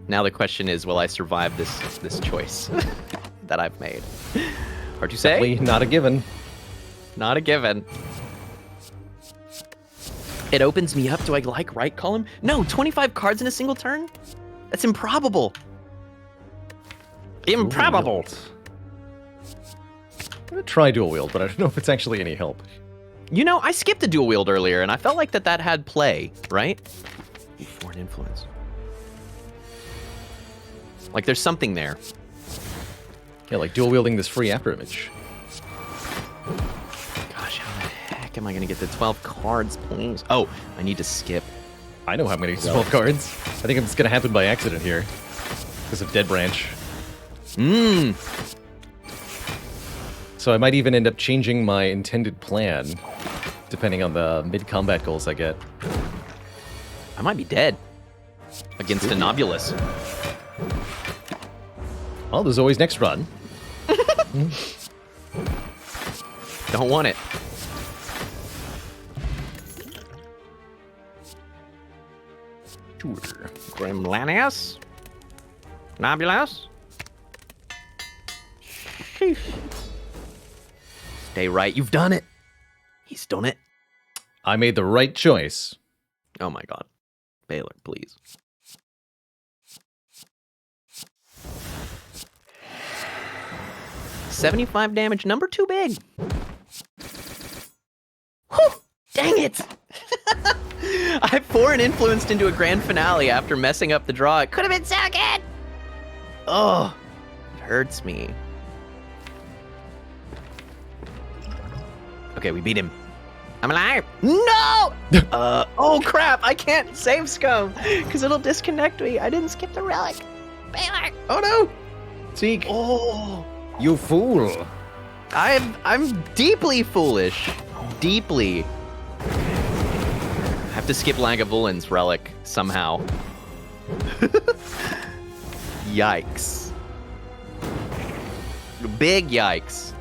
Now the question is, will I survive this choice that I've made? Hard to say. Definitely not a given. Not a given. It opens me up. Do I like right column? No, 25 cards in a single turn? That's improbable. Improbable. I'm gonna try dual wield, but I don't know if it's actually any help. You know, I skipped a dual wield earlier, and I felt like that had play, right? Ooh, foreign influence. Like, there's something there. Yeah, like dual wielding this free after image. Gosh, how the heck am I going to get the 12 cards, please? Oh, I need to skip. I know how many 12 cards. I think it's gonna happen by accident here. Because of Dead Branch. So I might even end up changing my intended plan, depending on the mid-combat goals I get. I might be dead against a Nobulus. Well, there's always next run. Don't want it. Sure. Grimlanius? Nobulus? Sheesh. Stay right. You've done it. He's done it. I made the right choice. Oh my god. Baylor, please. $75 damage, number 2 big. Whew, dang it. I've foreign influenced into a grand finale after messing up the draw. It could have been so good. Oh, it hurts me. Okay, we beat him. I'm alive. No! Oh crap, I can't save scum because it'll disconnect me. I didn't skip the relic. Baylor. Oh no. Zeke, Oh, you fool. I'm deeply foolish. Deeply. I have to skip Lagavulin's relic somehow. Yikes. Big yikes.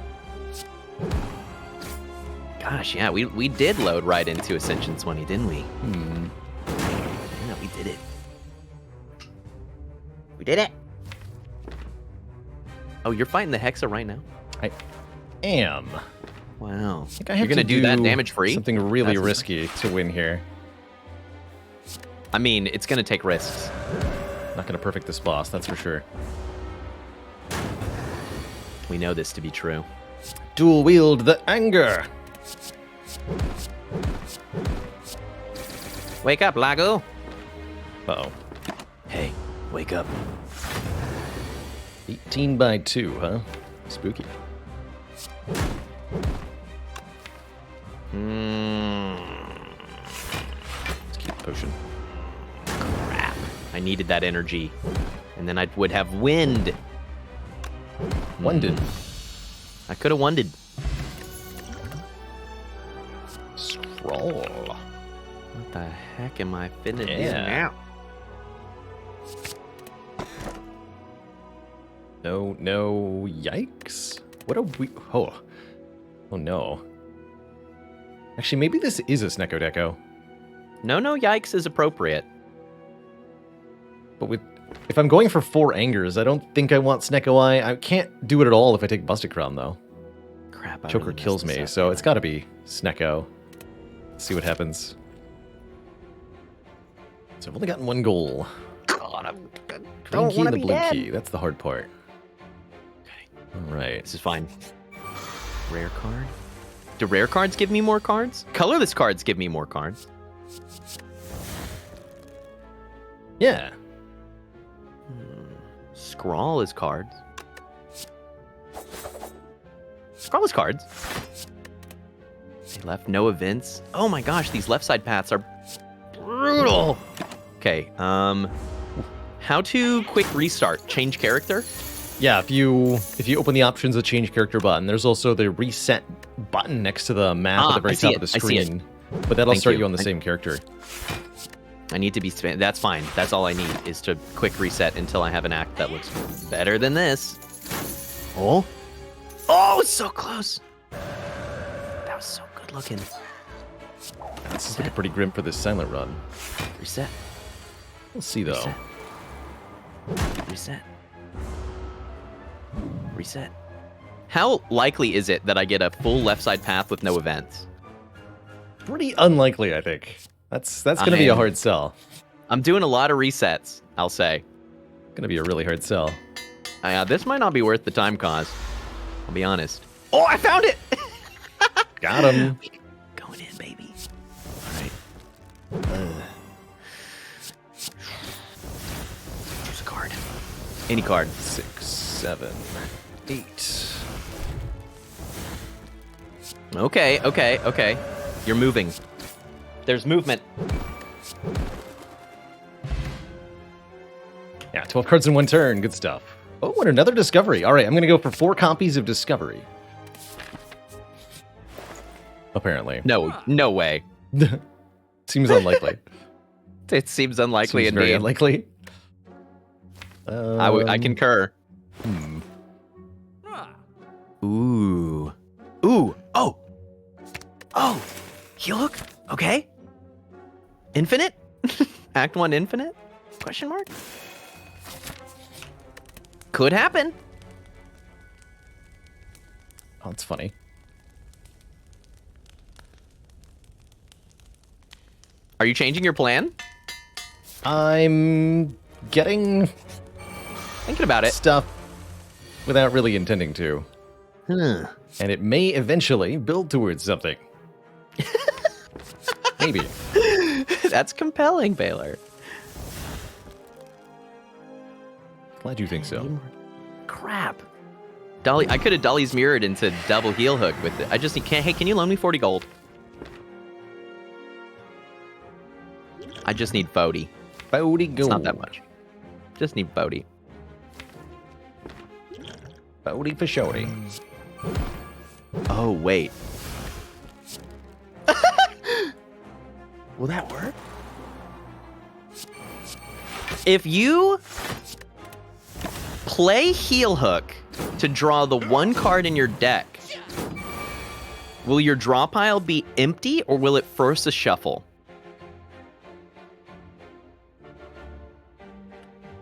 Gosh, yeah, we did load right into Ascension 20, didn't we? Yeah, we did it. We did it. Oh, you're fighting the Hexa right now? I am. Wow. I think I have You're gonna to do that damage free? Something really That's risky to win here. I mean, it's gonna take risks. Not gonna perfect this boss, that's for sure. We know this to be true. Dual wield the anger. Wake up, Lago. Uh-oh. Hey, wake up. 18 by 2, huh? Spooky. Let's keep the potion. Crap. I needed that energy. And then I would have wind. Wonded. I could have wonded. Scroll. What the heck am I finna do Yeah. now? No, yikes. What are we... Oh no. Actually, maybe this is a Snecko Deco. No, yikes is appropriate. But if I'm going for 4 angers, I don't think I want Snecko Eye. I can't do it at all if I take Busted Crown, though. Crap, I Choker really kills messed me, this up, so didn't it's I? got to be Snecko. Let's see what happens. So I've only gotten 1 goal. God, I Green don't key want and to the be blue dead. key. That's the hard part. Okay, All right. this is fine. Rare card? Do rare cards give me more cards? Colorless cards give me more cards. Yeah. Scrawl is cards. Scrawl is cards. They left no events. Oh my gosh, these left side paths are brutal. Okay, how to quick restart? Change character? Yeah, if you open the options of change character button, there's also the reset button next to the map at the very I see top it, of the I see it. screen. But that'll Thank start you. you on the same character. I need to be that's fine. That's all I need is to quick reset until I have an act that looks better than this. Oh. Oh, so close. That was so good looking. This is looking pretty grim for this silent run. Reset. We'll see though. Reset. Reset. Reset. How likely is it that I get a full left side path with no events? Pretty unlikely, I think. That's gonna be a hard sell. I'm doing a lot of resets, I'll say. Gonna be a really hard sell. This might not be worth the time cost. I'll be honest. Oh, I found it! Got him. Going in, baby. All right. Choose a card. Any card. 6, 7, 8. Okay. You're moving. There's movement. Yeah, 12 cards in 1 turn. Good stuff. Oh, and another discovery. All right, I'm gonna go for 4 copies of discovery. Apparently. No way. Seems unlikely. It seems unlikely Seems very indeed. unlikely. I concur. Ooh. Oh. You look okay. Infinite. Act 1 infinite? Question mark? Could happen. Oh, that's funny. Are you changing your plan? I'm getting Thinking about it. stuff without really intending to. Huh. And it may eventually build towards something. Maybe. That's compelling, Baylor. Glad you think so. Crap. Dolly, I could have Dolly's mirrored into double heel hook with it. I just need, hey, can you loan me 40 gold? I just need Bodhi. Bodhi gold. It's not that much. Just need Bodhi. Bodhi for shorty. Oh, wait. Will that work? If you play heel hook to draw the one card in your deck, will your draw pile be empty or will it force a shuffle?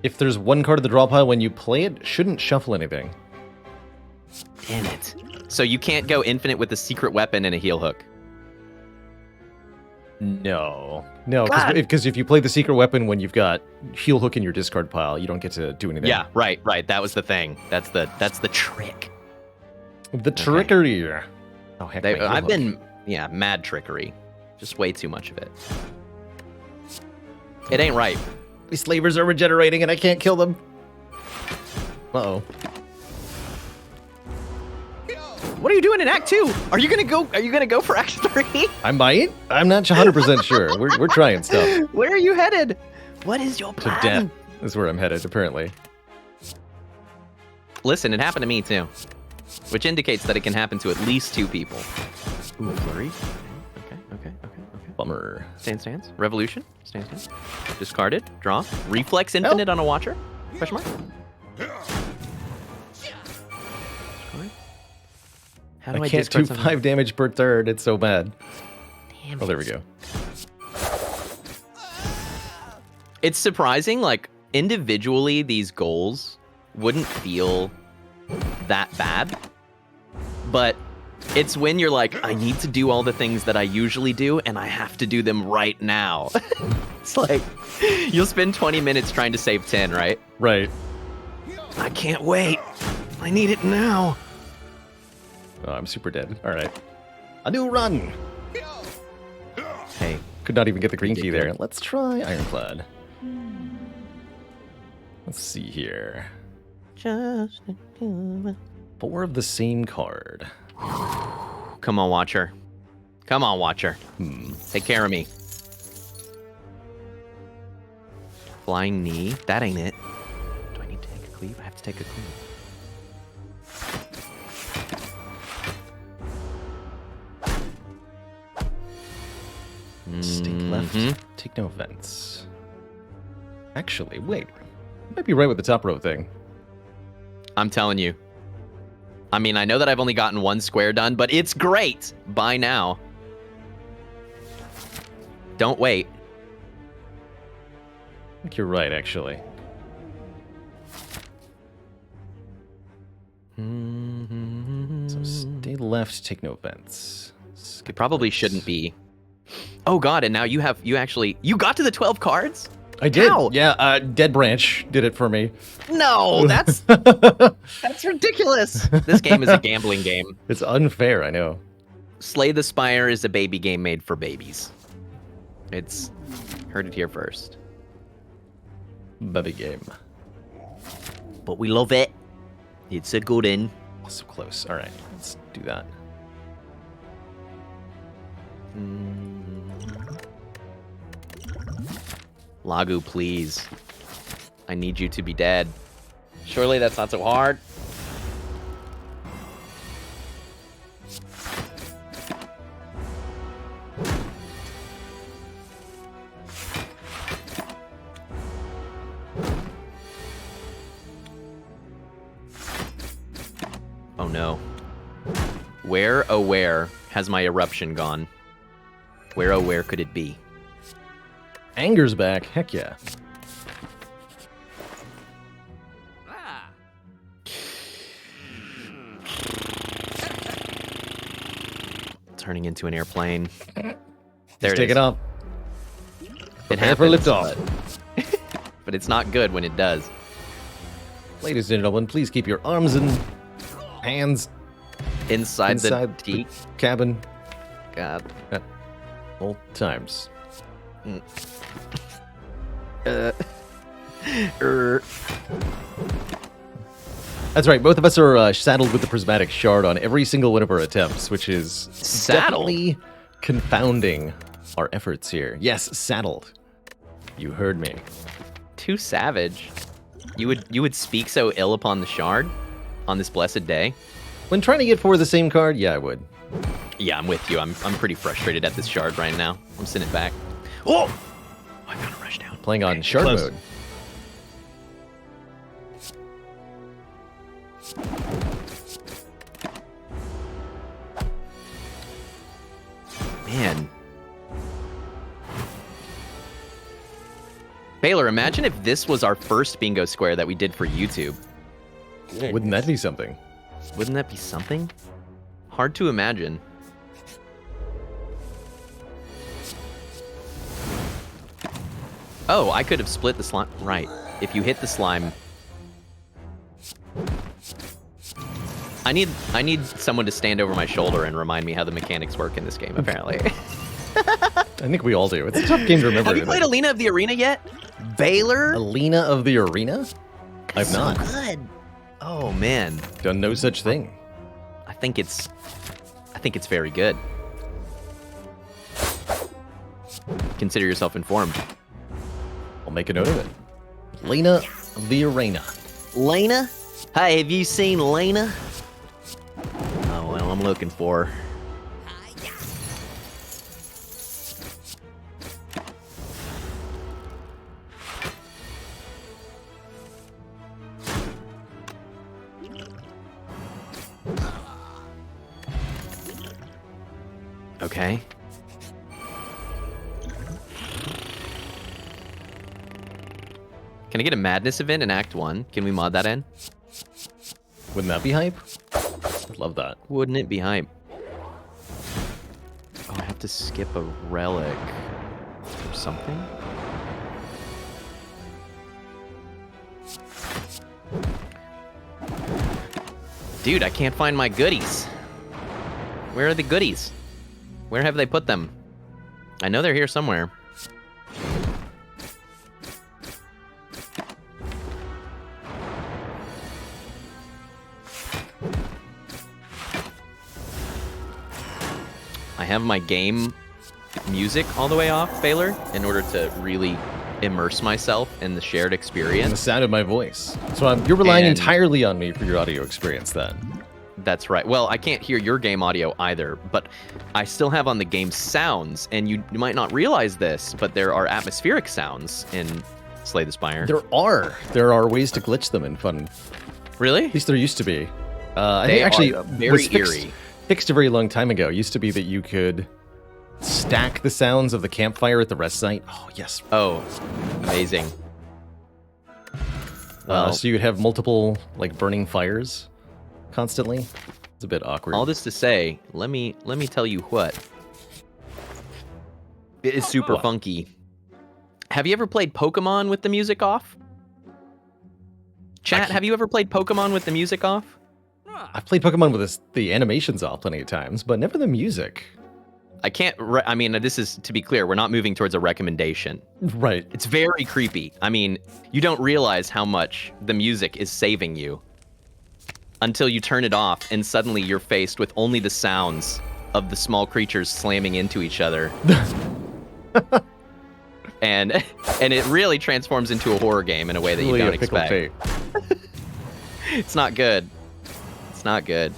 If there's one card of the draw pile when you play it, shouldn't shuffle anything. Damn it. So you can't go infinite with a secret weapon and a heel hook. No. No, God. because if you play the secret weapon when you've got heel hook in your discard pile, you don't get to do anything. Yeah, right. That was the thing. That's the trick. The trickery. Oh, heck, my heel I've hook. been, mad trickery. Just way too much of it. It ain't right. These slavers are regenerating and I can't kill them. Uh-oh. What are you doing in Act 2? Are you gonna go for Act 3? I might. I'm not 100% sure. We're trying stuff. Where are you headed? What is your To plan? death is where I'm headed, apparently. Listen, it happened to me too. Which indicates that it can happen to at least 2 people. Ooh, flurry. Okay. Bummer. Stance. Revolution. Stance. Discarded. Draw. Reflex infinite on a watcher? Question mark? How do I can't do discard something? 5 damage per turn. It's so bad. Damn Oh, there it. we go. It's surprising, like, individually, these goals wouldn't feel that bad. But it's when you're like, I need to do all the things that I usually do, and I have to do them right now. It's like, you'll spend 20 minutes trying to save 10, right? Right. I can't wait. I need it now. Oh, I'm super dead. All right. A new run. Hey, Could not even get the green You key did there. good. Let's try Ironclad. Let's see here. just 4 of the same card. come on, Watcher. Come on, Watcher. Take care of me. Flying knee. That ain't it. Do I need to take a cleave? I have to take a cleave. Stay left. Mhm. Take no offense. Actually, wait. You might be right with the top row thing. I'm telling you. I mean, I know that I've only gotten 1 square done, but it's great. Buy now. Don't wait. I think you're right, actually. So stay left, take no offense. It probably shouldn't be. Oh god, and now you got to the 12 cards? I did. How? Yeah, Dead Branch did it for me. No, that's ridiculous. This game is a gambling game. It's unfair, I know. Slay the Spire is a baby game made for babies. It's heard it here first. Baby game. But we love it. It's a good in. Oh, so close. All right, let's do that. Lagu, please. I need you to be dead. Surely that's not so hard. Oh no. Where, oh where, has my eruption gone? Where, oh where could it be? Anger's back. Heck yeah. Turning into an airplane. There Just it take is. it off. It Prepare for happens, liftoff. but it's not good when it does. Ladies and gentlemen, please keep your arms and hands Inside the inside teak. the cabin God. at all times. That's right. Both of us are saddled with the prismatic shard on every single one of our attempts, which is Saddled? definitely confounding our efforts here. Yes, saddled. You heard me. Too savage. You would speak so ill upon the shard on this blessed day. When trying to get 4 of the same card, yeah, I would. Yeah, I'm with you. I'm pretty frustrated at this shard right now. I'm sending it back. Oh! I found a rush down. Playing on shard close. mode. Man. Baylor, imagine if this was our first bingo square that we did for YouTube. Wouldn't that be something? Wouldn't that be something? Hard to imagine. Oh, I could have split the slime. Right. If you hit the slime. I need someone to stand over my shoulder and remind me how the mechanics work in this game, apparently. I think we all do. It's a tough game to remember. Have you played Alina of the Arena yet? Baylor? Alina of the Arena? I've not. Good. Oh man. Done no such thing. I think it's very good. Consider yourself informed. I'll make a note of it. Lena of the Arena. Lena? Hi, have you seen Lena? Oh, well, I'm looking for her. Okay. Can I get a madness event in Act 1? Can we mod that in? Wouldn't that be hype? I'd love that. Wouldn't it be hype? Oh, I have to skip a relic or something? Dude, I can't find my goodies. Where are the goodies? Where have they put them? I know they're here somewhere. I have my game music all the way off, Baylor, in order to really immerse myself in the shared And the experience. sound of my voice. So you're relying And- entirely on me for your audio experience then. That's right. Well, I can't hear your game audio either, but I still have on the game sounds, and you might not realize this, but there are atmospheric sounds in Slay the Spire. There are ways to glitch them in fun. Really? At least there used to be. I They think actually are very was fixed, eerie. fixed a very long time ago. It used to be that you could stack the sounds of the campfire at the rest site. Oh yes. Oh, amazing. Well, So you'd have multiple like burning fires constantly. It's a bit awkward. all this to say, let me tell you what. It is super What? funky. Have you ever played Pokemon with the music off? Chat, have you ever played Pokemon with the music off? I've played Pokemon with the animations off plenty of times, but never the music. I can't. I mean, this is to be clear. We're not moving towards a recommendation. Right. It's very creepy. I mean, you don't realize how much the music is saving you until you turn it off, and suddenly you're faced with only the sounds of the small creatures slamming into each other. and it really transforms into a horror game in a way that you Really don't a pickled expect. fate. It's not good. It's not good.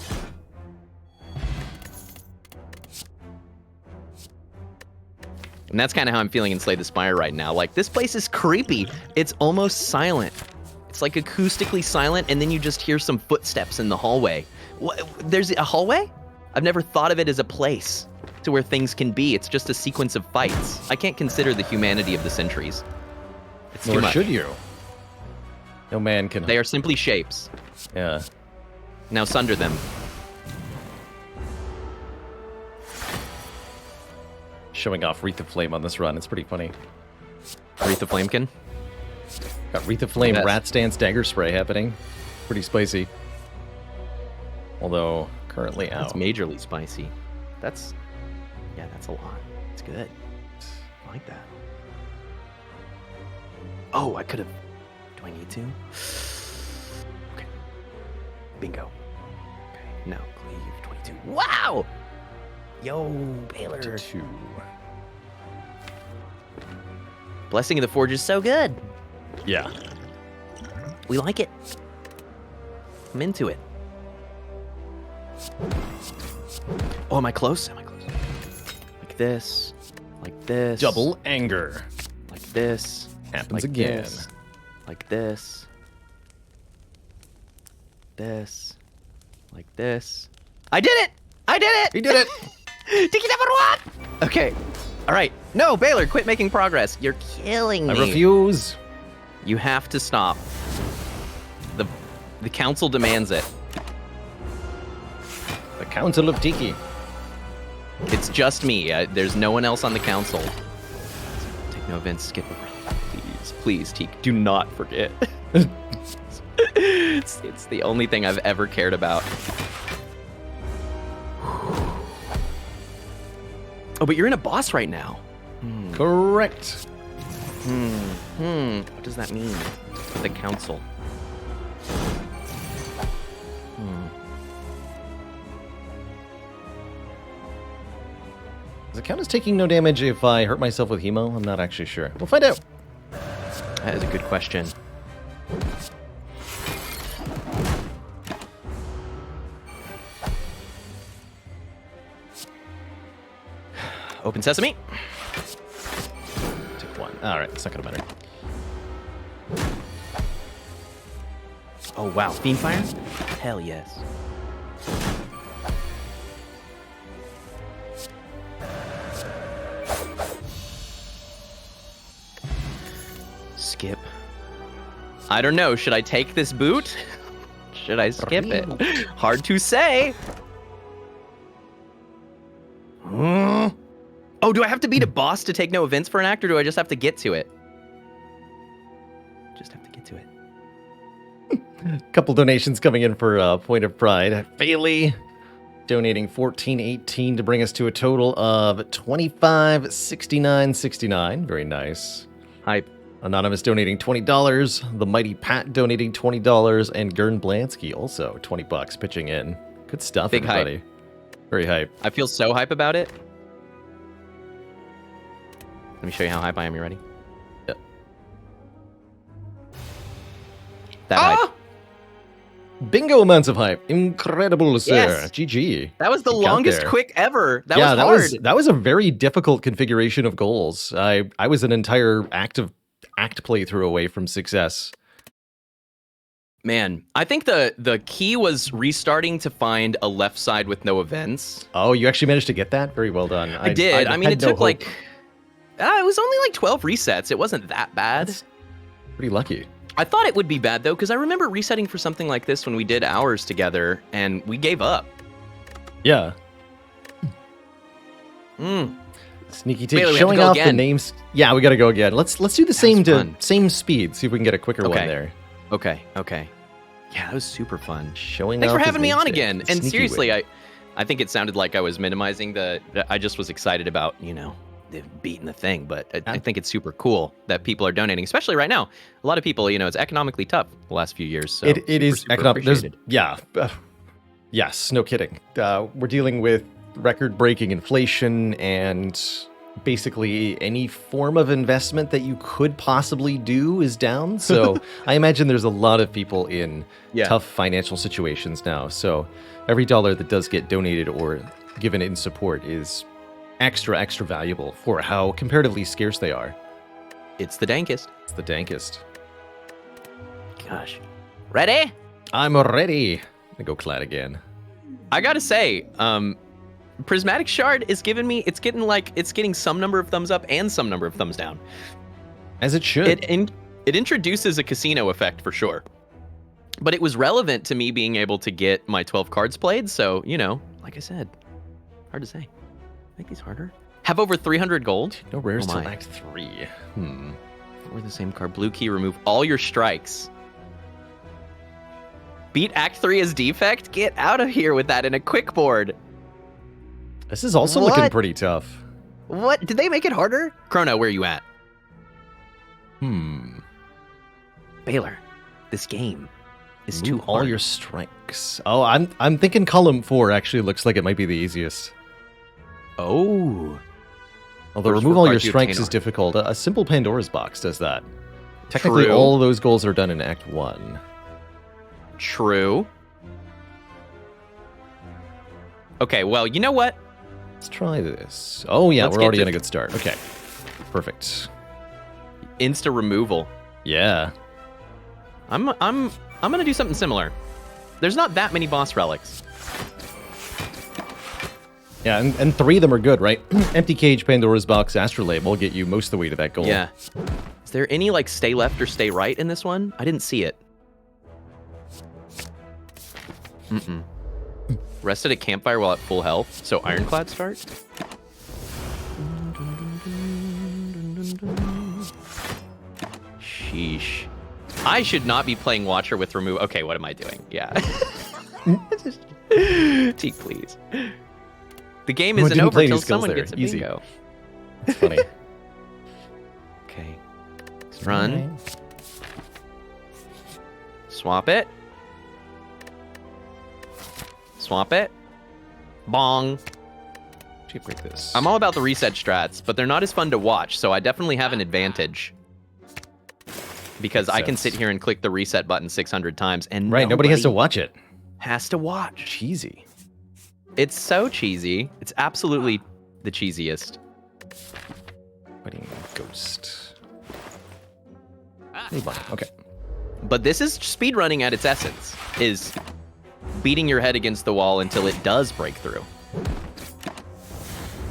And that's kind of how I'm feeling in Slay the Spire right now. Like, this place is creepy. It's almost silent. It's like acoustically silent, and then you just hear some footsteps in the hallway. What, there's a hallway? I've never thought of it as a place. back to where things can be. It's just a sequence of fights. I can't consider the humanity of the sentries. It's too Nor much. should you. No man can. They are simply shapes. Yeah. Now sunder them. Showing off Wreath of Flame on this run. It's pretty funny. Wreath of Flamekin. Got Wreath of Flame, Yes. Rat Stance, Dagger Spray happening. Pretty spicy. Although, currently out. That's majorly spicy. That's a lot. It's good. I like that. Oh, I could have. Do I need to? Okay. Bingo. Okay. No, cleave 22. Wow! Yo, Baylor. 2. Blessing of the Forge is so good. Yeah. We like it. I'm into it. Oh, am I close? Am I close? Like this. Like this. Double Anger. Like this. Happens Like again. this. Like this. This. Like this. I did it! I did it! He did it! Tiki number one! Okay. All right. No, Baylor, quit making progress. You're killing me. I refuse. You have to stop. The council demands it. The Council of Tiki. It's just me. There's no one else on the council. Take no offense. Skip over. Please, please, Teak. Do not forget. it's the only thing I've ever cared about. Oh, but you're in a boss right now. Correct. What does that mean? The council. Does it count as taking no damage if I hurt myself with hemo? I'm not actually sure. We'll find out. That is a good question. Open sesame. Take 1. Alright, it's not gonna matter. Oh, wow. Fiendfire? Hell yes. Skip. I don't know. Should I take this boot? Should I skip it? Hard to say. Oh, do I have to beat a boss to take no events for an act, or do I just have to get to it? Just have to get to it. Couple donations coming in for Point of Pride. Bailey donating $14.18 to bring us to a total of $25.69.69. Very nice. Hype. Anonymous donating $20. The Mighty Pat donating $20. And Gern Blansky also $20 pitching in. Good stuff, Big everybody. hype. Very hype. I feel so hype about it. Let me show you how hype I am. You ready? Yep. That hype. Bingo amounts of hype. Incredible, sir. Yes. GG. That was the You got longest there. quick ever. That was hard. That was a very difficult configuration of goals. I was an entire act playthrough away from success. Man, I think the key was restarting to find a left side with no events. Oh, you actually managed to get that? Very well done. I did. I mean, had it no took hope. it was only like 12 resets. It wasn't that bad. That's pretty lucky. I thought it would be bad though, because I remember resetting for something like this when we did ours together, and we gave up. Yeah. Mm. Sneaky Bailey, take we have to showing go off the again. names. Yeah, we got to go again. Let's do the fun. same speed. See if we can get a quicker one Okay. there. Okay. Yeah, that was super fun. Showing Thanks off for his having me on namesake. again. And Sneaky seriously, wit. I think it sounded like I was minimizing I just was excited about, beating the thing, but I think it's super cool that people are donating, especially right now. A lot of people, it's economically tough the last few years. So it is super economic. appreciated. Yes, no kidding. We're dealing with record-breaking inflation and basically any form of investment that you could possibly do is down. So I imagine there's a lot of people in tough financial situations now. So every dollar that does get donated or given in support is extra valuable for how comparatively scarce they are. It's the dankest. It's the dankest. Gosh. Ready? I'm ready. I'm gonna go clad again. I gotta say, Prismatic Shard is giving me, it's getting some number of thumbs up and some number of thumbs down. As it should. It introduces a casino effect for sure. But it was relevant to me being able to get my 12 cards played, so, like I said, hard to say. Make these harder. Have over 300 gold. No rares till Act 3. Or the same card. Blue key, remove all your strikes. Beat Act 3 as defect? Get out of here with that in a quick board. This is also looking pretty tough. What? Did they make it harder? Chrono, where are you at? Baylor, this game is too hard. All your strikes. Oh, I'm thinking column 4 actually looks like it might be the easiest. Oh. Although remove all your strikes is difficult. A simple Pandora's box does that. Technically, all of those goals are done in Act 1. True. Okay, well, you know what? Let's try this. Oh yeah, we're already on a good start. Okay, perfect. Insta removal. Yeah. I'm gonna do something similar. There's not that many boss relics. Yeah, and 3 of them are good, right? Empty Cage, Pandora's Box, Astrolabe will get you most of the way to that goal. Yeah. Is there any like stay left or stay right in this one? I didn't see it. Rest at a campfire while at full health, so Ironclad starts. Sheesh. I should not be playing Watcher with remove. Okay, what am I doing? Yeah. T, please. The game isn't over until someone gets a bingo. It's funny. Okay. Let's run. Swap it. Swap it. Bong. Break this. I'm all about the reset strats, but they're not as fun to watch, so I definitely have an advantage. Because I can sit here and click the reset button 600 times, and nobody has to watch it. Has to watch. Cheesy. It's so cheesy. It's absolutely the cheesiest. Wedding Ghost. Okay. But this is speedrunning at its essence, is beating your head against the wall until it does break through.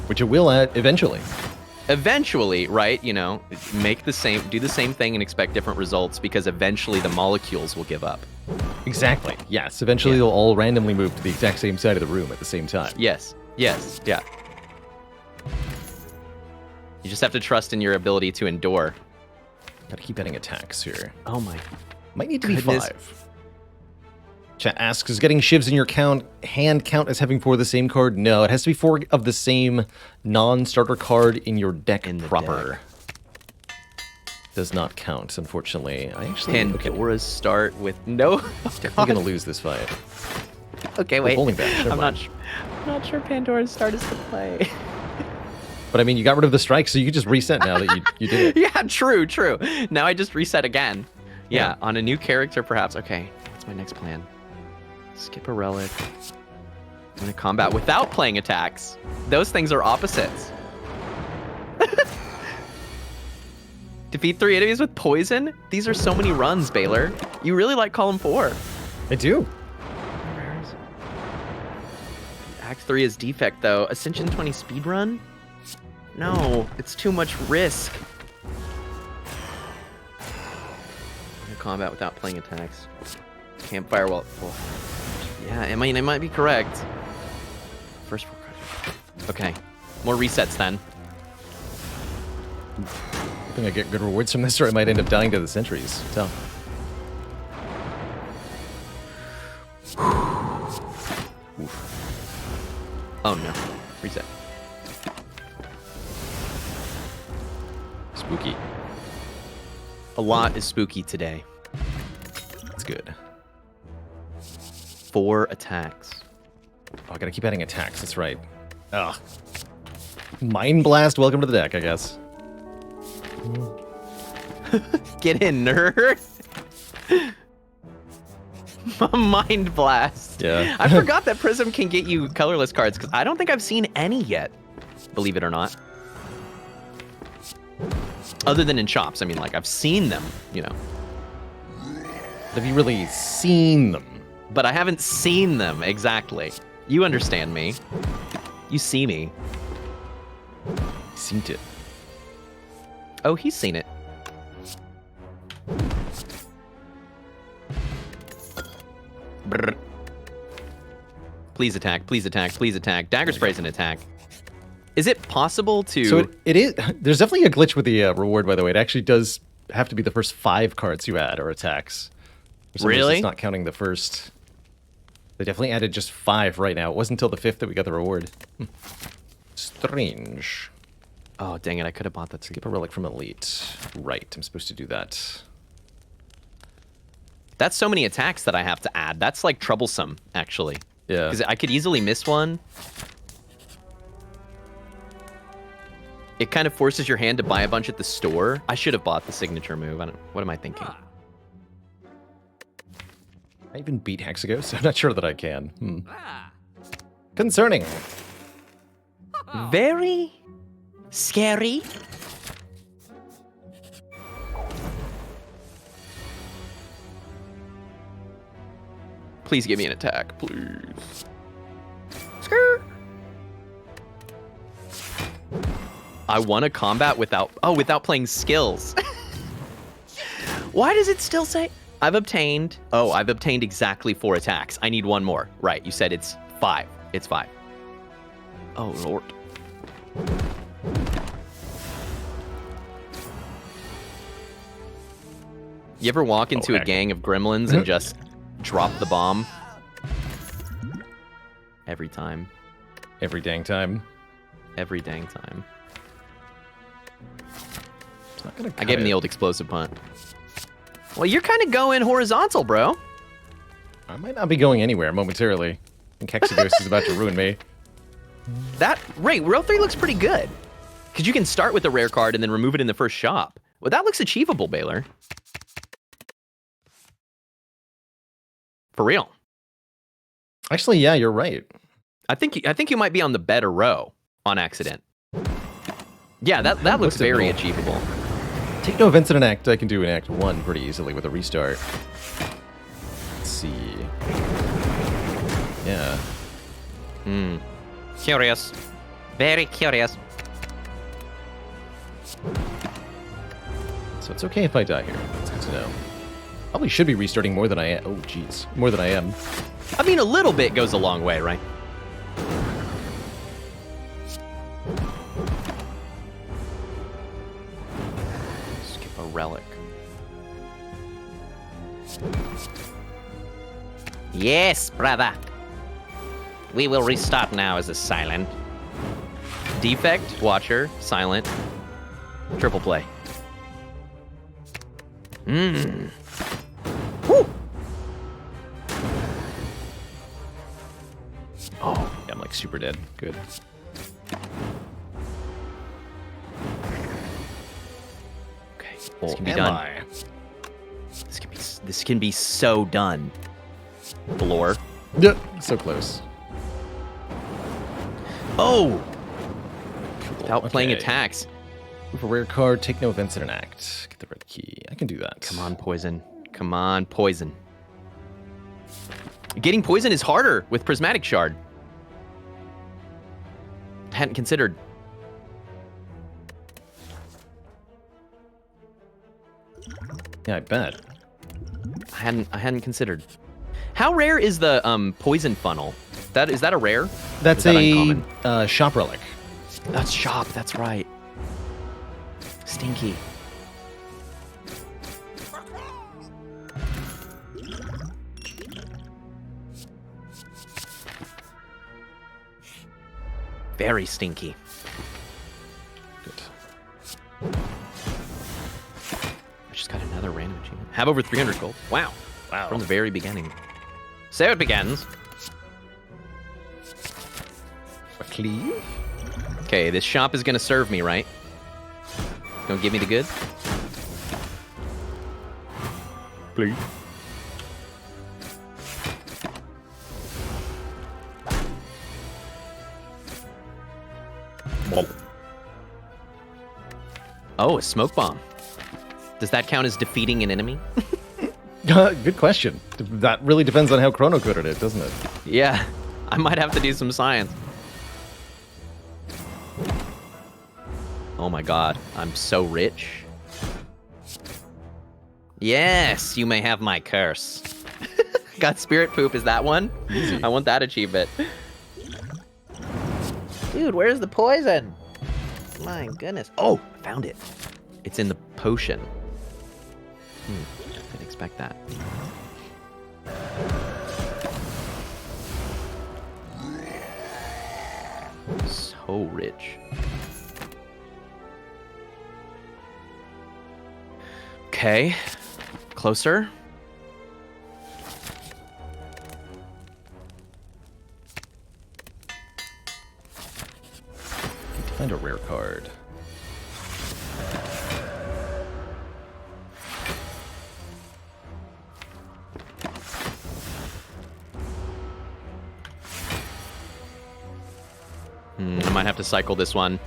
Which it will eventually. Eventually, right? Do the same thing and expect different results because eventually the molecules will give up. Exactly. Yes. Eventually they'll all randomly move to the exact same side of the room at the same time. Yes. Yeah. You just have to trust in your ability to endure. Gotta keep adding attacks here. Oh my. Might need to be 5. Chat asks, is getting shivs in your hand count as having 4 of the same card? No, it has to be 4 of the same non-starter card in your deck proper. Does not count, unfortunately. Pandora's start with no... Definitely going to lose this fight. Okay, wait. Holding back. I'm not sure Pandora's start is the play. But I mean, you got rid of the strike, so you can just reset now that you did it. Yeah, true. Now I just reset again. Yeah, on a new character, perhaps. Okay, what's my next plan? Skip a relic. I'm going to combat without playing attacks. Those things are opposites. Defeat 3 enemies with poison? These are so many runs, Baylor. You really like column 4. I do. Act 3 is defect, though. Ascension 20 speedrun? No, it's too much risk. Combat without playing attacks. Campfire while at full. Yeah, I might be correct. First 4 cards. Okay, more resets then. I think I get good rewards from this, or I might end up dying to the sentries. Tough. Oh no, reset. Spooky. A lot is spooky today. That's good. 4 attacks. Oh, I gotta keep adding attacks, that's right. Ugh. Mind Blast, welcome to the deck, I guess. Get in, nerd! Mind Blast. Yeah. I forgot that Prism can get you colorless cards, because I don't think I've seen any yet. Believe it or not. Other than in shops. I mean, like, I've seen them, Have you really seen them? But I haven't seen them, exactly. You understand me. You see me. Seen it. Oh, he's seen it. Brr. Please attack, please attack, please attack. Dagger spray's an attack. Is it possible to... So it is... There's definitely a glitch with the reward, by the way. It actually does have to be the first 5 cards you add are attacks. For some reason, Really? It's not counting the first... They definitely added just 5 right now. It wasn't until the 5th that we got the reward. Strange. Oh, dang it, I could have bought that. Skip a relic from Elite. Right, I'm supposed to do that. That's so many attacks that I have to add. That's, like, troublesome, actually. Yeah. Because I could easily miss one. It kind of forces your hand to buy a bunch at the store. I should have bought the signature move. What am I thinking? I even beat Hexagos. I'm not sure that I can. Concerning. Very scary. Please give me an attack, please. Skirt. I won a combat without playing skills. Why does it still say I've obtained exactly 4 attacks. I need 1 more. Right, you said it's 5. It's 5. Oh, Lord. You ever walk into a gang of gremlins and just drop the bomb? Every time. Every dang time. Every dang time. It's not gonna I gave him the old explosive punt. Well, you're kind of going horizontal, bro. I might not be going anywhere momentarily. I think Hexagos is about to ruin me. Row 3 looks pretty good. Because you can start with a rare card and then remove it in the first shop. Well, that looks achievable, Baylor. For real. Actually, yeah, you're right. I think you might be on the better row on accident. Yeah, that looks very achievable. Take no offense in an act. I can do an act 1 pretty easily with a restart. Let's see. Yeah. Curious. Very curious. So it's okay if I die here. That's good to know. Probably should be restarting more than I am. Oh, jeez. More than I am. I mean, a little bit goes a long way, right? Skip a relic. Yes, brother. We will restart now as a silent. Defect, Watcher, Silent. Triple play. Woo! Oh, yeah, I'm like super dead. Good. Okay, this can be done. This can be so done. Floor. Yeah, so close. Oh! Without playing attacks. Move a rare card, take no offense in an act. Get the red key. I can do that. Come on, poison. Come on, poison. Getting poison is harder with Prismatic Shard. Hadn't considered. Yeah, I bet. I hadn't considered. How rare is the poison funnel? Is that a rare? That's uncommon? a shop relic. That's shop. That's right. Stinky. Very stinky. Good. I just got another random achievement. Have over 300 gold. Wow. Wow. From the very beginning. So it begins. A cleave? Okay, this shop is gonna serve me, right? Gonna give me the goods? Please. Oh, a smoke bomb. Does that count as defeating an enemy? Good question. That really depends on how chrono-coded it, doesn't it? Yeah, I might have to do some science. Oh my god, I'm so rich. Yes, you may have my curse. Got spirit poop, is that one? Easy. I want that achievement. Dude, where's the poison? My goodness. Oh, I found it. It's in the potion. Didn't expect that. So rich. Okay. Closer. Need to find a rare card. I might have to cycle this one.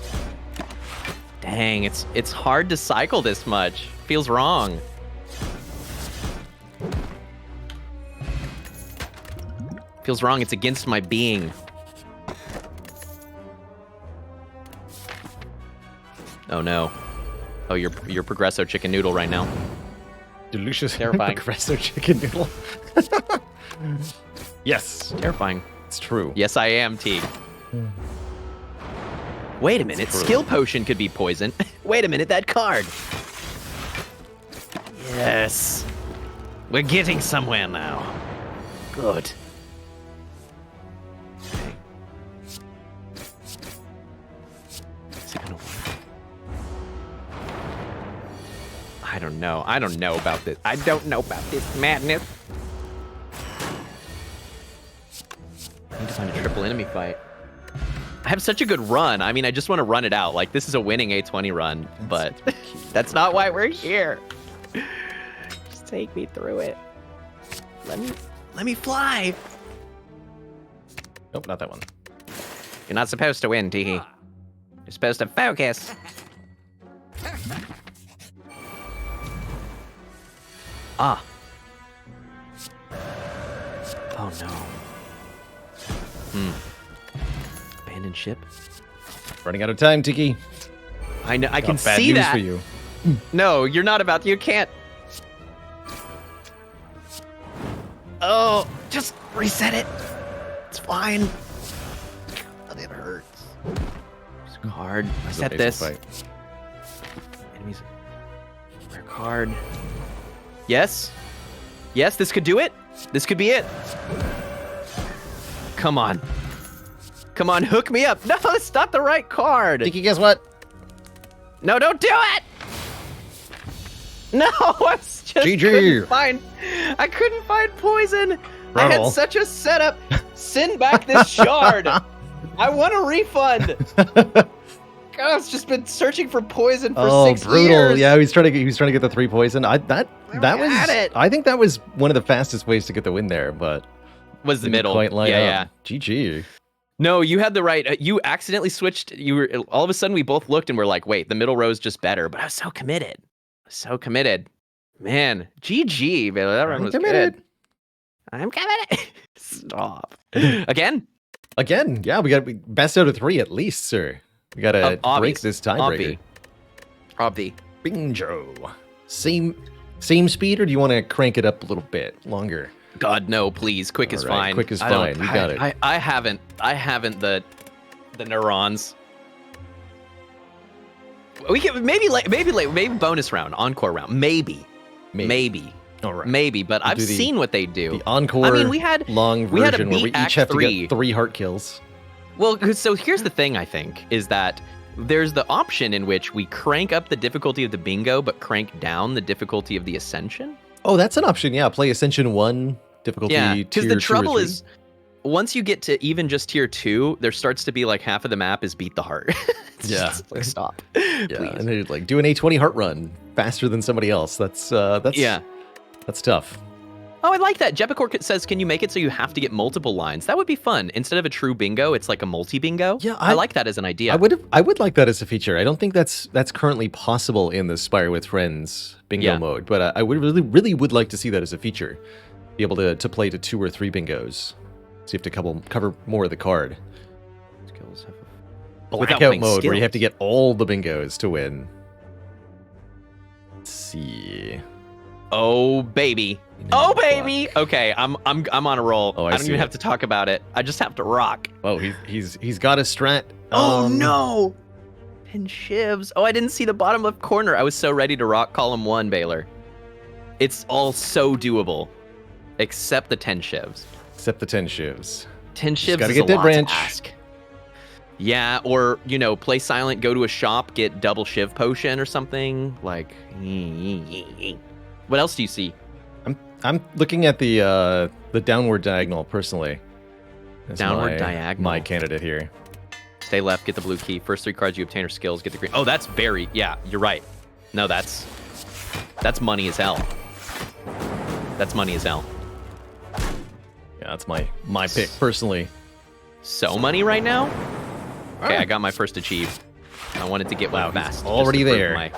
Dang, it's hard to cycle this much. Feels wrong. Feels wrong. It's against my being. Oh no. Oh, you're Progresso chicken noodle right now. Delicious. Terrifying. Progresso chicken noodle. Yes, Terrifying. it's true. Yes, I am, Teague. Wait a minute. Skill potion could be poison. Wait a minute. That card. Yes. We're getting somewhere now. Good. Okay. Is it gonna work? I don't know. I don't know about this. I don't know about this madness. I need to find a triple enemy fight. I have such a good run. I mean, I just want to run it out. Like, this is a winning A20 run, but that's not why we're here. Just take me through it. Let me fly. Nope, not that one. You're not supposed to win, Tiki. You're supposed to focus. Ah. Oh no. Abandoned ship. Running out of time, Tiki. I know. I Got can bad see news that. for you. No, you're not about. You can't. Oh, just reset it. It's fine. But it hurts. There's a card. Reset Okay, this. so fight. Enemies. Rare card. Yes. Yes, this could do it. This could be it. Come on. Come on, hook me up. No, it's not the right card. Tiki, guess what? No, don't do it. No, I just GG. I couldn't find poison. I Brutal. had such a setup. Send back this shard. I want a refund. God, I've just been searching for poison for 6 brutal. years. Yeah, he's trying to get the 3 poison. That was had it. I think that was one of the fastest ways to get the win there, but Was the didn't middle. quite line Yeah, up. GG. No, you had the right. You accidentally switched. You were all of a sudden we both looked and we're like, wait, the middle row is just better. But I was so committed. So committed. Man, GG, man. That run I'm was committed. good. I'm committed. Stop. Again? Again, yeah, we got best out of 3 at least, sir. We gotta Obvi. break this tiebreaker. Obvi. Bingo. Same speed, or do you want to crank it up a little bit longer? God, no, please. Quick is All right, fine. quick is I don't- fine. We got it. I haven't the neurons. We can maybe bonus round, encore round, maybe. All right. Maybe, but We'll I've do the- seen what they do. The encore I mean, we had long we had a version where we beat each have Act to 3. get 3 heart kills. Well, so here's the thing, I think, is that there's the option in which we crank up the difficulty of the bingo, but crank down the difficulty of the ascension. Oh, that's an option. Yeah, play Ascension 1 difficulty. Yeah, because tier the 2 or trouble 3. is, once you get to even just tier 2, there starts to be like half of the map is beat the heart. It's Yeah. just like, stop. Yeah, Please. and then like do an A20 heart run faster than somebody else. That's Yeah. That's tough. Oh, I like that. Jepicor says, can you make it so you have to get multiple lines? That would be fun. Instead of a true bingo, it's like a multi-bingo. Yeah, I like that as an idea. I would like that as a feature. I don't think that's currently possible in the Spire with Friends bingo Yeah. mode, but I would really would like to see that as a feature. Be able to play to 2 or 3 bingos. So you have to cover more of the card. blackout playing mode where you skills. have to get all the bingos to win. Let's see. Oh baby. Oh baby. Okay, I'm on a roll. Oh, I don't see even it. have to talk about it. I just have to rock. Oh, he's got a strat. Oh no. 10 shivs. Oh, I didn't see the bottom left corner. I was so ready to rock column 1, Baylor. It's all so doable, except the 10 shivs. Except the 10 shivs. 10 shivs gotta is get a Dead lot Branch. to ask. Yeah, or, play silent, go to a shop, get double shiv potion or something. Like, what else do you see? I'm looking at the downward diagonal personally. As Downward diagonal. My candidate here. Stay left, get the blue key. First 3 cards you obtain are skills, get the green. Oh, that's very, yeah, you're right. No, that's money as hell. That's money as hell. Yeah, that's my pick personally. So money right now? Okay, I got my first achieve. I wanted to get one fast. just already to prove there.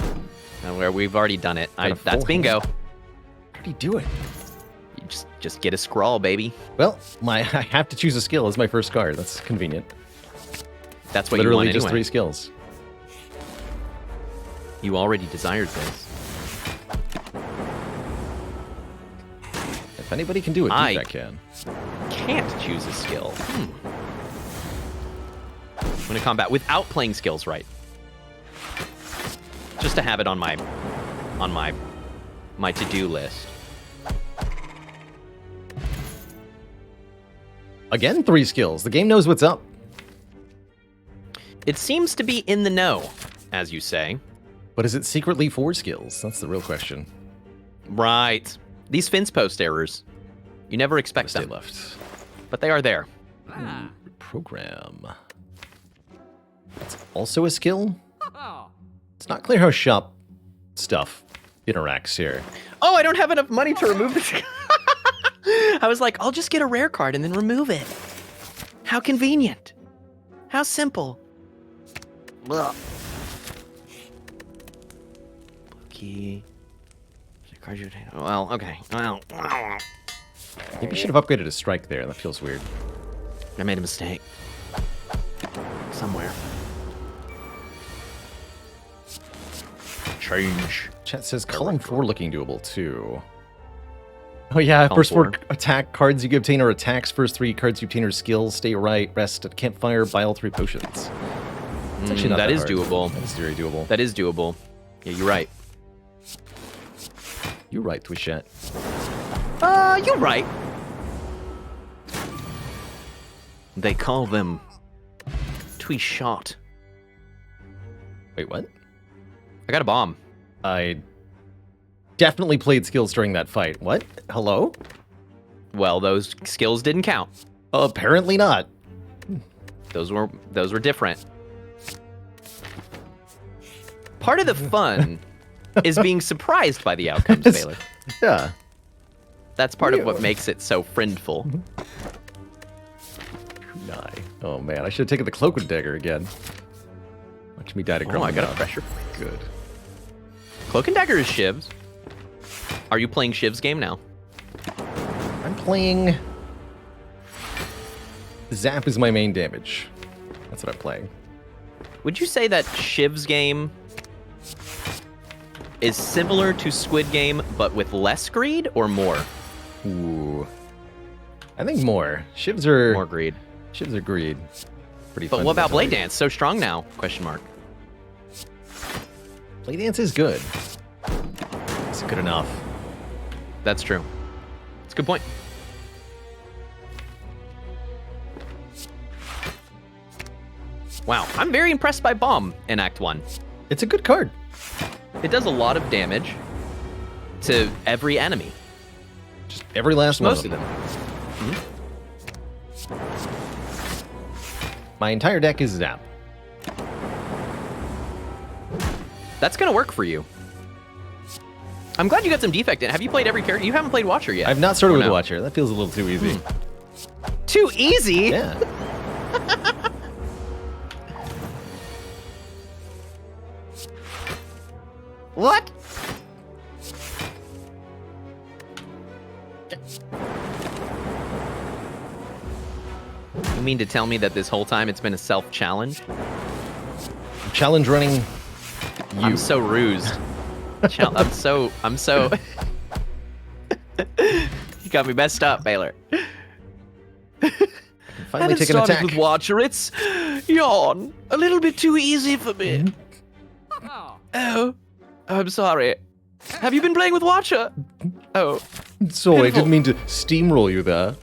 Where we've already done it. Got a That's full bingo. What are you doing? You just get a scroll, baby. Well, I have to choose a skill as my first card. That's convenient. That's what Literally you want just anyway. 3 skills. You already desired this. If anybody can do it, I Defect can. Can't choose a skill. Win a combat without playing skills right. Just to have it on my to-do list. Again, 3 skills. The game knows what's up. It seems to be in the know, as you say. But is it secretly 4 skills? That's the real question. Right. These fence post errors. You never expect Stay them, left. but they are there. Program. That's also a skill? It's not clear how shop stuff interacts here. Oh, I don't have enough money to remove this. I was like, I'll just get a rare card and then remove it. How convenient. How simple. Blue key. Well, okay. Well, Maybe you should have upgraded a strike there. That feels weird. I made a mistake. Somewhere. Change. Chat says column 4 looking doable too. Oh yeah, Column first 4 4. attack cards you can obtain are attacks. First 3 cards you obtain are skills. Stay right, rest at campfire, buy all 3 potions. It's actually not that is hard. doable. That is very doable. That is doable. Yeah, you're right. You're right, Twichet. You're right. They call them Tweeshot. Wait, what? I got a bomb. I definitely played skills during that fight. What? Hello? Well, those skills didn't count. Apparently not. Those were different. Part of the fun is being surprised by the outcomes, Baylor. Yeah. That's part of what makes it so friendful. Kunai. Oh man, I should have taken the cloak and dagger again. Watch me die to Oh, I got a Grumble. pressure point. Good. Cloak and Dagger is Shivs. Are you playing Shiv's game now? I'm playing... Zap is my main damage. That's what I'm playing. Would you say that Shiv's game is similar to Squid Game, but with less greed or more? Ooh. I think more. Shivs are... More greed. Shivs are greed. Pretty But fun what about Blade fundamentally. Dance? So strong now? Question mark. Blade Dance is good. It's good enough. That's true. It's a good point. Wow, I'm very impressed by Bomb in Act 1. It's a good card. It does a lot of damage to every enemy. Just every last one Most of them. My entire deck is Zap. That's gonna work for you. I'm glad you got some defect in. Have you played every character? You haven't played Watcher yet. I've not started Or with no? Watcher. That feels a little too easy. Too easy? Yeah. What? You mean to tell me that this whole time it's been a self-challenge? challenge running you. I'm so rused. I'm so. You got me messed up, Baylor. Finally take an attack. With Watcher, it's yawn. A little bit too easy for me. Oh, I'm sorry. Have you been playing with Watcher? Oh. Sorry, I didn't mean to steamroll you there.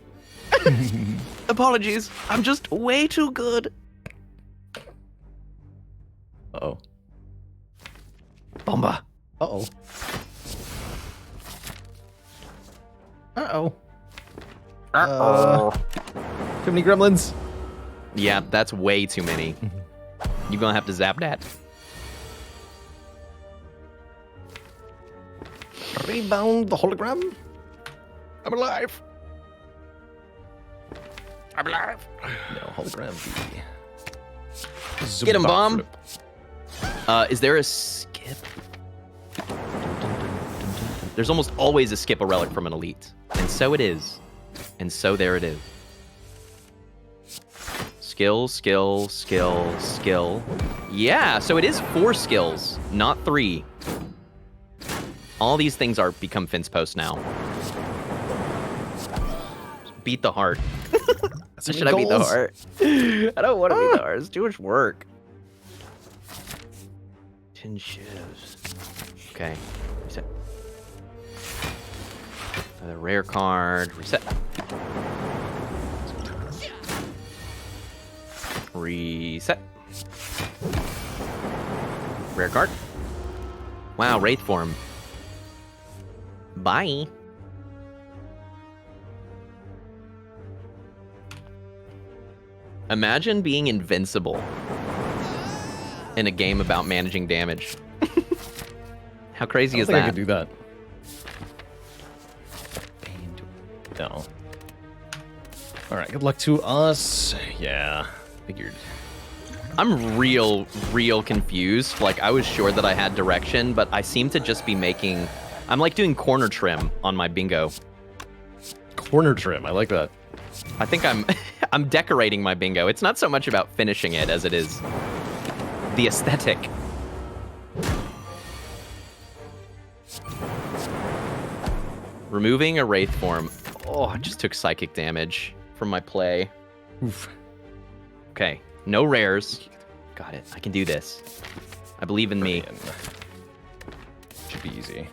Apologies. I'm just way too good. Uh-oh. Bomba. Uh-oh. Uh-oh. Too many gremlins. Yeah, that's way too many. You're gonna have to zap that. Rebound the hologram. I'm alive. I'm alive. No, hologram B. Get him, bomb. Is there a skip? There's almost always a skip a relic from an elite. And so it is. And so there it is. Skill, skill, skill, skill. Yeah, so it is 4 skills, not 3. All these things are become fence posts now. Beat the heart. Should I beat the heart? I don't want to beat the heart. It's too much work. 10 shows. Okay. Reset. Another rare card. Reset. Reset. Rare card. Wow, Wraith form. Bye. Imagine being invincible in a game about managing damage. How crazy is that? I could do that. No. All right, good luck to us. Yeah, figured. I'm real confused. Like, I was sure that I had direction, but I seem to just be making... I'm like doing corner trim on my bingo. Corner trim, I like that. I think I'm decorating my bingo. It's not so much about finishing it as it is the aesthetic. Removing a Wraith form. Oh, I just took psychic damage from my play. Oof. Okay, no rares. Got it. I can do this. I believe in me. Should be easy.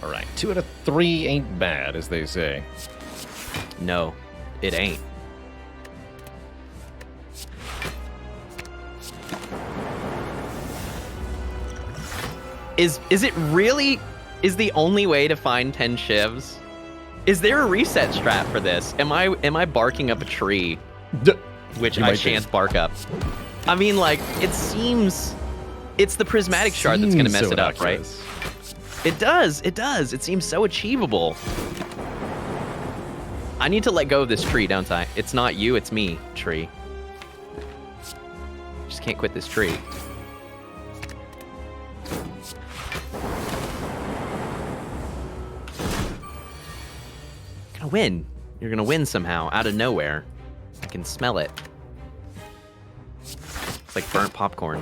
All right, 2 out of 3 ain't bad, as they say. No, it ain't. Is it really the only way to find 10 shivs? Is there a reset strat for this? Am I barking up a tree? Which I shan't bark up. I mean, like, it seems it's the prismatic shard that's gonna mess it up, right? It does. It seems so achievable. I need to let go of this tree, don't I? It's not you, it's me, tree. Just can't quit this tree. Gonna win. You're gonna win somehow, out of nowhere. I can smell it. It's like burnt popcorn.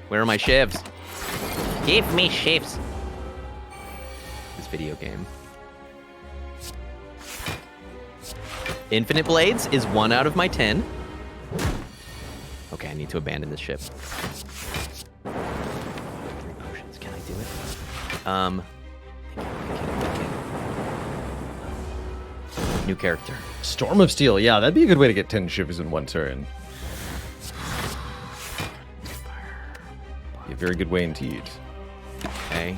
Where are my shivs? Give me shivs. This video game. Infinite Blades is 1 out of my 10. Okay, I need to abandon this ship. 3 potions. Can I do it? New character. Storm of Steel. Yeah, that'd be a good way to get 10 shivers in one turn. Be a very good way indeed. Okay.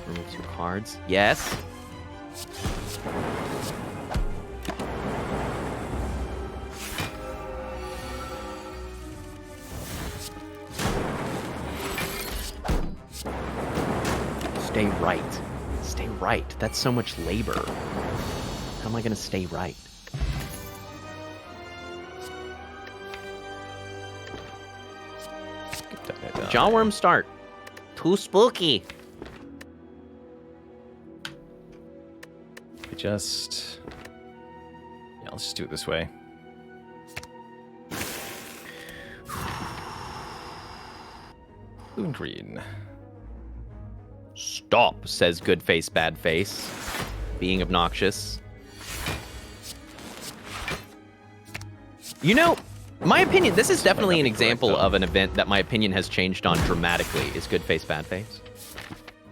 Remove 2 cards. Yes. Stay right. Stay right. That's so much labor. How am I going to stay right? Jawworm start. Too spooky. Yeah, let's just do it this way. Blue and green. Stop, says good face, bad face. Being obnoxious. You know, my opinion, this is definitely an example of an event that my opinion has changed on dramatically, is good face, bad face.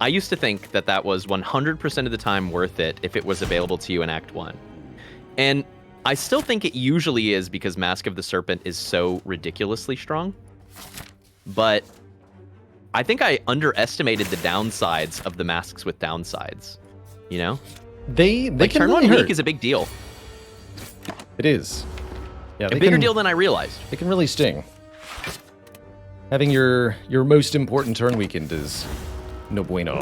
I used to think that that was 100% of the time worth it if it was available to you in Act 1. And I still think it usually is because Mask of the Serpent is so ridiculously strong. But I think I underestimated the downsides of the masks with downsides. You know? They like, can turn really one hurt. weak is a big deal. It is. Yeah, A bigger deal than I realized. It can really sting. Having your most important turn weakened is no bueno.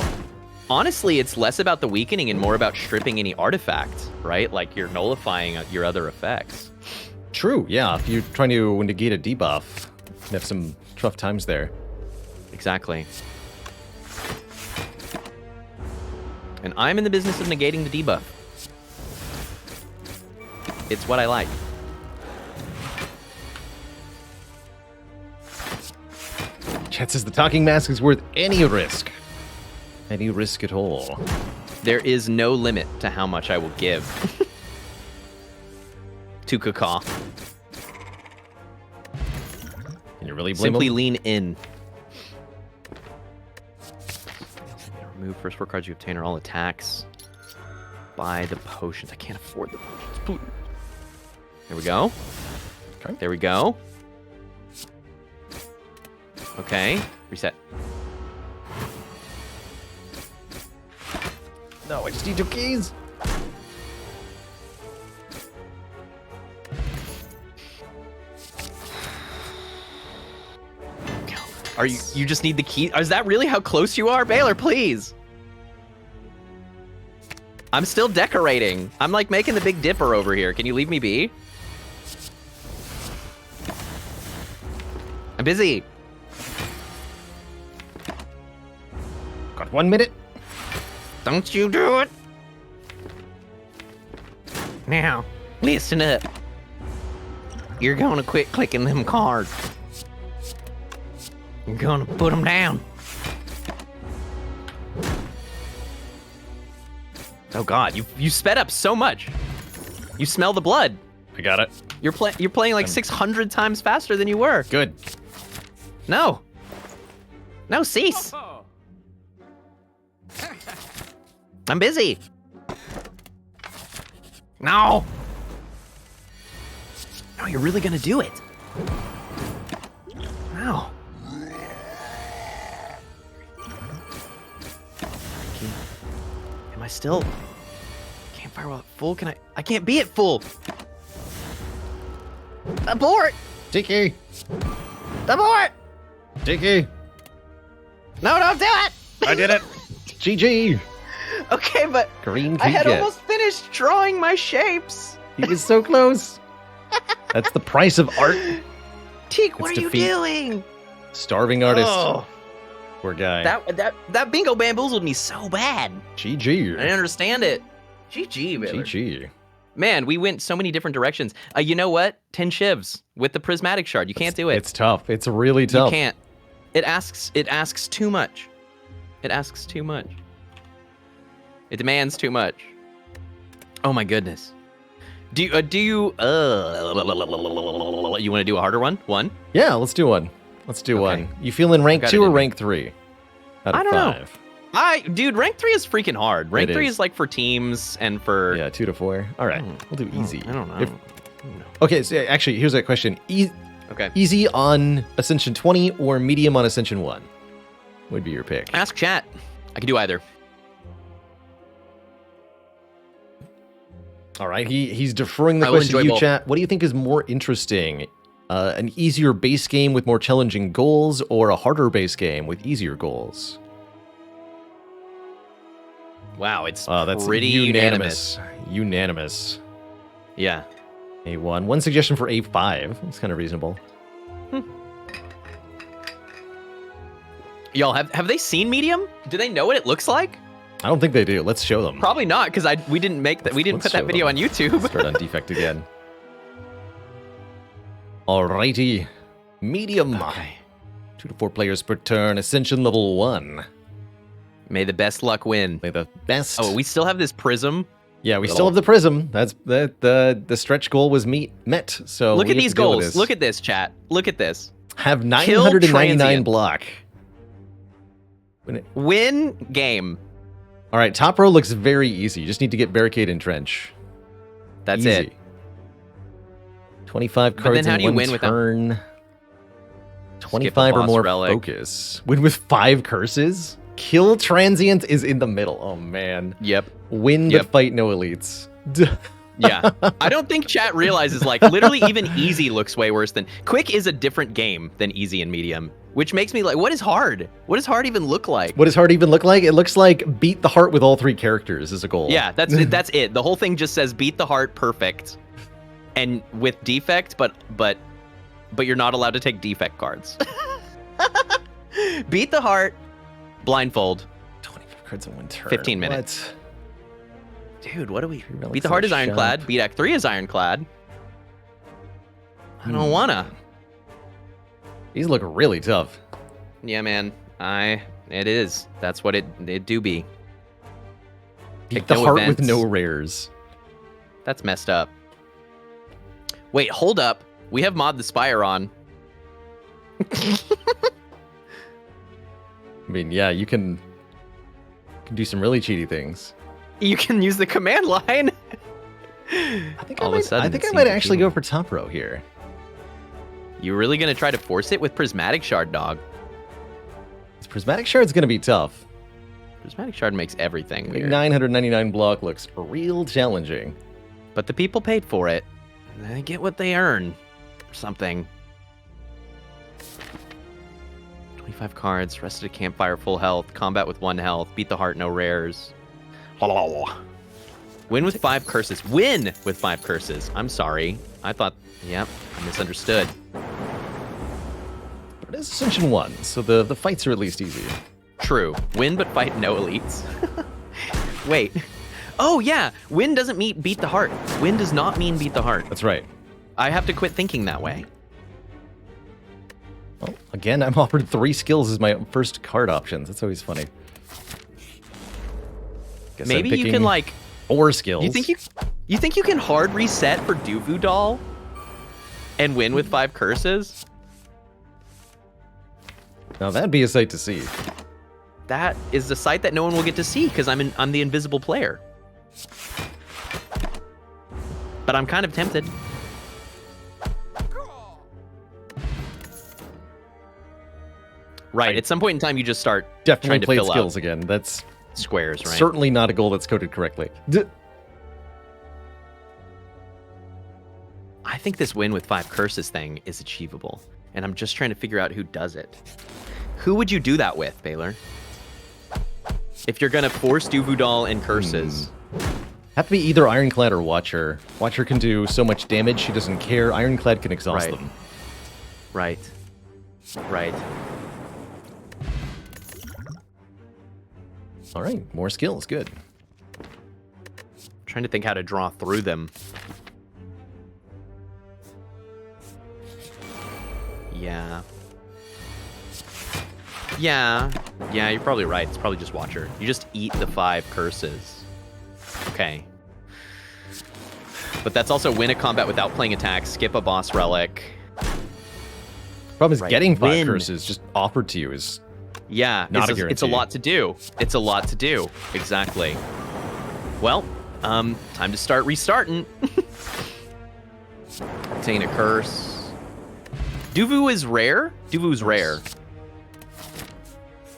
Honestly, it's less about the weakening and more about stripping any artifact, right? Like you're nullifying your other effects. True, yeah. If you're trying to negate a debuff, you have some tough times there. Exactly. And I'm in the business of negating the debuff. It's what I like. Chat says the talking mask is worth any risk. Any risk at all. There is no limit to how much I will give to Kaka. Can you really blame Simply him? lean in. Remove first 4 cards you obtain are all attacks. Buy the potions. I can't afford the potions. There we go. Okay. There we go. Okay. Reset. No, I just need 2 keys. Are you just need the key? Is that really how close you are? Baylor, please. I'm still decorating. I'm like making the Big Dipper over here. Can you leave me be? I'm busy. Got 1 minute. Don't you do it. Now, listen up. You're gonna quit clicking them cards. You're gonna put them down. Oh God, you sped up so much. You smell the blood. I got it. You're playing like 600 times faster than you were. Good. No. No, cease. I'm busy. No. No, you're really gonna do it. No. Am I still? Campfire while at full? Can I can't be at full. Abort! Tiki. Abort! Tiki. No, don't do it! I did it. GG. Okay, but Green I had ticket. almost finished drawing my shapes. He was so close. That's the price of art. Teak, what It's are you defeat. doing? Starving artist. Oh, Poor guy. that bingo bamboozled me so bad. I GG. didn't understand it. GG, Baylor. GG. Man, we went so many different directions. You know what? 10 shivs with the prismatic shard. You can't do it. It's tough. It's really tough. You can't. It asks too much. It asks too much. It demands too much. Oh my goodness. Do you you want to do a harder one? One? Yeah, let's do one. Let's do Okay. one. You feeling rank Got 2 it or in me. rank 3? Out of I don't know. 5. Dude, rank 3 is freaking hard. Rank It 3 is. is like for teams and for Yeah, 2 to 4. All right, we'll do easy. I don't know. If- okay, so actually, here's a question. Okay. Easy on Ascension 20 or medium on Ascension 1 would be your pick. Ask chat. I can do either. All right, he's deferring the I will question to enjoy you, both. chat. What do you think is more interesting? An easier base game with more challenging goals or a harder base game with easier goals? Wow, it's That's pretty unanimous. Unanimous. Yeah. A1. One suggestion for A5. It's kind of reasonable. Y'all, have they seen Medium? Do they know what it looks like? I don't think they do. Let's show them. Probably not, because we didn't make that. We didn't put that video on YouTube. Start on defect again. Alrighty. Medium. Okay. 2 to 4 players per turn. Ascension level 1. May the best luck win. May the best. Oh, we still have this prism. Yeah, we still have the prism. That's the stretch goal was met. So look we at have these to deal with goals. this. Look at this, chat. Look at this. Have 999 transient. block. Win game. All right, top row looks very easy. You just need to get barricade and trench. That's Easy. it. 25 But cards then how in do you one win without- turn. 25 or boss more relic. focus. Win with 5 curses. Kill transient is in the middle. Oh man. Yep. Win Yep. but fight no elites. Yeah. I don't think chat realizes, like, literally even easy looks way worse than... Quick is a different game than easy and medium, which makes me like, what is hard? What does hard even look like? What does hard even look like? It looks like beat the heart with all 3 characters is a goal. Yeah, that's it. The whole thing just says beat the heart perfect. And with defect, but you're not allowed to take defect cards. Beat the heart, blindfold. 25 cards in one turn. 15 minutes. What? Dude, what do we... Relics Beat the heart in is the ironclad. shop. Beat Act 3 is ironclad. I don't wanna. These look really tough. Yeah, man. It is. That's what it do be. Beat Pick the no heart events. with no rares. That's messed up. Wait, hold up. We have Mod the Spire on. I mean, yeah, you can do some really cheaty things. You can use the command line. I think All of a sudden, I think it I might seems actually go achievable. for top row here. You really gonna try to force it with Prismatic Shard, dog? This prismatic shard's gonna be tough. Prismatic Shard makes everything I think weird. 999 block looks real challenging. But the people paid for it. They get what they earn. Or something. 25 cards, rested at campfire, full health, combat with 1 health, beat the heart, no rares. Win with 5 curses. Win with 5 curses. I'm sorry. I thought, yep, I misunderstood. But it is Ascension 1, so the fights are at least easy. True. Win but fight no elites. Wait. Oh, yeah. Win doesn't mean beat the heart. Win does not mean beat the heart. That's right. I have to quit thinking that way. Well, again, I'm offered 3 skills as my first card options. That's always funny. Guess I'm Maybe you picking can, like... 4 skills. You think you can hard reset for Duvu Doll and win with 5 curses? Now that'd be a sight to see. That is the sight that no one will get to see because I'm the invisible player. But I'm kind of tempted. Right, at some point in time you just start trying Definitely to played fill skills out again. That's squares, right? certainly not a goal that's coded correctly. I think this win with 5 curses thing is achievable, and I'm just trying to figure out who does it. Who would you do that with, Baylor? If you're gonna force Duvu Doll and curses. Have to be either Ironclad or Watcher. Watcher can do so much damage, she doesn't care. Ironclad can exhaust Right. them. Right. Right. All right, more skills, good. Trying to think how to draw through them. Yeah. Yeah. Yeah, you're probably right. It's probably just Watcher. You just eat the 5 curses. Okay. But that's also win a combat without playing attacks, skip a boss relic. Problem is Right. getting 5 Win. curses just offered to you is Yeah, Not a it's a guarantee. lot to do. It's a lot to do. Exactly. Well, time to start restarting. Obtain a curse. Duvu is rare? Duvu's rare.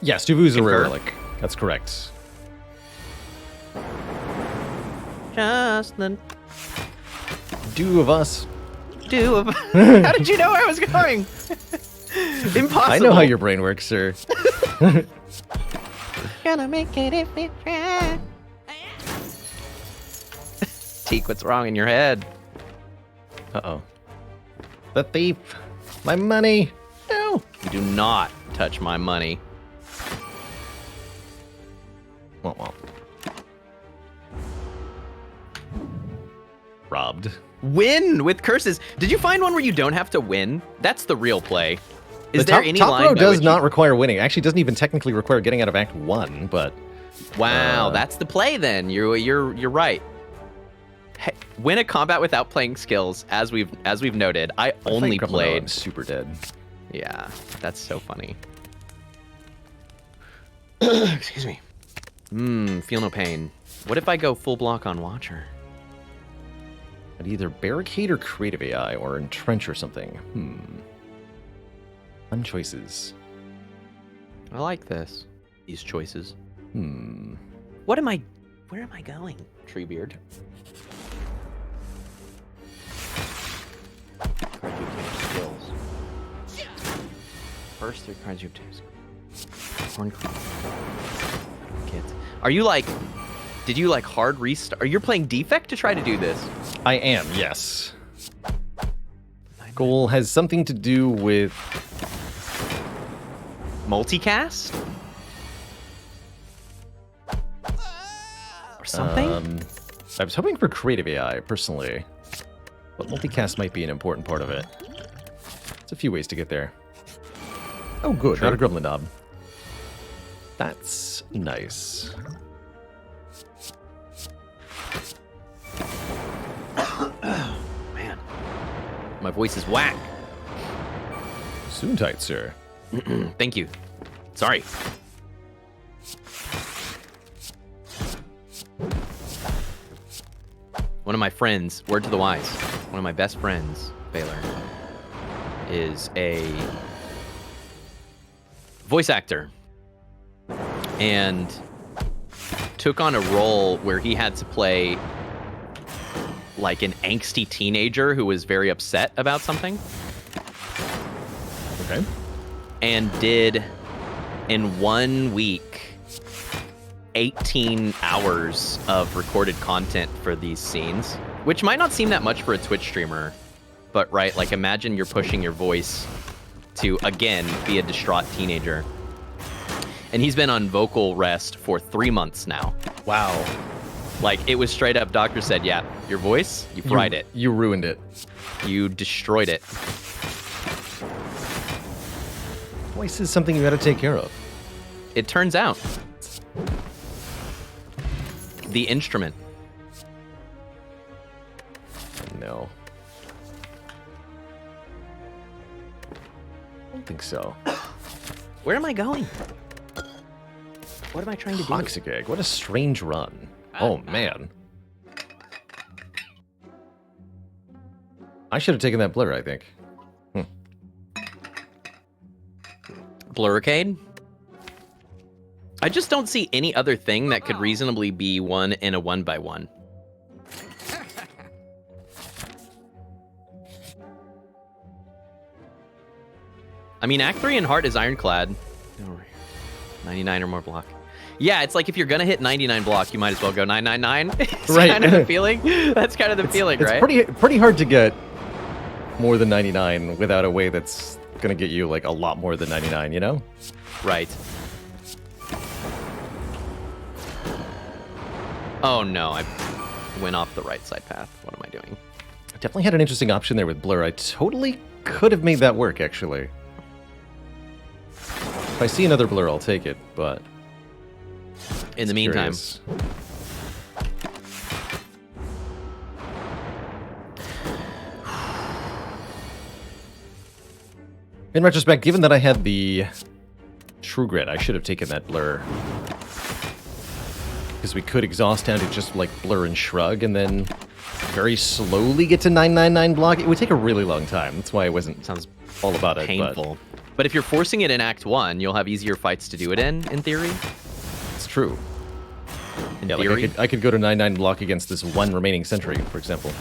yes, Duvu's a rare Concur. relic. That's correct. Just the Do of us. two of... How did you know where I was going? Impossible. I know how your brain works, sir. Gonna make it if it try. Teak, what's wrong in your head? Uh-oh. The thief. My money. No. You do not touch my money. Well. Robbed. Win with curses. Did you find one where you don't have to win? That's the real play. Is there any top line row by does which not require winning. Actually, doesn't even technically require getting out of Act 1, but... Wow, that's the play then. You're right. Hey, win a combat without playing skills, as we've noted. I only played... I'm super dead. Yeah, that's so funny. Excuse me. Feel no pain. What if I go full block on Watcher? I'd either barricade or creative AI, or entrench or something. Fun choices. I like this. These choices. Where am I going? Treebeard. Skills. First 3 cards you obtain. Horn Kit. Are you like... Did you like hard restart? Are you playing defect to try to do this? I am, yes. Goal has something to do with... multicast? Or something? I was hoping for creative AI, personally. But multicast might be an important part of it. There's a few ways to get there. Oh, good. Sure. Not a Gremlin Knob. That's nice. Man. My voice is whack. Soon tight, sir. Thank you. Sorry. One of my friends, word to the wise, one of my best friends, Baylor, is a voice actor and took on a role where he had to play like an angsty teenager who was very upset about something. Okay. And did, in 1 week, 18 hours of recorded content for these scenes, which might not seem that much for a Twitch streamer, but right, like imagine you're pushing your voice to, again, be a distraught teenager. And he's been on vocal rest for 3 months now. Wow. Like, it was straight up, doctor said, yeah, your voice, you fried it. You ruined it. You destroyed it. Voice is something you gotta take care of. It turns out. The instrument. No. I don't think so. Where am I going? What am I trying to do? Toxic Egg. What a strange run. Oh, man. I should have taken that blur, I think. Blurricade? I just don't see any other thing that could reasonably be one in a 1x1. I mean, Act 3 in Heart is Ironclad. 99 or more block. Yeah, it's like if you're gonna hit 99 block, you might as well go 999. It's right. kind of the feeling. That's kind of the feeling, right? It's pretty hard to get more than 99 without a way that's gonna get you like a lot more than 99, you know? Right. Oh no, I went off the right side path. What am I doing? I definitely had an interesting option there with Blur. I totally could have made that work, actually. If I see another Blur, I'll take it, but... In the meantime... Curious. In retrospect, given that I had the True Grit, I should have taken that Blur. Because we could exhaust down to just like Blur and Shrug, and then very slowly get to 999 block. It would take a really long time. That's why I wasn't Sounds all about it. painful. But if you're forcing it in Act 1, you'll have easier fights to do it in theory. It's true. In Yeah, theory. like I could go to 999 block against this one remaining sentry, for example.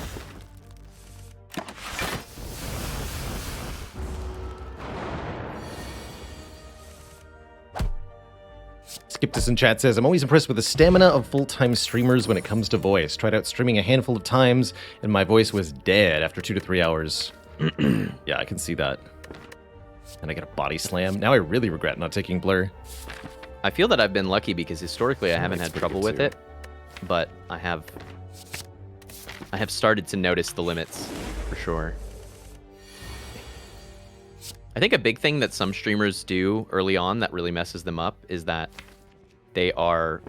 Skiptis in chat says, I'm always impressed with the stamina of full-time streamers when it comes to voice. Tried out streaming a handful of times, and my voice was dead after 2 to 3 hours. Yeah, I can see that. And I get a body slam. Now I really regret not taking Blur. I feel that I've been lucky because historically I haven't had trouble with it, but I have started to notice the limits for sure. I think a big thing that some streamers do early on that really messes them up is that they are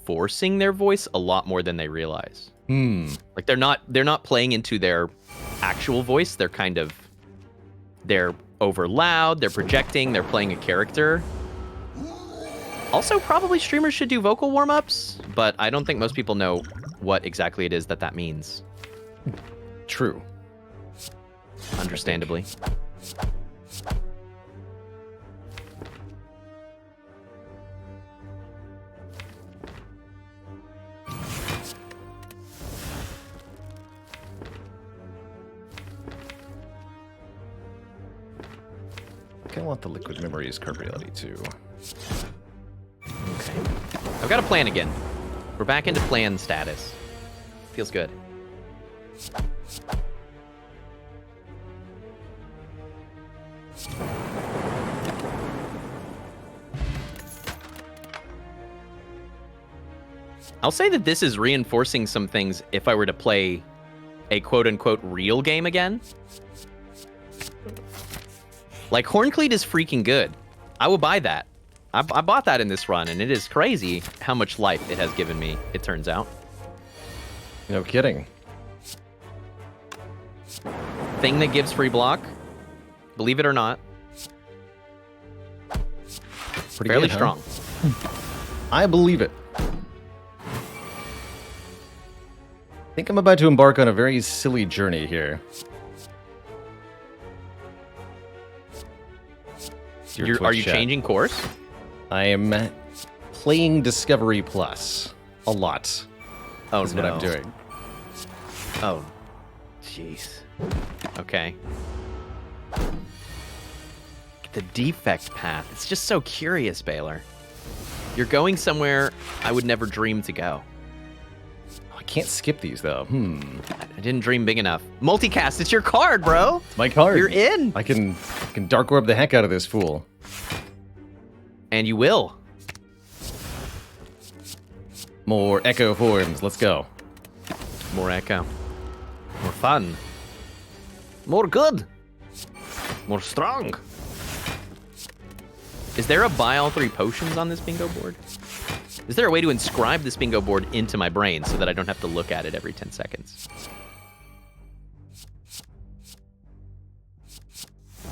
forcing their voice a lot more than they realize. Like they're not playing into their actual voice. They're over loud, they're projecting, they're playing a character. Also, probably streamers should do vocal warm-ups, but I don't think most people know what exactly it is that means. True. Understandably. I want the liquid memories card reality too. Okay. I've got a plan again. We're back into plan status. Feels good. I'll say that this is reinforcing some things if I were to play a quote-unquote real game again. Like, Horncleat is freaking good. I will buy that. I bought that in this run, and it is crazy how much life it has given me, it turns out. No kidding. Thing that gives free block, believe it or not. Pretty fairly good, huh? strong. I believe it. I think I'm about to embark on a very silly journey here. Are you changing course? I am playing Discovery Plus a lot. Oh, is what I'm doing. Oh, jeez. Okay. The defect path. It's just so curious, Baylor. You're going somewhere I would never dream to go. I can't skip these though. I didn't dream big enough. Multicast, it's your card, bro. It's my card. You're in. I can Dark Orb the heck out of this fool. And you will. More Echo forms. Let's go. More echo. More fun. More good. More strong. Is there a buy all 3 potions on this bingo board? Is there a way to inscribe this bingo board into my brain so that I don't have to look at it every 10 seconds?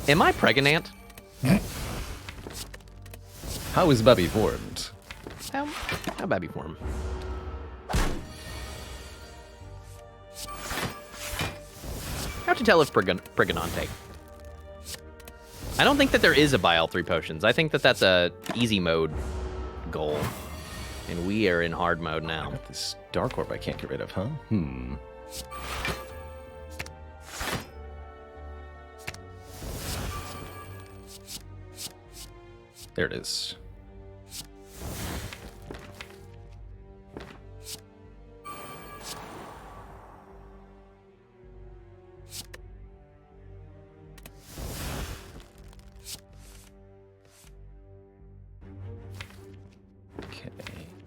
Am I pregnant? How is Bubby formed? How Babby form? How to tell if pregnante? I don't think that there is a buy all 3 potions. I think that that's a easy mode goal. And we are in hard mode now. Got this Dark Orb I can't get rid of, huh? There it is. Okay.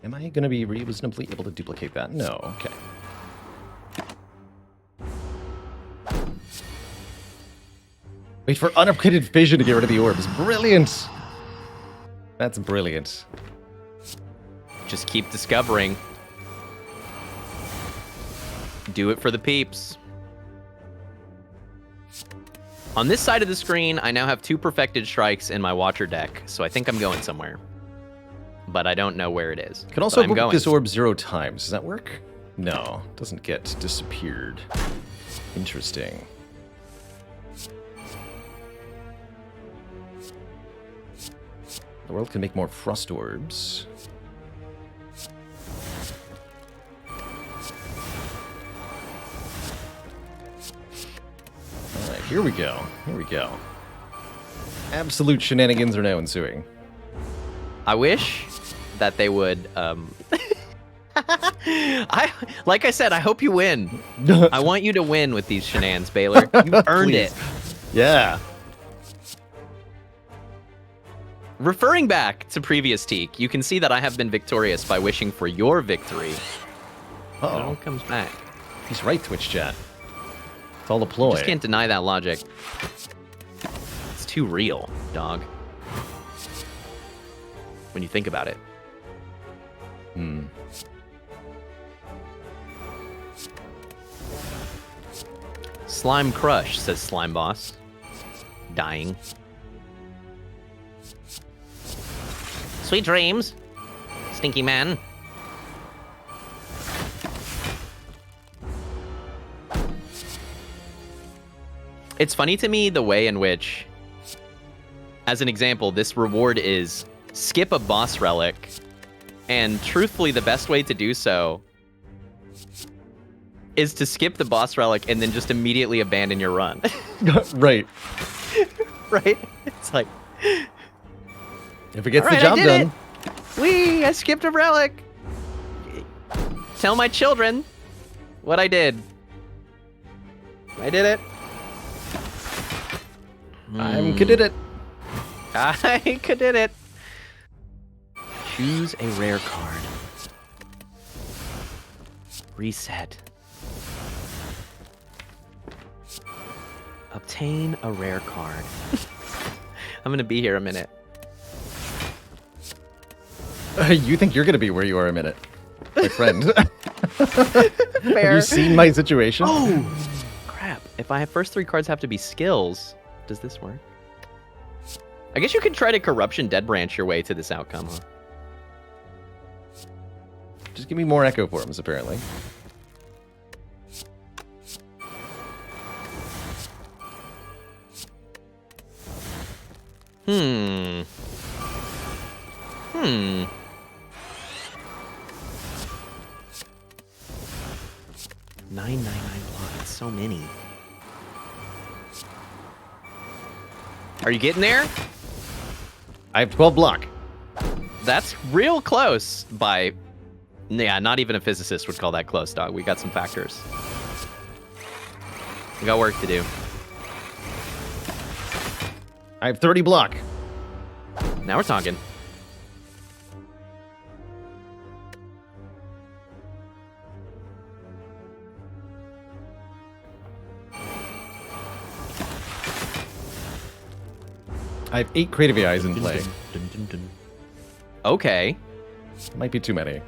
Am I going to be reasonably able to duplicate that? No. Okay. Wait for unupgraded vision to get rid of the orbs. Brilliant! That's brilliant. Just keep discovering. Do it for the peeps. On this side of the screen, I now have 2 perfected strikes in my Watcher deck, so I think I'm going somewhere. But I don't know where it is. Can also But I'm book going. this orb 0 times. Does that work? No. Doesn't get disappeared. Interesting. The world can make more frost orbs. Alright, here we go. Here we go. Absolute shenanigans are now ensuing. I wish that they would. Like I said, I hope you win. I want you to win with these shenanigans, Baylor. You earned Please. it. Yeah. Referring back to previous Teak, you can see that I have been victorious by wishing for your victory. It all Uh-oh. comes back. He's right, Twitch chat. It's all a You ploy. just can't deny that logic. It's too real, dog. When you think about it. Hmm. Slime crush, says Slime Boss. Dying. Sweet dreams, stinky man. It's funny to me the way in which, as an example, this reward is skip a boss relic, and truthfully the best way to do so is to skip the boss relic and then just immediately abandon your run. Right. Right? It's like, If it gets all right, the job I did done. it. I skipped a relic. Tell my children what I did. I did it. I'm good at it. I did it. Choose a rare card. Reset. Obtain a rare card. I'm gonna be here a minute. You think you're going to be where you are a minute, my friend. Fair. Have you seen my situation? Oh, crap. If I have first 3 cards have to be skills, does this work? I guess you could try to Corruption Dead Branch your way to this outcome, huh? Just give me more echo forms, apparently. Hmm. 999 block. It's so many. Are you getting there? I have 12 block. That's real close by... Yeah, not even a physicist would call that close, dog. We got some factors. We got work to do. I have 30 block. Now we're talking. I have 8 creative AIs in play. Okay. Might be too many.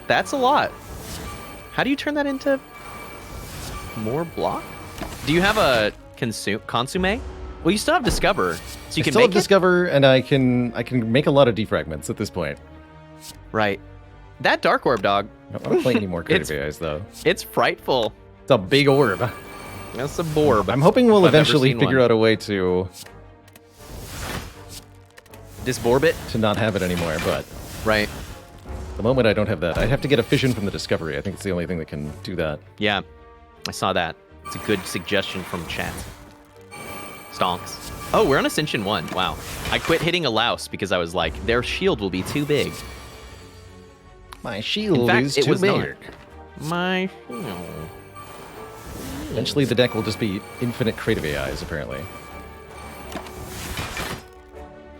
That's a lot. How do you turn that into more block? Do you have a consume? Well, you still have discover, so you I can still make have discover, and I can make a lot of defragments at this point. it. Right. That dark orb, dog. I don't want to play any more creative AIs though. It's frightful. It's a big orb. That's a borb. I'm hoping we'll I've never eventually seen figure one. out a way to Disborb it. not have it anymore, but Right. at the moment I don't have that. I have to get a fission from the discovery. I think it's the only thing that can do that. Yeah. I saw that. It's a good suggestion from chat. Stonks. Oh, we're on Ascension 1. Wow. I quit hitting a louse because I was like, their shield will be too big. My shield In fact, is it too was big. not. My shield. Eventually the deck will just be infinite creative AIs, apparently.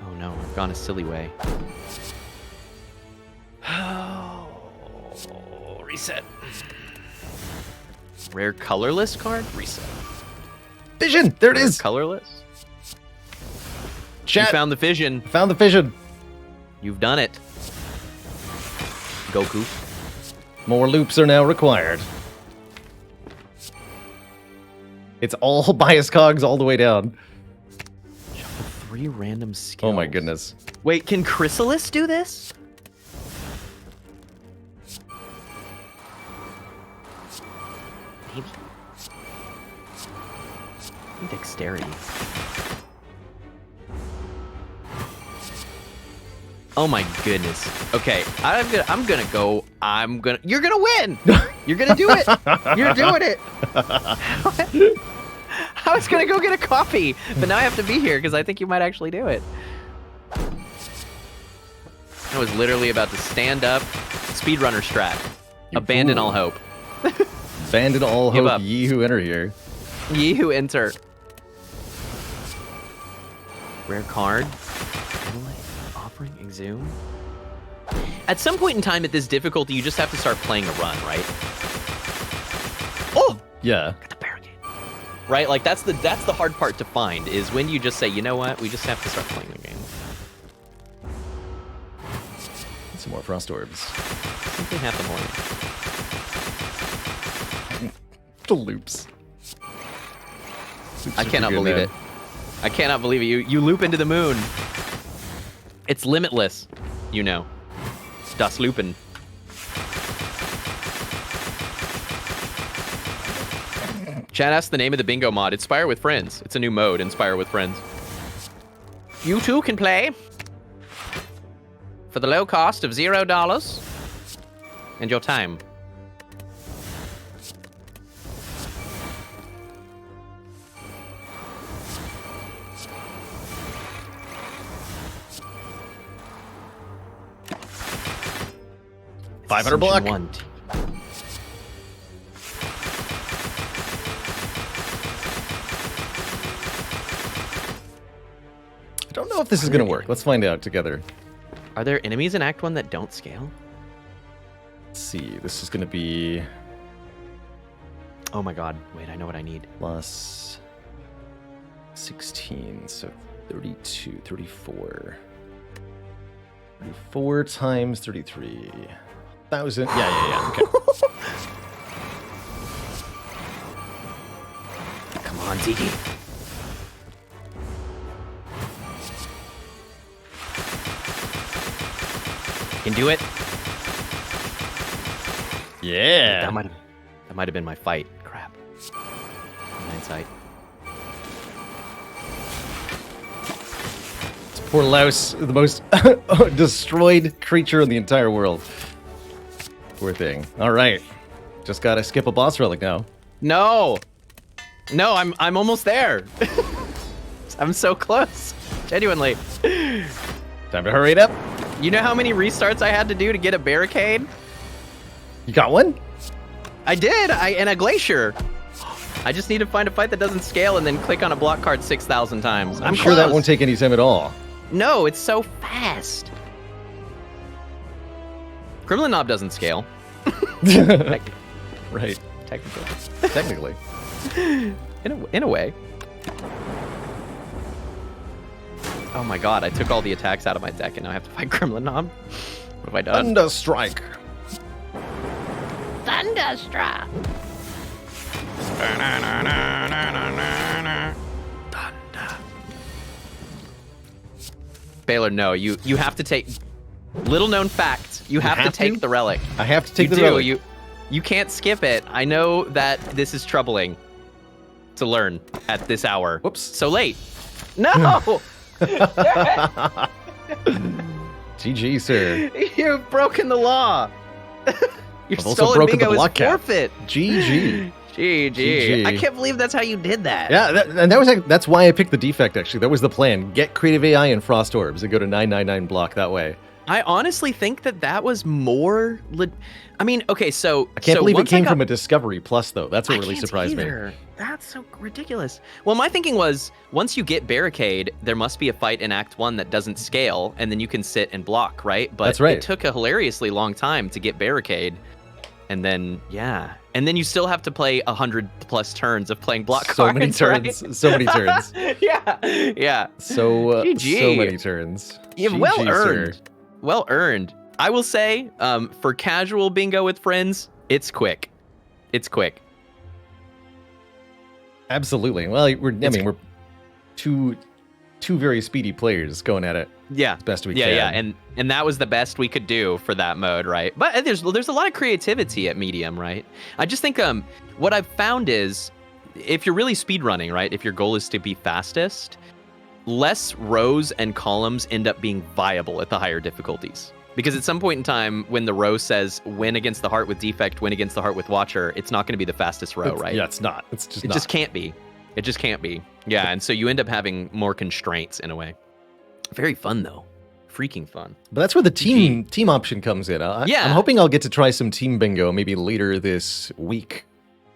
Oh no, I've gone a silly way. Oh, Reset. Rare colorless card? Reset. Fission! There it Rare is! Colorless? Chat! You found the fission. Found the fission! You've done it. Goku. More loops are now required. It's all bias cogs all the way down. Shuffle 3 random skills. Oh my goodness. Wait, can Chrysalis do this? Maybe. Dexterity. Oh my goodness. Okay, I'm gonna go. You're gonna win. You're gonna do it. You're doing it. I was gonna go get a coffee, but now I have to be here because I think you might actually do it. I was literally about to stand up, speedrunner strat, You abandon fool. all hope. Abandon all Give hope, up. ye who enter here. Ye who enter. Rare card. Offering Exhume. At some point in time at this difficulty, you just have to start playing a run, right? Oh! Yeah. Got the barricade. Right? Like, that's the hard part to find, is when you just say, you know what? We just have to start playing the game. Some more frost orbs. Simply have the morning. The loops. I cannot believe it. I cannot believe it. You loop into the moon. It's limitless, you know. Das Loopen. Chad asked the name of the bingo mod. It's Spire with Friends. It's a new mode in Spire with Friends. You too can play for the low cost of $0 and your time. $500 block. One. I don't know if this is going to work. Let's find out together. Are there enemies in Act 1 that don't scale? Let's see. This is going to be Oh my god. Wait, I know what I need. plus 16. So 32, 34. 34 times 33. 1,000. Yeah. Okay. Come on, Tiki. Can do it. Yeah. That might have been my fight. Crap. In hindsight. Poor Louse, the most destroyed creature in the entire world. Poor thing. All right. Just gotta skip a boss relic now. No, I'm almost there. I'm so close. Genuinely. Time to hurry it up. You know how many restarts I had to do to get a barricade? You got one? I did. In a glacier. I just need to find a fight that doesn't scale and then click on a block card 6,000 times. I'm sure that close. won't take any time at all. No, it's so fast. Gremlin Knob doesn't scale. Right. Technically. In a way. Oh my god, I took all the attacks out of my deck and now I have to fight Gremlin Knob. What have I done? Thunderstrike. Thunderstruck. Thunder. Baylor, no, you have to take. Little known fact, you have to take the relic. I have to take the do. relic. You can't skip it. I know that this is troubling to learn at this hour. Whoops. So late. No! GG, sir. You've broken the law. Your I've also stolen broken the bingo block is cap. forfeit. GG. GG. I can't believe that's how you did that. Yeah, that's why I picked the defect, actually. That was the plan. Get Creative AI and Frost Orbs and go to 999 block that way. I honestly think that was more... I mean, okay, so... I can't believe it came from a Discovery Plus, though. That's what really surprised me. That's so ridiculous. Well, my thinking was, once you get Barricade, there must be a fight in Act 1 that doesn't scale, and then you can sit and block, right? But that's right. It took a hilariously long time to get Barricade, and then, yeah. And then you still have to play 100+ turns of playing block cards, So many turns. right? So many turns. Yeah. So GG. many turns. Yeah, well earned. Sir. Well earned. I will say, for casual bingo with friends, it's quick. It's quick. Absolutely. Well, we're two very speedy players going at it. Yeah, as best we can. Yeah, and that was the best we could do for that mode, right? But there's a lot of creativity at medium, right? I just think what I've found is, if you're really speedrunning, right? If your goal is to be fastest, less rows and columns end up being viable at the higher difficulties. Because at some point in time, when the row says win against the heart with defect, win against the heart with watcher, it's not going to be the fastest row, right? Yeah, it's not. It's just It just can't be. It just can't be. Yeah, and so you end up having more constraints in a way. Very fun, though. Freaking fun. But that's where the team option comes in. Yeah. I'm hoping I'll get to try some team bingo maybe later this week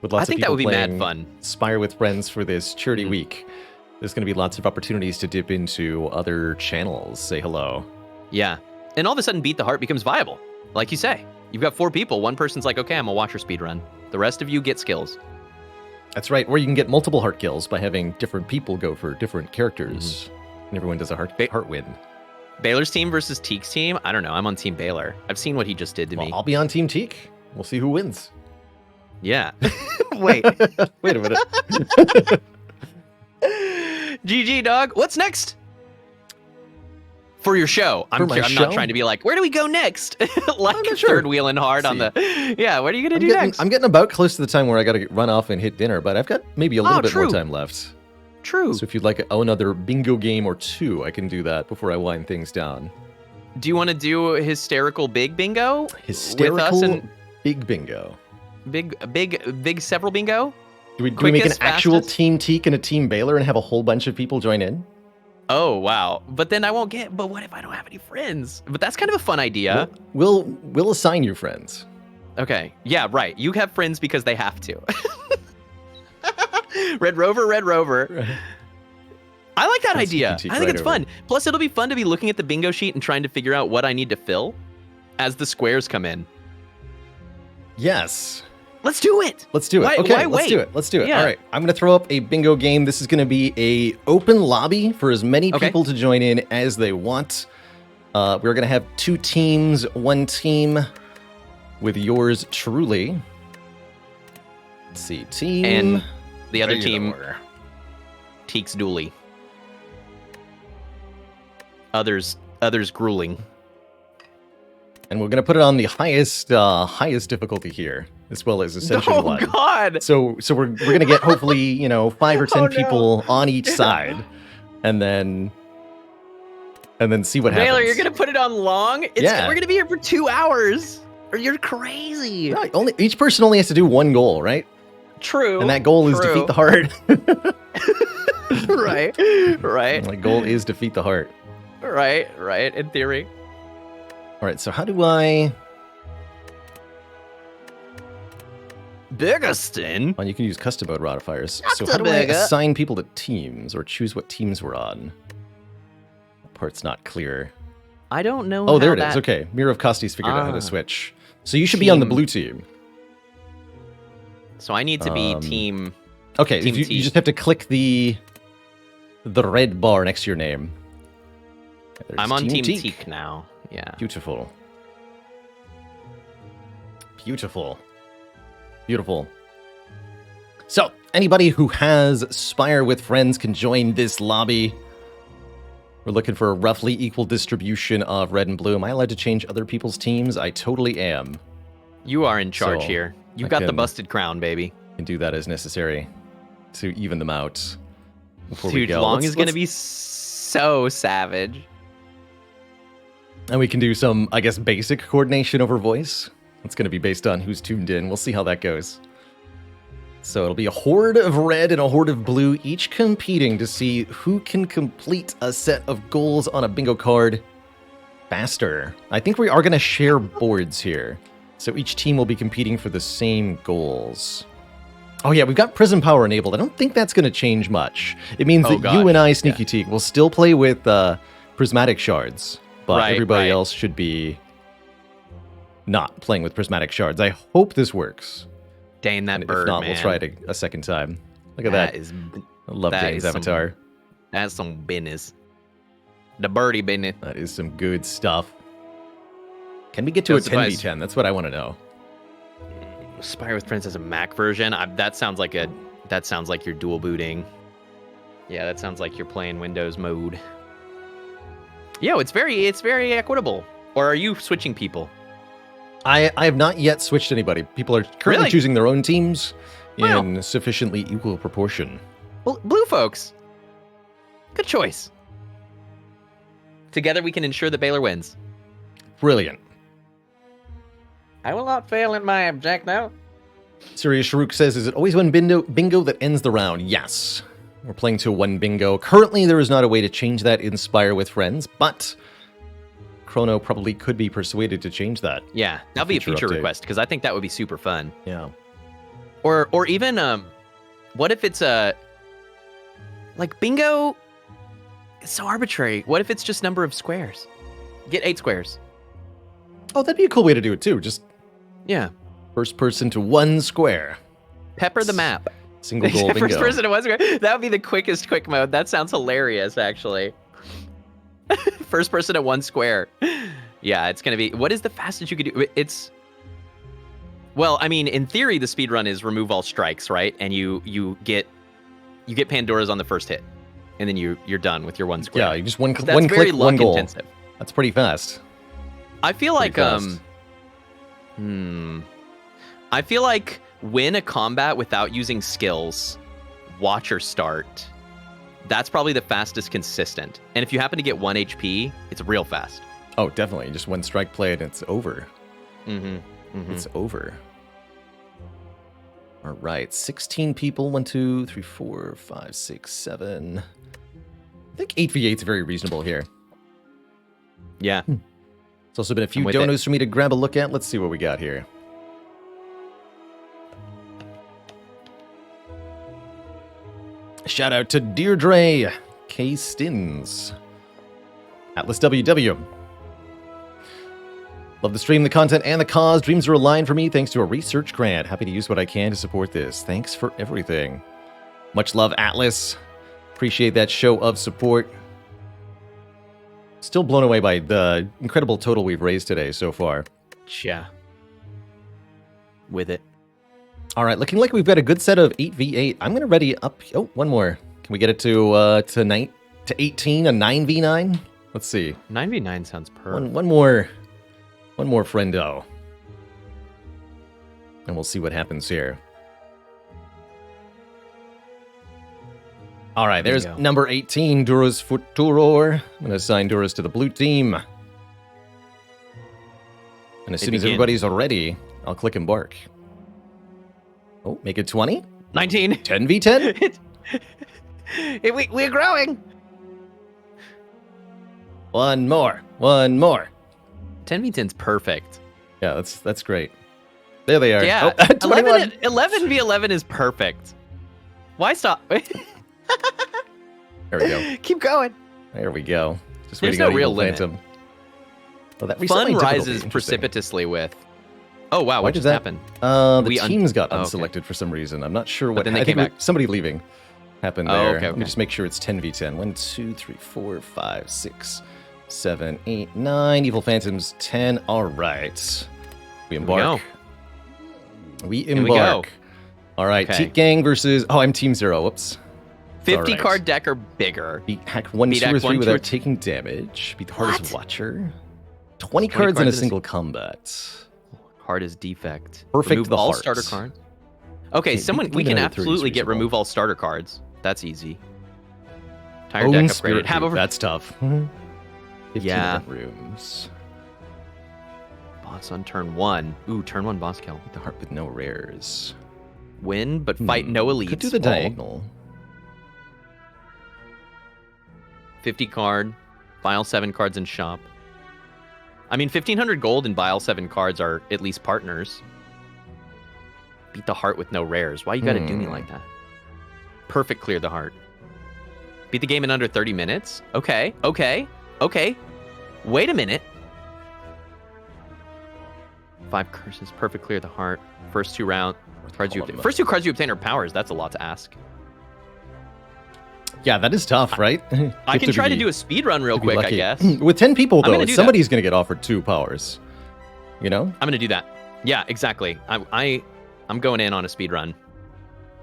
with lots of people that would be playing mad fun. Spire with Friends for this charity week There's going to be lots of opportunities to dip into other channels, say hello. Yeah. And all of a sudden, Beat the Heart becomes viable. Like you say, you've got 4 people. One person's like, okay, I'm a watcher speed run. The rest of you get skills. That's right. Or you can get multiple heart kills by having different people go for different characters. And everyone does a heart win. Baylor's team versus Teek's team? I don't know. I'm on Team Baylor. I've seen what he just did to me. I'll be on Team Teek. We'll see who wins. Yeah. Wait. Wait a minute. GG, dog. What's next? For your show. I'm not trying to be like, where do we go next? Like third wheeling hard on the... Yeah, what are you going to do next? I'm getting about close to the time where I got to run off and hit dinner, but I've got maybe a little bit more time left. True. So if you'd like another bingo game or 2, I can do that before I wind things down. Do you want to do hysterical big bingo? Hysterical big bingo. Big several bingo? Do we make an actual Team Teek and a Team Baylor and have a whole bunch of people join in? Oh, wow. But then I won't get... But what if I don't have any friends? But that's kind of a fun idea. We'll assign you friends. Okay. Yeah, right. You have friends because they have to. Red Rover. I like that idea. I think it's fun. Plus, it'll be fun to be looking at the bingo sheet and trying to figure out what I need to fill as the squares come in. Yes. Let's do it. Let's do it. Okay, let's do it. Yeah. All right. I'm going to throw up a bingo game. This is going to be a open lobby for as many people to join in as they want. We're going to have 2 teams, 1 team with yours truly. Let's see. Team. And the other team, Teek's Dooley. Others grueling. And we're going to put it on the highest difficulty here, as well as Ascension 1. Oh, God! So we're going to get, hopefully, 5 or 10 people on each side, and then see what happens. Baylor, you're going to put it on long? We're going to be here for 2 hours. You're crazy. No, each person only has to do 1 goal, right? True. And that goal is defeat the heart. Right. My goal is defeat the heart. Right, in theory. All right, so how do I... Biggeston? Well, you can use custom mode modifiers. So how do I assign people to teams or choose what teams we're on? That part's not clear. I don't know. Oh, there it is. Okay, Mirror of Kosti's figured out how to switch. So you should be on the blue team. So I need to be team... Okay, you just have to click the red bar next to your name. I'm on Team Teek now. Yeah. Beautiful. So, anybody who has Spire with friends can join this lobby. We're looking for a roughly equal distribution of red and blue. Am I allowed to change other people's teams? I totally am. You are in charge here. You got the busted crown, baby. Can do that as necessary to even them out. Before Dude, we go. Long is going to be so savage. And we can do some, I guess, basic coordination over voice. It's going to be based on who's tuned in. We'll see how that goes. So it'll be a horde of red and a horde of blue, each competing to see who can complete a set of goals on a bingo card faster. I think we are going to share boards here. So each team will be competing for the same goals. Oh yeah, we've got Prism Power enabled. I don't think that's going to change much. It means that you and I, Sneaky Teek, will still play with prismatic shards. But everybody else should be not playing with prismatic shards. I hope this works. Dang, that bird, if not, man. we'll try it a second time. Look at that. I love Dane's avatar. That's some business. The birdie business. That is some good stuff. Can we get to a 10v10? That's what I want to know. Spire with Friends has a Mac version. That sounds like you're dual booting. Yeah, that sounds like you're playing Windows mode. Yo, it's very equitable. Or are you switching people? I have not yet switched anybody. People are currently choosing their own teams in sufficiently equal proportion. Well, blue folks. Good choice. Together we can ensure that Baylor wins. Brilliant. I will not fail in my objective. Sirius Sharuk says, is it always one bingo that ends the round? Yes. We're playing to 1 bingo. Currently, there is not a way to change that in Spire with Friends, but Chrono probably could be persuaded to change that. Yeah, that'll be a feature request, because I think that would be super fun. Yeah. Or even, what if it's Like bingo, it's so arbitrary. What if it's just number of squares? Get 8 squares. Oh, that'd be a cool way to do it too. Just Yeah. first person to 1 square. Pepper the map. Single goal bingo. First person to 1 square. That would be the quickest quick mode. That sounds hilarious, actually. First person at 1 square. Yeah, it's gonna be. What is the fastest you could do? It's. Well, I mean, in theory, the speed run is remove all strikes, right? And you get Pandora's on the first hit, and then you're done with your 1 square. Yeah, you just one That's click, very luck one goal. intensive. That's pretty fast. I feel like fast. I feel like win a combat without using skills, watch or start. That's probably the fastest consistent. And if you happen to get 1 HP, it's real fast. Oh, definitely. Just 1 strike play and it's over. Mm-hmm. It's over. All right, 16 people. 1, 2, 3, 4, 5, 6, 7. I think 8v8 is very reasonable here. Yeah. It's also been a few I'm with donos for me to grab a look at. Let's see what we got here. Shout out to Deirdre K. Stins. Atlas WW. Love the stream, the content, and the cause. Dreams are aligned for me thanks to a research grant. Happy to use what I can to support this. Thanks for everything. Much love, Atlas. Appreciate that show of support. Still blown away by the incredible total we've raised today so far. Yeah. With it. All right, looking like we've got a good set of 8v8. I'm going to ready up. Oh, one more. Can we get it to 18, a 9v9? Let's see. 9v9 sounds perfect. One more friendo. And we'll see what happens here. All right, there's number 18, Duras Futuror. I'm going to assign Duras to the blue team. And as soon as everybody's ready, I'll click embark. Oh, make it 20? 19. 10v10? We're growing. One more. 10v10's perfect. Yeah, that's great. There they are. Yeah, oh, 21. 11v11 is perfect. Why stop? There we go. Keep going. There we go. Just There's waiting no on real Evil limit. Phantom. Oh, that Fun reset my rises difficulty. precipitously with. Oh wow, Why what did just that happened? The teams got okay. unselected for some reason. I'm not sure what. then they I came think back. somebody leaving happened Oh, there. okay, Let me okay. just make sure it's 10v10. 1, 2, 3, 4, 5, 6, 7, 8, 9. Evil Phantoms 10. All right. We embark. We Here we embark. go. All right. Okay. Teak Gang versus. Oh, I'm Team 0. Whoops. 50 All right. card deck or bigger. Beat hack 1, Beat 2, or hack 3 1, 2, or without 3. taking damage. Beat the hardest What? watcher. 20 cards in a single combat. Hard as defect. Perfect Remove the all heart. starter cards. Okay, Okay, someone beat we can another 30 is absolutely get reasonable. remove all starter cards. That's easy. Entire Own deck Spirit upgraded. Have Root, over That's tough. 15 Yeah. event rooms. boss on turn 1. Ooh, turn 1 boss kill. The heart with no rares. Win, but fight no elites. Could do the Well, diagonal. 50 card, buy all 7 cards in shop. I mean, 1500 gold and buy all 7 cards are at least partners. Beat the heart with no rares. Why you gotta do me like that? Perfect clear the heart. Beat the game in under 30 minutes? Okay. Wait a minute. 5 curses, perfect clear the heart. First 2 cards you obtain. First 2 cards you obtain are powers. That's a lot to ask. Yeah, that is tough, right? You I have can try to be- do a speed run real be quick, I lucky. guess. With 10 people, I'm though, gonna do somebody's going to get offered 2 powers. You know? I'm gonna do that. Yeah, exactly. I'm going in on a speed run.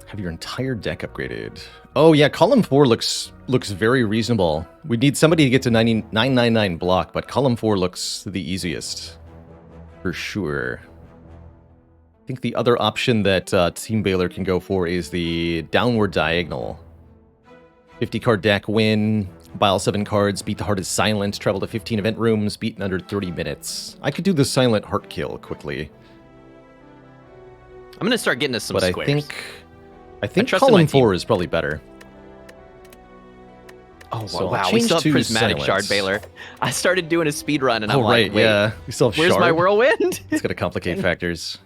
Have your entire deck upgraded. Oh, yeah, column 4 looks very reasonable. We need somebody to get to 999 block, but column 4 looks the easiest. For sure. I think the other option that Team Baylor can go for is the downward diagonal. 50 card deck win, buy all 7 cards, beat the heart is silent, travel to 15 event rooms, beat in under 30 minutes. I could do the silent heart kill quickly. I'm gonna start getting us some But squares. I think trust in my column team. 4 is probably better. Oh So I'll wow, we change still have to prismatic silence. shard Baylor. I started doing a speed run and I'm Oh, right, like, wait, yeah. We still have where's shard. my whirlwind? It's going to complicate factors.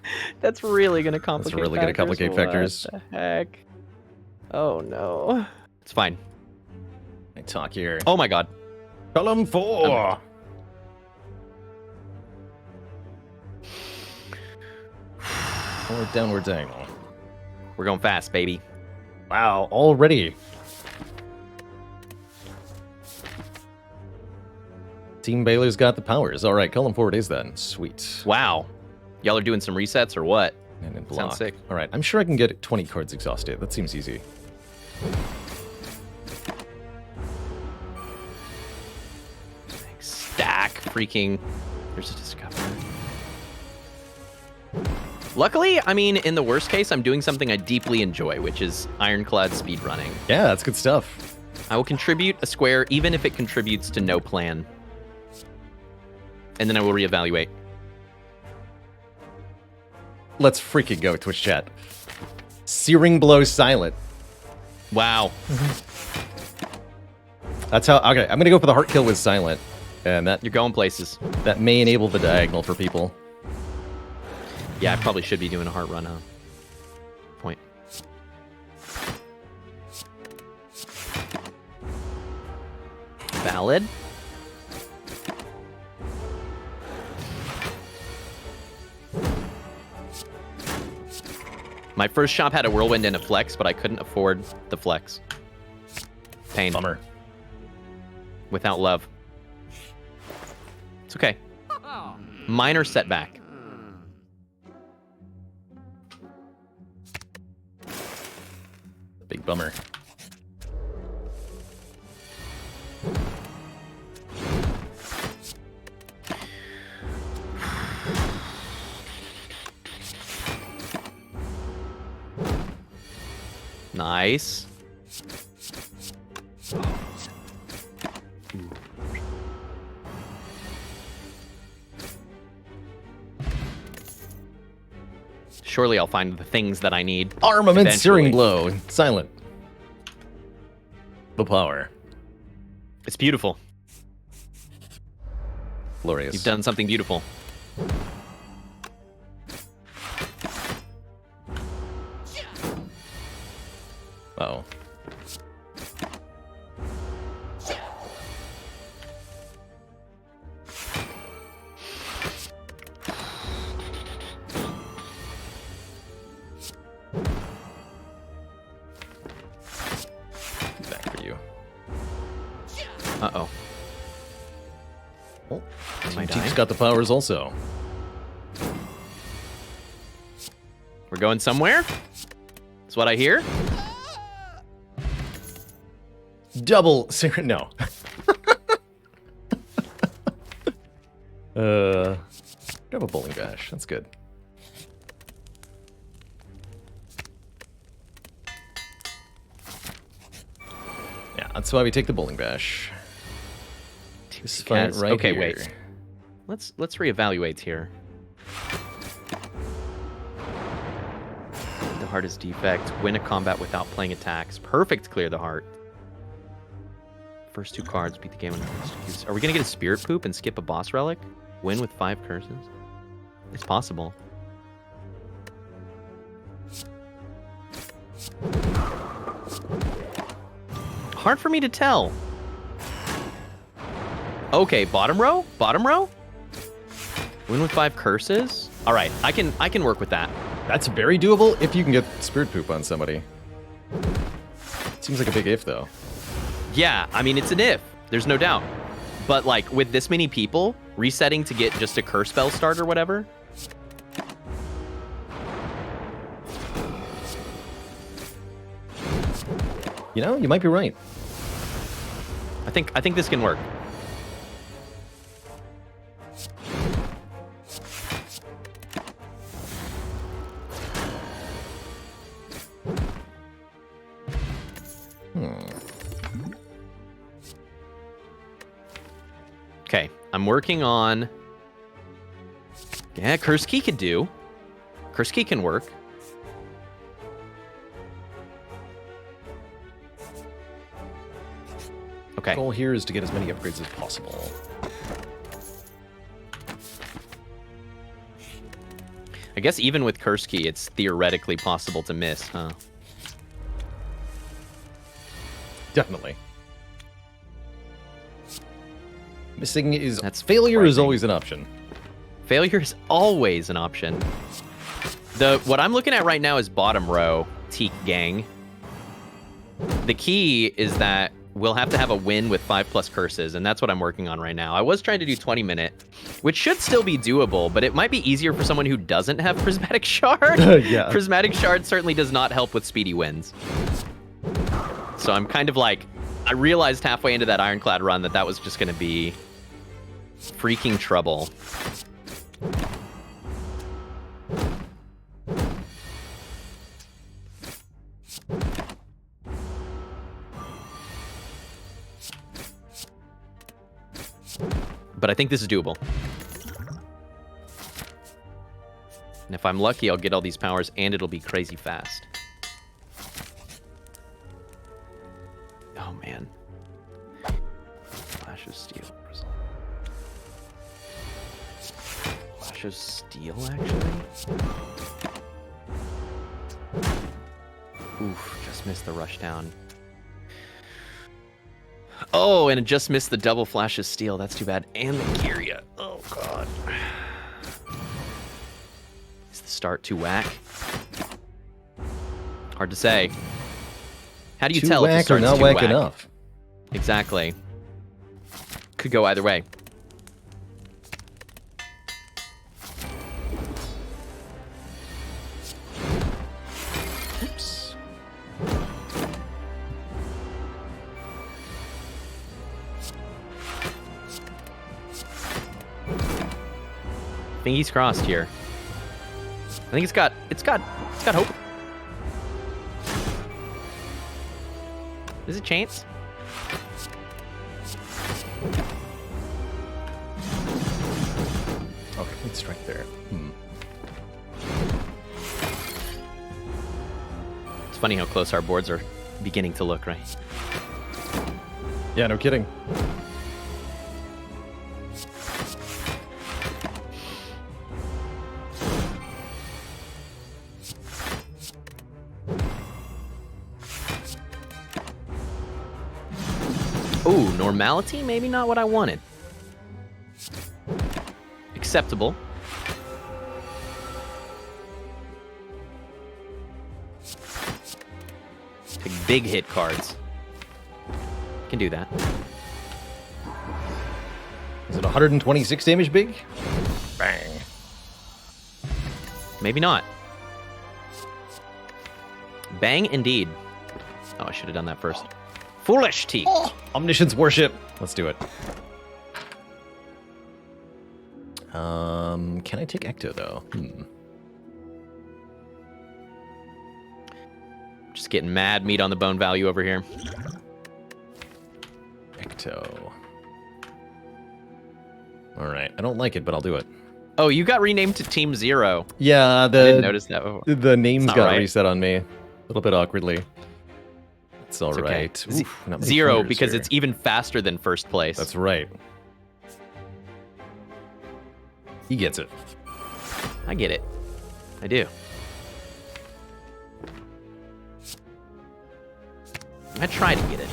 That's really gonna complicate. really gonna complicate factors. What the heck? Oh no. It's fine. talk here. Oh my god. Column 4. Or downward diagonal. We're going fast, baby. Wow, already. Team Baylor's got the powers. All right, column 4 it is then. Sweet. Wow. Y'all are doing some resets or what? And then block. Sounds sick. All right, I'm sure I can get 20 cards exhausted. That seems easy. Stack freaking. There's a discovery. Luckily, I mean, in the worst case, I'm doing something I deeply enjoy, which is ironclad speedrunning. Yeah, that's good stuff. I will contribute a square, even if it contributes to no plan. And then I will reevaluate. Let's freaking go, Twitch chat. Searing Blow Silent. Wow. That's how... Okay, I'm going to go for the heart kill with Silent. And You're going places. that may enable the diagonal for people. Yeah, I probably should be doing a heart run, huh? Point. Valid. My first shop had a whirlwind and a flex, but I couldn't afford the flex. Pain. Bummer. Without love. It's okay. Minor setback. Big bummer. Nice. Surely I'll find the things that I need. Armament eventually. Searing Blow. Silent. The power. It's beautiful. Glorious. You've done something beautiful. Uh-oh. Back for you. Uh-oh. Oh, Am I Team Teak's dying? got the powers also. We're going somewhere? That's what I hear. Double Searing... No. Double Bowling Bash. That's good. Yeah, that's why we take the Bowling Bash. This fight right Okay, here. wait. Let's reevaluate here. The heart is defect. Win a combat without playing attacks. Perfect. Clear the heart. First 2 cards beat the game on the first 2 keys. Are we gonna get a spirit poop and skip a boss relic? Win with 5 curses? It's possible. Hard for me to tell. Okay, bottom row? Bottom row? Win with 5 curses? All right, I can work with that. That's very doable if you can get Spirit Poop on somebody. Seems like a big if, though. Yeah, I mean, it's an if. There's no doubt. But, like, with this many people, resetting to get just a curse spell start or whatever. You know, you might be right. I think this can work. Okay, I'm working on... Yeah, Curse Key could do. Curse Key can work. Okay. Goal here is to get as many upgrades as possible. I guess even with Curse Key, it's theoretically possible to miss, huh? Definitely. Missing is... That's failure is frightening. always an option. Failure is always an option. What I'm looking at right now is bottom row, Teak Gang. The key is that we'll have to have a win with 5+ curses, and that's what I'm working on right now. I was trying to do 20-minute, which should still be doable, but it might be easier for someone who doesn't have Prismatic Shard. Yeah. Prismatic Shard certainly does not help with speedy wins. So I'm kind of like, I realized halfway into that Ironclad run that was just going to be freaking trouble. But I think this is doable. And if I'm lucky, I'll get all these powers and it'll be crazy fast. Oh, man. Flash of Steel. Flash of Steel, actually? Oof, just missed the rush down. Oh, and it just missed the double Flash of Steel. That's too bad. And the Kyria. Oh, God. Is the start too whack? Hard to say. How do you tell if the whack or start's not too whack whack? enough? Exactly. Could go either way. Oops. Thingy's crossed here. I think it's got hope. Is it chance? Okay, let's strike there. It's funny how close our boards are beginning to look, right? Yeah, no kidding. Ooh, normality? Maybe not what I wanted. Acceptable. Take big hit cards. Can do that. Is it 126 damage big? Bang. Maybe not. Bang indeed. Oh, I should have done that first. Foolish Teak. Omniscience worship. Let's do it. Can I take Ecto though? Just getting mad meat on the bone value over here. Ecto. All right. I don't like it, but I'll do it. Oh, you got renamed to Team Zero. Yeah, I didn't notice that before. the names not got right. reset on me a little bit awkwardly. It's all It's okay. right. Oof, not many Zero players because here. it's even faster than first place. That's right. He gets it. I get it. I do. I try to get it.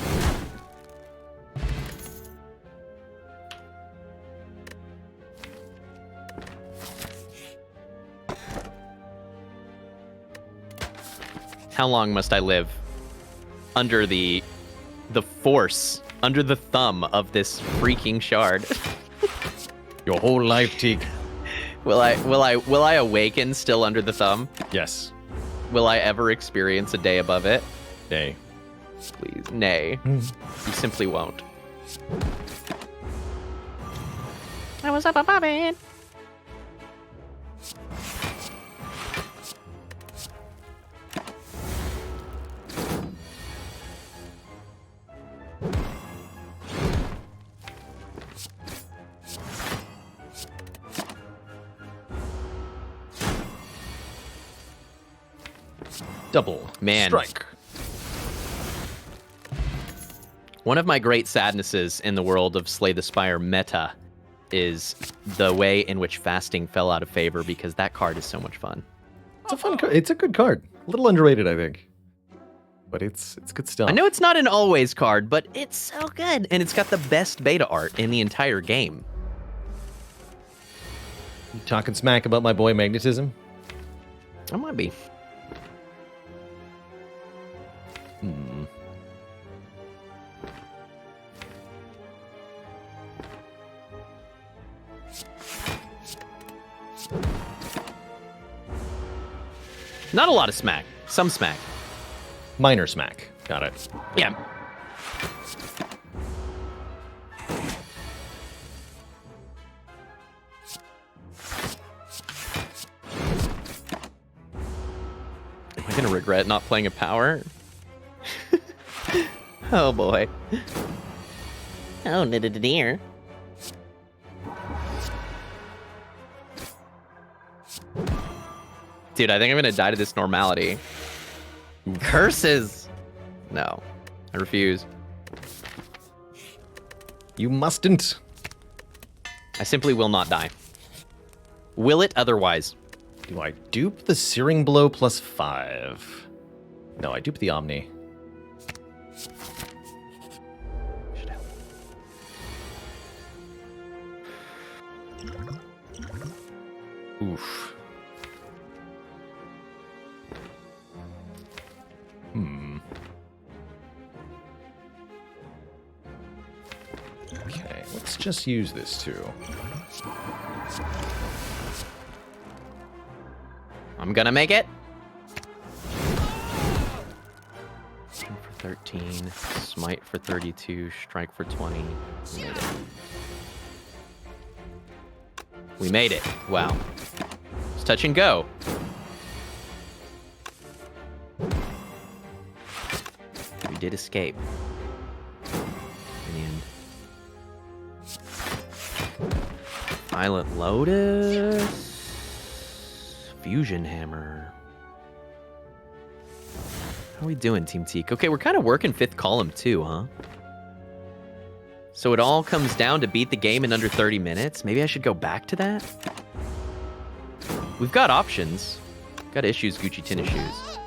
How long must I live under the force, under the thumb of this freaking shard? Your whole life, Teak. Will I awaken still under the thumb? Yes. Will I ever experience a day above it? Nay. Please, nay. You simply won't. I was up above it. Double. Man. Strike. One of my great sadnesses in the world of Slay the Spire meta is the way in which fasting fell out of favor because that card is so much fun. It's a fun card. It's a good card. A little underrated, I think. but it's good stuff. I know it's not an always card, but it's so good. And it's got the best beta art in the entire game. You talking smack about my boy Magnetism? I might be. Not a lot of smack. Some smack. Minor smack. Got it. Yeah. Am I going to regret not playing a power? Oh, boy. Oh, dear. Dude, I think I'm going to die to this normality. Curses! No. I refuse. You mustn't. I simply will not die. Will it otherwise? Do I dupe the Searing Blow +5? No, I dupe the Omni. Should help. Oof. Okay, let's just use this too. I'm gonna make it. For 13, smite for 32, strike for 20. We made it. We made it. Wow. It's touch and go. We did escape. In the end. Violet Lotus. Fusion Hammer. How are we doing, Team Teak? Okay, we're kind of working fifth column too, huh? So it all comes down to beat the game in under 30 minutes. Maybe I should go back to that? We've got options. Got issues, Gucci tennis shoes.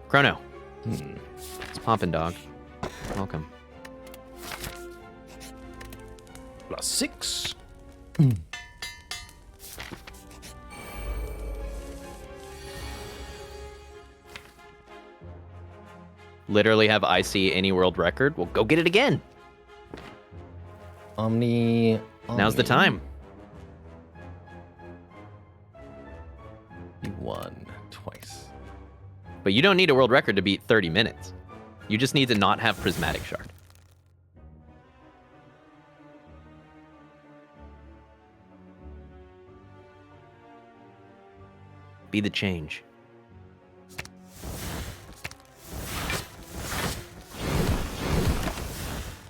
Chrono. It's poppin', dog. Welcome. +6. Literally have IC any world record? Well, go get it again. Omni. Now's the time. You won twice. But you don't need a world record to beat 30 minutes. You just need to not have Prismatic Shard. Be the change.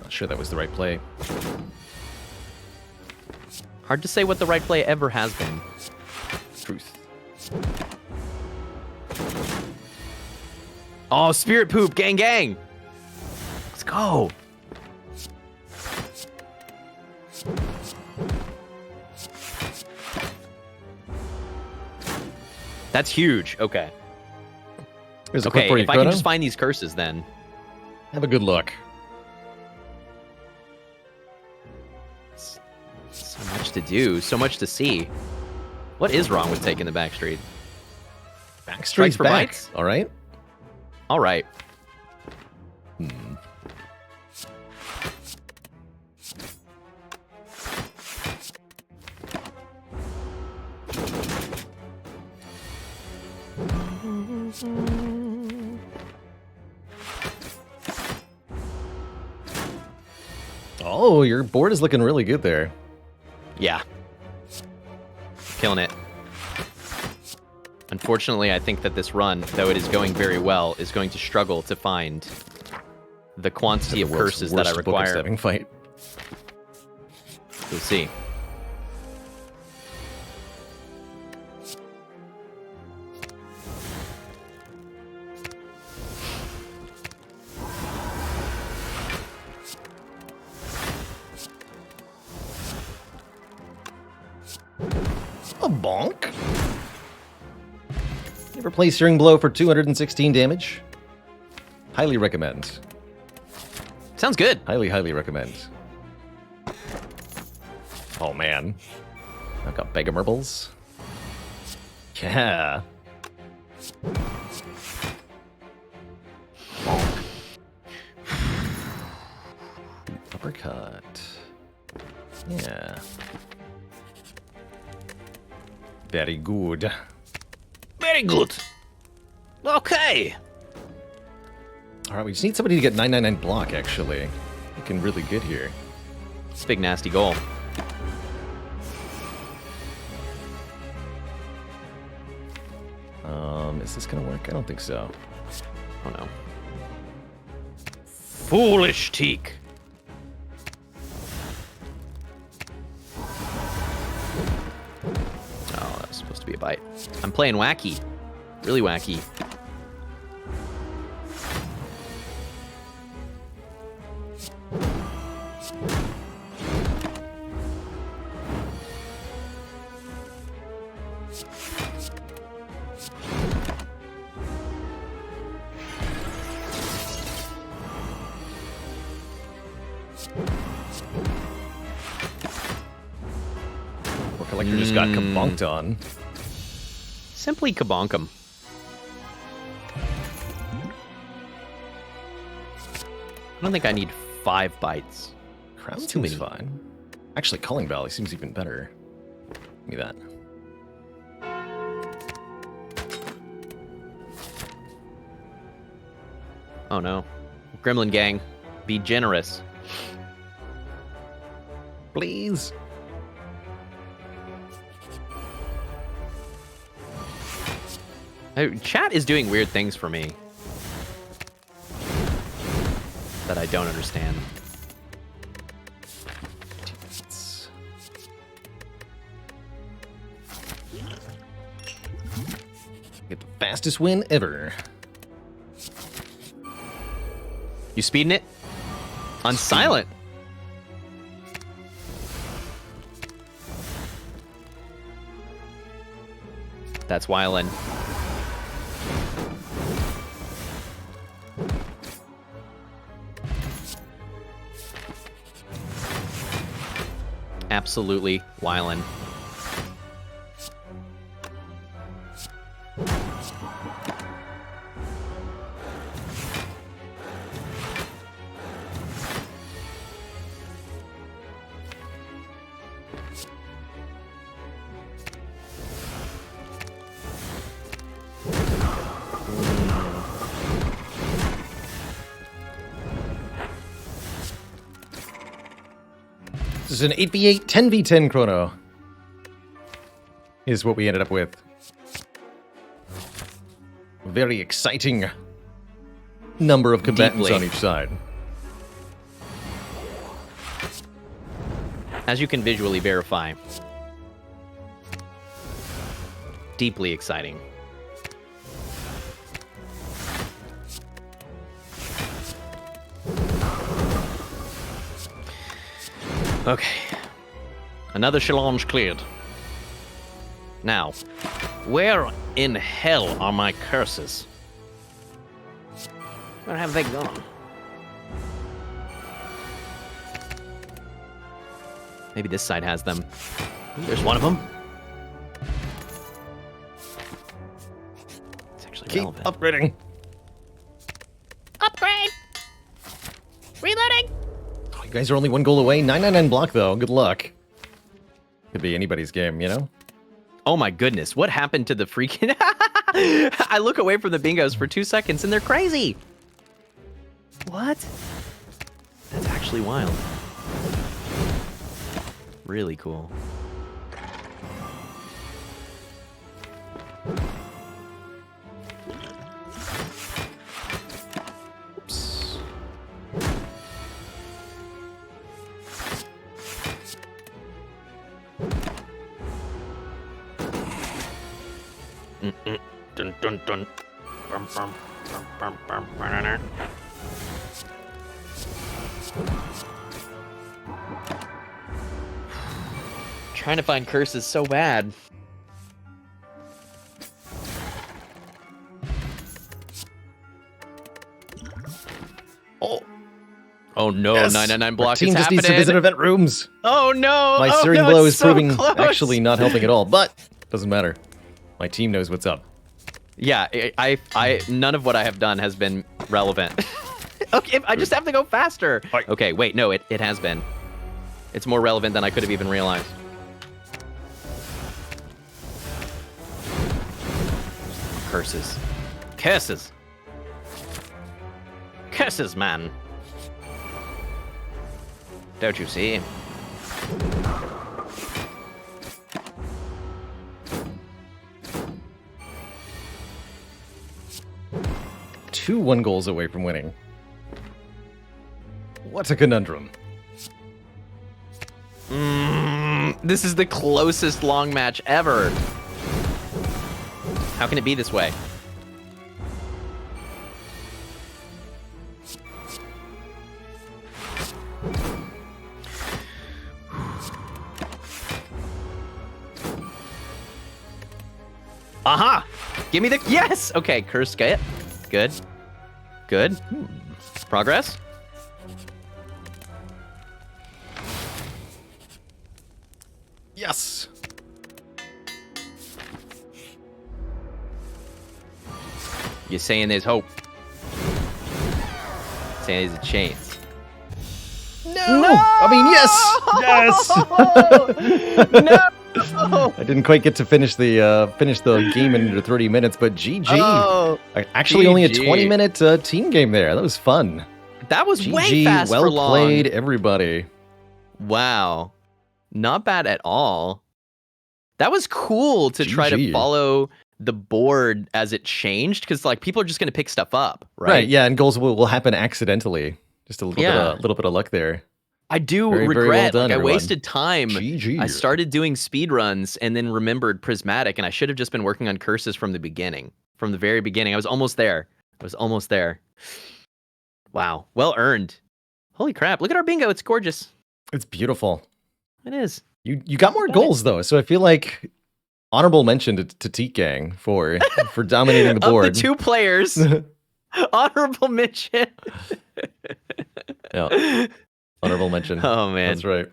Not sure that was the right play. Hard to say what the right play ever has been. Truth. Oh, Spirit Poop, gang gang. Let's go. That's huge. Okay. Here's a clip Okay, for you, if I can Chrono. just find these curses then. Have a good look. So much to do, so much to see. What is wrong with taking the back street? Backstreet's for back. bites? All right. All right. Oh, your board is looking really good there. Yeah. Killing it. Unfortunately, I think that this run, though it is going very well, is going to struggle to find the quantity of curses that I require. Book of fight. We'll see. A bonk. Ever play Searing Blow for 216 damage? Highly recommend. Sounds good. Highly, highly recommend. Oh, man. I've got Begamerbles. Yeah. Uppercut. Yeah. Very good. Very good. Okay. Alright, we just need somebody to get 999 block, actually. Looking really good here. It's a big, nasty goal. Is this gonna work? I don't think so. Oh, no. Foolish Teak. Oh, that was supposed to be a bite. I'm playing wacky. Really wacky. Poor collector just got kabonked on. Simply kabonk 'em. I don't think I need 5 bites. Crown It's too seems many. fine. Actually, Calling Valley seems even better. Give me that. Oh no. Gremlin gang, be generous. Please. Chat is doing weird things for me that I don't understand. Get the fastest win ever. You speeding it? On silent. That's Wylan. Absolutely Wylan. This is an 8v8, 10v10 chrono. Is what we ended up with. Very exciting number of combatants Deeply. on each side. As you can visually verify. Deeply exciting. Okay. Another challenge cleared. Now, where in hell are my curses? Where have they gone? Maybe this side has them. Ooh, there's one of them. It's actually Keep relevant. upgrading. Upgrade! Reloading! Oh, you guys are only one goal away. 999 block, though. Good luck. Could be anybody's game, you know? Oh my goodness, what happened to the freaking... I look away from the bingos for 2 seconds and they're crazy! What? That's actually wild. Really cool. Oops. Dun, dun, dun. Bum, bum, bum, bum, bum, ba-da-da. Trying to find curses so bad. Oh no, Yes! 999 Our block team is just needs to happening. visit event rooms. Oh no! My oh, searing no, blow it's is so proving close. actually not helping at all, but doesn't matter. My team knows what's up. Yeah, I none of what I have done has been relevant. Okay, I just have to go faster. Right. Okay, wait, no, it has been. It's more relevant than I could have even realized. Curses. Curses. Curses, man. Don't you see? Two 1 goals away from winning. What a conundrum. This is the closest long match ever. How can it be this way? Aha! Give me the... Yes! Okay, curse get. Good. Good. Progress. Yes! You're saying there's hope. Saying there's a chance. No! I mean, yes! Yes! No! I didn't quite get to finish the game in under 30 minutes, but GG. Oh, Actually, only a GG. 20-minute team game there. That was fun. that was way GG, fast well for long. played, everybody. Wow. Not bad at all. That was cool to try to GG. follow the board as it changed, because like people are just going to pick stuff up, right? Right, yeah, and goals will happen accidentally. Just a Yeah. little bit of luck there. I do Very, very well regret, done, like, I everyone. wasted time. GG. I started doing speed runs and then remembered Prismatic, and I should have just been working on curses from the beginning. From the very beginning. I was almost there. Wow. Well earned. Holy crap. Look at our bingo. It's gorgeous. It's beautiful. It is. You got more Got it. goals though, so I feel like honorable mention to Teak Gang for dominating the board. Of the two players, honorable mention. Yeah, honorable mention. Oh, man. That's right.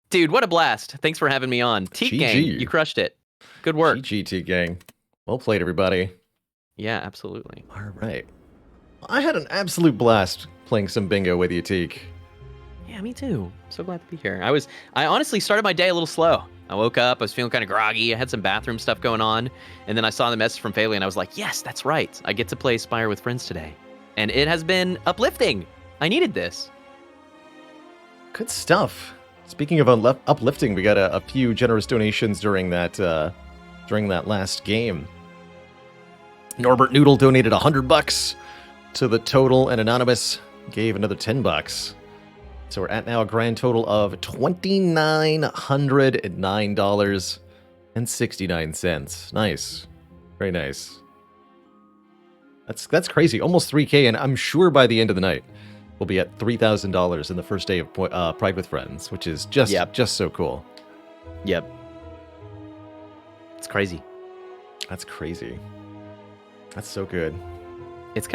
Dude, what a blast. Thanks for having me on. Teak Gang, GG. you crushed it. Good work. GG Teak Gang. Well played, everybody. Yeah, absolutely. All right. I had an absolute blast playing some bingo with you, Teak. Yeah, me too. So glad to be here. I honestly started my day a little slow. I woke up, I was feeling kind of groggy, I had some bathroom stuff going on, and then I saw the message from Faley and I was like, yes, that's right. I get to play Spire with friends today. And it has been uplifting. I needed this. Good stuff. Speaking of uplifting, we got a few generous donations during that last game. Norbert Noodle donated $100 to the total, and Anonymous gave another $10. So we're at now a grand total of $2,909.69. Nice, very nice. That's crazy. Almost $3K, and I'm sure by the end of the night we'll be at $3,000 in the first day of Pride with Friends, which is just so cool. Yep. It's crazy. That's crazy. That's so good. It's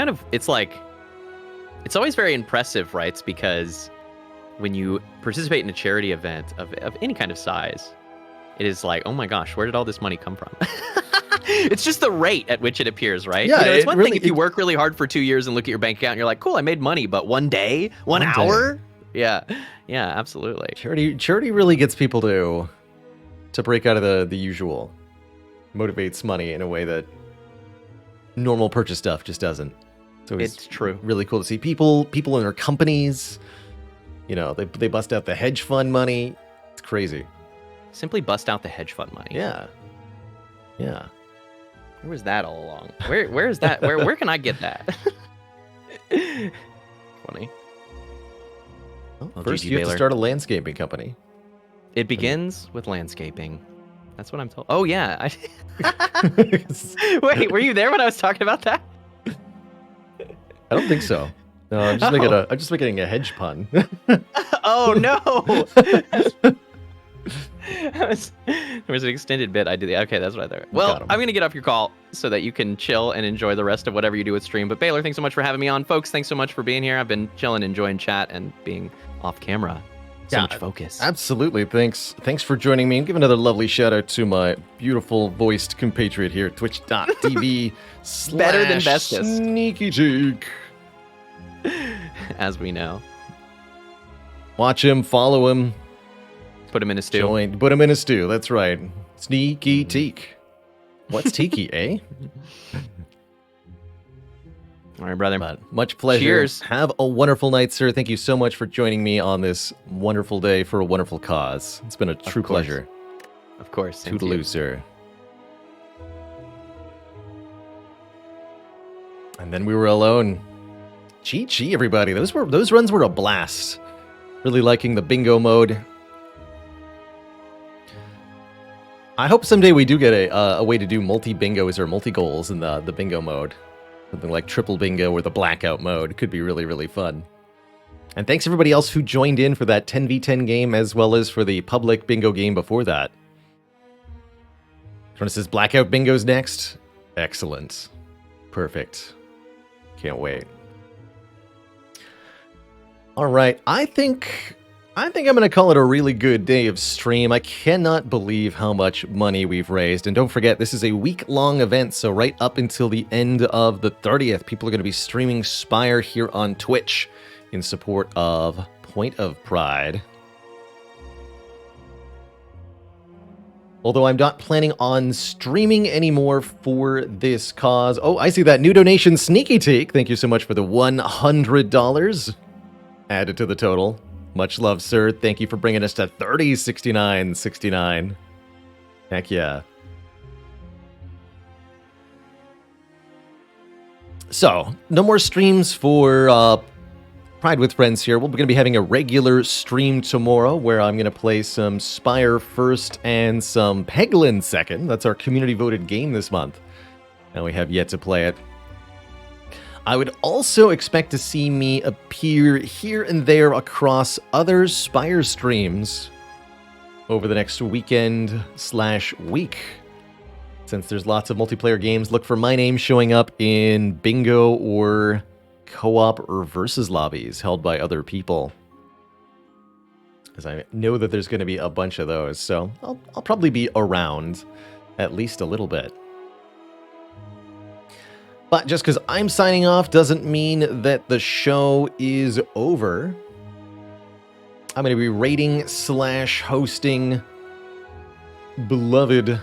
always very impressive, right? It's because when you participate in a charity event of any kind of size, it is like, oh my gosh, where did all this money come from? It's just the rate at which it appears, right? Yeah, it's it one really- thing if you work really hard for 2 years and look at your bank account and you're like, cool, I made money, but one day, one One day. hour? Yeah, absolutely. Charity really gets people to break out of the usual. Motivates money in a way that normal purchase stuff just doesn't. So It's true. Really cool to see people in their companies. You know, they bust out the hedge fund money. It's crazy. Simply bust out the hedge fund money. Yeah. Where was that all along? Where is that? Where can I get that? Funny. Well, Well, first, GG you have to Baylor. start a landscaping company. It begins with landscaping. That's what I'm told. Oh yeah. Wait, were you there when I was talking about that? I don't think so. No, I'm just making a hedge pun. Oh no. There was an extended bit. I did the okay. That's what I thought. Well, Got 'em. I'm gonna get off your call so that you can chill and enjoy the rest of whatever you do with stream. But Baylor, thanks so much for having me on, folks. Thanks so much for being here. I've been chilling, enjoying chat, and being off camera. So much focus. Absolutely. Thanks for joining me. And give another lovely shout out to my beautiful voiced compatriot here, twitch.tv Better than bestest. Sneaky Cheek. As we know, Watch him, follow him, put him in a stew. put him in a stew. That's right. Sneaky Teak. What's Tiki, eh? All right, brother. But much pleasure. Cheers. Have a wonderful night, sir. Thank you so much for joining me on this wonderful day for a wonderful cause. It's been a true course. pleasure. Of course. same to you. Toodaloo, sir. And then we were alone. Chi, everybody. Those runs were a blast. Really liking the bingo mode. I hope someday we do get a way to do multi-bingos or multi-goals in the bingo mode. Something like triple bingo or the blackout mode. Could be really, really fun. And thanks everybody else who joined in for that 10v10 game as well as for the public bingo game before that. Jonas says blackout bingo's next. Excellent. Perfect. Can't wait. All right, I think I'm going to call it a really good day of stream. I cannot believe how much money we've raised. And don't forget, this is a week-long event, so right up until the end of the 30th, people are going to be streaming Spire here on Twitch in support of Point of Pride. Although I'm not planning on streaming anymore for this cause. Oh, I see that new donation, Sneaky Teak. Thank you so much for the $100 added to the total. Much love, sir. Thank you for bringing us to $30.69.69. Heck yeah. So, no more streams for Pride with Friends here. We're going to be having a regular stream tomorrow where I'm going to play some Spire first and some Peglin second. That's our community voted game this month. And we have yet to play it. I would also expect to see me appear here and there across other Spire streams over the next weekend/week. Since there's lots of multiplayer games, look for my name showing up in bingo or co-op or versus lobbies held by other people. As I know that there's going to be a bunch of those, so I'll probably be around at least a little bit. But just because I'm signing off doesn't mean that the show is over. I'm going to be rating/hosting beloved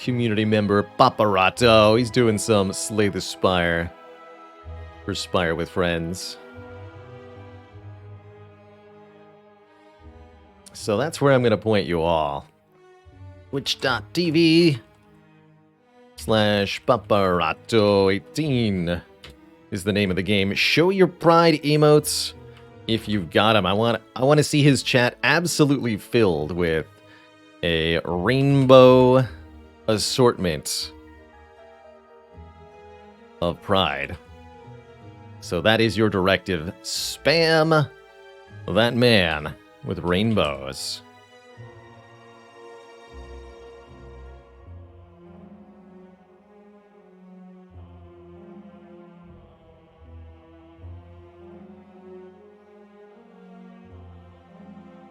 community member Paparato. He's doing some Slay the Spire for Spire with Friends. So that's where I'm going to point you all. Twitch.tv/Paparato18 is the name of the game. Show your pride emotes if you've got them. I want to see his chat absolutely filled with a rainbow assortment of pride. So that is your directive. Spam that man with rainbows.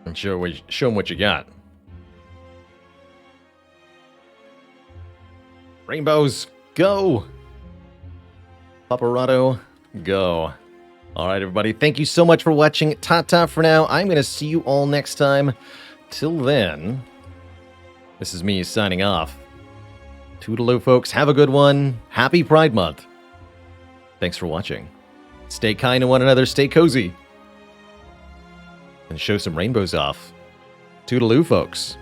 And show him what you got. Rainbows, go! Paparato, go. Alright, everybody. Thank you so much for watching. Ta-ta for now. I'm going to see you all next time. Till then, this is me signing off. Toodaloo, folks. Have a good one. Happy Pride Month. Thanks for watching. Stay kind to one another. Stay cozy. And show some rainbows off. Toodaloo, folks.